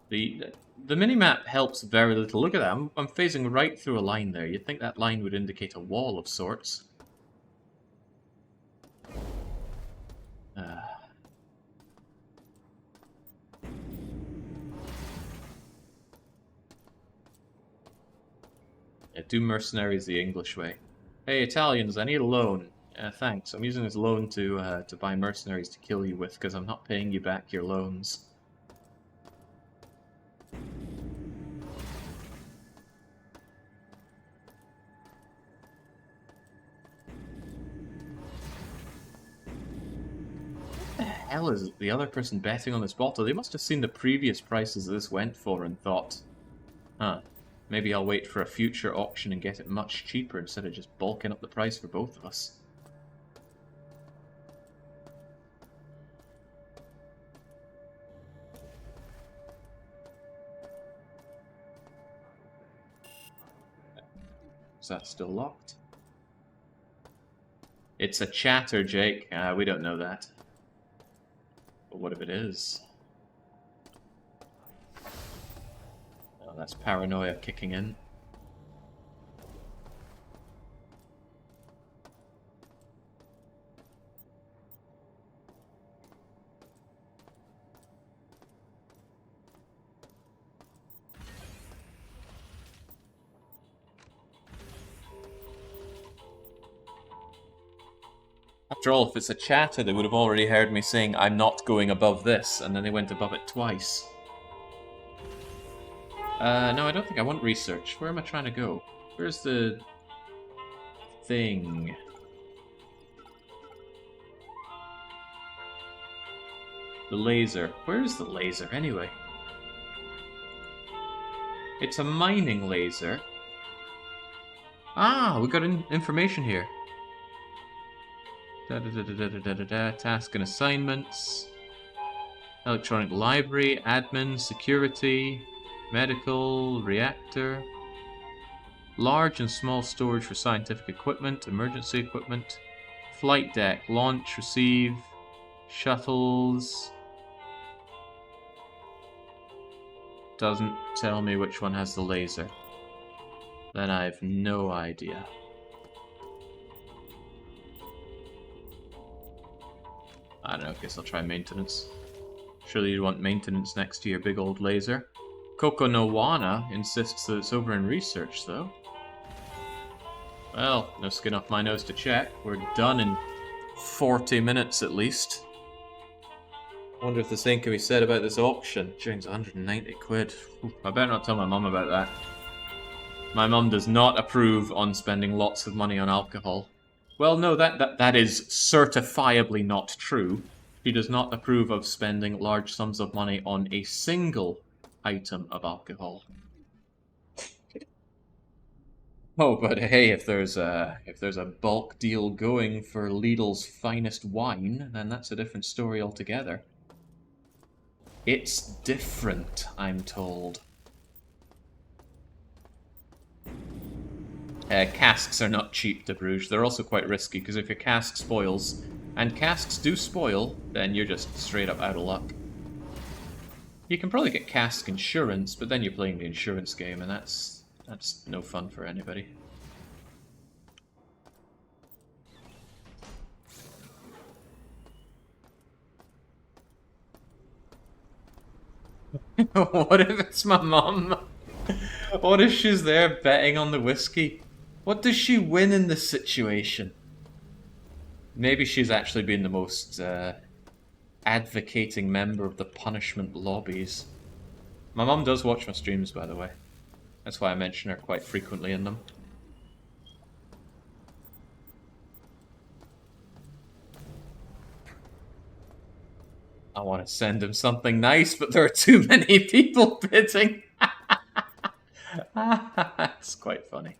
The minimap helps very little. Look at that. I'm phasing right through a line there. You'd think that line would indicate a wall of sorts. Yeah, do mercenaries the English way. Hey, Italians, I need a loan. Thanks. I'm using this loan to buy mercenaries to kill you with, because I'm not paying you back your loans. What the hell is the other person betting on this bottle? They must have seen the previous prices this went for and thought, huh, maybe I'll wait for a future auction and get it much cheaper instead of just bulking up the price for both of us. Is that still locked? It's a chatter, Jake. We don't know that. But what if it is? Oh, that's paranoia kicking in. After all, if it's a chatter, they would have already heard me saying, I'm not going above this, and then they went above it twice. No, I don't think I want research. Where am I trying to go? Where's the thing? The laser. Where's the laser, anyway? It's a mining laser. Ah, we got information here. Task and assignments. Electronic library, admin, security, medical, reactor. Large and small storage for scientific equipment, emergency equipment. Flight deck, launch, receive, shuttles. Doesn't tell me which one has the laser. Then I have no idea. I don't know, I guess I'll try maintenance. Surely you'd want maintenance next to your big old laser. Coco no Wana insists that it's over in research, though. Well, no skin off my nose to check. We're done in 40 minutes at least. Wonder if the same can be said about this auction. James, 190 quid. Ooh, I better not tell my mum about that. My mum does not approve on spending lots of money on alcohol. Well, no, that is certifiably not true. She does not approve of spending large sums of money on a single item of alcohol. Oh, but hey, if there's a bulk deal going for Lidl's finest wine, then that's a different story altogether. It's different, I'm told. Casks are not cheap to Bruges. They're also quite risky, because if your cask spoils, and casks do spoil, then you're just straight up out of luck. You can probably get cask insurance, but then you're playing the insurance game, and that's no fun for anybody. What if it's my mum? What if she's there betting on the whiskey? What does she win in this situation? Maybe she's actually been the most advocating member of the punishment lobbies. My mum does watch my streams, by the way. That's why I mention her quite frequently in them. I want to send him something nice, but there are too many people bidding. It's quite funny.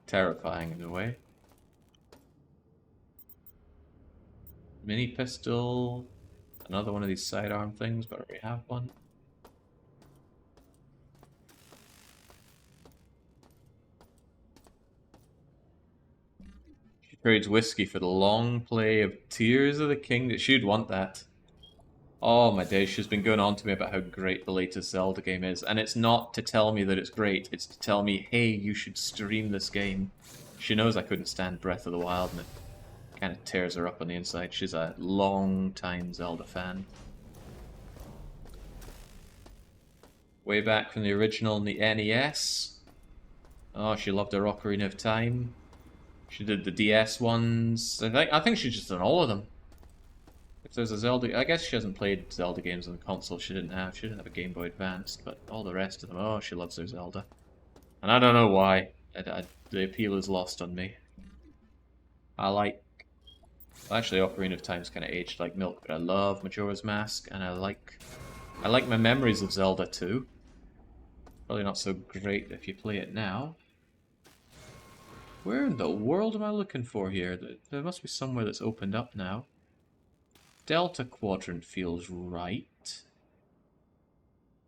Terrifying in a way. Mini pistol. Another one of these sidearm things, but I already have one. Trades whiskey for the long play of Tears of the Kingdom. She'd want that. Oh my days, she's been going on to me about how great the latest Zelda game is. And it's not to tell me that it's great, it's to tell me, hey, you should stream this game. She knows I couldn't stand Breath of the Wild, and it kind of tears her up on the inside. She's a long-time Zelda fan. Way back from the original in the NES. Oh, she loved her Ocarina of Time. She did the DS ones. I think she's just done all of them. If there's a Zelda, I guess she hasn't played Zelda games on the console. She didn't have a Game Boy Advance, but all the rest of them, oh, she loves her Zelda. And I don't know why. The appeal is lost on me. I like... Well, actually, Ocarina of Time's kind of aged like milk, but I love Majora's Mask, and I like my memories of Zelda too. Probably not so great if you play it now. Where in the world am I looking for here? There must be somewhere that's opened up now. Delta Quadrant feels right.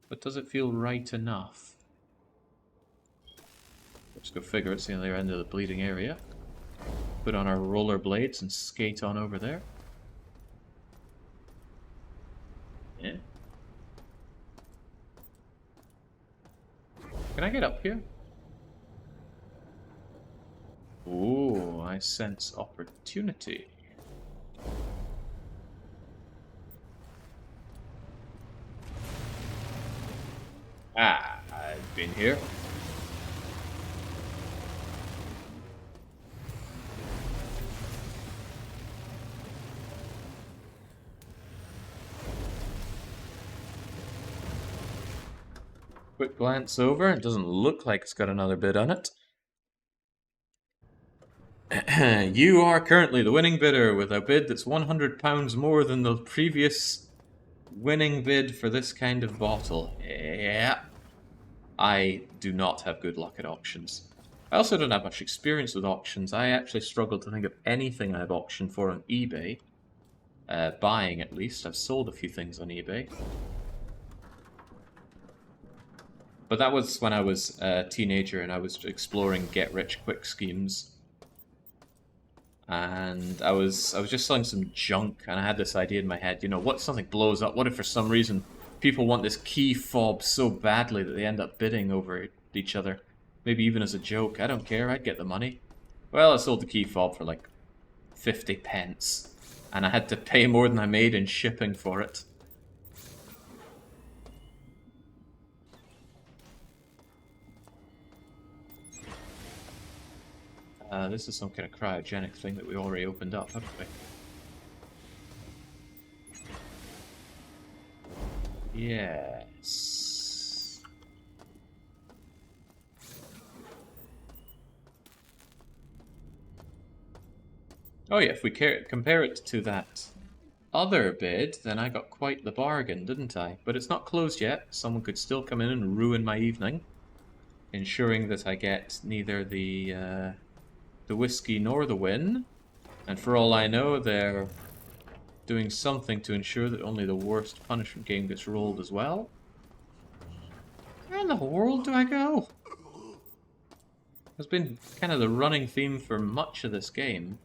But does it feel right enough? Let's go figure it's the other end of the bleeding area. Put on our rollerblades and skate on over there. Yeah. Can I get up here? Ooh, I sense opportunity. Ah, I've been here. Quick glance over, it doesn't look like it's got another bid on it. You are currently the winning bidder with a bid that's £100 more than the previous winning bid for this kind of bottle. Yeah. I do not have good luck at auctions. I also don't have much experience with auctions. I actually struggle to think of anything I've auctioned for on eBay. Buying, at least. I've sold a few things on eBay. But that was when I was a teenager and I was exploring get-rich-quick schemes. And I was just selling some junk, and I had this idea in my head, you know, what if something blows up? What if for some reason people want this key fob so badly that they end up bidding over each other? Maybe even as a joke. I don't care, I'd get the money. Well, I sold the key fob for like 50 pence, and I had to pay more than I made in shipping for it. This is some kind of cryogenic thing that we already opened up, haven't we? Yes. Oh yeah, if we compare it to that other bid, then I got quite the bargain, didn't I? But it's not closed yet. Someone could still come in and ruin my evening, ensuring that I get neither the whiskey nor the win. And for all I know, they're doing something to ensure that only the worst punishment game gets rolled as well. Where in the world do I go? It's been kind of the running theme for much of this game.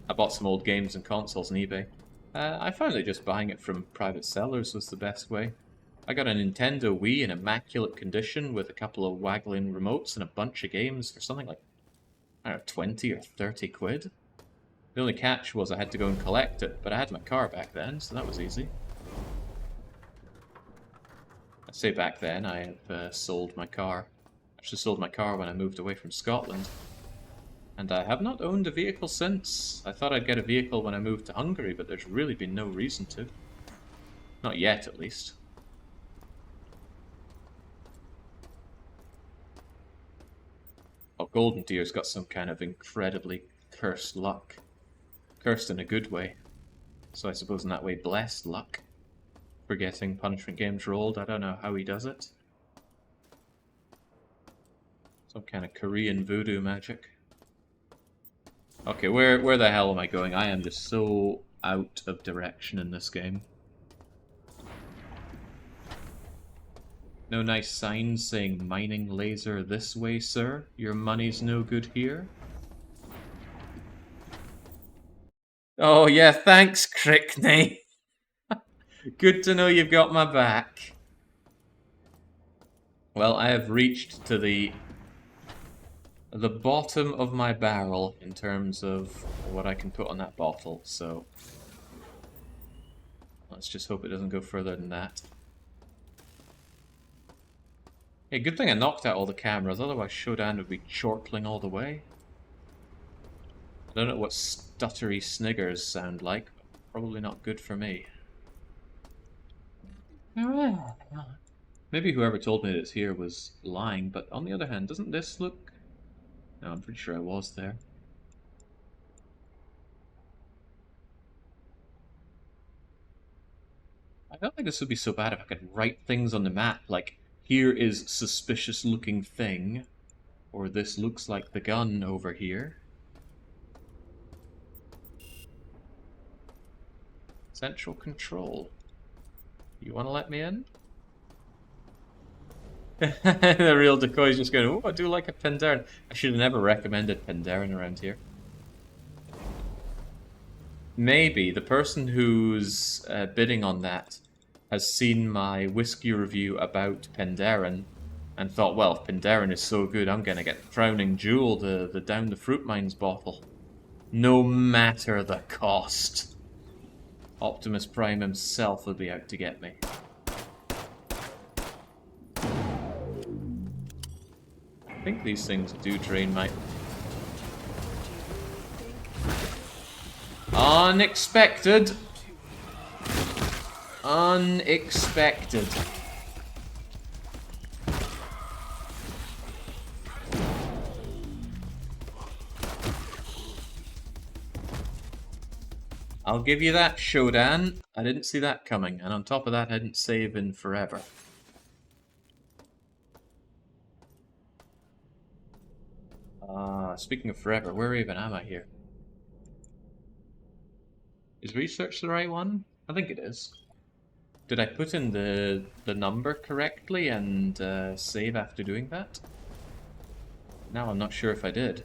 I bought some old games and consoles on eBay. I found that just buying it from private sellers was the best way. I got a Nintendo Wii in immaculate condition with a couple of waggling remotes and a bunch of games for something like, I don't know, 20 or 30 quid. The only catch was I had to go and collect it, but I had my car back then, so that was easy. I say back then, I have sold my car. I actually sold my car when I moved away from Scotland. And I have not owned a vehicle since. I thought I'd get a vehicle when I moved to Hungary, but there's really been no reason to. Not yet, at least. Oh, Golden Deer's got some kind of incredibly cursed luck. Cursed in a good way. So I suppose in that way, blessed luck. For getting punishment games rolled. I don't know how he does it. Some kind of Korean voodoo magic. Okay, where the hell am I going? I am just so out of direction in this game. No nice signs saying mining laser this way, sir. Your money's no good here. Oh yeah, thanks, Crickney. Good to know you've got my back. Well, I have reached to the bottom of my barrel in terms of what I can put on that bottle, so let's just hope it doesn't go further than that. Hey, good thing I knocked out all the cameras, otherwise Shodan would be chortling all the way. I don't know what stuttery sniggers sound like, but probably not good for me. Maybe whoever told me that it's here was lying, but on the other hand, doesn't this look... No, I'm pretty sure I was there. I don't think this would be so bad if I could write things on the map, like, here is suspicious looking thing, or this looks like the gun over here. Central control. You want to let me in? The real decoy is just going, oh, I do like a Penderin. I should have never recommended Penderin around here. Maybe the person who's bidding on that has seen my whiskey review about Penderin and thought, well, if Penderin is so good, I'm going to get the Crowning Jewel, the Down the Fruit Mines bottle. No matter the cost. Optimus Prime himself will be out to get me. I think these things do drain my... Unexpected! Unexpected. I'll give you that, Shodan. I didn't see that coming, and on top of that, I didn't save in forever. Speaking of forever, where even am I here? Is research the right one? I think it is. Did I put in the number correctly and save after doing that? Now I'm not sure if I did.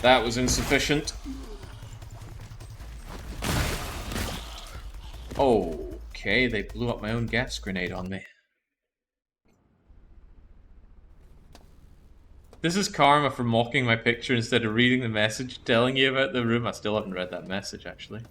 That was insufficient. Okay, they blew up my own gas grenade on me. This is karma for mocking my picture instead of reading the message telling you about the room. I still haven't read that message, actually.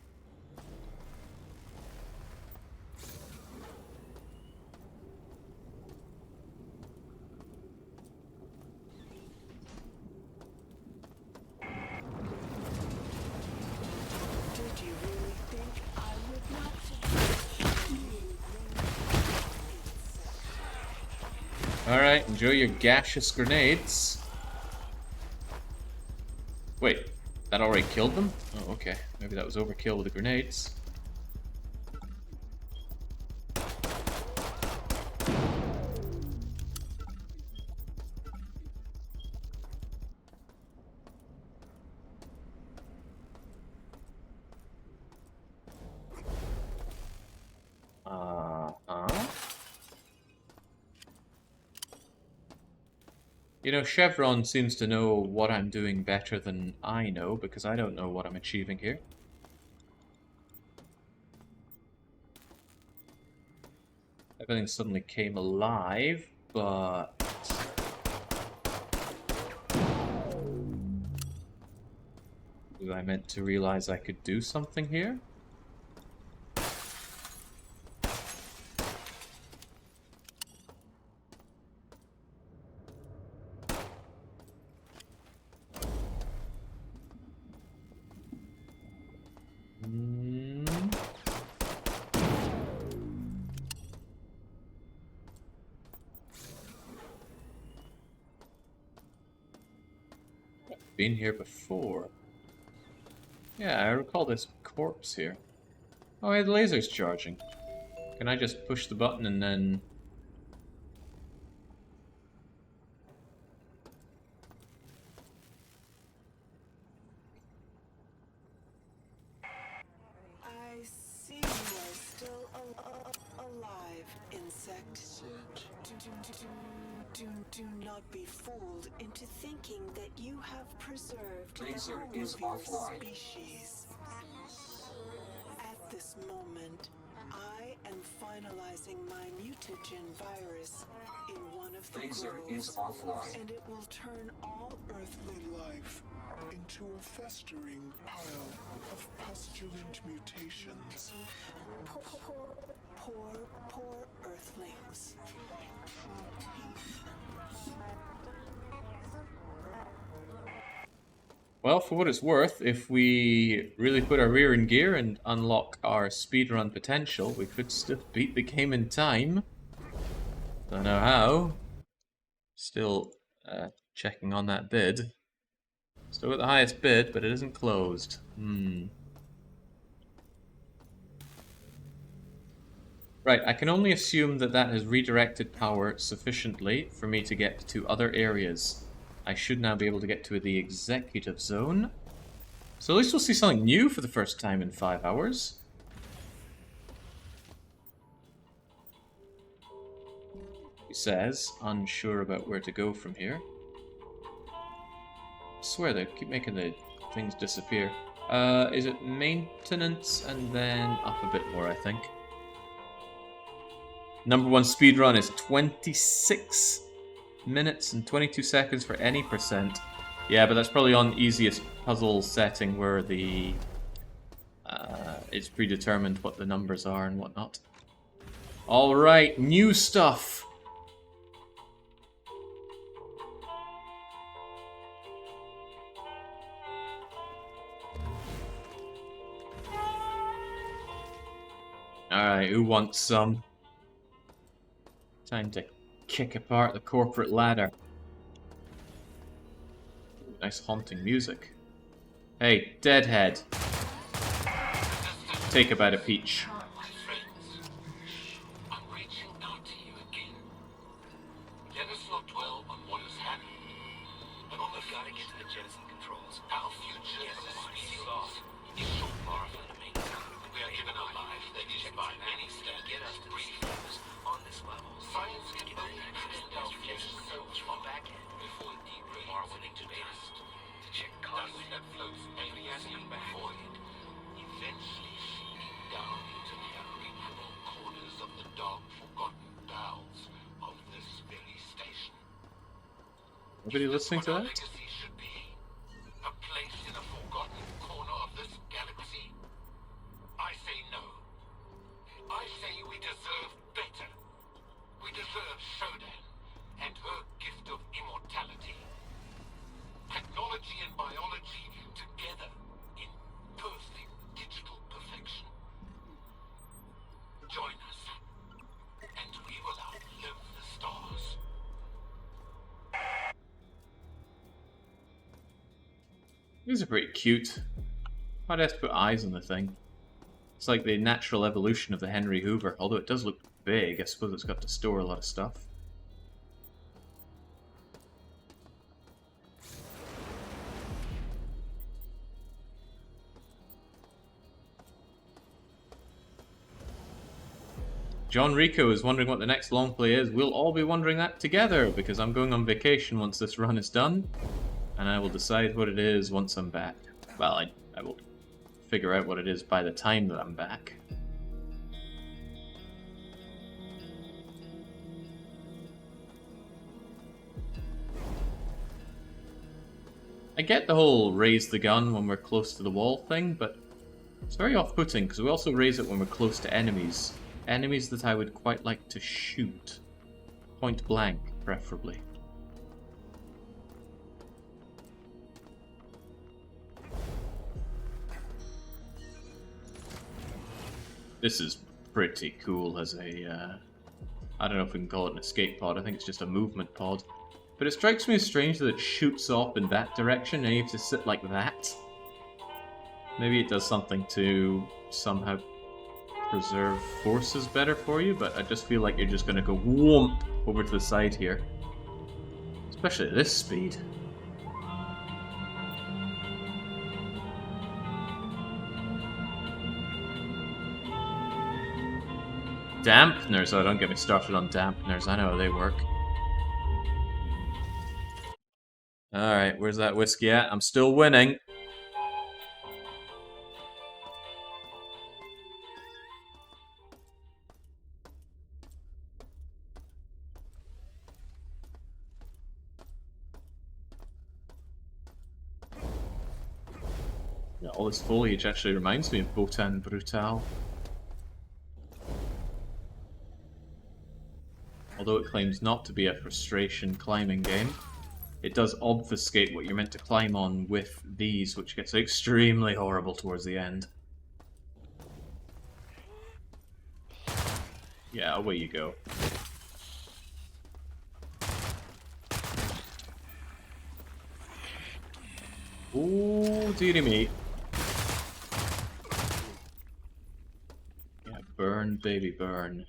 Alright, enjoy your gaseous grenades. Wait, that already killed them? Oh, okay. Maybe that was overkill with the grenades. You know, Chevron seems to know what I'm doing better than I know, because I don't know what I'm achieving here. Everything suddenly came alive, but... Was I meant to realize I could do something here? been here before. Yeah, I recall this corpse here. Oh, yeah, the laser's charging. Can I just push the button and then... I see you are still alive, insect. Do not be fooled into thinking that you have preserved the Laser whole is of your offline. species. At this moment, I am finalizing my mutagen virus in one of the Laser girls, is offline. and it will turn all Earthly life into a festering pile of pustulant mutations. poor Earthlings. Well, for what it's worth, if we really put our rear in gear and unlock our speedrun potential, we could still beat the game in time. Don't know how. Still checking on that bid. Still got the highest bid, but it isn't closed. Right, I can only assume that that has redirected power sufficiently for me to get to other areas. I should now be able to get to the executive zone. So at least we'll see something new for the first time in 5 hours. He says, unsure about where to go from here. I swear they keep making the things disappear. Is it maintenance and then up a bit more, I think. Number 1 speedrun is 26 minutes and 22 seconds for any percent. Yeah, but that's probably on easiest puzzle setting where the it's predetermined what the numbers are and whatnot. Alright, new stuff! Alright, who wants some? Time to kick apart the corporate ladder. Ooh, nice haunting music. Hey, Deadhead. Take a bite of peach. My friends, I'm reaching out to you again. Let us not dwell on what has happened, but on the gotta get to the jettison controls. Our future as a species is so far from the main. We are given a life that is by many standards get us to brief on this level. Science can only access our future so much more back end before it degrades. Are willing to trust to check costs that floats alien void, eventually seeping down into the unreachable corners of the dark, forgotten bowels of this very station. Nobody listening to What our that? legacy should be, a place in a forgotten corner of this galaxy. I say no. I say we deserve better. We deserve Shodan and her gift of immortality. Technology and biology together in perfect digital perfection. Join us, and we will outlive the stars. These are pretty cute. I'd have to put eyes on the thing. It's like the natural evolution of the Henry Hoover, although it does look big. I suppose it's got to store a lot of stuff. John Rico is wondering what the next long play is. We'll all be wondering that together, because I'm going on vacation once this run is done. And I will decide what it is once I'm back. Well, I will figure out what it is by the time that I'm back. I get the whole raise the gun when we're close to the wall thing, but it's very off-putting because we also raise it when we're close to enemies. Enemies that I would quite like to shoot. Point blank, preferably. This is pretty cool as a... I don't know if we can call it an escape pod. I think it's just a movement pod. But it strikes me as strange that it shoots off in that direction and you have to sit like that. Maybe it does something to somehow preserve forces better for you, but I just feel like you're just gonna go whoomp over to the side here. Especially at this speed. Dampeners, oh don't get me started on dampeners, I know how they work. Alright, where's that whiskey at? I'm still winning. Yeah, all this foliage actually reminds me of Botan Brutal. Although it claims not to be a frustration climbing game, it does obfuscate what you're meant to climb on with these, which gets extremely horrible towards the end. Yeah, away you go. Ooh, dearie me. Yeah, burn, baby, burn.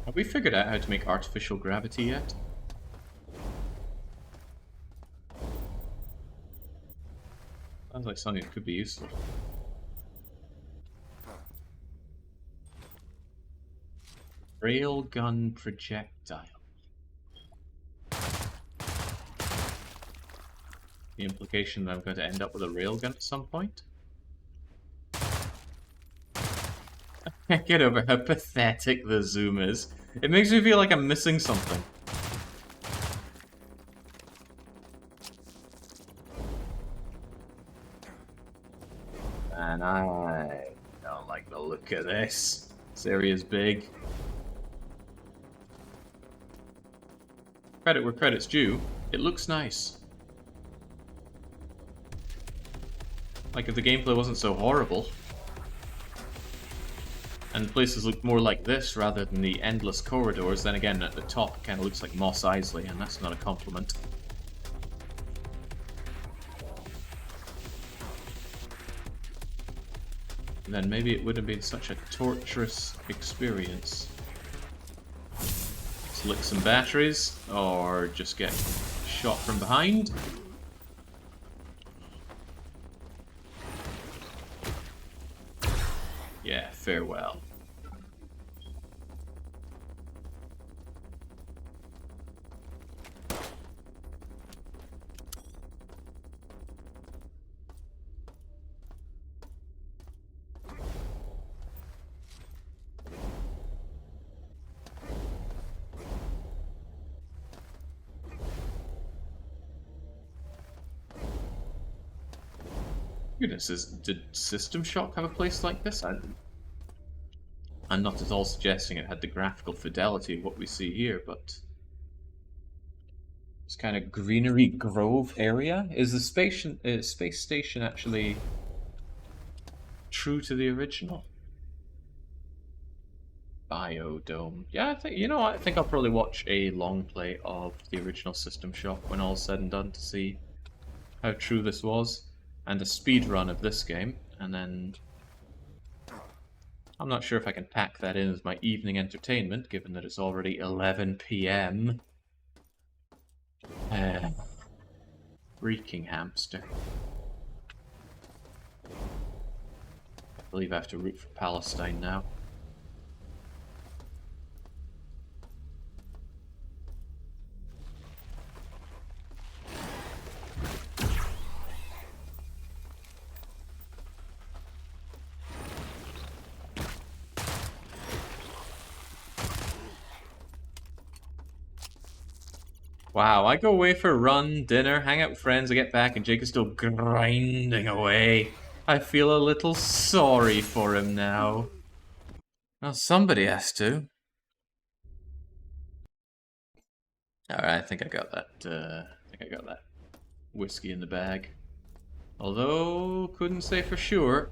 Have we figured out how to make artificial gravity yet? Sounds like something that could be useful. Railgun projectile. The implication that I'm going to end up with a railgun at some point? I can't get over how pathetic the zoom is. It makes me feel like I'm missing something. And I don't like the look of this. This area's big. Credit where credit's due. It looks nice. Like if the gameplay wasn't so horrible. And places look more like this rather than the endless corridors, then again at the top it kind of looks like Mos Eisley, and that's not a compliment. And then maybe it wouldn't have been such a torturous experience. Let's lick some batteries, or just get shot from behind. Yeah, farewell. Goodness, did System Shock have a place like this? I'm not at all suggesting it had the graphical fidelity of what we see here, but this kind of greenery grove area. Is the space station actually true to the original? Biodome. Yeah, I think I think I'll probably watch a long play of the original System Shock when all's said and done to see how true this was, and a speed run of this game, and then I'm not sure if I can pack that in as my evening entertainment, given that it's already 11 PM. Freaking hamster. I believe I have to root for Palestine now. Wow, I go away for a run, dinner, hang out with friends, I get back, and Jake is still grinding away. I feel a little sorry for him now. Well, somebody has to. Alright, I think I got that, whiskey in the bag. Although, couldn't say for sure.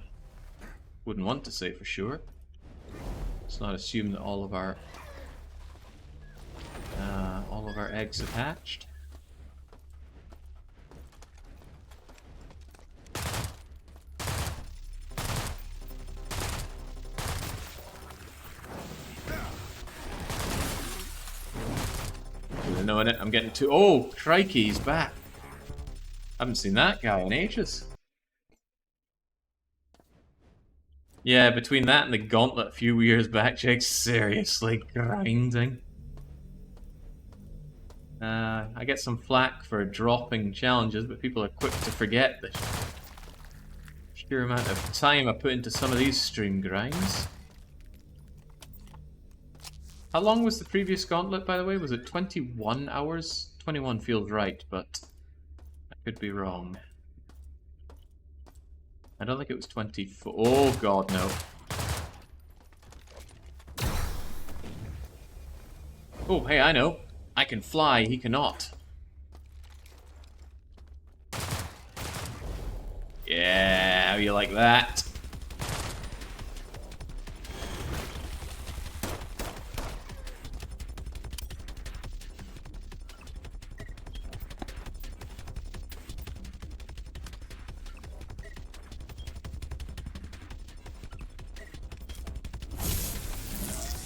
Wouldn't want to say for sure. Let's not assume that all of our eggs have hatched. Knowing it, I'm getting to. Oh, crikey, he's back. Haven't seen that guy in ages. Yeah, between that and the gauntlet a few years back, Jake's seriously grinding. I get some flack for dropping challenges, but people are quick to forget the sheer amount of time I put into some of these stream grinds. How long was the previous gauntlet, by the way? Was it 21 hours? 21 feels right, but I could be wrong. I don't think it was 24. Oh god, no. Oh, hey, I know. I can fly, he cannot. Yeah, how you like that?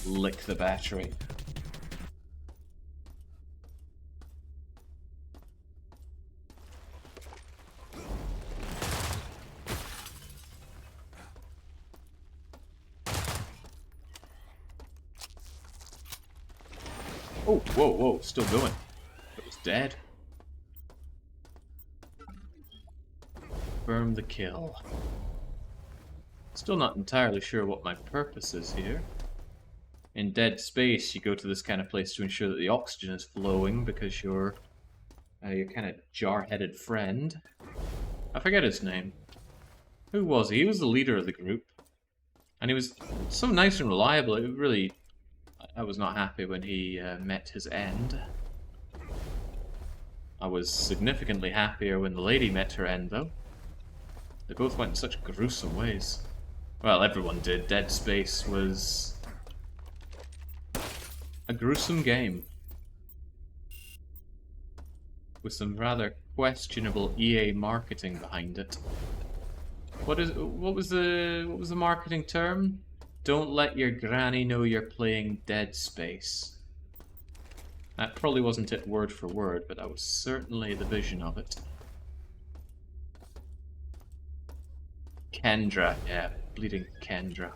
Lick the battery. Oh, whoa, whoa, still going. It was dead. Confirm the kill. Still not entirely sure what my purpose is here. In Dead Space, you go to this kind of place to ensure that the oxygen is flowing because your kind of jar-headed friend. I forget his name. Who was he? He was the leader of the group. And he was so nice and reliable, it really... I was not happy when he met his end. I was significantly happier when the lady met her end, though. They both went in such gruesome ways. Well, everyone did. Dead Space was a gruesome game. With some rather questionable EA marketing behind it. What was the marketing term? Don't let your granny know you're playing Dead Space. That probably wasn't it word for word, but that was certainly the vision of it. Kendra, yeah, bleeding Kendra.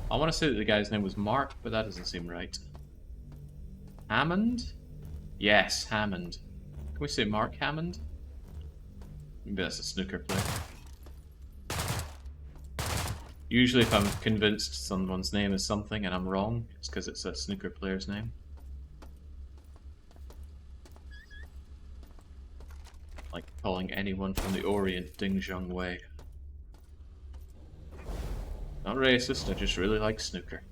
I want to say that the guy's name was Mark, but that doesn't seem right. Hammond? Yes, Hammond. Can we say Mark Hammond? Maybe that's a snooker player. Usually if I'm convinced someone's name is something and I'm wrong, it's because it's a snooker player's name. Like calling anyone from the Orient Ding Zhong Wei. Not racist, I just really like snooker.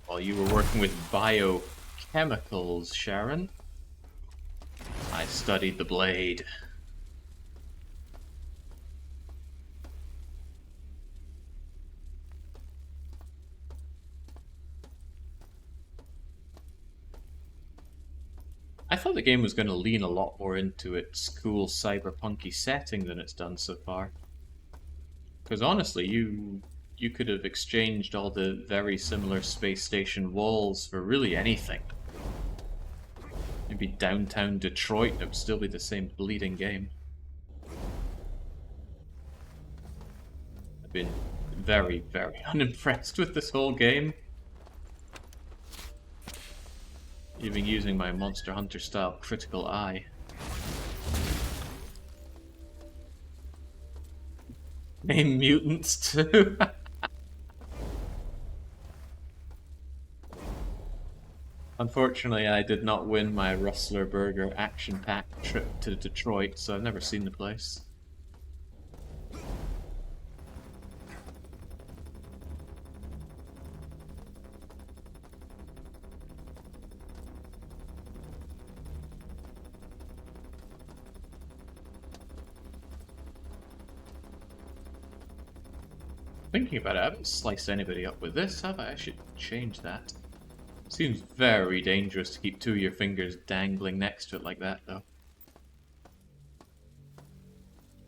While you were working with biochemicals, Sharon, I studied the blade. I thought the game was going to lean a lot more into its cool cyberpunky setting than it's done so far. Because honestly, you could have exchanged all the very similar space station walls for really anything. Maybe downtown Detroit, and it would still be the same bleeding game. I've been very, very unimpressed with this whole game. Even using my Monster Hunter style critical eye. Name mutants too. Unfortunately, I did not win my Rustler Burger action-packed trip to Detroit, so I've never seen the place. Thinking about it, I haven't sliced anybody up with this, have I? I should change that. Seems very dangerous to keep 2 of your fingers dangling next to it like that, though.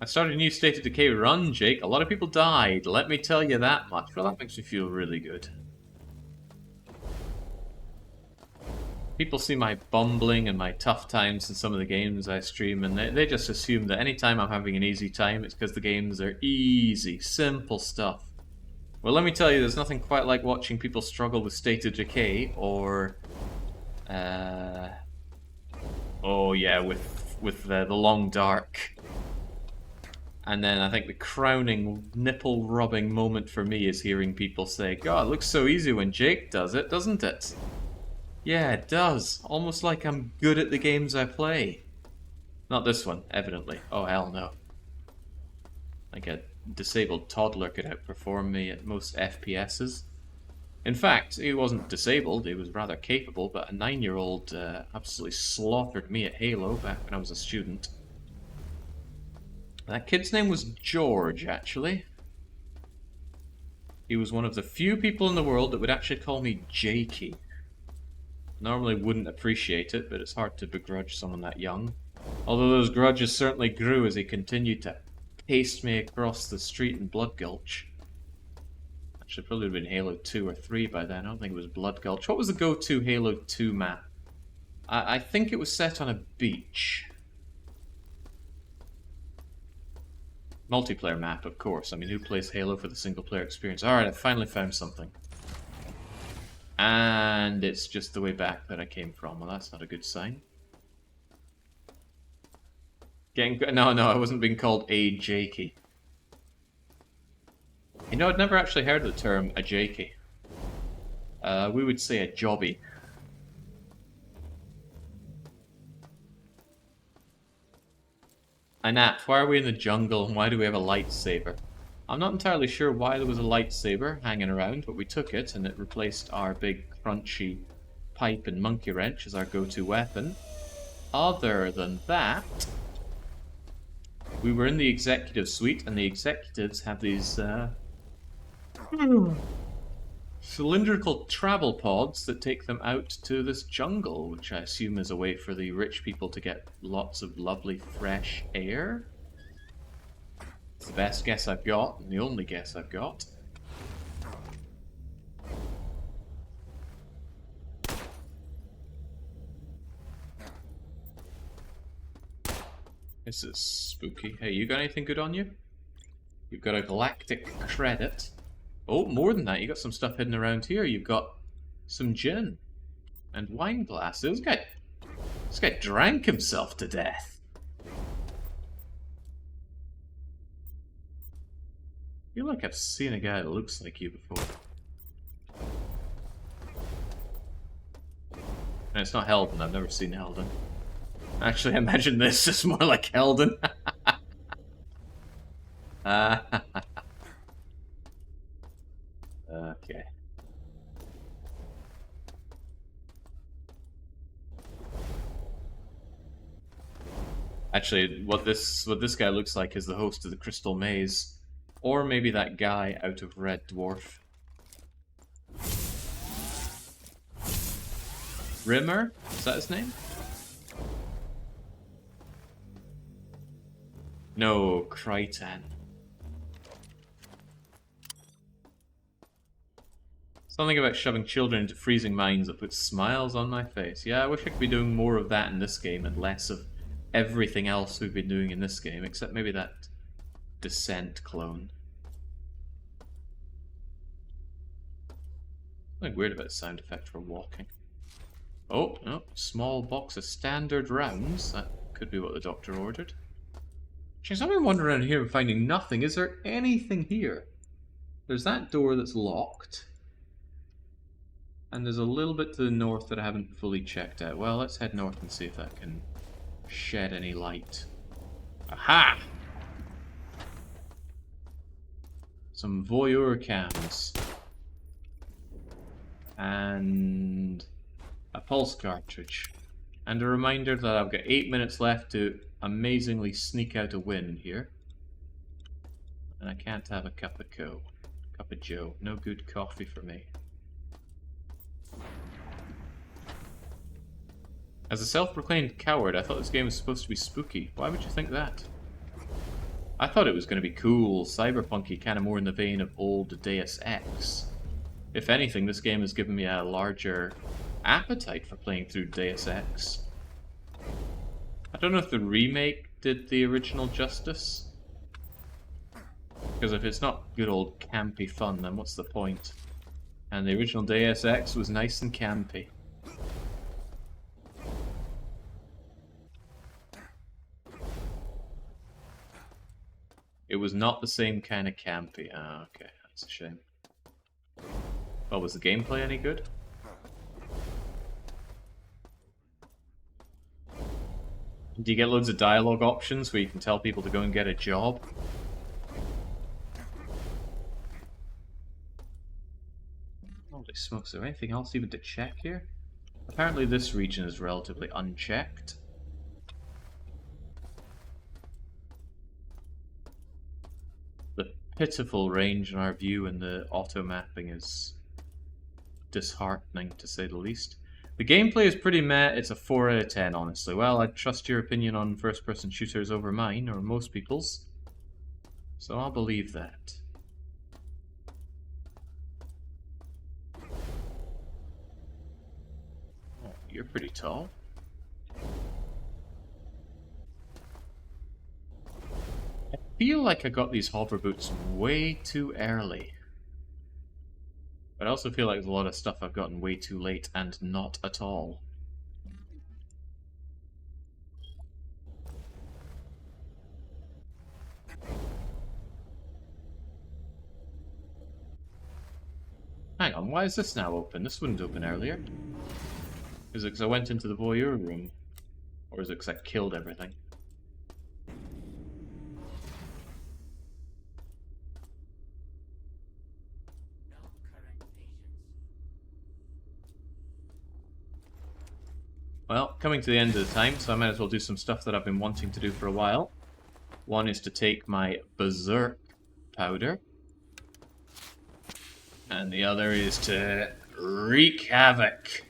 I started a new State of Decay run, Jake. A lot of people died, let me tell you that much. Well, that makes me feel really good. People see my bumbling and my tough times in some of the games I stream, and they just assume that anytime I'm having an easy time, it's because the games are easy, simple stuff. Well, let me tell you, there's nothing quite like watching people struggle with State of Decay, or... oh yeah, with the Long Dark. And then I think the crowning nipple-rubbing moment for me is hearing people say, God, it looks so easy when Jake does it, doesn't it? Yeah, it does. Almost like I'm good at the games I play. Not this one, evidently. Oh, hell no. Like a disabled toddler could outperform me at most FPSs. In fact, he wasn't disabled, he was rather capable, but a 9-year-old absolutely slaughtered me at Halo back when I was a student. That kid's name was George, actually. He was one of the few people in the world that would actually call me Jakey. Normally wouldn't appreciate it, but it's hard to begrudge someone that young. Although those grudges certainly grew as he continued to paste me across the street in Blood Gulch. Actually, probably would have been Halo 2 or 3 by then. I don't think it was Blood Gulch. What was the go-to Halo 2 map? I think it was set on a beach. Multiplayer map, of course. I mean, who plays Halo for the single-player experience? Alright, I finally found something. And it's just the way back that I came from. Well, that's not a good sign. No, I wasn't being called a Jakey. You know, I'd never actually heard the term a Jakey. We would say a jobby. Anat, why are we in the jungle and why do we have a lightsaber? I'm not entirely sure why there was a lightsaber hanging around, but we took it and it replaced our big crunchy pipe and monkey wrench as our go-to weapon. Other than that, we were in the executive suite and the executives have these cylindrical travel pods that take them out to this jungle, which I assume is a way for the rich people to get lots of lovely fresh air. It's the best guess I've got, and the only guess I've got. This is spooky. Hey, you got anything good on you? You've got a galactic credit. Oh, more than that, you got some stuff hidden around here. You've got some gin and wine glasses. This guy drank himself to death. I feel like I've seen a guy that looks like you before. And it's not Helden. I've never seen Helden. Actually, I imagine this is more like Helden. Okay. Actually, what this guy looks like is the host of the Crystal Maze, or maybe that guy out of Red Dwarf. Rimmer? Is that his name? No, Crichton. Something about shoving children into freezing mines that puts smiles on my face. Yeah, I wish I could be doing more of that in this game and less of everything else we've been doing in this game, except maybe that Descent clone. Something weird about the sound effect for walking. Oh, no. Small box of standard rounds. That could be what the doctor ordered. Jeez, I've been wandering around here and finding nothing. Is there anything here? There's that door that's locked. And there's a little bit to the north that I haven't fully checked out. Well, let's head north and see if that can shed any light. Aha! Some voyeur cams. And a pulse cartridge. And a reminder that I've got 8 minutes left to amazingly sneak out a win here. And I can't have a cup of joe. No good coffee for me. As a self-proclaimed coward, I thought this game was supposed to be spooky. Why would you think that? I thought it was going to be cool, cyberpunky, kind of more in the vein of old Deus Ex. If anything, this game has given me a larger appetite for playing through Deus Ex. I don't know if the remake did the original justice. Because if it's not good old campy fun, then what's the point? And the original Deus Ex was nice and campy. It was not the same kind of campy. Ah, okay, that's a shame. Oh, was the gameplay any good? Do you get loads of dialogue options where you can tell people to go and get a job? Holy smokes, is there anything else even to check here? Apparently this region is relatively unchecked. The pitiful range in our view and the auto mapping is disheartening, to say the least. The gameplay is pretty meh. It's a 4 out of 10, honestly. Well, I'd trust your opinion on first-person shooters over mine, or most people's. So I'll believe that. Oh, you're pretty tall. I feel like I got these hover boots way too early. But I also feel like there's a lot of stuff I've gotten way too late and not at all. Hang on, why is this now open? This wouldn't open earlier. Is it because I went into the voyeur room? Or is it because I killed everything? Well, coming to the end of the time, so I might as well do some stuff that I've been wanting to do for a while. One is to take my Berserk powder. And the other is to wreak havoc.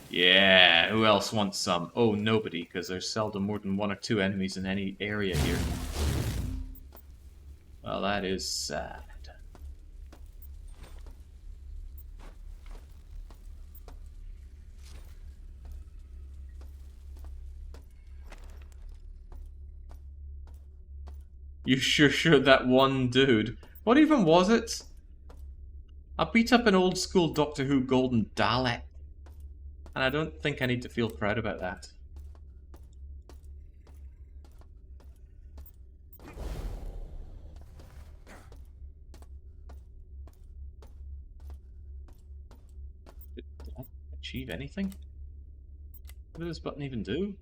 Yeah, who else wants some? Oh, nobody, because there's seldom more than 1 or 2 enemies in any area here. Well, that is sad. You sure that one dude. What even was it? I beat up an old school Doctor Who Golden Dalek. And I don't think I need to feel proud about that. Did I achieve anything? What did this button even do?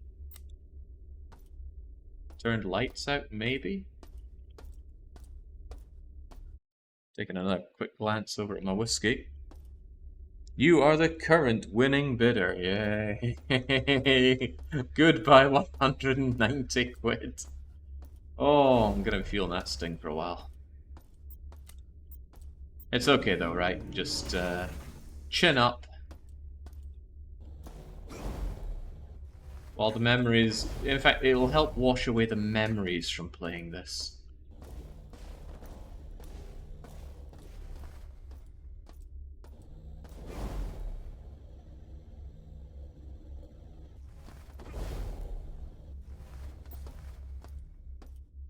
Turned lights out, maybe? Taking another quick glance over at my whiskey. You are the current winning bidder. Yay! Goodbye 190 quid. Oh, I'm gonna be feeling that sting for a while. It's okay though, right? Just chin up. While the memories... In fact, it'll help wash away the memories from playing this.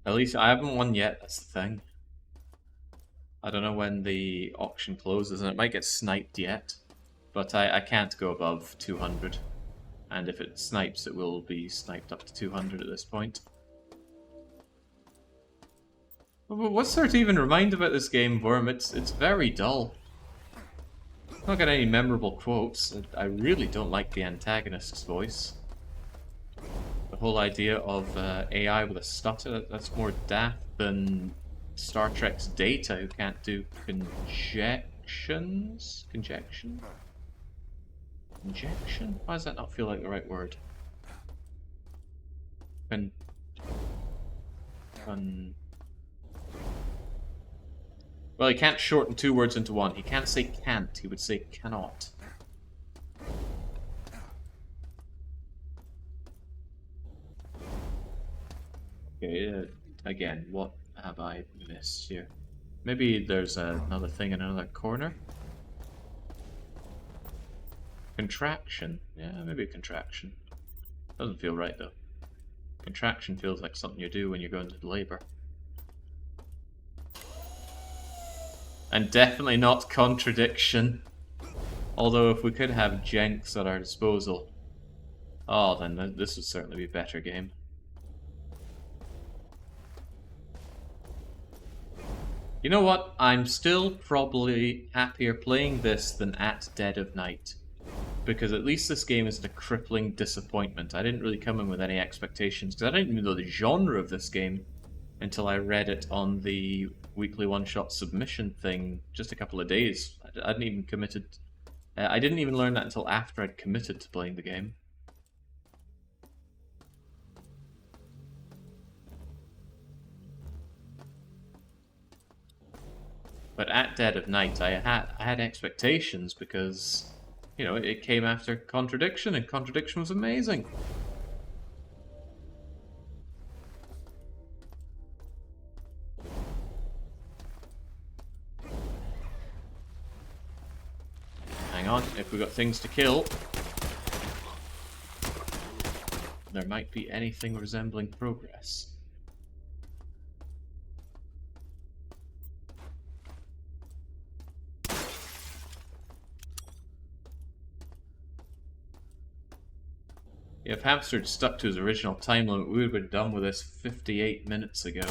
At least I haven't won yet, that's the thing. I don't know when the auction closes, and it might get sniped yet. But I can't go above 200. And if it snipes, it will be sniped up to 200 at this point. What's there to even remind about this game, Worm? It's very dull. Not got any memorable quotes. I really don't like the antagonist's voice. The whole idea of AI with a stutter, that's more daft than Star Trek's Data, who can't do conjections? Conjection? Injection? Why does that not feel like the right word? Well, he can't shorten two words into one. He can't say can't, he would say cannot. Okay, again, what have I missed here? Maybe there's another thing in another corner? Contraction. Yeah, maybe a contraction. Doesn't feel right, though. Contraction feels like something you do when you're going to labor. And definitely not contradiction. Although if we could have Jenks at our disposal, oh, then this would certainly be a better game. You know what? I'm still probably happier playing this than at Dead of Night. Because at least this game isn't a crippling disappointment. I didn't really come in with any expectations, because I didn't even know the genre of this game until I read it on the weekly one-shot submission thing just a couple of days. I hadn't even committed... I didn't even learn that until after I'd committed to playing the game. But at Dead of Night, I had expectations because, you know, it came after Contradiction, and Contradiction was amazing. Hang on, if we got things to kill, there might be anything resembling progress. If Hamster had stuck to his original time limit, we would have been done with this 58 minutes ago.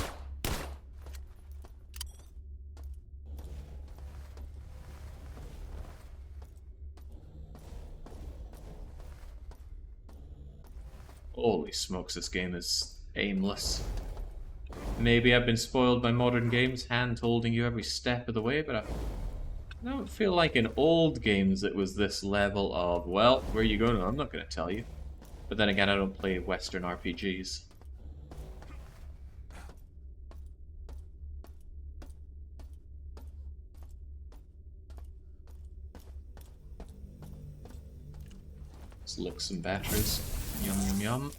Holy smokes, this game is aimless. Maybe I've been spoiled by modern games, hand-holding you every step of the way, but I don't feel like in old games it was this level of, well, where are you going? I'm not going to tell you. But then again, I don't play Western RPGs. Let's look some batteries. Yum yum yum.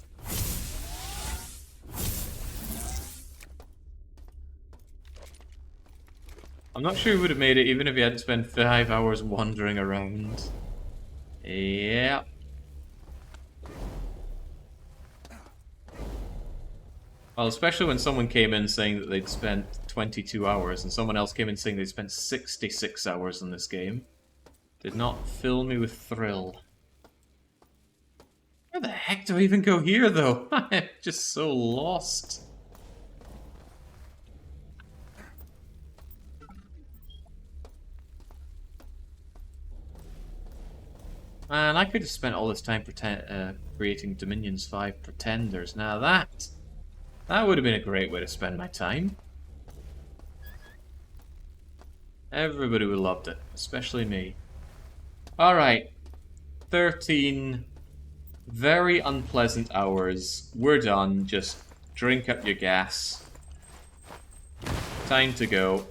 I'm not sure he would have made it even if he hadn't spent 5 hours wandering around. Yeah. Well, especially when someone came in saying that they'd spent 22 hours and someone else came in saying they'd spent 66 hours in this game. Did not fill me with thrill. Where the heck do I even go here, though? I'm just so lost. Man, I could have spent all this time creating Dominion's 5 Pretenders. Now that would have been a great way to spend my time. Everybody would have loved it, especially me. Alright, 13 very unpleasant hours. We're done. Just drink up your gas. Time to go.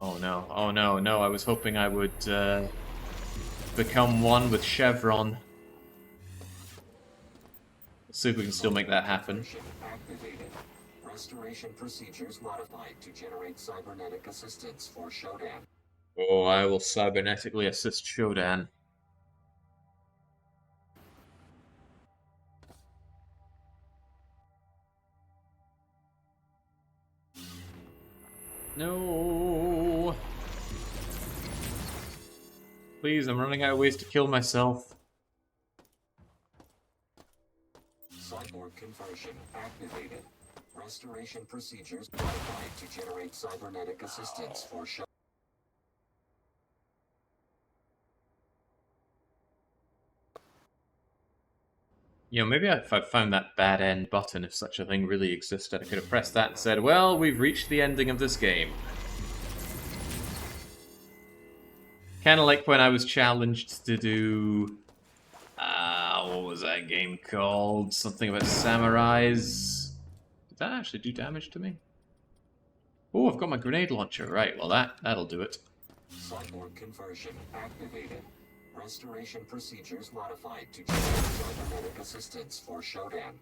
Oh no, oh no, no, I was hoping I would become one with Chevron. Let's see if we can still make that happen. Activated. Restoration procedures modified to generate cybernetic assistance for Shodan. Oh, I will cybernetically assist Shodan. No. Please, I'm running out of ways to kill myself. Cyborg conversion activated. Restoration procedures modified to generate cybernetic assistance for show. You know, maybe if I found that bad end button, if such a thing really existed, I could have pressed that and said, well, we've reached the ending of this game. Kind of like when I was challenged to do... what was that game called? Something about samurais. Did that actually do damage to me? Oh, I've got my grenade launcher. Right, well that'll do it. Cyborg conversion activated. Restoration procedures modified to generate cybernetic assistance for Shodan.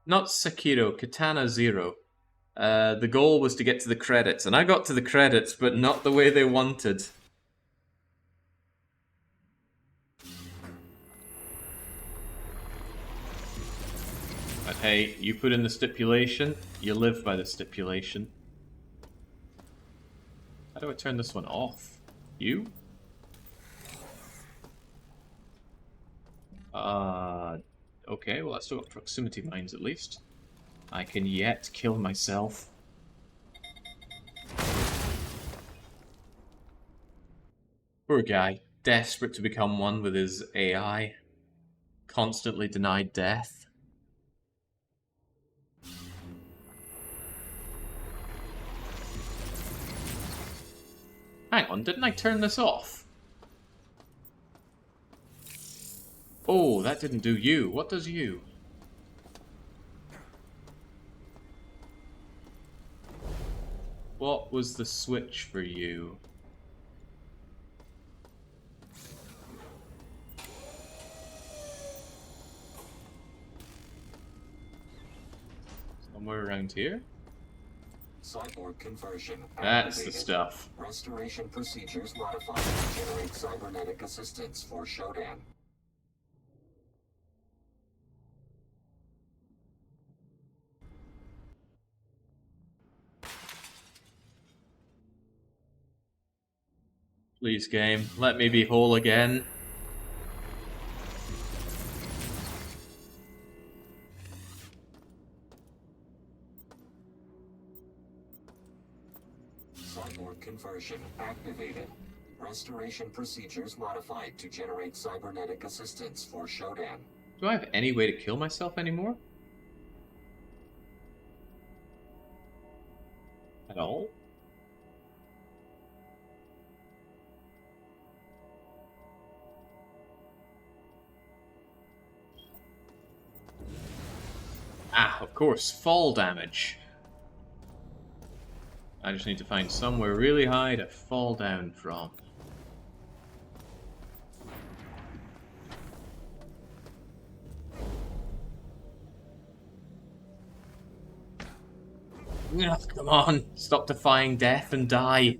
Not Sekiro, Katana Zero. The goal was to get to the credits, and I got to the credits, but not the way they wanted. But hey, you put in the stipulation, you live by the stipulation. How do I turn this one off? You? Okay, well I still got proximity mines at least. I can yet kill myself. Poor guy, desperate to become one with his AI. Constantly denied death. Hang on, didn't I turn this off? Oh, that didn't do you. What does you? What was the switch for you? Somewhere around here? Cyborg conversion That's the activated. stuff. Restoration procedures modified to generate cybernetic assistance for Shodan. Please, game, let me be whole again. Cyborg conversion activated. Restoration procedures modified to generate cybernetic assistance for Shodan. Do I have any way to kill myself anymore? At all? Ah, of course, fall damage. I just need to find somewhere really high to fall down from. Ugh, come on, stop defying death and die.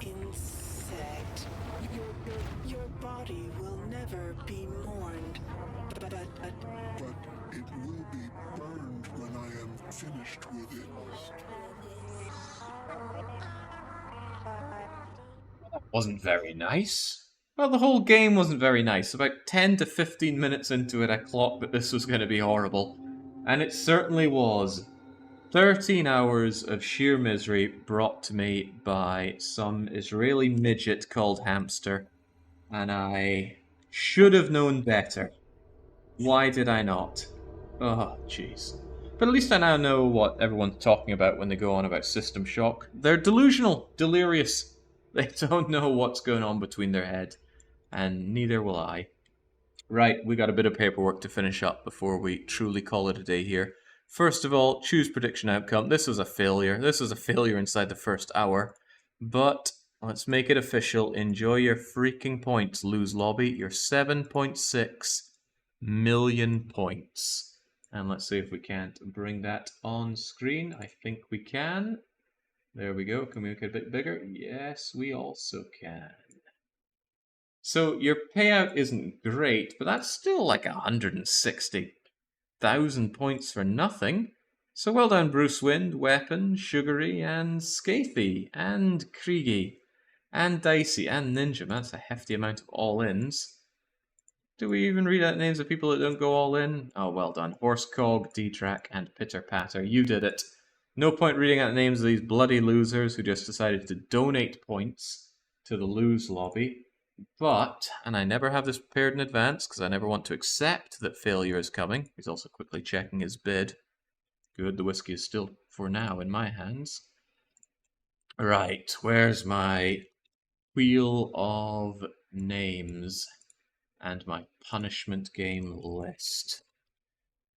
Insect. Your body will never be mourned. But But it will be burned when I am finished with it. Wasn't very nice. Well, the whole game wasn't very nice. About 10 to 15 minutes into it, I clocked that this was going to be horrible. And it certainly was. 13 hours of sheer misery brought to me by some Israeli midget called Hamster. And I should have known better. Why did I not? Oh, jeez. But at least I now know what everyone's talking about when they go on about System Shock. They're delusional, delirious. They don't know what's going on between their head. And neither will I. Right, we got a bit of paperwork to finish up before we truly call it a day here. First of all, choose prediction outcome. This was a failure. This was a failure inside the first hour. But let's make it official. Enjoy your freaking points, Lose Lobby. Your 7.6 million points. And let's see if we can't bring that on screen. I think we can. There we go. Can we make it a bit bigger? Yes, we also can. So your payout isn't great, but that's still like 160,000 points for nothing. So well done, Bruce Wind, Weapon, Sugary, and Scathy, and Kriegy, and Dicey, and Ninja. That's a hefty amount of all-ins. Do we even read out names of people that don't go all in? Oh, well done. Horsecog, D-Track, and Pitter Patter. You did it. No point reading out names of these bloody losers who just decided to donate points to the Lose Lobby. But, and I never have this prepared in advance because I never want to accept that failure is coming. He's also quickly checking his bid. Good, the whiskey is still, for now, in my hands. Right, where's my wheel of names and my punishment game list?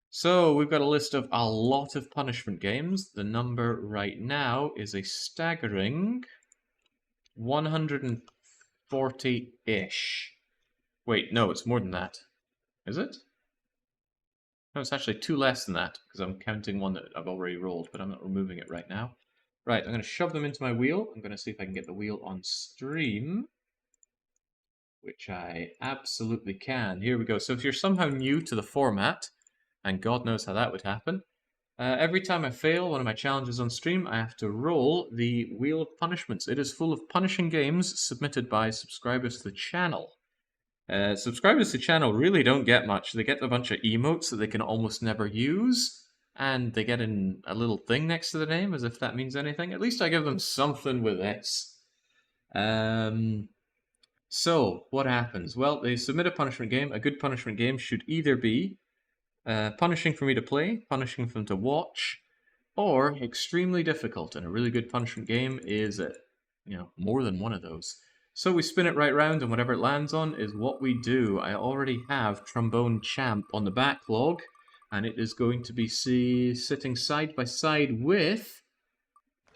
So, we've got a list of a lot of punishment games. The number right now is a staggering 140-ish. Wait, no, it's more than that. Is it? No, it's actually 2 less than that, because I'm counting one that I've already rolled, but I'm not removing it right now. Right, I'm going to shove them into my wheel. I'm going to see if I can get the wheel on stream, which I absolutely can. Here we go. So if you're somehow new to the format, and God knows how that would happen, every time I fail one of my challenges on stream, I have to roll the Wheel of Punishments. It is full of punishing games submitted by subscribers to the channel. Subscribers to the channel really don't get much. They get a bunch of emotes that they can almost never use, and they get a little thing next to the name as if that means anything. At least I give them something with this. So, what happens? Well, they submit a punishment game. A good punishment game should either be punishing for me to play, punishing for them to watch, or extremely difficult. And a really good punishment game is, more than one of those. So we spin it right round, and whatever it lands on is what we do. I already have Trombone Champ on the backlog, and it is going to be sitting side by side with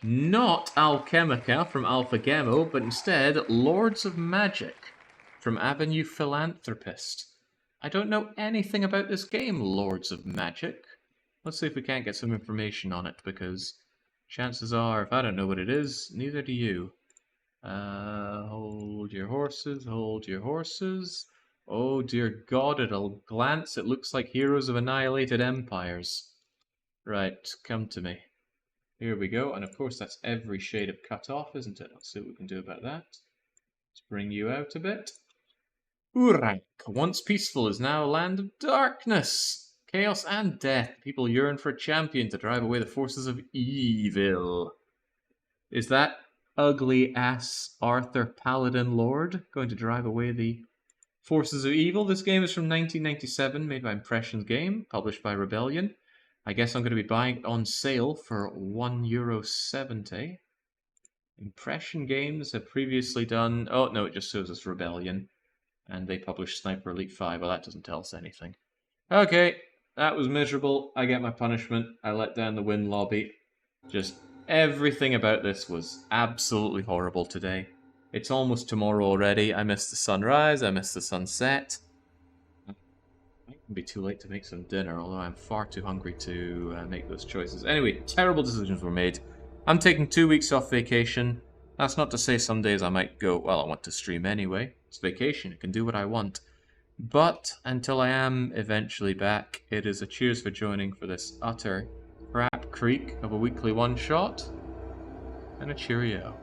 not Alchemica from Alpha Gemo, but instead Lords of Magic from Avenue Philanthropist. I don't know anything about this game, Lords of Magic. Let's see if we can't get some information on it, because chances are, if I don't know what it is, neither do you. Hold your horses, hold your horses. Oh dear God, at a glance it looks like Heroes of Annihilated Empires. Right, come to me. Here we go, and of course that's every shade of cut off, isn't it? Let's see what we can do about that. Let's bring you out a bit. Urak, once peaceful, is now a land of darkness, chaos and death. People yearn for a champion to drive away the forces of evil. Is that ugly-ass Arthur Paladin Lord going to drive away the forces of evil? This game is from 1997, made by Impression's Game, published by Rebellion. I guess I'm going to be buying it on sale for €1.70. Impression Games have previously done... Oh, no, it just shows us Rebellion. And they published Sniper Elite 5. Well, that doesn't tell us anything. Okay, that was miserable. I get my punishment. I let down the win lobby. Just... everything about this was absolutely horrible today. It's almost tomorrow already. I missed the sunrise, I missed the sunset. It might be too late to make some dinner, although I'm far too hungry to make those choices. Anyway, terrible decisions were made. I'm taking 2 weeks off vacation. That's not to say some days I might go, well, I want to stream anyway. It's vacation, I can do what I want. But until I am eventually back, it is a cheers for joining for this utter crap creek of a weekly one-shot, and a cheerio.